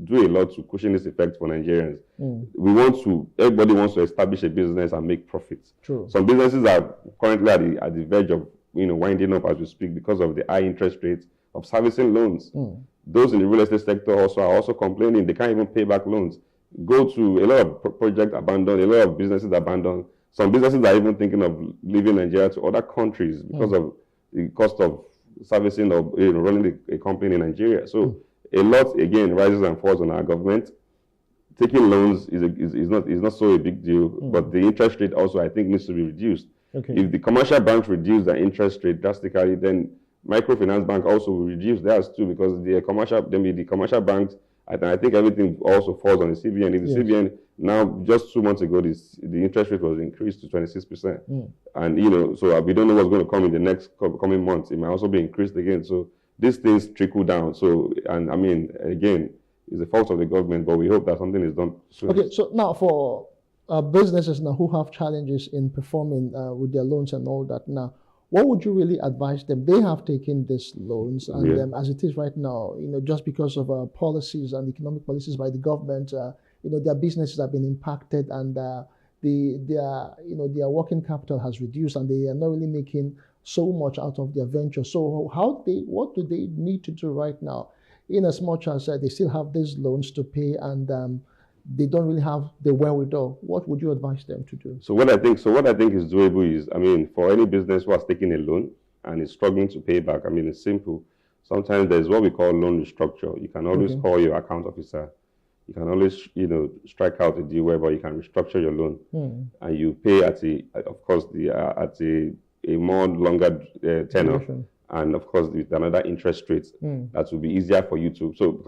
do a lot to cushion this effect for Nigerians. Everybody wants to establish a business and make profits. True. Some businesses are currently at the verge of winding up as we speak because of the high interest rates of servicing loans. Those in the real estate sector are also complaining they can't even pay back loans. Go to a lot of projects abandoned, a lot of businesses abandoned. Some businesses are even thinking of leaving Nigeria to other countries because of the cost of servicing or running a company in Nigeria. So a lot again rises and falls on our government. Taking loans is not so a big deal, but the interest rate also I think needs to be reduced. If the commercial banks reduce their interest rate drastically, then microfinance bank also will reduce theirs too, because the commercial banks, I think everything also falls on the CBN. If the CBN now, just 2 months ago, the interest rate was increased to 26%, and so we don't know what's going to come in the next coming months. It might also be increased again. So these things trickle down. So, and I mean, again, it's the fault of the government, but we hope that something is done soon. Okay, so now for businesses now who have challenges in performing with their loans and all that, now, what would you really advise them? They have taken these loans, and as it is right now, just because of policies and economic policies by the government, their businesses have been impacted, and their working capital has reduced, and they are not really making so much out of their venture. So what do they need to do right now, in as much as they still have these loans to pay, and they don't really have the wherewithal? What would you advise them to do? So what I think is doable is, for any business who has taken a loan and is struggling to pay back, it's simple. Sometimes there's what we call loan restructure. You can always call your account officer. You can always, strike out a deal whereby you can restructure your loan, and you pay at a more longer tenor, and of course with another interest rate that will be easier for you to. So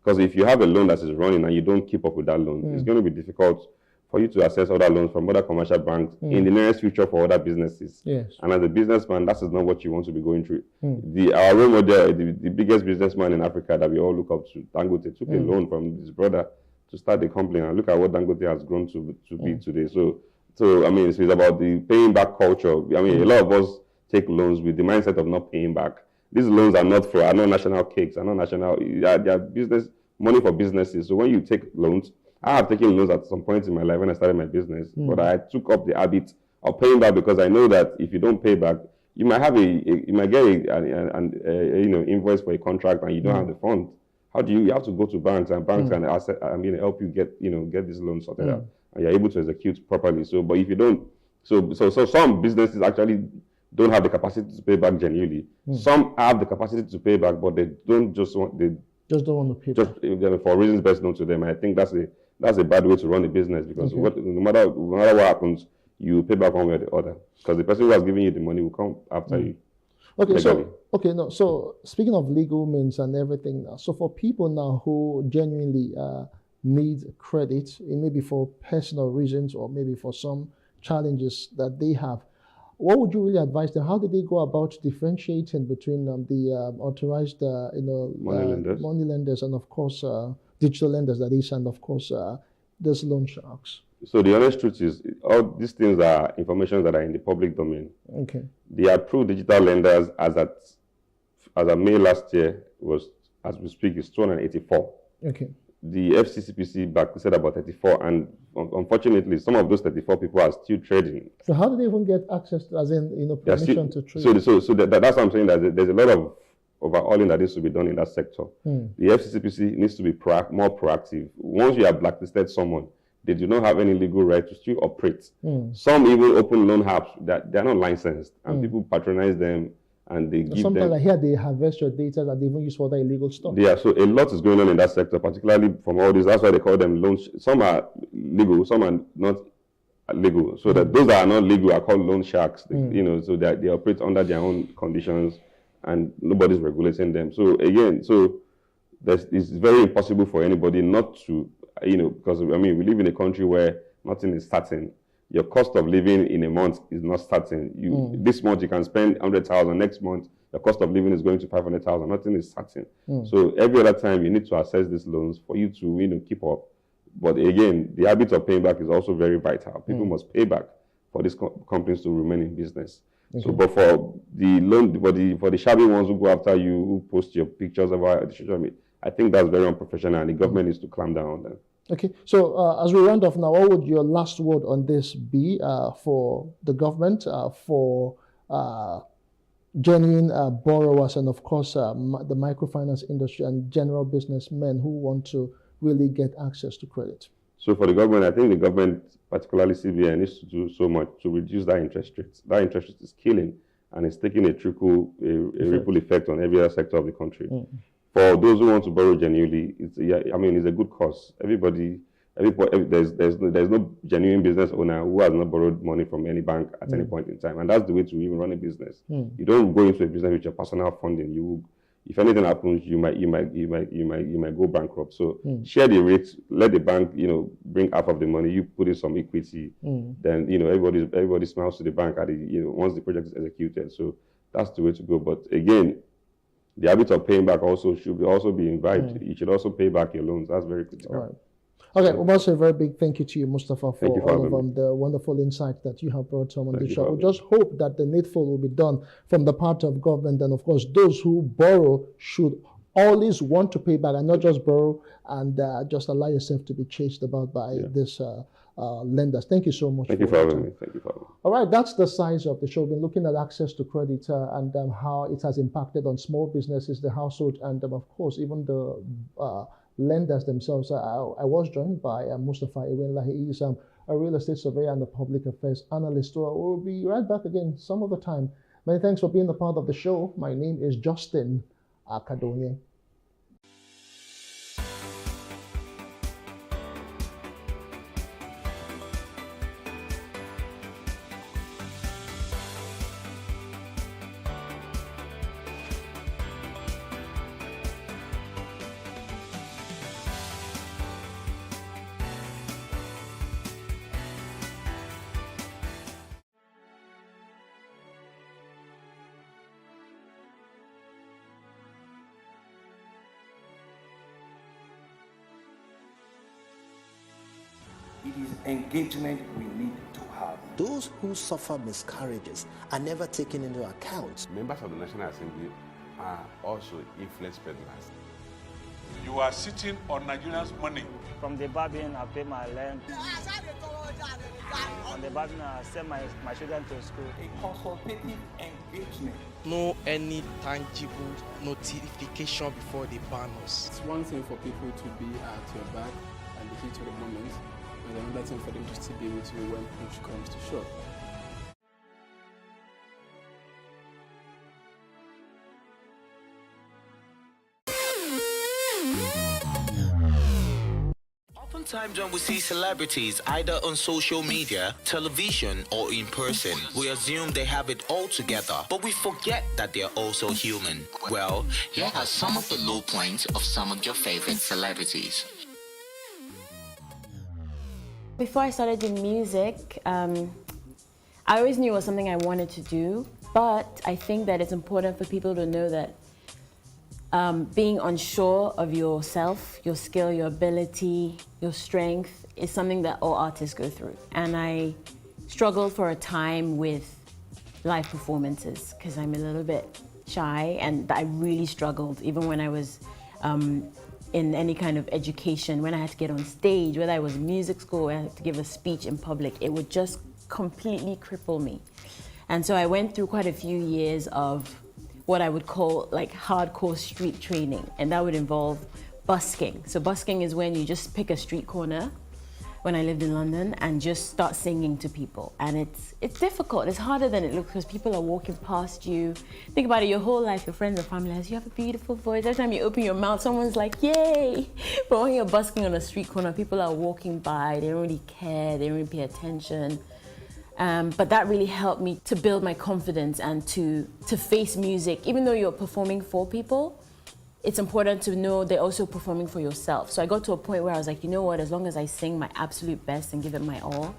because if you have a loan that is running and you don't keep up with that loan, it's going to be difficult for you to access other loans from other commercial banks in the nearest future for other businesses. Yes. And as a businessman, that is not what you want to be going through. Our role model, the biggest businessman in Africa that we all look up to, Dangote, took a loan from his brother to start the company, and look at what Dangote has grown to be today. So it's about the paying back culture. A lot of us take loans with the mindset of not paying back. These loans are not national cakes, are not national. They are business money for businesses. So when you take loans, I have taken loans at some point in my life when I started my business, but I took up the habit of paying back, because I know that if you don't pay back, you might have get an invoice for a contract and you don't have the funds. How do you have to go to banks, and banks can help you get this loan sorted out, and you're able to execute properly. So, but if you don't, so some businesses actually don't have the capacity to pay back genuinely. Some have the capacity to pay back, but they don't just want just don't want to pay back for reasons best known to them. I think that's a bad way to run a business, because no matter what happens, you pay back one way or the other, because the person who has given you the money will come after you. So speaking of legal means and everything now, so for people now who genuinely need credit, maybe for personal reasons or maybe for some challenges that they have, what would you really advise them? How do they go about differentiating between the authorized money lenders and of course digital lenders, that is, and of course those loan sharks? So the honest truth is, all these things are information that are in the public domain. Okay. The approved digital lenders as of May last year was, as we speak, is 284. Okay. The FCCPC back said about 34, and unfortunately, some of those 34 people are still trading. So how do they even get access to, as in, permission to trade? So that's what I'm saying, that there's a lot of overhauling that needs to be done in that sector. The FCCPC needs to be more proactive. Once you have blacklisted someone, they do not have any legal right to still operate. Some even open loan apps that they're not licensed, and people patronize them, and they give sometimes them. I hear they harvest your data that they even use for other illegal stuff. Yeah, so a lot is going on in that sector, particularly from all this. That's why they call them loans. Some are legal, some are not legal. So that those that are not legal are called loan sharks. So that they operate under their own conditions, and nobody's regulating them. So again, it's very impossible for anybody not to, because we live in a country where nothing is certain. Your cost of living in a month is not certain. This month you can spend 100,000. Next month, the cost of living is going to 500,000. Nothing is certain. So every other time you need to assess these loans for you to keep up. But again, the habit of paying back is also very vital. People must pay back for these companies to remain in business. Okay. So, but for the loan, for the shabby ones who go after you, who post your pictures about the social media, I think that's very unprofessional, and the government needs to clamp down on them. Okay, so as we round off now, what would your last word on this be for the government, for genuine borrowers, and of course the microfinance industry and general businessmen who want to really get access to credit? So for the government, I think the government, particularly CBN, needs to do so much to reduce that interest rate. That interest rate is killing, and it's taking a ripple effect on every other sector of the country. For those who want to borrow genuinely, it's a good cause. There's no genuine business owner who has not borrowed money from any bank at any point in time, and that's the way to even run a business. You don't go into a business with your personal funding. If anything happens, you might go bankrupt. So share the risks. Let the bank, bring half of the money. You put in some equity. Then everybody smiles to the bank at once the project is executed. So that's the way to go. But again, the habit of paying back should be imbibed. You should also pay back your loans. That's very critical. All right. Okay, we must say a very big thank you to you, Mustafa, for you for all of the wonderful insight that you have brought on the show. We me. just hope that the needful will be done from the part of government, and of course, those who borrow should always want to pay back and not just borrow and just allow yourself to be chased about by this lenders. Thank you so much. Thank you for having me. Thank you for having me. All right, that's the size of the show. We've been looking at access to credit and how it has impacted on small businesses, the household, and of course, even the lenders themselves. I was joined by Mustafa Iwenla. He is a real estate surveyor and a public affairs analyst. We'll be right back again some other time. Many thanks for being a part of the show. My name is Justin Akadonye. It is engagement we need to have. Those who suffer miscarriages are never taken into account. Members of the National Assembly are also influence peddlers. You are sitting on Nigerians' money. From the Babin, I pay my rent. From the Babin, I send my children to school. A consultative engagement. No any tangible notification before they ban us. It's one thing for people to be at your back and the heat of the moment, and another thing for them to still be with you when push comes to shove. Oftentimes when we see celebrities either on social media, television, or in person, we assume they have it all together, but we forget that they are also human. Well, here are some of the low points of some of your favorite celebrities. Before I started doing music, I always knew it was something I wanted to do, but I think that it's important for people to know that being unsure of yourself, your skill, your ability, your strength is something that all artists go through. And I struggled for a time with live performances because I'm a little bit shy, and I really struggled even when I was in any kind of education. When I had to get on stage, whether I was in music school or I had to give a speech in public, it would just completely cripple me. And so I went through quite a few years of what I would call like hardcore street training, and that would involve busking. So busking is when you just pick a street corner, when I lived in London, and just start singing to people. And it's difficult, it's harder than it looks because people are walking past you. Think about it, your whole life, your friends and family you have a beautiful voice. Every time you open your mouth, someone's like, yay! But when you're busking on a street corner, people are walking by, they don't really care, they don't really pay attention. But that really helped me to build my confidence and to face music. Even though you're performing for people, it's important to know they're also performing for yourself. So I got to a point where I was like, you know what, as long as I sing my absolute best and give it my all,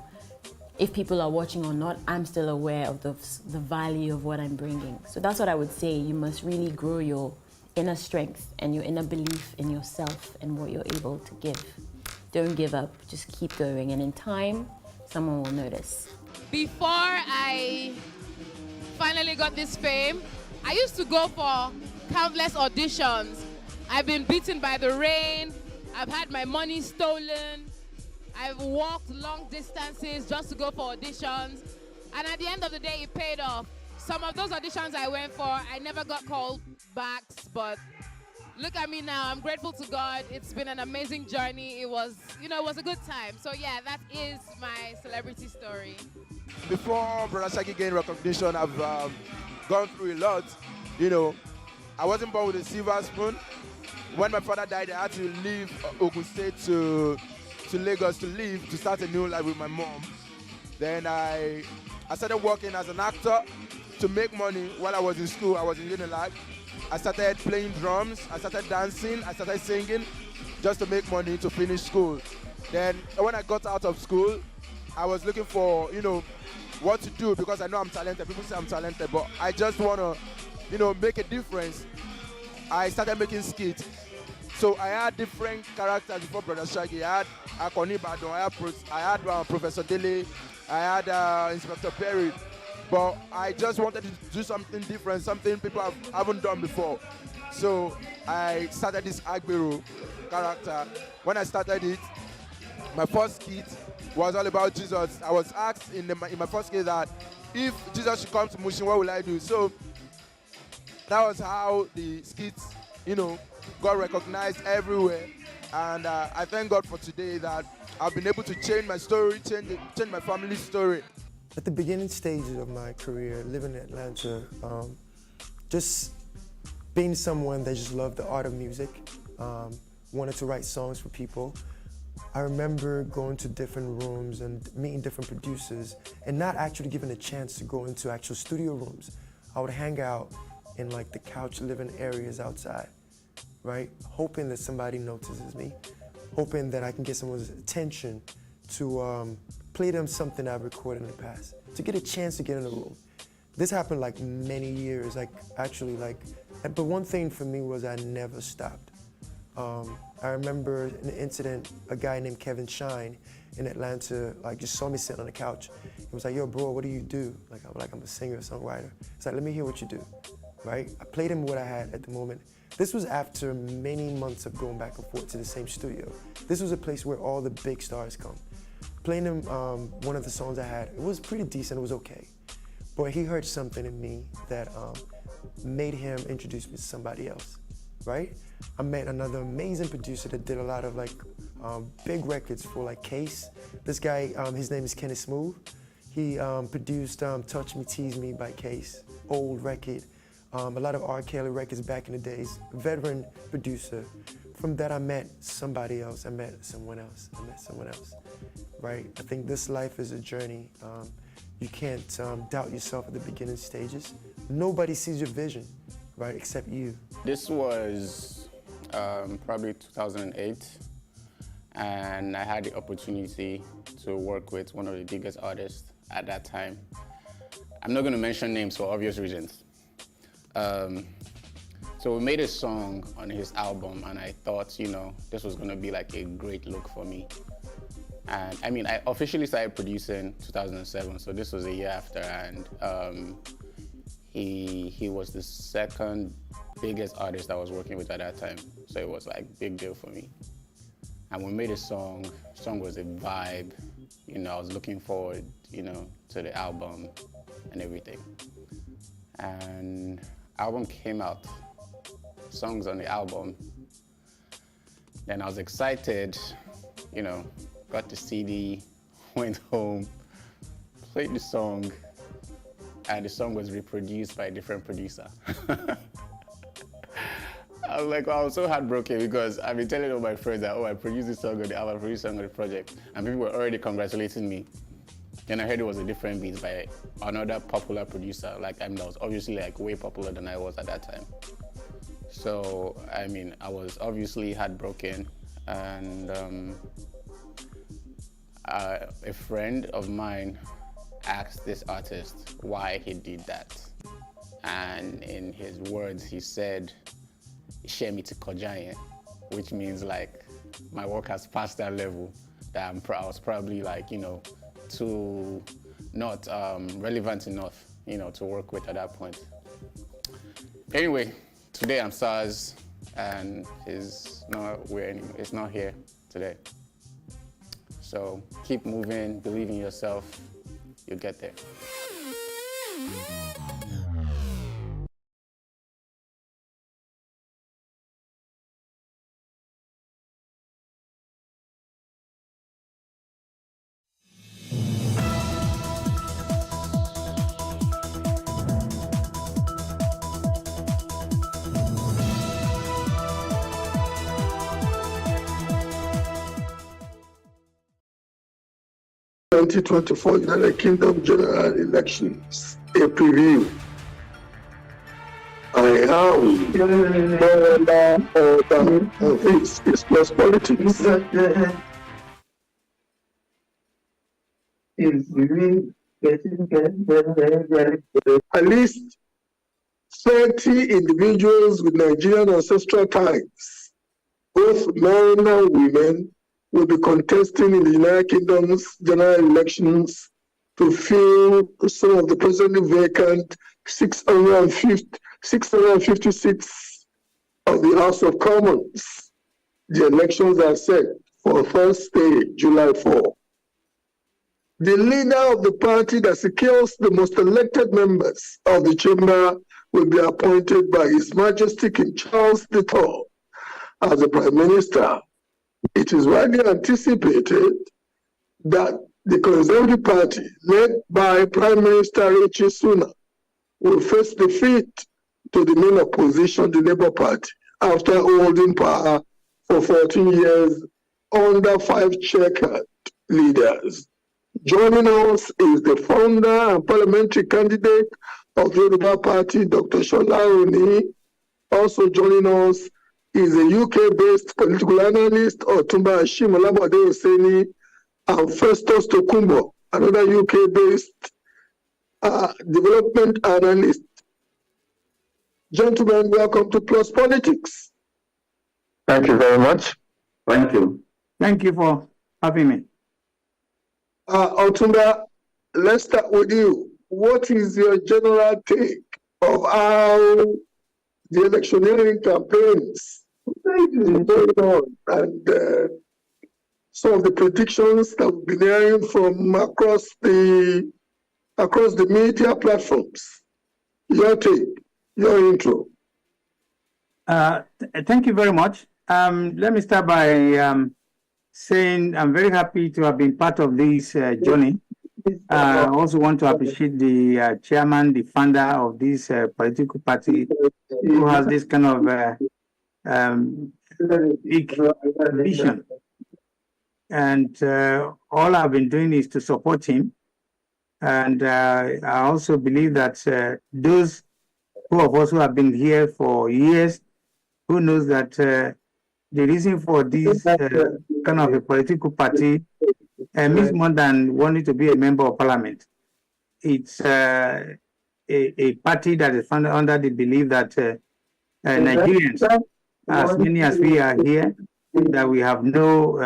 if people are watching or not, I'm still aware of the value of what I'm bringing. So that's what I would say. You must really grow your inner strength and your inner belief in yourself and what you're able to give. Don't give up, just keep going. And in time, someone will notice. Before I finally got this fame, I used to go for countless auditions. I've been beaten by the rain, I've had my money stolen, I've walked long distances just to go for auditions, and at the end of the day it paid off. Some of those auditions I went for, I never got called back, but look at me now, I'm grateful to God. It's been an amazing journey. It was a good time. So yeah, that is my celebrity story. Before Brother Shaggy gained recognition, I've gone through a lot. I wasn't born with a silver spoon. When my father died, I had to leave Ogun State to Lagos to start a new life with my mom. Then I started working as an actor to make money while I was in school. I was in Unilag. I started playing drums, I started dancing, I started singing just to make money to finish school. Then when I got out of school, I was looking for, what to do because I know I'm talented. People say I'm talented, but I just want to, make a difference. I started making skits. So I had different characters before Brother Shaggy. I had Akoni Badon, I had Professor Dele, I had Inspector Perry, but I just wanted to do something different, something people haven't done before. So I started this Agbero character. When I started it, my first skit was all about Jesus. I was asked in my first skit that if Jesus should come to Mushin, what will I do? So that was how the skits, got recognized everywhere. And I thank God for today that I've been able to change my story, change my family's story. At the beginning stages of my career, living in Atlanta, just being someone that just loved the art of music, wanted to write songs for people. I remember going to different rooms and meeting different producers and not actually given a chance to go into actual studio rooms. I would hang out in like the couch living areas outside, right? Hoping that somebody notices me, hoping that I can get someone's attention to play them something I've recorded in the past, to get a chance to get in the room. This happened like many years, but one thing for me was I never stopped. I remember an incident, a guy named Kevin Shine in Atlanta, just saw me sitting on the couch. He was like, yo, bro, what do you do? I'm a singer, songwriter. He's like, let me hear what you do, right? I played him what I had at the moment. This was after many months of going back and forth to the same studio. This was a place where all the big stars come. Playing him one of the songs I had, it was pretty decent, it was okay. But he heard something in me that made him introduce me to somebody else, right? I met another amazing producer that did a lot of big records for Case. This guy, his name is Kenneth Smooth. He produced Touch Me, Tease Me by Case, old record. A lot of R. Kelly records back in the days, veteran producer. From that I met somebody else, I met someone else, right? I think this life is a journey. You can't doubt yourself at the beginning stages. Nobody sees your vision, right, except you. This was probably 2008, and I had the opportunity to work with one of the biggest artists at that time. I'm not going to mention names for obvious reasons. So we made a song on his album, and I thought, this was going to be a great look for me. And I mean, I officially started producing 2007, so this was a year after, and he was the second biggest artist I was working with at that time, so it was big deal for me. And we made a song. The song was a vibe. I was looking forward, to the album and everything. And album came out, songs on the album. Then I was excited, got the CD, went home, played the song, and the song was reproduced by a different producer. I was so heartbroken because I've been telling all my friends that, I produced this song on the album, I produced this song on the project, and people were already congratulating me. Then I heard it was a different beat by another popular producer, that was obviously way popular than I was at that time. So, I mean, I was obviously heartbroken, and a friend of mine asked this artist why he did that. And in his words, he said, "Shemi to Kojaye," which means my work has passed that level that I was probably too not relevant enough, to work with at that point. Anyway, today I'm SARS, and it's not here today. So keep moving, believe in yourself, you'll get there. The 2024 United Kingdom General Elections, a preview. I am no order, and this is plus politics. At least 30 individuals with Nigerian ancestral ties, both men and women, will be contesting in the United Kingdom's general elections to fill some of the presently vacant 650 seats of the House of Commons. The elections are set for Thursday, July 4. The leader of the party that secures the most elected members of the chamber will be appointed by His Majesty King Charles III as the Prime Minister. It is widely anticipated that the Conservative Party, led by Prime Minister Rishi Sunak, will face defeat to the main opposition, the Labour Party, after holding power for 14 years under 5 checkered leaders. Joining us is the founder and parliamentary candidate of the Yoruba Party, Dr. Shola Oni. Also joining us is a UK-based political analyst, Otumba Hashim Olabode Oseni, and Festus Tokumbo, another UK-based development analyst. Gentlemen, welcome to Plus Politics. Thank you very much. Thank you. Thank you for having me. Otumba, let's start with you. What is your general take of how the electioneering campaigns is going on, and some of the predictions that we've been hearing from across the media platforms? Your take, your intro. Thank you very much. Let me start by saying I'm very happy to have been part of this journey. I also want to appreciate the chairman, the founder of this political party, who has this kind of big vision. And all I've been doing is to support him. And I also believe that those of us who have been here for years, who knows that the reason for this kind of a political party means more than wanting to be a member of parliament. It's a party that is founded under the belief that Nigerians, as many as we are here, that we have no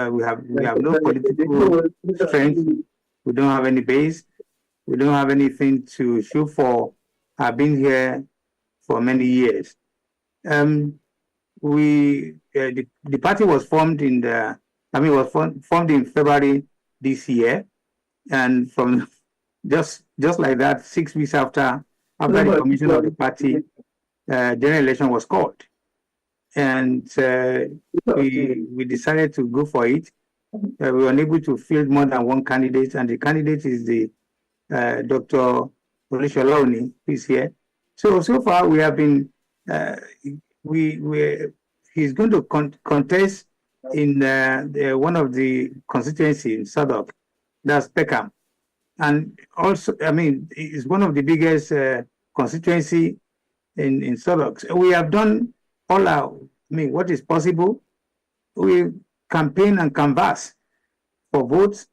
political strength. We don't have any base. We don't have anything to show for. I've been here for many years. The party was formed in formed in February this year, and from just like that, 6 weeks after the commission of the party, general election was called, and we decided to go for it. We were unable to field more than one candidate, and the candidate is the Dr. Shola Oni, who is here. So far we have been he's going to contest in one of the constituencies in Southwark, that's Peckham, and also it's one of the biggest constituency in Southwark. So we have done all our what is possible. We campaign and canvass for votes.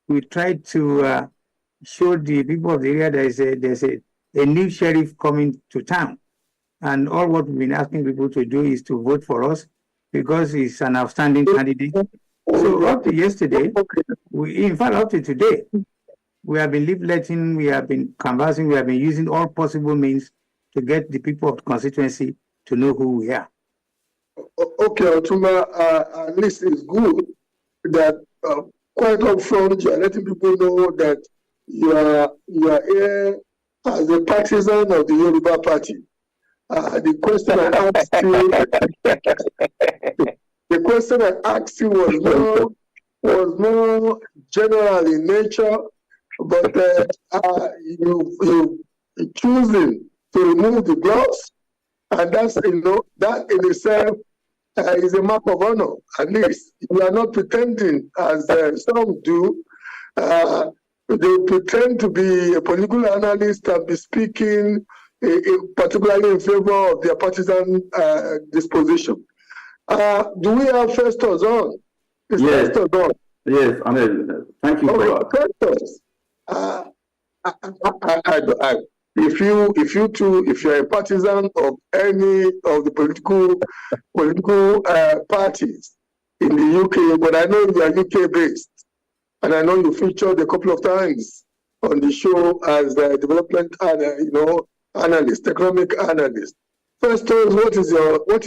We try to show the people of the area there's a new sheriff coming to town, and all what we've been asking people to do is to vote for us because he's an outstanding candidate. So up to yesterday, in fact up to today, we have been leafletting, we have been canvassing, we have been using all possible means to get the people of the constituency to know who we are. Okay, Otumba, at least it's good that quite upfront you are letting people know that you are here as a partisan of the Yoruba Party. The question I asked you was more general in nature, but you choosing to remove the gloves, and that's that in itself is a mark of honor. At least you are not pretending as some do. They pretend to be a political analyst and be speaking particularly in favor of their partisan disposition. Do we have Festus on? Yes. Festus on? Yes, thank you for that. Festus, if you're a partisan of any of the political parties, in the UK, but I know you are UK based. And I know you featured a couple of times on the show as a development analyst, economic analyst. First, tell us what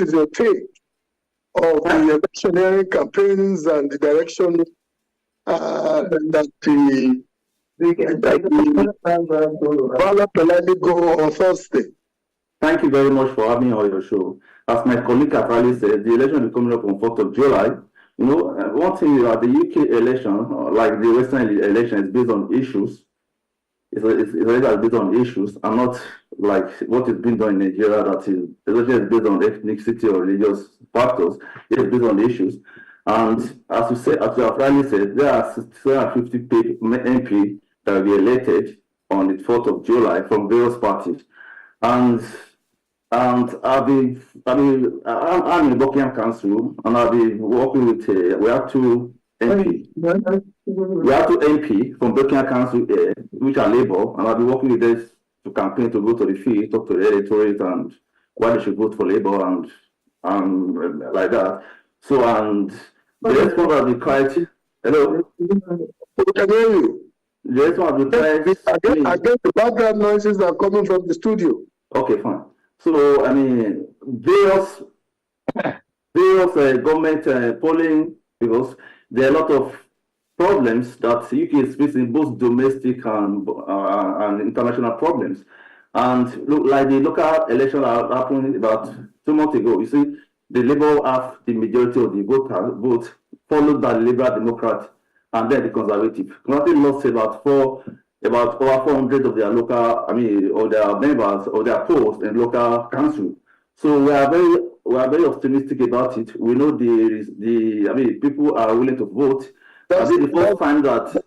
is your take of the electioneering campaigns and the direction that the ballot will go on Thursday? Thank you very much for having me on your show. As my colleague Kafali said, the election is coming up on 4th of July. You know, one thing about the UK election, like the Western election, is based on issues. It's based on issues and not like what is being done in Nigeria, that is, election is based on ethnicity or religious factors. It's based on issues. And as you said, as you have rightly said, there are 750 MP that will be elected on the 4th of July from various parties. And I'm in Buckingham Council, and I'll be working with, we have two MP. We have two MP from Buckingham Council, which are Labour, and I'll be working with them to campaign to go to the field, talk to the electorate, and why they should vote for Labour, and like that. So, and the response has been quite, hello? We can hear you. The response has been quite. I guess the background noises are coming from the studio. Okay, fine. So, I mean, various government polling, because there are a lot of problems that the UK is facing, both domestic and international problems. And look, like the local election happened about 2 months ago, you see, the Labour have the majority of the vote, followed by the Liberal Democrat, and then the Conservative. Conservative lost about over 400 of their local, or their members or their posts in local council. So we are very optimistic about it. We know people are willing to vote. I think the first time that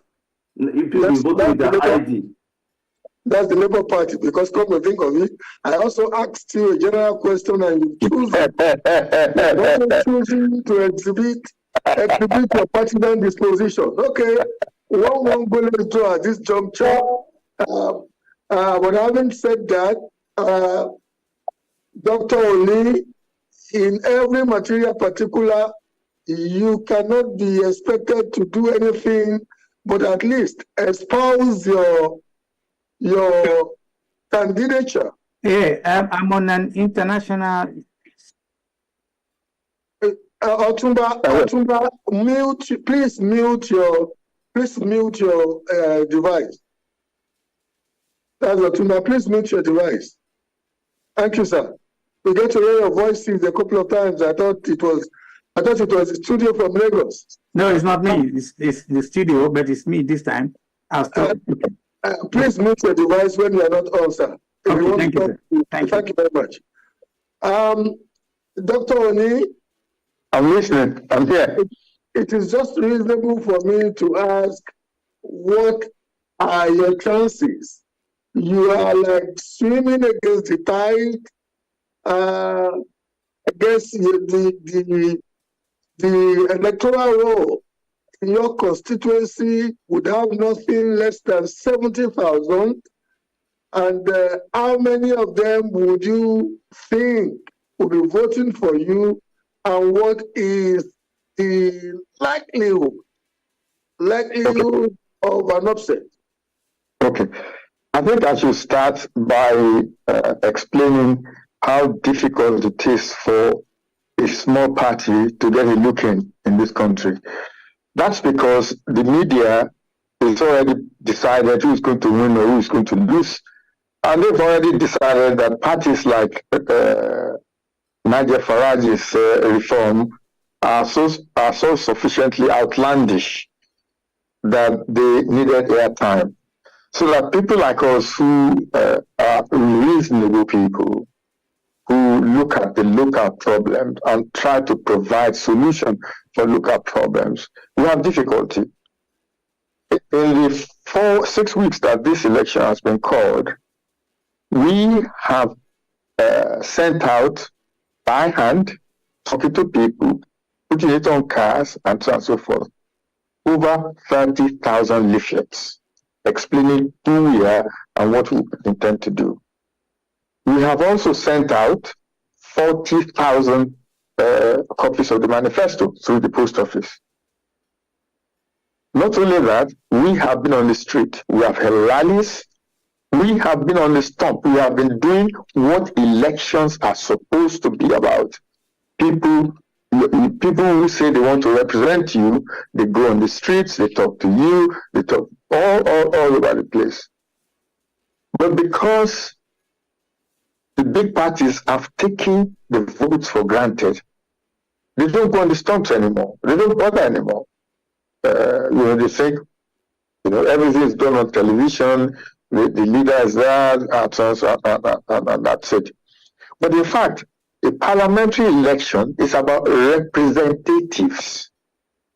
people vote with their ID. That's the Labour Party, because come to think of it, I also asked you a general question and you choosing to exhibit your partisan disposition. Okay, one goal to at this juncture. But having said that, Dr. Oni, in every material particular, you cannot be expected to do anything but at least espouse your candidature. Yeah, I'm on an international. Otumba, please mute your device. That's Otumba, please mute your device. Thank you, sir. We get to hear your voices a couple of times. I thought it was the studio from Lagos. No, it's not me. It's the studio, but it's me this time. Please mute your device when you are not on, sir. Okay, thank you, sir. Thank you very much. Dr. Oni, I'm listening. I'm here. It is just reasonable for me to ask, what are your chances? You are like swimming against the tide. I guess the electoral roll in your constituency would have nothing less than 70,000. And how many of them would you think will be voting for you? And what is the likelihood of an upset? Okay. I think I should start by explaining how difficult it is for a small party to get a look in this country. That's because the media has already decided who's going to win or who's going to lose. And they've already decided that parties like Nigel Farage's reform are so sufficiently outlandish that they needed airtime. So that people like us who are reasonable people, who look at the local problems and try to provide solutions for local problems, we have difficulty. In the 6 weeks that this election has been called, we have sent out by hand, talking to people, putting it on cars, and so on and so forth, over 30,000 leaflets explaining who we are and what we intend to do. We have also sent out 40,000 copies of the manifesto through the post office. Not only that, we have been on the street. We have held rallies. We have been on the stump. We have been doing what elections are supposed to be about. People who say they want to represent you, they go on the streets, they talk to you, they talk all over the place. But because the big parties have taken the votes for granted, they don't go on the stumps anymore. They don't bother anymore. They think, everything is done on television, the leader is there, and that's it. But in fact, a parliamentary election is about representatives.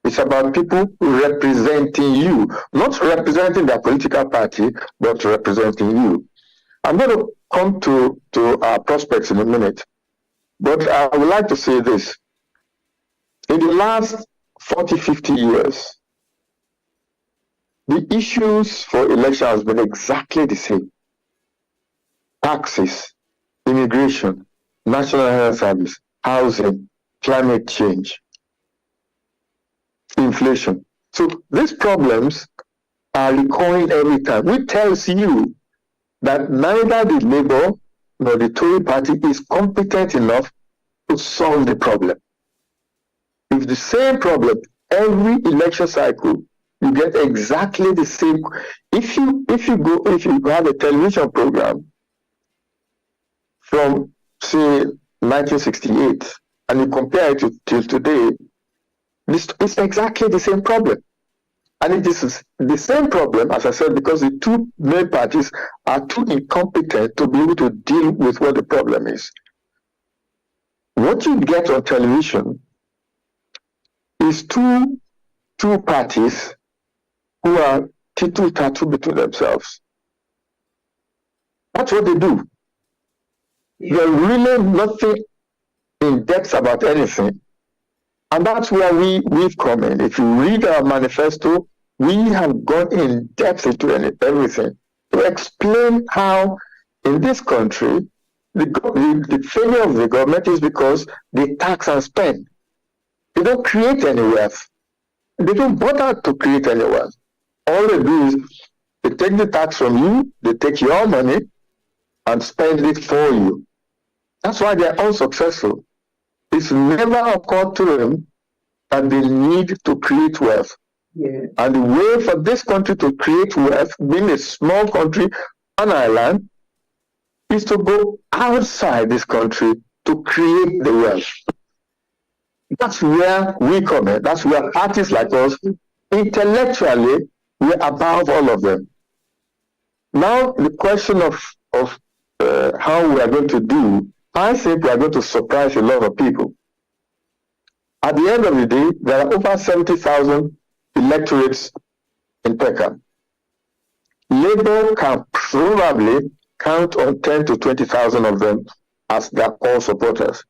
It's about people representing you, not representing their political party, but representing you. I'm going to come to our prospects in a minute, but I would like to say this. In the last 40, 50 years, the issues for election has been exactly the same. Taxes, immigration, national health service, housing, climate change, inflation. So these problems are recurring every time, which tells you that neither the Labour nor the Tory party is competent enough to solve the problem. It's the same problem every election cycle. You get exactly the same. If you have a television program from say 1968 and you compare it till today, it's exactly the same problem. And it is the same problem, as I said, because the two main parties are too incompetent to be able to deal with what the problem is. What you get on television is two parties who are tittle-tattle between themselves. That's what they do. They're really nothing in depth about anything. And that's where we've come in. If you read our manifesto, we have gone in depth into everything to explain how in this country, the failure of the government is because they tax and spend. They don't create any wealth. They don't bother to create any wealth. All they do is they take the tax from you, they take your money and spend it for you. That's why they're unsuccessful. It's never occurred to them that they need to create wealth. Yeah. And the way for this country to create wealth, being a small country, an island, is to go outside this country to create the wealth. That's where we come in. That's where artists like us, intellectually, we're above all of them. Now, the question of how we are going to do, I think we are going to surprise a lot of people. At the end of the day, there are over 70,000 electorates in Peckham. Labour can probably count on 10 to 20,000 of them as their core supporters.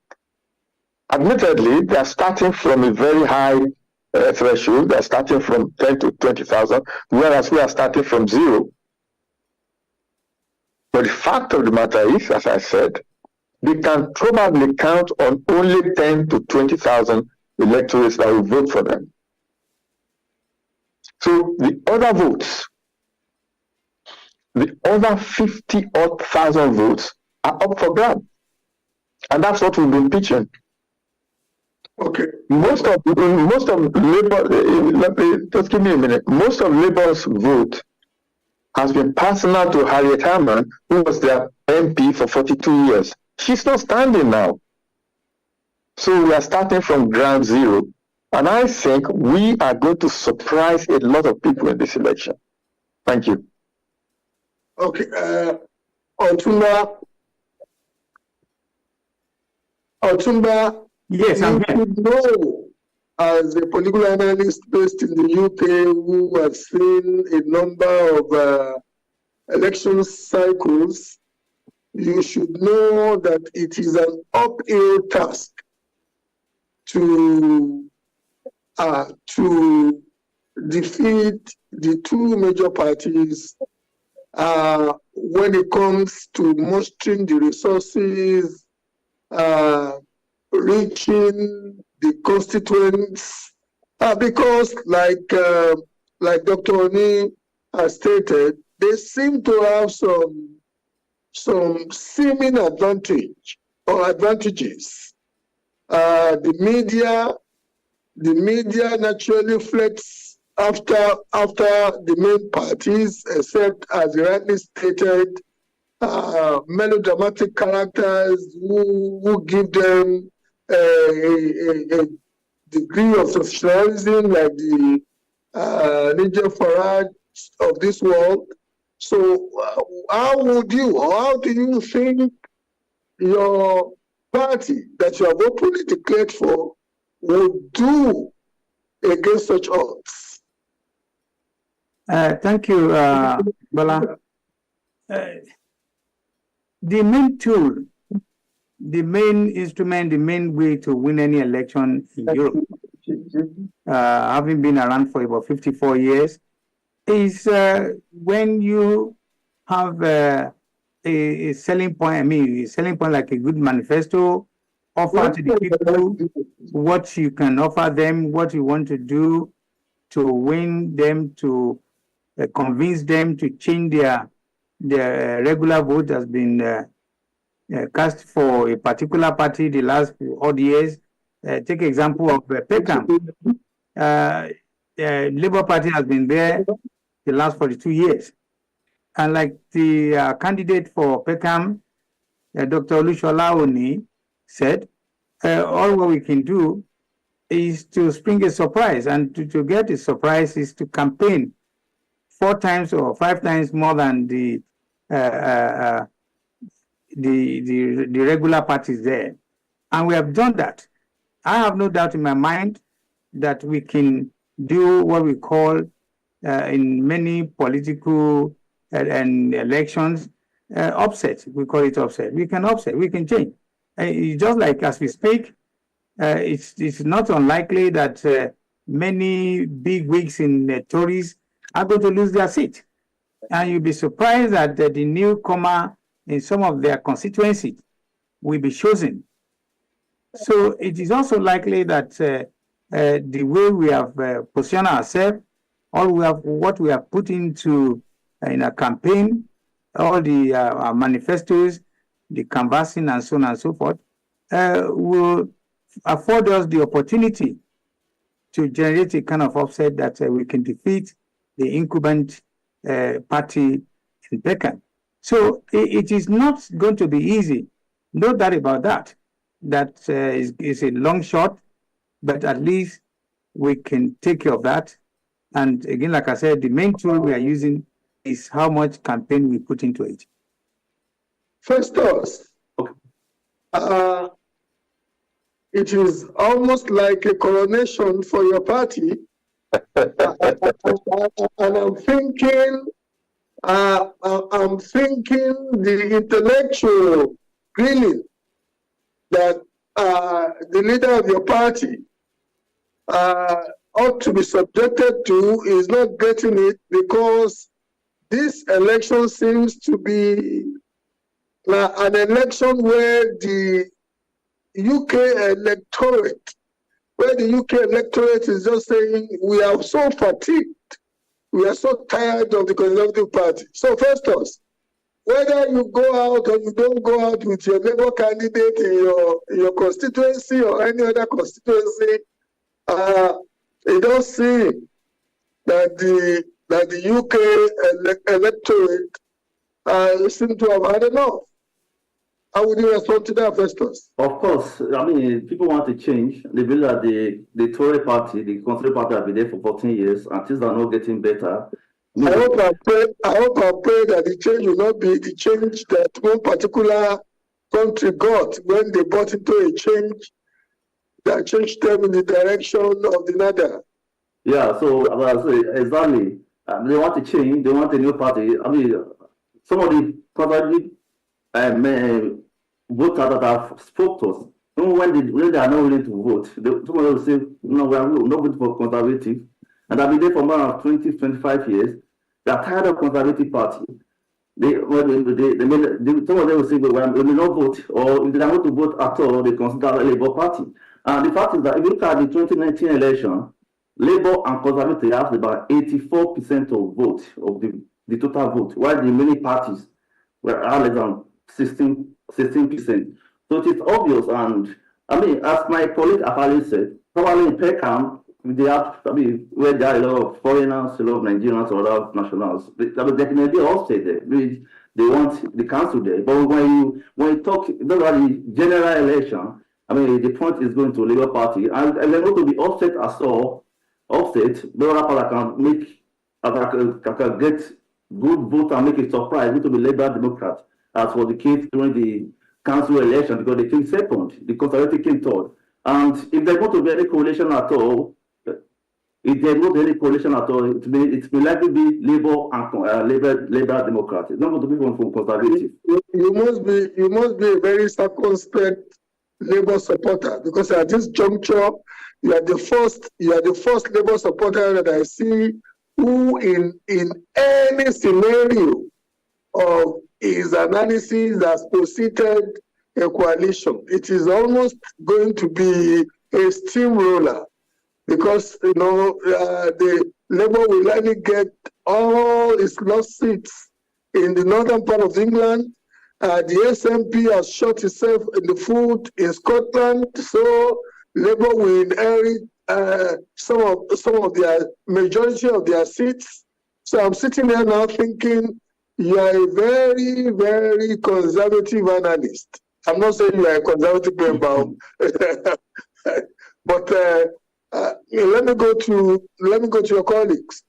Admittedly, they are starting from a very high threshold. They are starting from 10 to 20,000, whereas we are starting from zero. But the fact of the matter is, as I said, they can probably count on only 10 to 20,000 electorates that will vote for them. So the other votes, the other 50-odd thousand votes are up for grabs. And that's what we've been pitching. Okay. Most of Labour, just give me a minute. Most of Labour's vote has been personal to Harriet Harman, who was their MP for 42 years. She's not standing now. So we are starting from ground zero. And I think we are going to surprise a lot of people in this election. Thank you. Okay. Otumba. Yes, I'm here. You know, as a political analyst based in the UK who has seen a number of election cycles, you should know that it is an uphill task to defeat the two major parties when it comes to mustering the resources, reaching the constituents, because like Dr. Oni has stated, they seem to have some seeming advantage or advantages. The media naturally flits after the main parties, except, as rightly stated, melodramatic characters who give them a degree of sensationalism, like the Nigel Farage of this world. So how do you think your party that you have openly declared for would do against such odds? Thank you, Bala. The main tool, the main instrument, the main way to win any election in Europe, having been around for about 54 years, is when you have a selling point, a selling point like a good manifesto, offer to the people what you can offer them, what you want to do to win them, to convince them to change their regular vote has been cast for a particular party the last odd years. Take example of Peckham. Labour Party has been there the last 42 years. And like the candidate for Peckham, Dr. Olushola Oni, said, all what we can do is to spring a surprise. And to get a surprise is to campaign 4 times or 5 times more than the regular parties there. And we have done that. I have no doubt in my mind that we can do what we call in many political and elections upset. We call it upset. We can upset, we can change. Just like as we speak, it's not unlikely that many big wigs in Tories are going to lose their seat. And you'll be surprised that the newcomer in some of their constituencies will be chosen. So it is also likely that the way we have positioned ourselves, what we have put into in a campaign, all the our manifestos, the canvassing and so on and so forth, will afford us the opportunity to generate a kind of offset that we can defeat the incumbent party in Peckham. So it is not going to be easy, no doubt about that. That is a long shot, but at least we can take care of that. And again, like I said, the main tool we are using is how much campaign we put into it. First off, it is almost like a coronation for your party. And I'm thinking the intellectual grilling that the leader of your party ought to be subjected to is not getting it, because this election seems to be an election where the UK electorate is just saying, we are so fatigued, we are so tired of the Conservative Party. So first off, whether you go out or you don't go out with your Labour candidate in your constituency or any other constituency, it does seem that the UK electorate seem to have had enough. How would you respond to that, Festus? Of course, I mean, people want to change. They believe that the Tory party, the Conservative party, have been there for 14 years, and things are not getting better. I hope and pray that the change will not be the change that one particular country got when they bought into a change that changed them in the direction of the other. Yeah, so exactly. They want to change. They want a new party. I mean, some of the Conservative voters that have spoke to us, even when they are not willing to vote, some of them will say, no, we are not voting for Conservative. And I've been there for more than 20, 25 years. They are tired of Conservative Party. some of them will say, well, we may not vote, or if they don't want to vote at all, they consider the Labour Party. And the fact is that if you look at the 2019 election, Labour and Conservative have about 84% of vote, of the total vote, while the many parties were less than 16%. So it is obvious, and I mean, as my colleague Afali said, probably in Peckham, they have, where there are a lot of foreigners, a lot of Nigerians, or other nationals. They can be all stay there. They want the council there. But when you talk about the general election, I mean, the point is going to Labour Party, and they're going to be offset as all. Offset, the other party can make, can get good vote and make a surprise. It will be Labour Democrat, as was the case during the council election, because they came second, the Conservative came third. And if there's going to be any coalition at all, it will likely be Labour and Labour Democrat. It's not going to be one from Conservative. You must be a very circumspect Labour supporter, because at this juncture, you are the first Labour supporter that I see who in any scenario of his analysis has posited a coalition. It is almost going to be a steamroller, because the Labour will likely get all its lost seats in the northern part of England. The SNP has shot itself in the foot in Scotland, so Labour will inherit some of their majority of their seats. So I'm sitting there now thinking, you are a very, very conservative analyst. I'm not saying you are a conservative member, but let me go to your colleagues.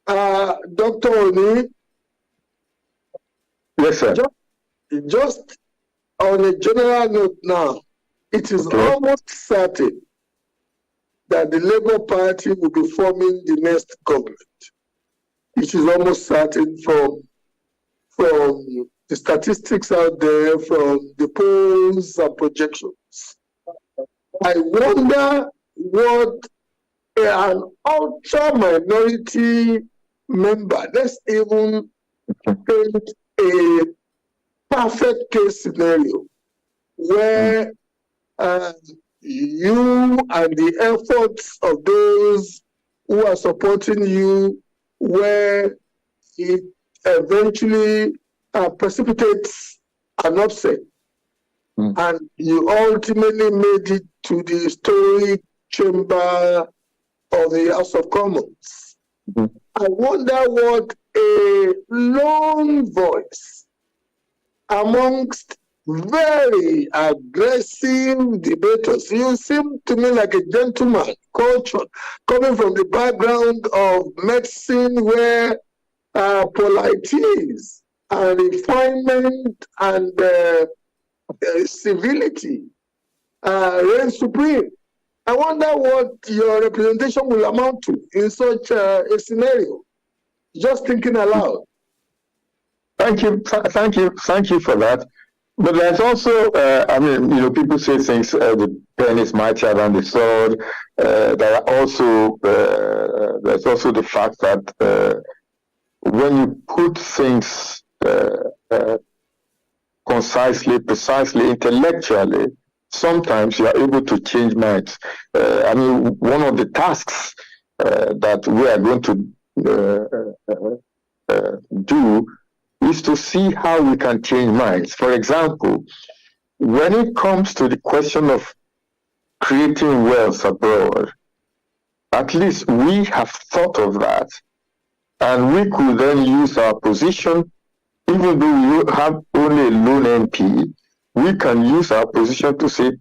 Dr. Oni. Yes, sir. Just on a general note now, it is almost certain that the Labour Party will be forming the next government. It is almost certain from the statistics out there, from the polls and projections. I wonder what an ultra-minority member, let's even paint a perfect case scenario where you and the efforts of those who are supporting you, where it eventually precipitates an upset, and you ultimately made it to the historic chamber of the House of Commons. I wonder what a lone voice amongst very aggressive debaters. You seem to me like a gentleman, culture, coming from the background of medicine, where politeness and refinement and civility reign supreme. I wonder what your representation will amount to in such a scenario. Just thinking aloud. Thank you for that. But there's also, people say things, the pen is mightier than the sword. There's also the fact that when you put things concisely, precisely, intellectually, sometimes you are able to change minds. One of the tasks that we are going to do is to see how we can change minds. For example, when it comes to the question of creating wealth abroad, at least we have thought of that, and we could then use our position, even though we have only a lone MP, we can use our position to say,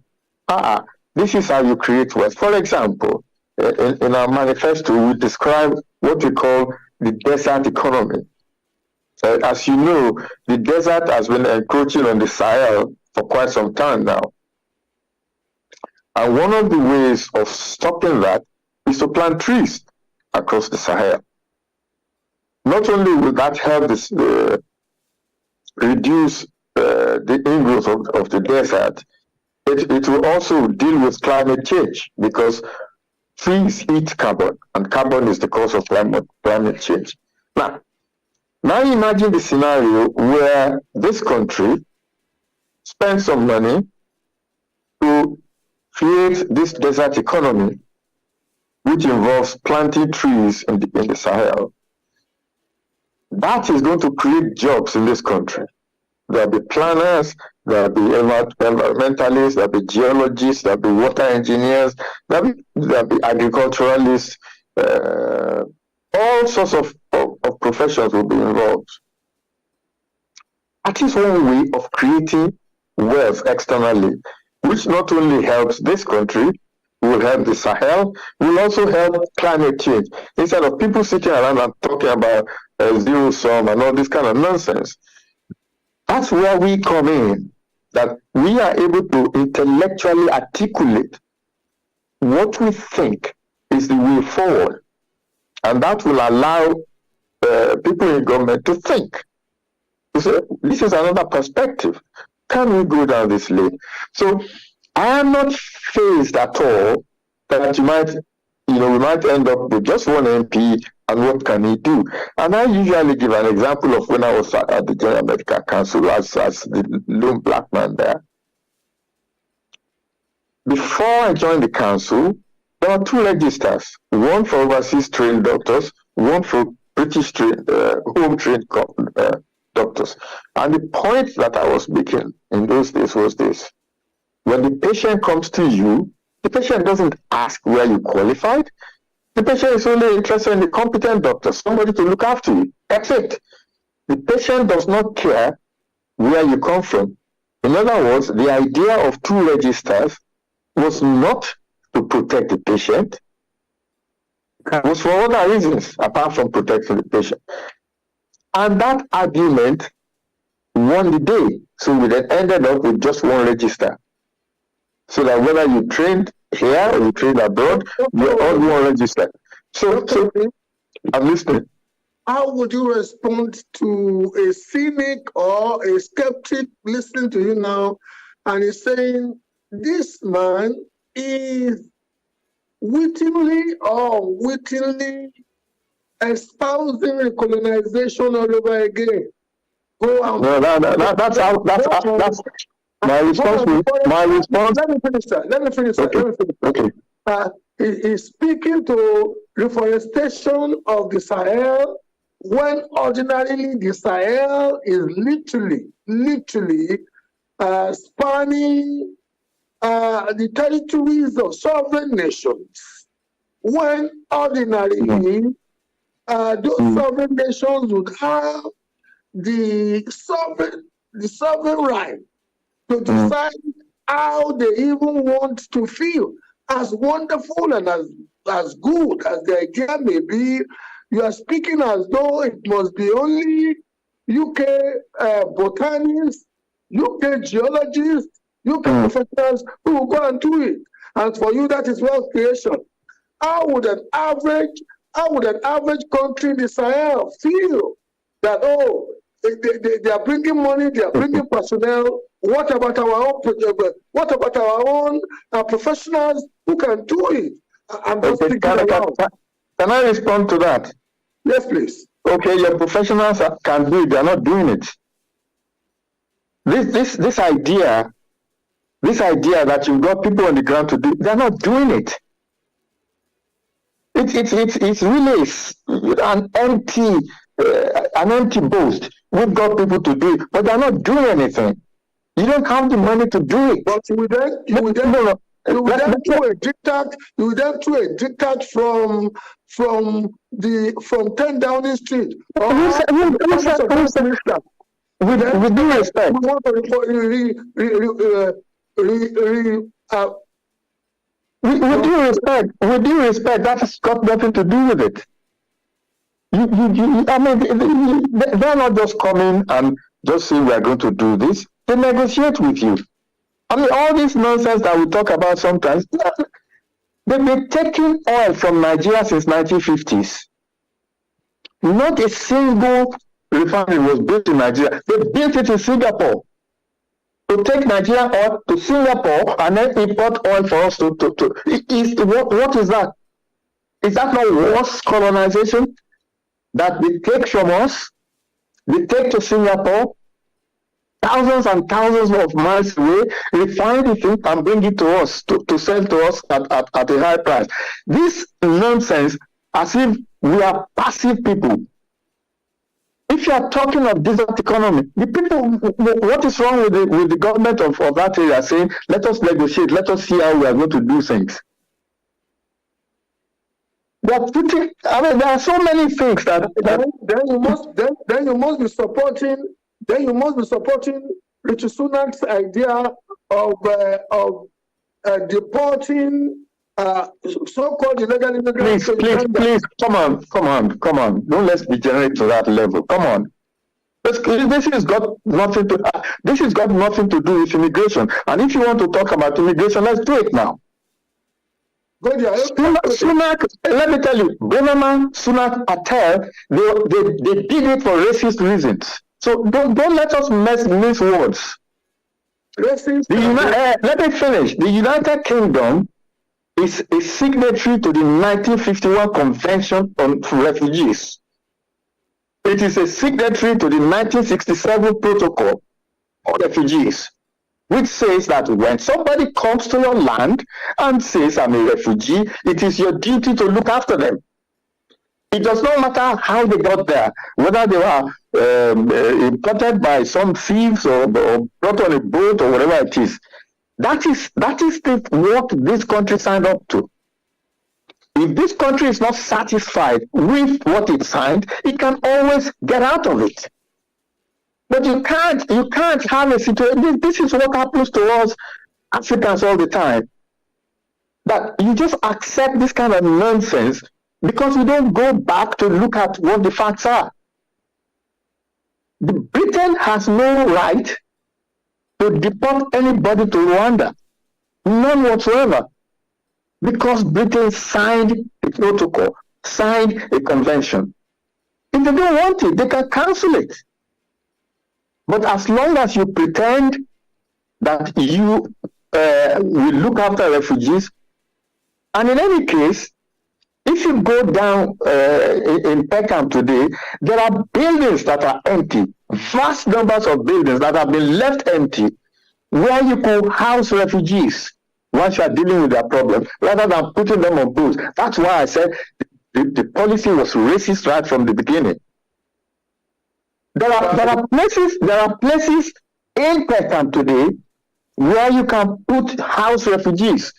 this is how you create wealth. For example, in our manifesto, we describe what we call the desert economy. As you know, the desert has been encroaching on the Sahel for quite some time now. And one of the ways of stopping that is to plant trees across the Sahel. Not only will that help reduce the ingrowth of the desert, it will also deal with climate change, because trees eat carbon, and carbon is the cause of climate change. Now, Now imagine the scenario where this country spends some money to create this desert economy, which involves planting trees in the Sahel. That is going to create jobs in this country. There'll be planners, there'll be environmentalists, there'll be geologists, there'll be water engineers, there'll be agriculturalists, all sorts of professions will be involved. That is one way of creating wealth externally, which not only helps this country, will help the Sahel, will also help climate change. Instead of people sitting around and talking about zero sum and all this kind of nonsense. That's where we come in, that we are able to intellectually articulate what we think is the way forward. And that will allow people in government to think. To say, this is another perspective. Can we go down this lane? So I am not fazed at all that we might end up with just one MP, and what can he do? And I usually give an example of when I was at the General Medical Council as the lone black man there. Before I joined the council, there were 2 registers, one for overseas trained doctors, one for British home trained doctors. And the point that I was making in those days was this: when the patient comes to you, the patient doesn't ask where you qualified. The patient is only interested in the competent doctor, somebody to look after you. That's it. The patient does not care where you come from. In other words, the idea of 2 registers was not to protect the patient. It was for other reasons apart from protecting the patient. And that argument won the day. So we then ended up with just 1 register. So that whether you trained here or you trained abroad, you're all 1 register. So I'm listening. How would you respond to a cynic or a skeptic listening to you now and is saying this man is wittingly or unwittingly espousing colonization all over again? Go out. No, that's my response. Let me finish that. Okay. He's speaking to reforestation of the Sahel when ordinarily the Sahel is literally spanning the territories of sovereign nations. When ordinarily those sovereign nations would have the sovereign right to decide how they even want to feel. As wonderful and as good as the idea may be, you are speaking as though it must be only UK botanists, UK geologists, UK professionals who will go and do it. And for you, that is wealth creation. How would an average country in the Sahel feel that, they are bringing money, they are bringing personnel? What about our own project? What about our own professionals who can do it? I'm just thinking about. Can I respond to that? Yes, please. Okay, your professionals can do it. They are not doing it. This idea that you've got people on the ground to do, they are not doing it. It's really an empty boast. We've got people to do it, but they're not doing anything. You don't have the money to do it. But you would then do a diktat from 10 Downing Street. With due respect. With due respect, that has got nothing to do with it. They're not just coming and just saying we are going to do this. They negotiate with you. All this nonsense that we talk about sometimes, they've been taking oil from Nigeria since 1950s. Not a single refinery was built in Nigeria. They built it in Singapore. To take Nigerian oil to Singapore and then import oil for us what is that? Is that not worse colonization that they take from us they take to Singapore, thousands and thousands of miles away, refine the thing and bring it to us, to sell to us at a high price. This nonsense, as if we are passive people. If you are talking of desert economy, the people, what is wrong with the government of that area saying, let us negotiate, let us see how we are going to do things. But there are so many things that then you must be supporting Richie Sunak's idea of deporting so-called illegal immigrants. Please, come on. Don't let's degenerate to that level. Come on. This has got nothing to do with immigration. And if you want to talk about immigration, let's do it now. Sunak, let me tell you, Bremerman, Sunak, Patel, they did it for racist reasons. So don't let us miss words. Let me finish. The United Kingdom is a signatory to the 1951 Convention on Refugees. It is a signatory to the 1967 Protocol on Refugees, which says that when somebody comes to your land and says, I'm a refugee, it is your duty to look after them. It does not matter how they got there, whether they were imported by some thieves or brought on a boat or whatever it is. That is what this country signed up to. If this country is not satisfied with what it signed, it can always get out of it. But you can't have a situation. This is what happens to us Africans all the time. That you just accept this kind of nonsense because you don't go back to look at what the facts are. Britain has no right to deport anybody to Rwanda. None whatsoever. Because Britain signed a protocol, signed a convention. If they don't want it, they can cancel it. But as long as you pretend that you will look after refugees, and in any case, if you go down in Peckham today, there are buildings that are empty, vast numbers of buildings that have been left empty, where you could house refugees once you are dealing with their problem, rather than putting them on boats. That's why I said the policy was racist right from the beginning. There are places in Peckham today where you can house refugees.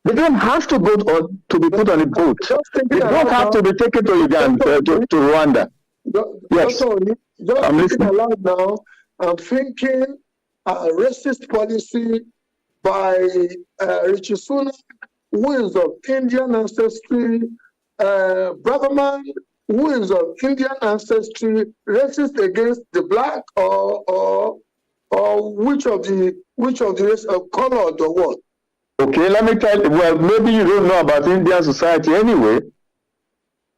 They don't have to to be put on a boat. They don't have to be taken to Uganda, to Rwanda. Yes, I'm listening aloud now. I'm thinking a racist policy by Richie Sunak, who is of Indian ancestry, Braverman, who is of Indian ancestry, racist against the black, or which of the race of colored or what? Okay, let me tell you. Well, maybe you don't know about Indian society anyway,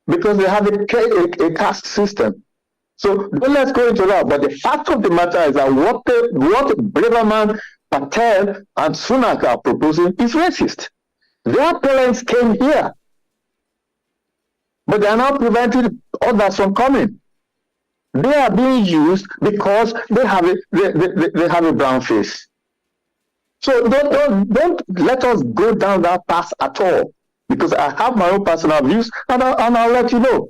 because they have a caste system. So don't let's go into that. But the fact of the matter is that what Braverman, Patel, and Sunak are proposing is racist. Their parents came here, but they are now preventing others from coming. They are being used because they have a brown face. So don't let us go down that path at all, because I have my own personal views, and I'll let you know.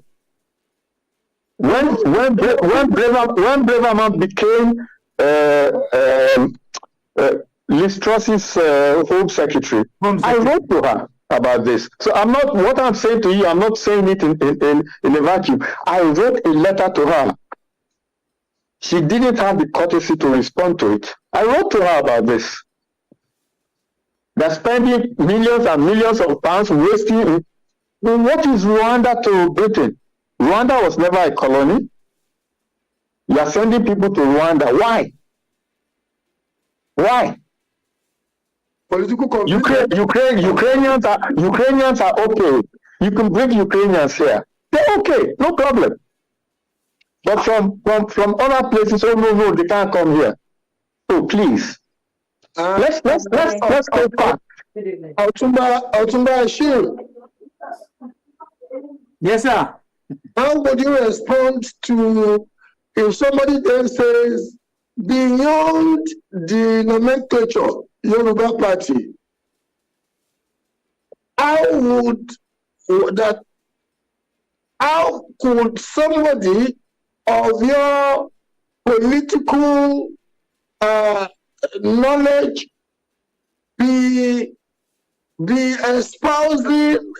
When Braverman became Liz Truss's Home Secretary, I wrote to her about this. So what I'm saying to you, I'm not saying it in a vacuum. I wrote a letter to her. She didn't have the courtesy to respond to it. I wrote to her about this. They're spending millions and millions of pounds wasting. What is Rwanda to Britain? Rwanda was never a colony. You are sending people to Rwanda. Why? Why? Political Ukrainians are okay. You can bring Ukrainians here. They're okay, no problem. But from other places, oh no, they can't come here. So please. Let's go back. Otumba Ashil. Yes, sir. How would you respond to if somebody then says, beyond the nomenclature, Yoruba Party, how could somebody of your political knowledge be espousing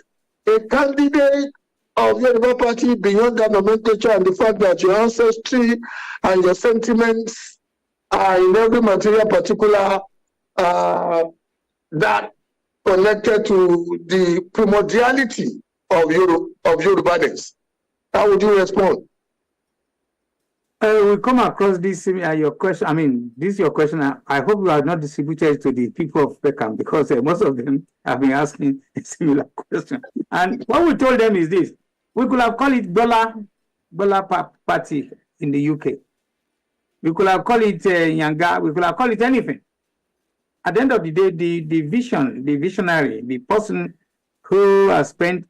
a candidate of Yoruba Party beyond that nomenclature and the fact that your ancestry and your sentiments are in every material particular that connected to the primordiality of Yorubanness? How would you respond? We come across this, your question. I mean, this is your question. I hope you are not distributed to the people of Peckham, because most of them have been asking a similar question. And what we told them is this: we could have called it Bola Party in the UK. We could have called it Nyanga. We could have called it anything. At the end of the day, the visionary, the person who has spent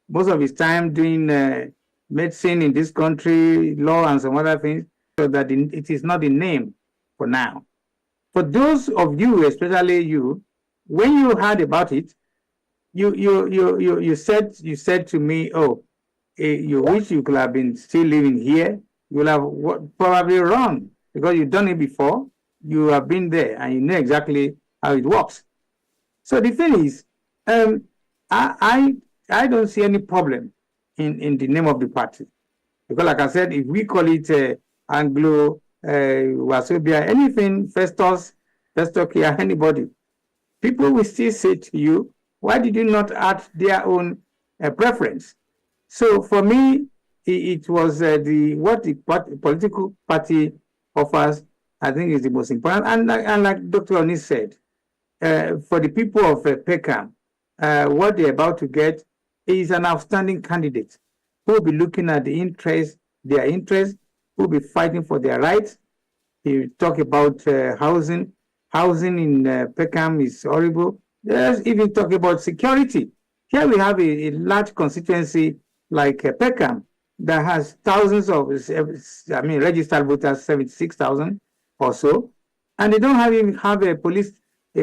most of his time doing medicine in this country, law and some other things, so that it is not the name for now. For those of you, especially you, when you heard about it, you said to me, oh, you wish you could have been still living here. You will have probably wrong, because you've done it before. You have been there and you know exactly how it works. So the thing is, I don't see any problem in the name of the party, because like I said, if we call it Anglo, Wasobia, anything, Festus, anybody, people will still say to you, why did you not add their own preference? So for me, it was what the political party offers, I think, is the most important. And like Dr. Oni said, for the people of Peckham, what they're about to get is an outstanding candidate who will be looking at their interests, who will be fighting for their rights. He talk about housing. Housing in Peckham is horrible. Let's even talk about security. Here we have a large constituency like Peckham that has thousands of, registered voters, 76,000 or so, and they don't even have a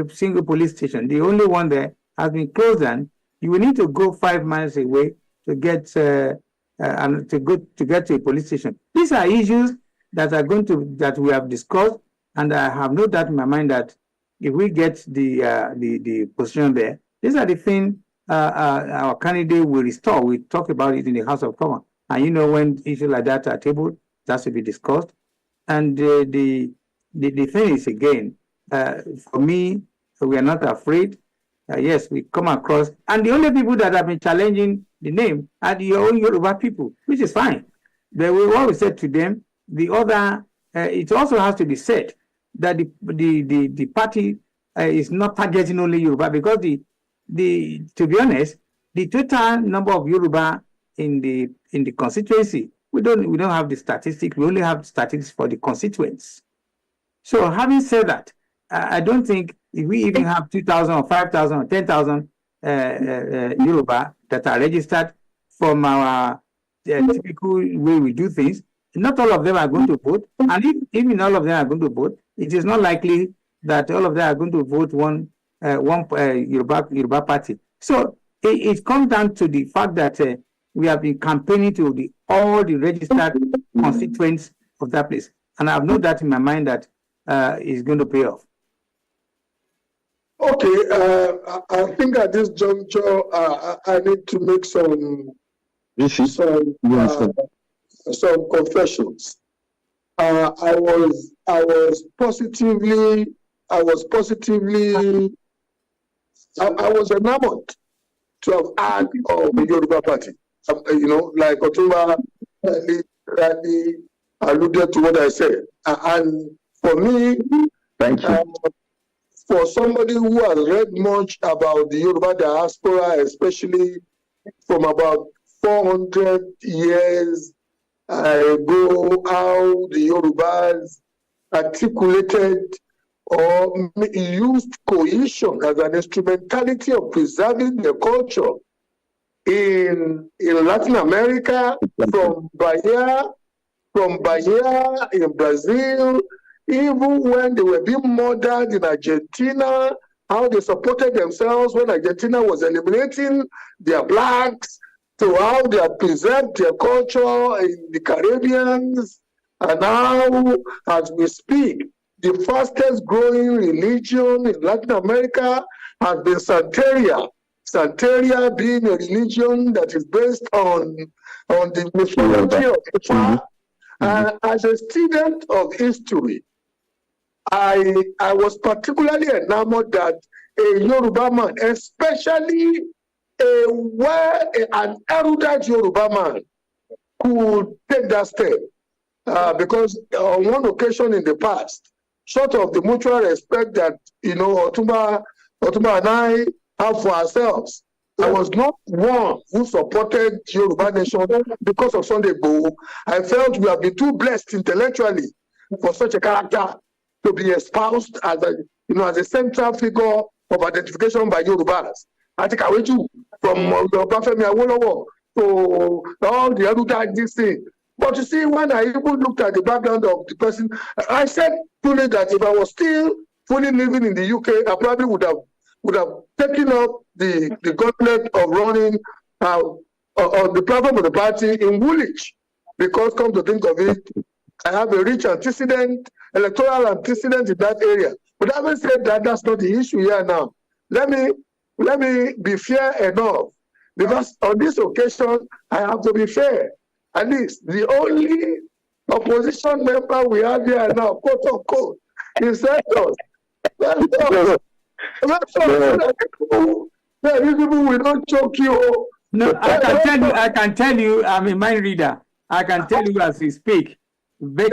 single police station. The only one there has been closed down. You will need to go 5 miles away to get to get to a police station. These are issues that we have discussed, and I have no doubt in my mind that if we get the position there, these are the things our candidate will restore. We talk about it in the House of Commons, and when issues like that are tabled, that should be discussed. And the thing is, again, for me, we are not afraid. Yes, we come across, and the only people that have been challenging the name are your own Yoruba people, which is fine. But we always said to them, it also has to be said that the party is not targeting only Yoruba, because to be honest, the total number of Yoruba in the constituency, we don't have the statistics. We only have statistics for the constituents. So having said that, I don't think if we even have 2,000 or 5,000 or 10,000 Yoruba that are registered from our typical way we do things, not all of them are going to vote. And even all of them are going to vote, it is not likely that all of them are going to vote one Yoruba party. So it comes down to the fact that we have been campaigning to all the registered constituents of that place. And I have no doubt in my mind that it's going to pay off. Okay, I think at this juncture, I need to make some confessions. I was positively enamored to have had the Yoruba Party. Like Otumba Rally alluded to what I said, and for me, thank you. For somebody who has read much about the Yoruba diaspora, especially from about 400 years ago, how the Yorubas articulated or used cohesion as an instrumentality of preserving their culture in Latin America, from Bahia from Bahia in Brazil, even when they were being murdered in Argentina, how they supported themselves when Argentina was eliminating their blacks, to how they have preserved their culture in the Caribbean. And now, as we speak, the fastest growing religion in Latin America has been Santeria. Santeria being a religion that is based on the mythology of Ifa. As a student of history, I was particularly enamored that a Yoruba man, especially an erudite Yoruba man, could take that step. Because on one occasion in the past, short of the mutual respect that Otumba and I have for ourselves, I was not one who supported Yoruba nation because of Sunday Igboho. I felt we have been too blessed intellectually for such a character to be espoused as a central figure of identification by Yorubas. I think I went to from Obafemi Awolowo to all the erudite this thing. But you see, when I even looked at the background of the person, I said truly that if I was still fully living in the UK, I probably would have taken up the gauntlet of running on the platform of the party in Woolwich. Because come to think of it, I have a rich electoral antecedent in that area. But having said that, that's not the issue here now. Let me be fair enough, because on this occasion, I have to be fair. At least the only opposition member we have here now, quote unquote, is Santos. These people will not choke you. No, I can tell you, I'm a mind reader. I can tell you as we speak. He will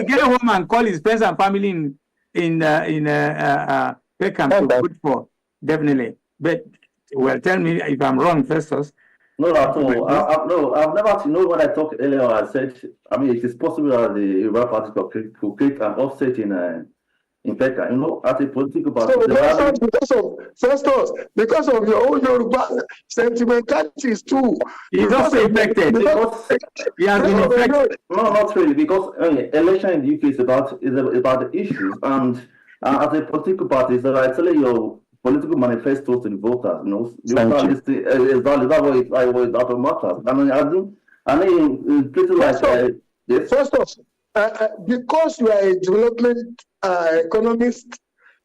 get home and call his friends and family in Peckham to vote for, definitely. But well, tell me if I'm wrong, Festus. No, at all. I've never actually known when I talked earlier. I said, it is possible that the Yoruba party could create an offset in Peckham, as a political party. So because of your own Yoruba sentimentalities too. He's also affected. He has been affected. No, not really, because election in the UK is about the issues, and as a political party, it's actually your political manifestos to the voters. Is that what matters? I pretty like yes. First off, because you are a development economist,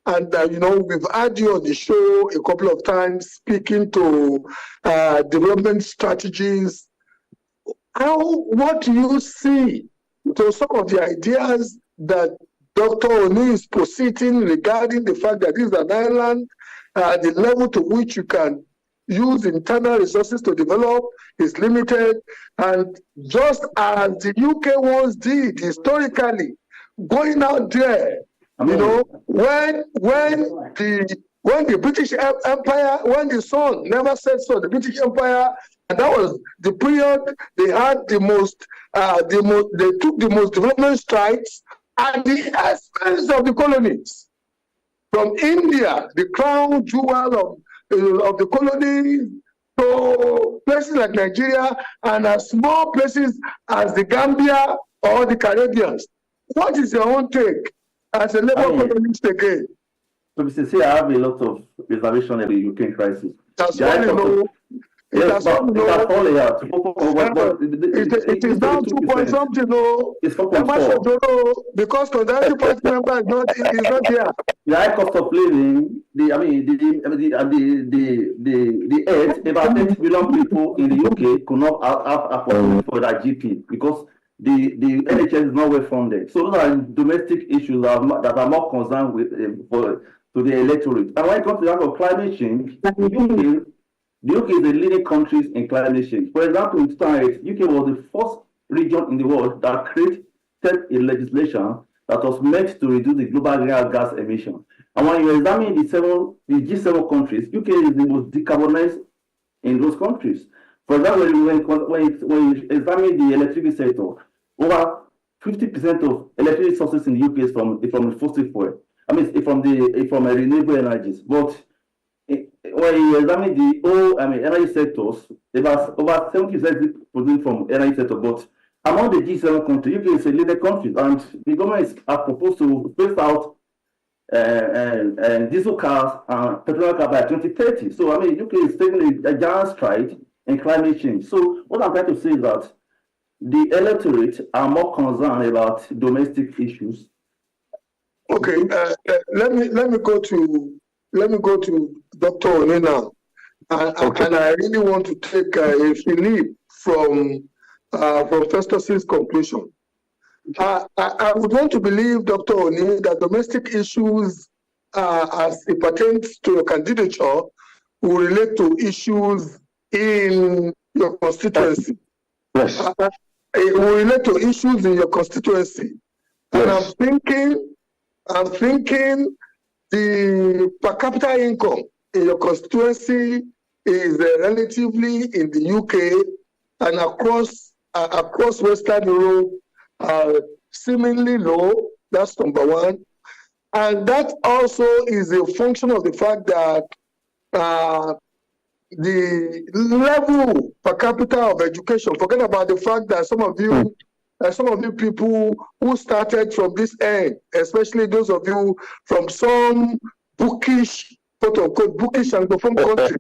and we've had you on the show a couple of times speaking to development strategies. What do you see to some of the ideas that Dr. Oni is positing regarding the fact that this is an island, the level to which you can use internal resources to develop is limited, and just as the UK once did historically, going out there, when the British Empire, when the sun never set so, the British Empire, and that was the period they had they took the most development strides at the expense of the colonies. From India, the crown jewel of the colonies, to places like Nigeria, and as small places as the Gambia or the Caribbean. What is your own take as a labor colonist again? To be sincere, I have a lot of reservation on the Ukraine crisis. That's why it is down 2 point something, It's 4.4. because Conservative Party member is not here. The high cost of living, about 8 million people in the UK could not have opportunity for that GP because the NHS is not well funded. So those are domestic issues that are more concerned with to the electorate. And when it comes to that of climate change, the UK is the leading country in climate change. For example, in 2008, UK was the first region in the world that created a legislation that was meant to reduce the global greenhouse gas emission. And when you examine the G7 countries, UK is the most decarbonized in those countries. For example, when you examine the electricity sector, over 50% of electricity sources in the UK is from fossil fuel. From renewable energies. But when when you examine the whole, energy sectors, about over 70% from energy sector, but among the G7 countries, UK is a leader country, and the government has proposed to phase out diesel cars and petrol cars by 2030. So, UK is taking a giant stride in climate change. So, what I'm trying to say is that the electorate are more concerned about domestic issues. Okay, let me go to Dr. Onena, and I really want to take a leap from Festus's conclusion. I would want to believe, Dr. Oni, that domestic issues, as it pertains to your candidature, will relate to issues in your constituency. Yes. It will relate to issues in your constituency. Yes. And I'm thinking the per capita income in your constituency is relatively in the UK and across Western Europe seemingly low. That's number one. And that also is a function of the fact that the level per capita of education, forget about the fact that some of you people who started from this end, especially those of you from some bookish, quote-unquote, bookish Anglophone countries,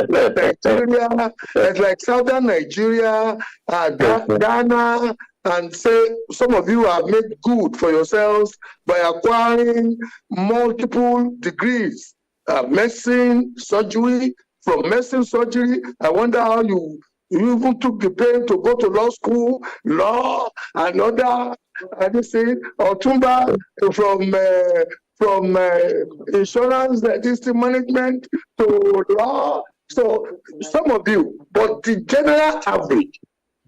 like Nigeria, like Southern Nigeria, Ghana, and say some of you have made good for yourselves by acquiring multiple degrees, medicine, surgery. From medicine, surgery, I wonder how you even took the pain to go to law school, law, and other, Otumba from insurance, district management to law. So some of you, but the general average,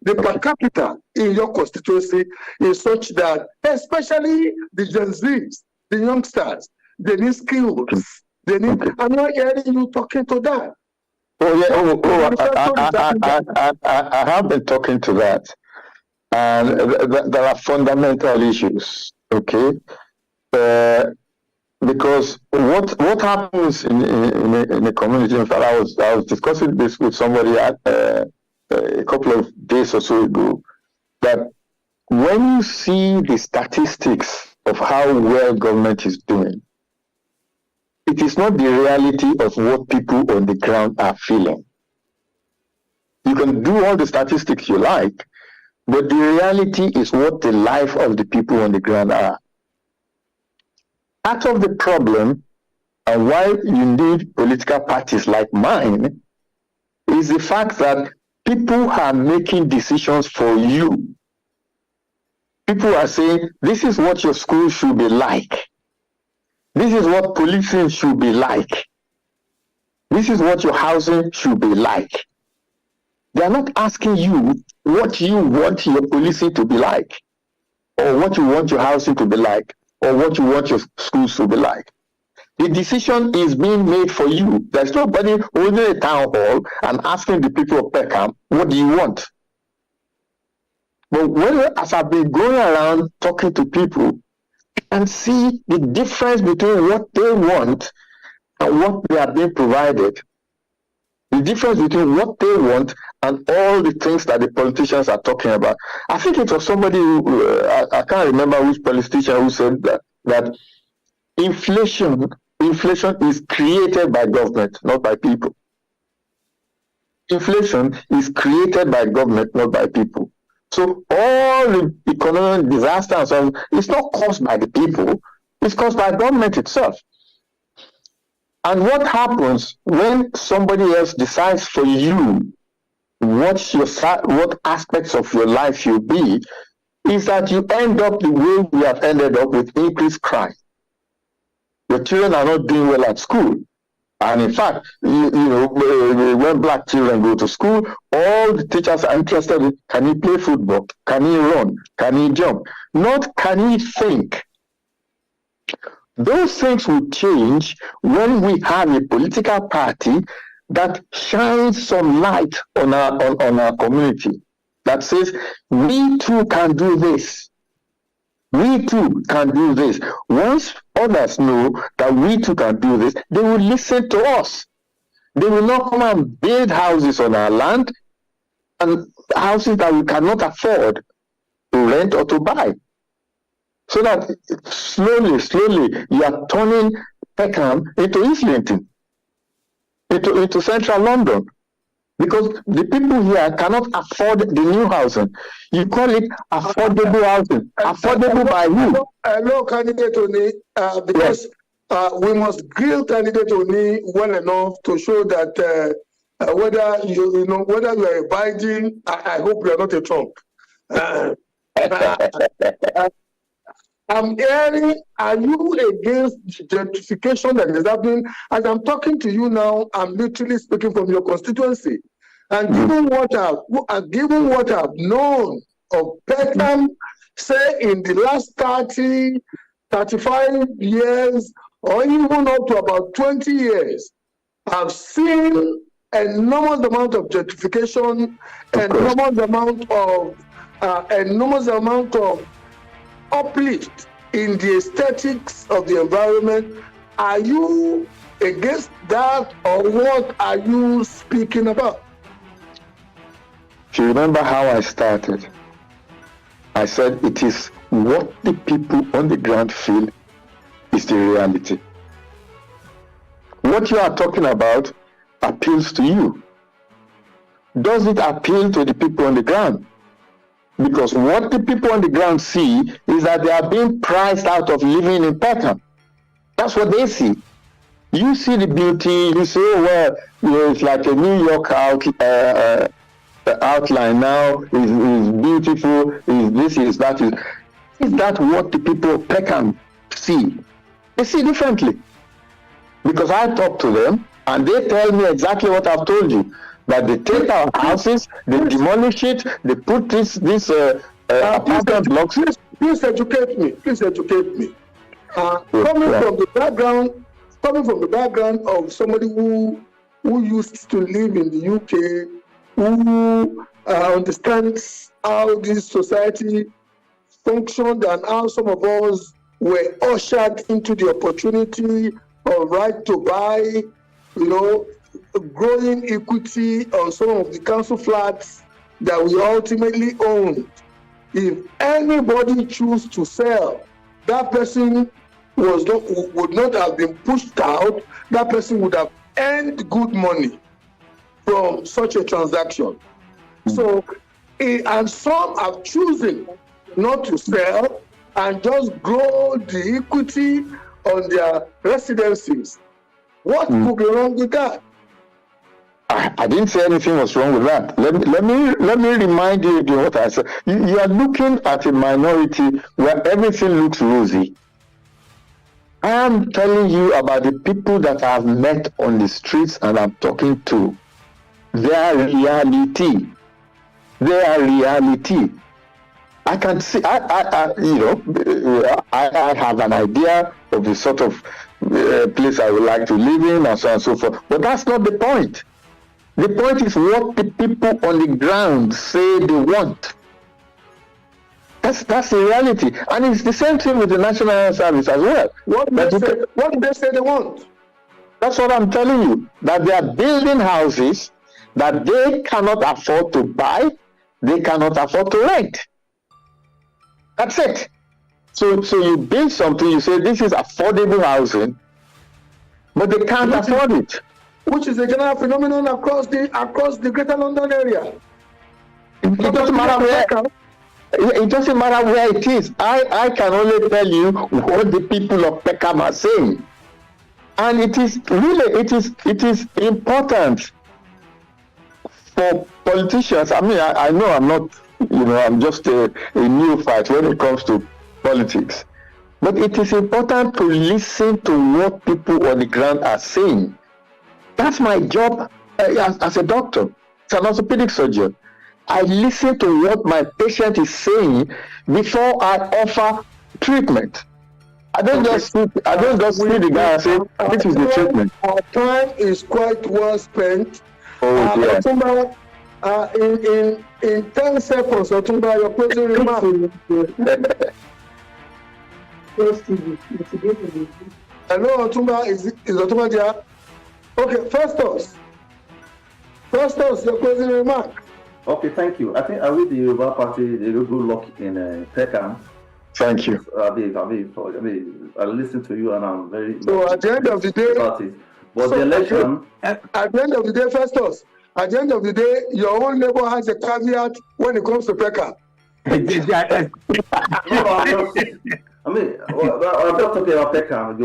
the per capita in your constituency is such that, especially the Gen Zs, the youngsters, they need skills. They need. I'm not hearing you talking to that. Oh yeah. I have been talking to that, and there are fundamental issues. Okay, because what happens in the community? In fact, I was discussing this with somebody a couple of days or so ago. That when you see the statistics of how well government is doing, it is not the reality of what people on the ground are feeling. You can do all the statistics you like, but the reality is what the life of the people on the ground are. Part of the problem, and why you need political parties like mine, is the fact that people are making decisions for you. People are saying, this is what your school should be like. This is what policing should be like. This is what your housing should be like. They are not asking you what you want your policing to be like, or what you want your housing to be like, or what you want your schools to be like. The decision is being made for you. There's nobody holding a town hall and asking the people of Peckham, what do you want? But as I've been going around talking to people, and see the difference between what they want and what they are being provided. The difference between what they want and all the things that the politicians are talking about. I think it was somebody who, I can't remember which politician who said that inflation is created by government, not by people. Inflation is created by government, not by people. So all the economic disaster and so on, it's not caused by the people, it's caused by government itself. And what happens when somebody else decides for you what aspects of your life you'll be, is that you end up the way we have ended up with increased crime. Your children are not doing well at school. And in fact, when black children go to school, all the teachers are interested in, can he play football? Can he run? Can he jump? Not can he think. Those things will change when we have a political party that shines some light on our community, that says, we too can do this. We too can do this. Once others know that we too can do this, they will listen to us. They will not come and build houses on our land, and houses that we cannot afford to rent or to buy. So that slowly, you are turning Peckham into Islington, into central London. Because the people here cannot afford the new housing. You call it affordable housing. Affordable by who? Hello, candidate Oni, because we must grill candidate Oni well enough to show that whether you are abiding. I hope you are not a Trump. I'm hearing, are you against the gentrification that is happening? As I'm talking to you now, I'm literally speaking from your constituency. And given what I've known of Peckham, say in the last 30, 35 years, or even up to about 20 years, I've seen enormous amount of gentrification, enormous amount of uplift in the aesthetics of the environment. Are you against that, or what are you speaking about? If you remember how I started, I said it is what the people on the ground feel is the reality. What you are talking about appeals to you. Does it appeal to the people on the ground? Because what the people on the ground see is that they are being priced out of living in Peckham. That's what they see. You see the beauty, you say, oh, well, it's like a New York outline now, is beautiful, is this, is that. Is that what the people of Peckham see? They see differently. Because I talk to them, and they tell me exactly what I've told you. That they take our houses, they demolish it, they put this apartment blocks. Please educate me. Coming from the background of somebody who used to live in the UK, who understands how this society functioned and how some of us were ushered into the opportunity of right to buy, growing equity on some of the council flats that we ultimately owned. If anybody choose to sell, that person would not have been pushed out. That person would have earned good money from such a transaction. So, and some have chosen not to sell and just grow the equity on their residencies. What could be wrong with that? I didn't say anything was wrong with that. Let me remind you of what I said. You are looking at a minority where everything looks rosy. I am telling you about the people that I've met on the streets and I'm talking to. Their reality. I can see. I have an idea of the sort of place I would like to live in, and so on and so forth. But that's not the point. The point is what the people on the ground say they want. That's the reality. And it's the same thing with the National Health Service as well. What do they say they want? That's what I'm telling you. That they are building houses that they cannot afford to buy, they cannot afford to rent. That's it. So you build something, you say this is affordable housing, but they can't afford it. Which is a general phenomenon across the Greater London area. It doesn't matter where it is. I can only tell you what the people of Peckham are saying. And it is important for politicians. I mean, I know I'm not, I'm just a neophyte when it comes to politics. But it is important to listen to what people on the ground are saying. That's my job as a doctor, as an orthopedic surgeon. I listen to what my patient is saying before I offer treatment. I don't just see the guy and say, this is the treatment. Our time is quite well spent. Oh, dear. In 10 seconds, Otumba, your closing remarks. Hello, Otumba, is Otumba there? Okay, Festus, Festus, your closing remark. Okay, thank you. I think I wish the Yoruba Party they will good luck in Peckham. Thank you. I listen to you and I'm very. So at the end of the day, but the election. At the end of the day, Festus, at the end of the day, your own neighbor has a caveat when it comes to Peckham. I'm not talking about Peckham.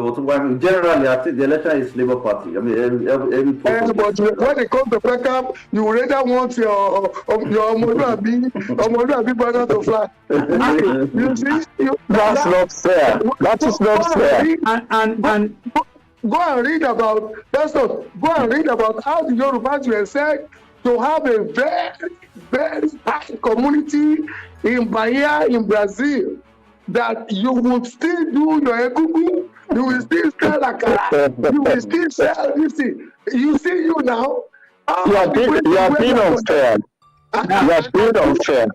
Generally, I think the election is Labour Party. I mean, every but when it comes to Peckham, you rather want your Omoluabi banner to fly. You see, that's not fair. That is not fair. And go and read about Festus. Go and read about how the Yorubas were said to have a very, very high community in Bahia, in Brazil. That you would still do your egungun, you will still sell akara, you will still sell this thing. You see you now. You are being unfair. You are being unfair.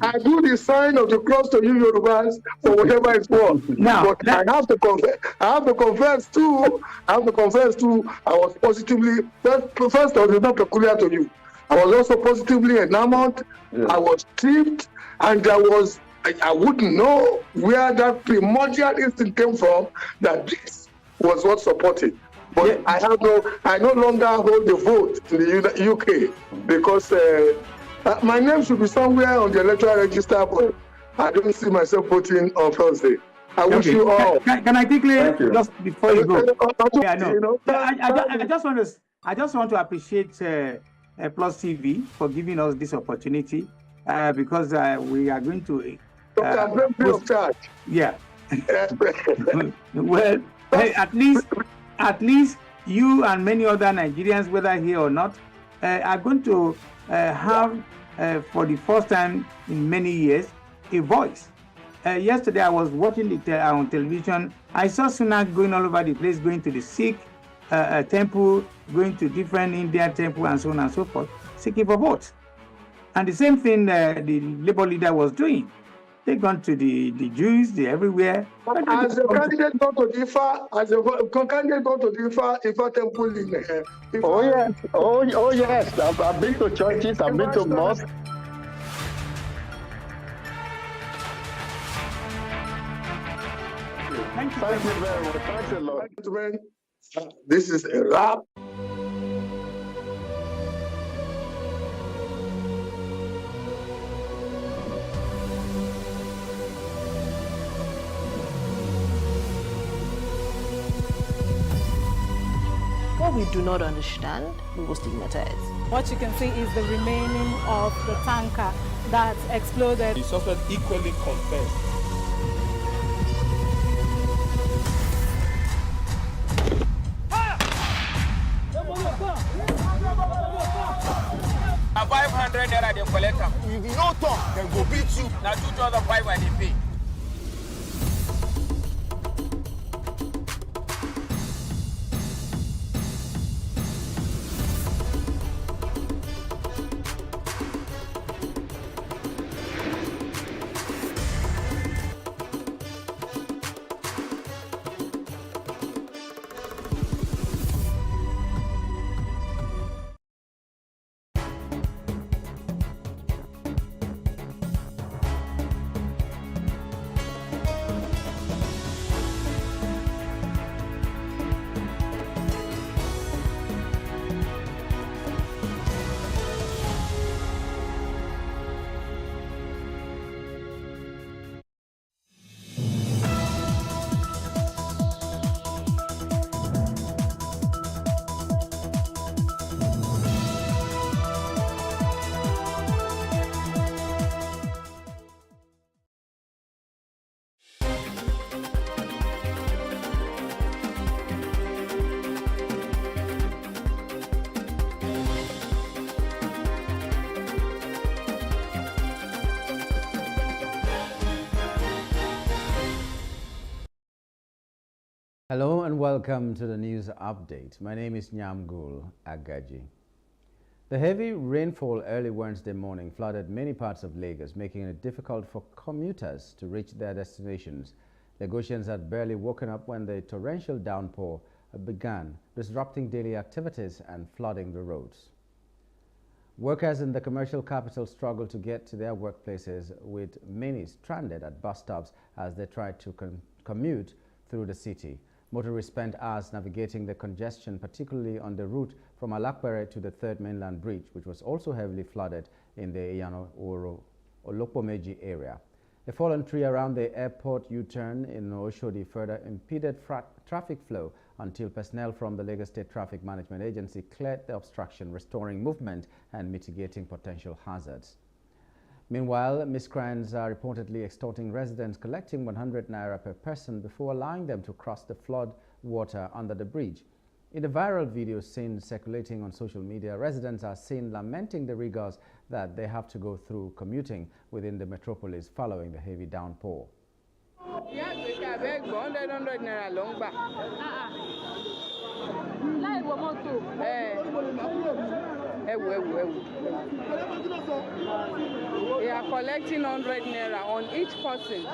I do the sign of the cross to you Yorubas for whatever it's worth. But I have to confess too. I was positively first I was not peculiar to you. I was also positively enamored. Yeah. I was tripped, and I wouldn't know where that primordial instinct came from that this was what supported. But yeah. I no longer hold the vote in the UK because my name should be somewhere on the electoral register, but I don't see myself voting on Thursday. I wish you all. Can I quickly, just before you go? Yeah, no. I just want to appreciate Plus TV for giving us this opportunity because we are going to. Charge. Yeah. Well, hey, at least you and many other Nigerians, whether here or not, are going to have, for the first time in many years, a voice. Yesterday, I was watching it on television. I saw Sunak going all over the place, going to the Sikh temple, going to different Indian temple, and so on and so forth, seeking for votes. And the same thing the Labour leader was doing. They gone to the Jews, they everywhere. As a candidate gone to the Ifa temple in Ifa. Oh yes. I've been to churches, I've been to mosques. Thank you very much. Thanks a lot. This is a wrap. What we do not understand, we will stigmatize. What you can see is the remaining of the tanker that exploded. The suspect equally confessed. Now 500 naira they collect them. If you no talk, then go beat you. Now 2,500 they pay. Hello and welcome to the news update. My name is Nyamgul Agaji. The heavy rainfall early Wednesday morning flooded many parts of Lagos, making it difficult for commuters to reach their destinations. Lagosians had barely woken up when the torrential downpour began, disrupting daily activities and flooding the roads. Workers in the commercial capital struggle to get to their workplaces, with many stranded at bus stops as they try to commute through the city. Motorists spent hours navigating the congestion, particularly on the route from Alakpere to the Third Mainland Bridge, which was also heavily flooded in the Iyano Oro Olopomeji area. A fallen tree around the airport U-turn in Oshodi further impeded traffic flow until personnel from the Lagos State Traffic Management Agency cleared the obstruction, restoring movement and mitigating potential hazards. Meanwhile, miscreants are reportedly extorting residents, collecting 100 naira per person before allowing them to cross the flood water under the bridge. In the viral video seen circulating on social media, residents are seen lamenting the rigors that they have to go through commuting within the metropolis following the heavy downpour. We are collecting 100 naira on each person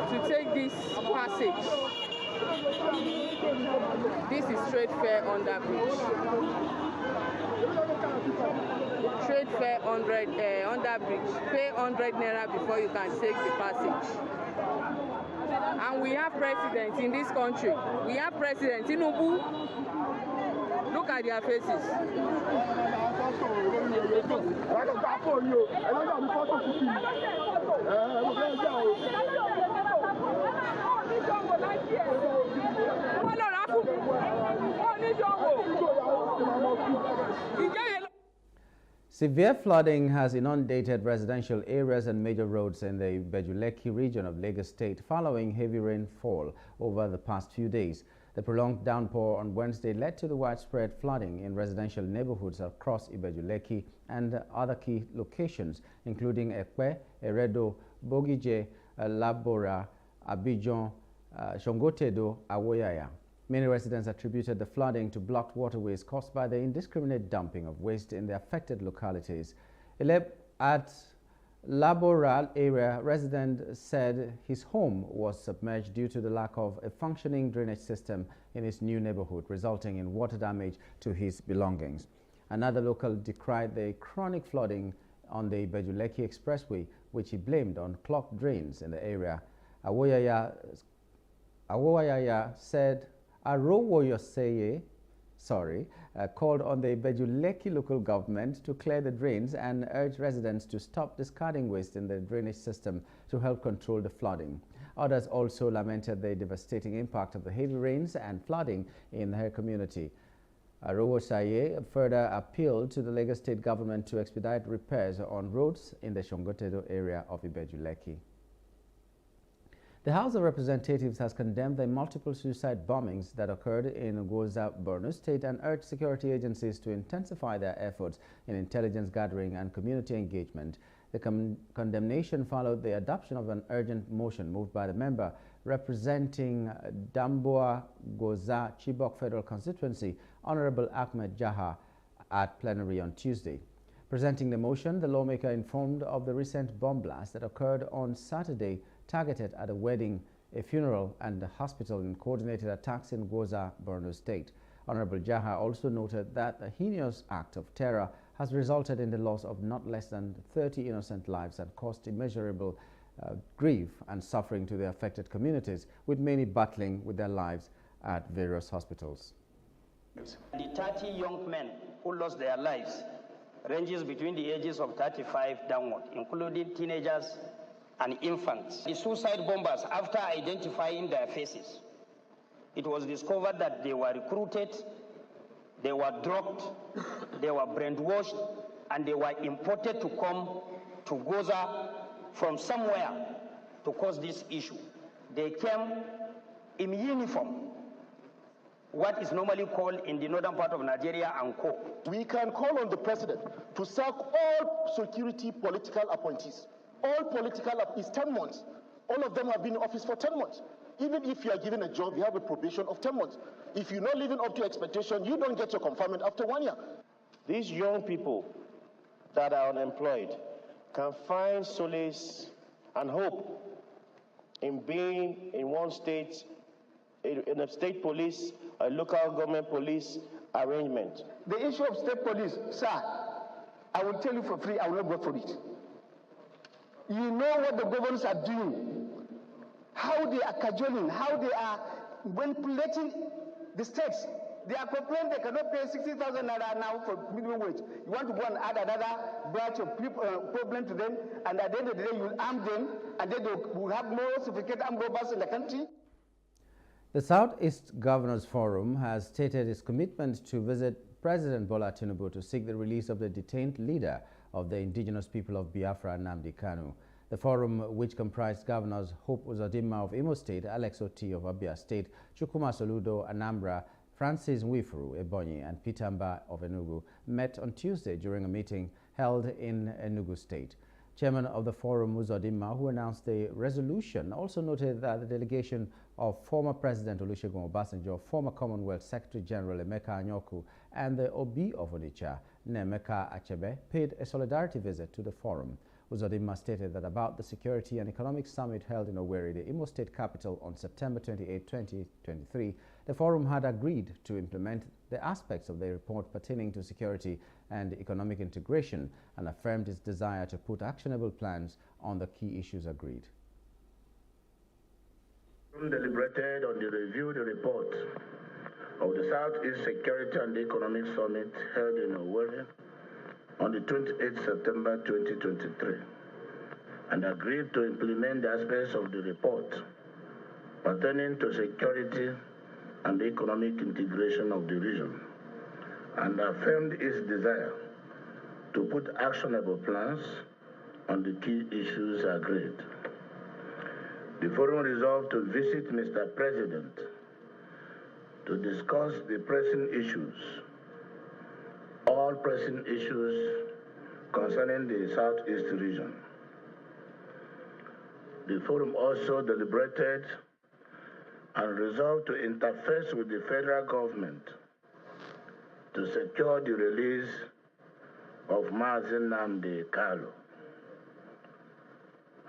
to take this passage. This is straight fare under bridge. Straight fare 100 under bridge. Pay 100 naira before you can take the passage. And we have presidents in this country. We have President Tinubu. Look at their faces. Severe flooding has inundated residential areas and major roads in the Bejuleki region of Lagos State following heavy rainfall over the past few days. The prolonged downpour on Wednesday led to the widespread flooding in residential neighborhoods across Ibejuleki and other key locations, including Ekpe, Eredo, Bogije, Labora, Abidjan, Shongotedo, Awoyaya. Many residents attributed the flooding to blocked waterways caused by the indiscriminate dumping of waste in the affected localities. At Laboral area, resident said his home was submerged due to the lack of a functioning drainage system in his new neighborhood, resulting in water damage to his belongings. Another local decried the chronic flooding on the Bejuleki Expressway, which he blamed on clogged drains in the area. Awoyaya said called on the Bejuleki local government to clear the drains and urged residents to stop discarding waste in the drainage system to help control the flooding. Others also lamented the devastating impact of the heavy rains and flooding in her community. Arowosaye further appealed to the Lagos State government to expedite repairs on roads in the Shongotedo area of Ibejuleki. The House of Representatives has condemned the multiple suicide bombings that occurred in Gwoza, Borno State, and urged security agencies to intensify their efforts in intelligence gathering and community engagement. The condemnation followed the adoption of an urgent motion moved by the member representing Damboa Gwoza Chibok Federal Constituency, Honorable Ahmed Jaha, at plenary on Tuesday. Presenting the motion, the lawmaker informed of the recent bomb blast that occurred on Saturday, targeted at a wedding, a funeral, and a hospital in coordinated attacks in Gwoza, Borno State. Honorable Jaha also noted that a heinous act of terror has resulted in the loss of not less than 30 innocent lives and caused immeasurable grief and suffering to the affected communities, with many battling with their lives at various hospitals. The 30 young men who lost their lives ranges between the ages of 35 downward, including teenagers and infants. The suicide bombers, after identifying their faces, it was discovered that they were recruited, they were drugged, they were brainwashed, and they were imported to come to Gwoza from somewhere to cause this issue. They came in uniform, what is normally called in the northern part of Nigeria, Anko. We can call on the president to sack all security political appointees. All political is 10 months. All of them have been in office for 10 months. Even if you are given a job, you have a probation of 10 months. If you're not living up to expectation, you don't get your confinement after 1 year. These young people that are unemployed can find solace and hope in being in one state, in a state police, a local government police, arrangement. The issue of state police, sir, I will tell you for free, I will not vote for it. You know what the governors are doing, how they are cajoling, how they are manipulating the states. They are complaining they cannot pay 60,000 naira now for minimum wage. You want to go and add another branch of problem to them, and at the end of the day, you will arm them, and then they will have more sophisticated armed robbers in the country. The Southeast Governors Forum has stated its commitment to visit President Bola Tinubu to seek the release of the detained leader of the indigenous people of Biafra, Nnamdi Kanu. The forum, which comprised Governors Hope Uzodinma of Imo State, Alex Oti of Abia State, Chukwuma Soludo, Anambra, Francis Nwifuru, Ebonyi, and Peter Mba of Enugu, met on Tuesday during a meeting held in Enugu State. Chairman of the forum, Uzodinma, who announced the resolution, also noted that the delegation of former President Olusegun Obasanjo, former Commonwealth Secretary General Emeka Anyaoku, and the Obi of Onitsha, Nnemeka Achebe, paid a solidarity visit to the forum. Uzodinma stated that about the Security and Economic Summit held in Owerri, the Imo State capital, on September 28, 2023, the forum had agreed to implement the aspects of the report pertaining to security and economic integration, and affirmed its desire to put actionable plans on the key issues agreed. Deliberated on the reviewed report of the Southeast Security and Economic Summit held in Owerri on the 28th September 2023, and agreed to implement the aspects of the report pertaining to security and economic integration of the region, and affirmed its desire to put actionable plans on the key issues agreed. The forum resolved to visit Mr. President to discuss the pressing issues, all pressing issues concerning the Southeast region. The forum also deliberated and resolved to interface with the federal government to secure the release of Mazi Nnamdi Kanu,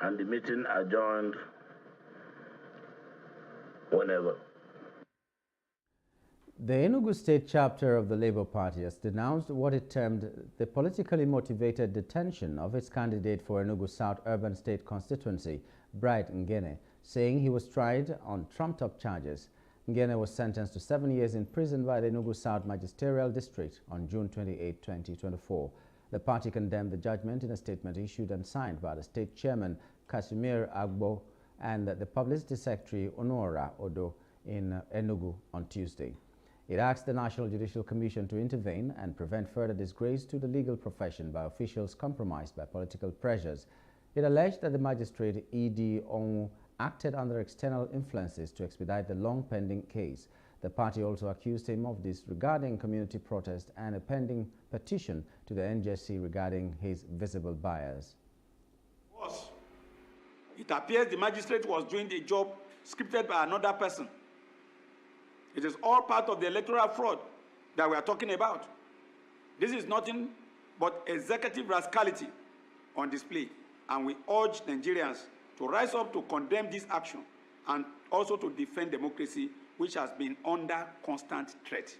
and the meeting adjourned whenever. The Enugu State chapter of the Labour Party has denounced what it termed the politically motivated detention of its candidate for Enugu South Urban State constituency, Bright Ngene, saying he was tried on trumped-up charges. Ngene was sentenced to 7 years in prison by the Enugu South Magisterial District on June 28, 2024. The party condemned the judgment in a statement issued and signed by the state chairman, Casimir Agbo, and the publicity secretary, Onora Odo, in Enugu on Tuesday. It asked the National Judicial Commission to intervene and prevent further disgrace to the legal profession by officials compromised by political pressures. It alleged that the magistrate, E.D. Onwu, acted under external influences to expedite the long-pending case. The party also accused him of disregarding community protest and a pending petition to the NJC regarding his visible bias. It appears the magistrate was doing the job scripted by another person. It is all part of the electoral fraud that we are talking about. This is nothing but executive rascality on display, and we urge Nigerians to rise up to condemn this action and also to defend democracy, which has been under constant threat.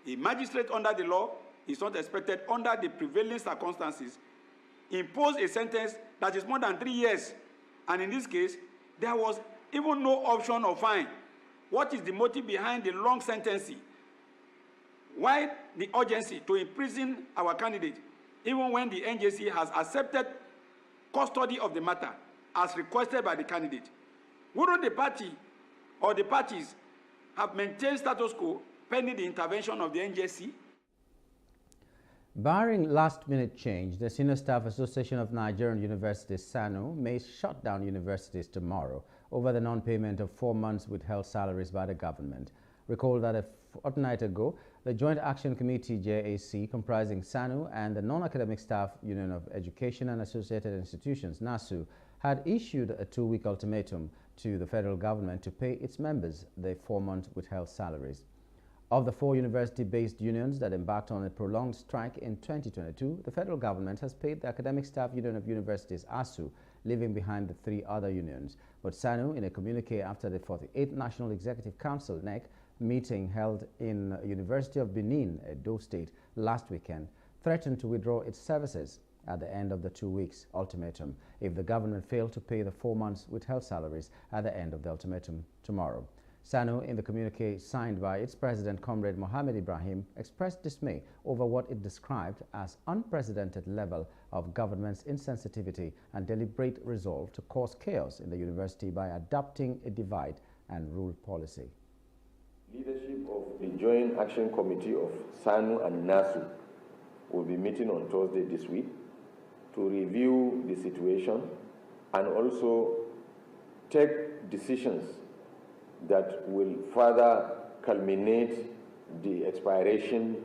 A magistrate under the law is not expected, under the prevailing circumstances, impose a sentence that is more than 3 years. And in this case, there was even no option of fine. What is the motive behind the long sentencing? Why the urgency to imprison our candidate, even when the NJC has accepted custody of the matter as requested by the candidate? Wouldn't the party or the parties have maintained status quo pending the intervention of the NJC? Barring last-minute change, the Senior Staff Association of Nigerian Universities, SANU, may shut down universities tomorrow over the non-payment of 4 months withheld salaries by the government. Recall that a fortnight ago, the Joint Action Committee, JAC, comprising SANU and the Non-Academic Staff Union of Education and Associated Institutions, NASU, had issued a 2-week ultimatum to the federal government to pay its members their 4-month withheld salaries. Of the 4 university-based unions that embarked on a prolonged strike in 2022, the federal government has paid the Academic Staff Union of Universities, ASU, leaving behind the 3 other unions. But SANU, in a communique after the 48th National Executive Council, NEC, meeting held in University of Benin, Edo State, last weekend, threatened to withdraw its services at the end of the 2 weeks ultimatum if the government failed to pay the 4 months withheld salaries at the end of the ultimatum tomorrow. SANU, in the communique signed by its president, Comrade Mohamed Ibrahim, expressed dismay over what it described as unprecedented level of government's insensitivity and deliberate resolve to cause chaos in the university by adopting a divide and rule policy. Leadership of the Joint Action Committee of SANU and NASU will be meeting on Thursday this week to review the situation and also take decisions that will further culminate the expiration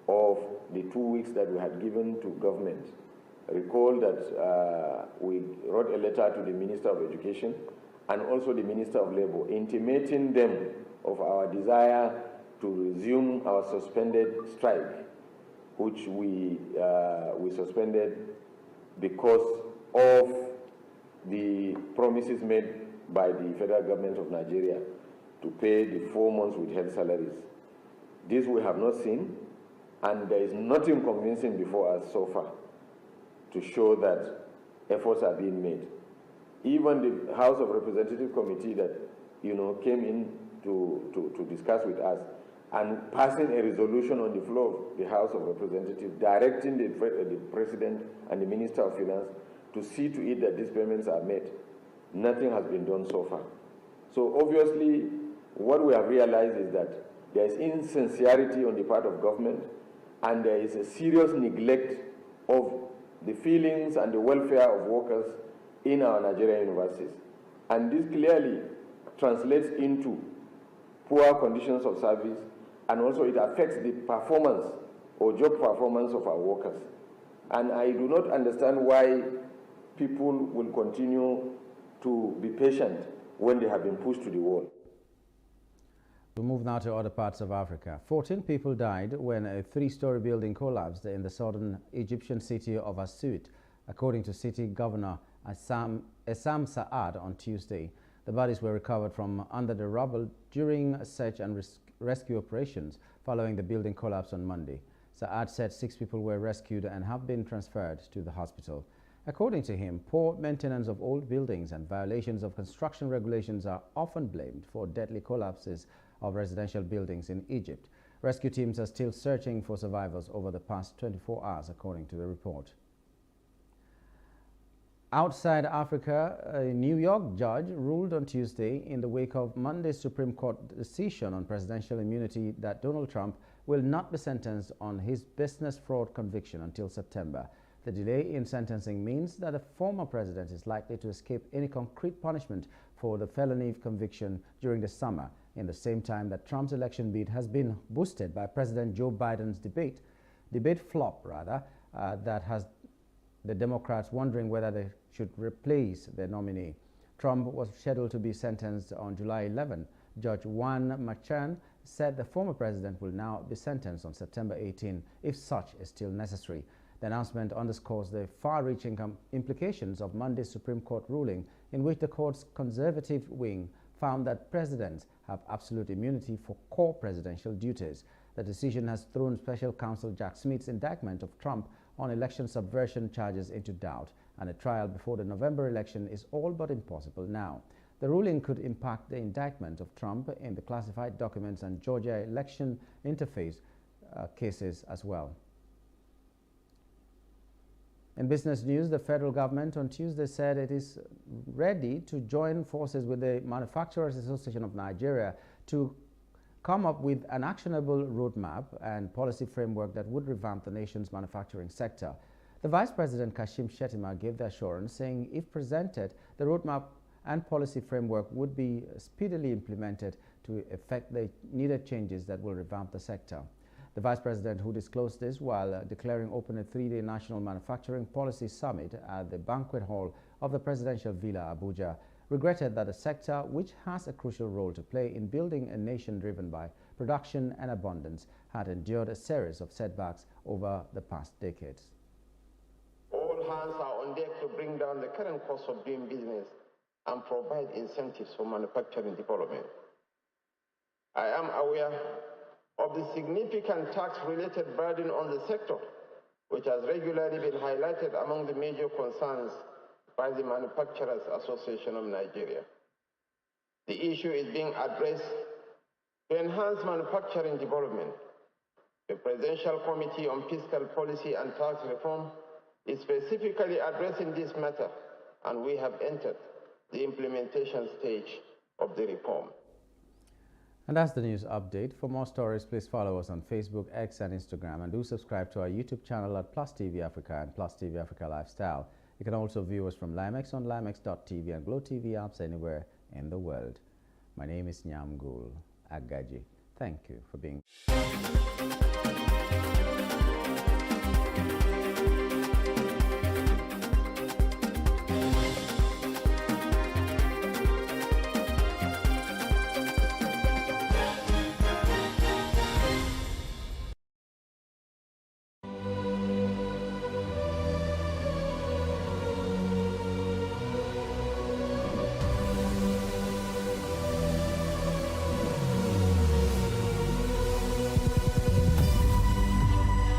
of the 2 weeks that we had given to government. Recall that we wrote a letter to the Minister of Education and also the Minister of Labor, intimating them of our desire to resume our suspended strike, which we suspended because of the promises made by the federal government of Nigeria to pay the 4 months withheld salaries. This we have not seen, and there is nothing convincing before us so far to show that efforts are being made. Even the House of Representatives Committee that came in to discuss with us and passing a resolution on the floor of the House of Representatives directing the President and the Minister of Finance to see to it that these payments are made. Nothing has been done so far. So obviously, what we have realized is that there is insincerity on the part of government, and there is a serious neglect of the feelings and the welfare of workers in our Nigerian universities. And this clearly translates into poor conditions of service, and also it affects the performance or job performance of our workers. And I do not understand why people will continue to be patient when they have been pushed to the wall. We'll move now to other parts of Africa. 14 people died when a 3-story building collapsed in the southern Egyptian city of Asyut, according to city governor Essam Saad on Tuesday. The bodies were recovered from under the rubble during search and rescue operations following the building collapse on Monday. Saad said 6 people were rescued and have been transferred to the hospital. According to him, poor maintenance of old buildings and violations of construction regulations are often blamed for deadly collapses of residential buildings in Egypt. Rescue teams are still searching for survivors over the past 24 hours, according to the report. Outside Africa, a New York judge ruled on Tuesday in the wake of Monday's Supreme Court decision on presidential immunity that Donald Trump will not be sentenced on his business fraud conviction until September. The delay in sentencing means that the former president is likely to escape any concrete punishment for the felony conviction during the summer, in the same time that Trump's election bid has been boosted by President Joe Biden's debate flop, that has the Democrats wondering whether they should replace their nominee. Trump was scheduled to be sentenced on July 11. Judge Juan Merchan said the former president will now be sentenced on September 18 if such is still necessary. The announcement underscores the far-reaching implications of Monday's Supreme Court ruling, in which the court's conservative wing found that presidents have absolute immunity for core presidential duties. The decision has thrown Special Counsel Jack Smith's indictment of Trump on election subversion charges into doubt, and a trial before the November election is all but impossible now. The ruling could impact the indictment of Trump in the classified documents and Georgia election interface cases as well. In business news, the federal government on Tuesday said it is ready to join forces with the Manufacturers Association of Nigeria to come up with an actionable roadmap and policy framework that would revamp the nation's manufacturing sector. The Vice President Kashim Shettima gave the assurance, saying if presented, the roadmap and policy framework would be speedily implemented to effect the needed changes that will revamp the sector. The Vice President, who disclosed this while declaring open a 3-day National Manufacturing Policy Summit at the banquet hall of the Presidential Villa, Abuja, regretted that the sector, which has a crucial role to play in building a nation driven by production and abundance, had endured a series of setbacks over the past decades. All hands are on deck to bring down the current cost of doing business and provide incentives for manufacturing development. I am aware of the significant tax-related burden on the sector, which has regularly been highlighted among the major concerns by the Manufacturers Association of Nigeria. The issue is being addressed to enhance manufacturing development. The Presidential Committee on Fiscal Policy and Tax Reform is specifically addressing this matter, and we have entered the implementation stage of the reform. And that's the news update. For more stories, please follow us on Facebook, X, and Instagram, and do subscribe to our YouTube channel at Plus TV Africa and Plus TV Africa Lifestyle. You can also view us from Limex on limex.tv and Glow TV apps anywhere in the world. My name is Nyamgul Agaji. Thank you for being.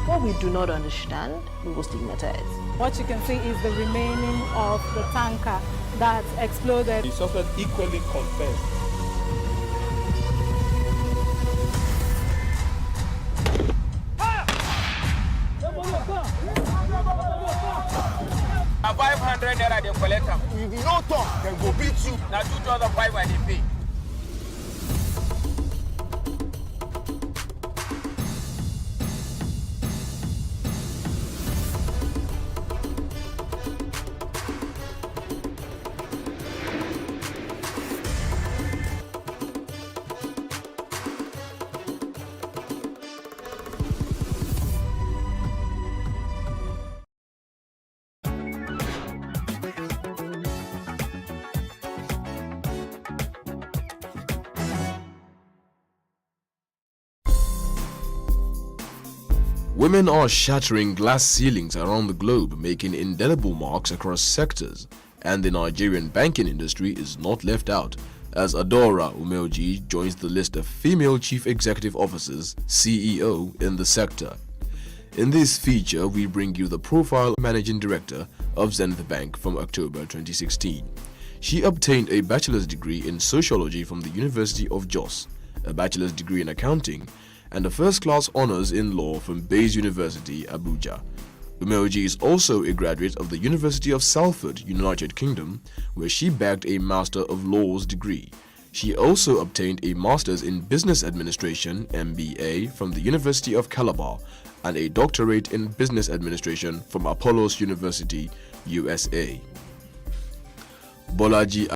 What we do not understand, we will stigmatize. What you can see is the remaining of the tanker that exploded. The suspect equally confessed. A 500 naira they collect them. If you no talk, then go beat you. Now 2,500 when they pay. Women are shattering glass ceilings around the globe, making indelible marks across sectors, and the Nigerian banking industry is not left out, as Adora Umeoji joins the list of female chief executive officers (CEO) in the sector. In this feature, we bring you the profile managing director of Zenith Bank from October 2016. She obtained a bachelor's degree in sociology from the University of Jos, a bachelor's degree in accounting, and a first-class honors in law from Bayes University, Abuja. Umeoji is also a graduate of the University of Salford, United Kingdom, where she bagged a Master of Laws degree. She also obtained a Master's in Business Administration, MBA, from the University of Calabar, and a doctorate in Business Administration from Apollos University, USA. Bolaji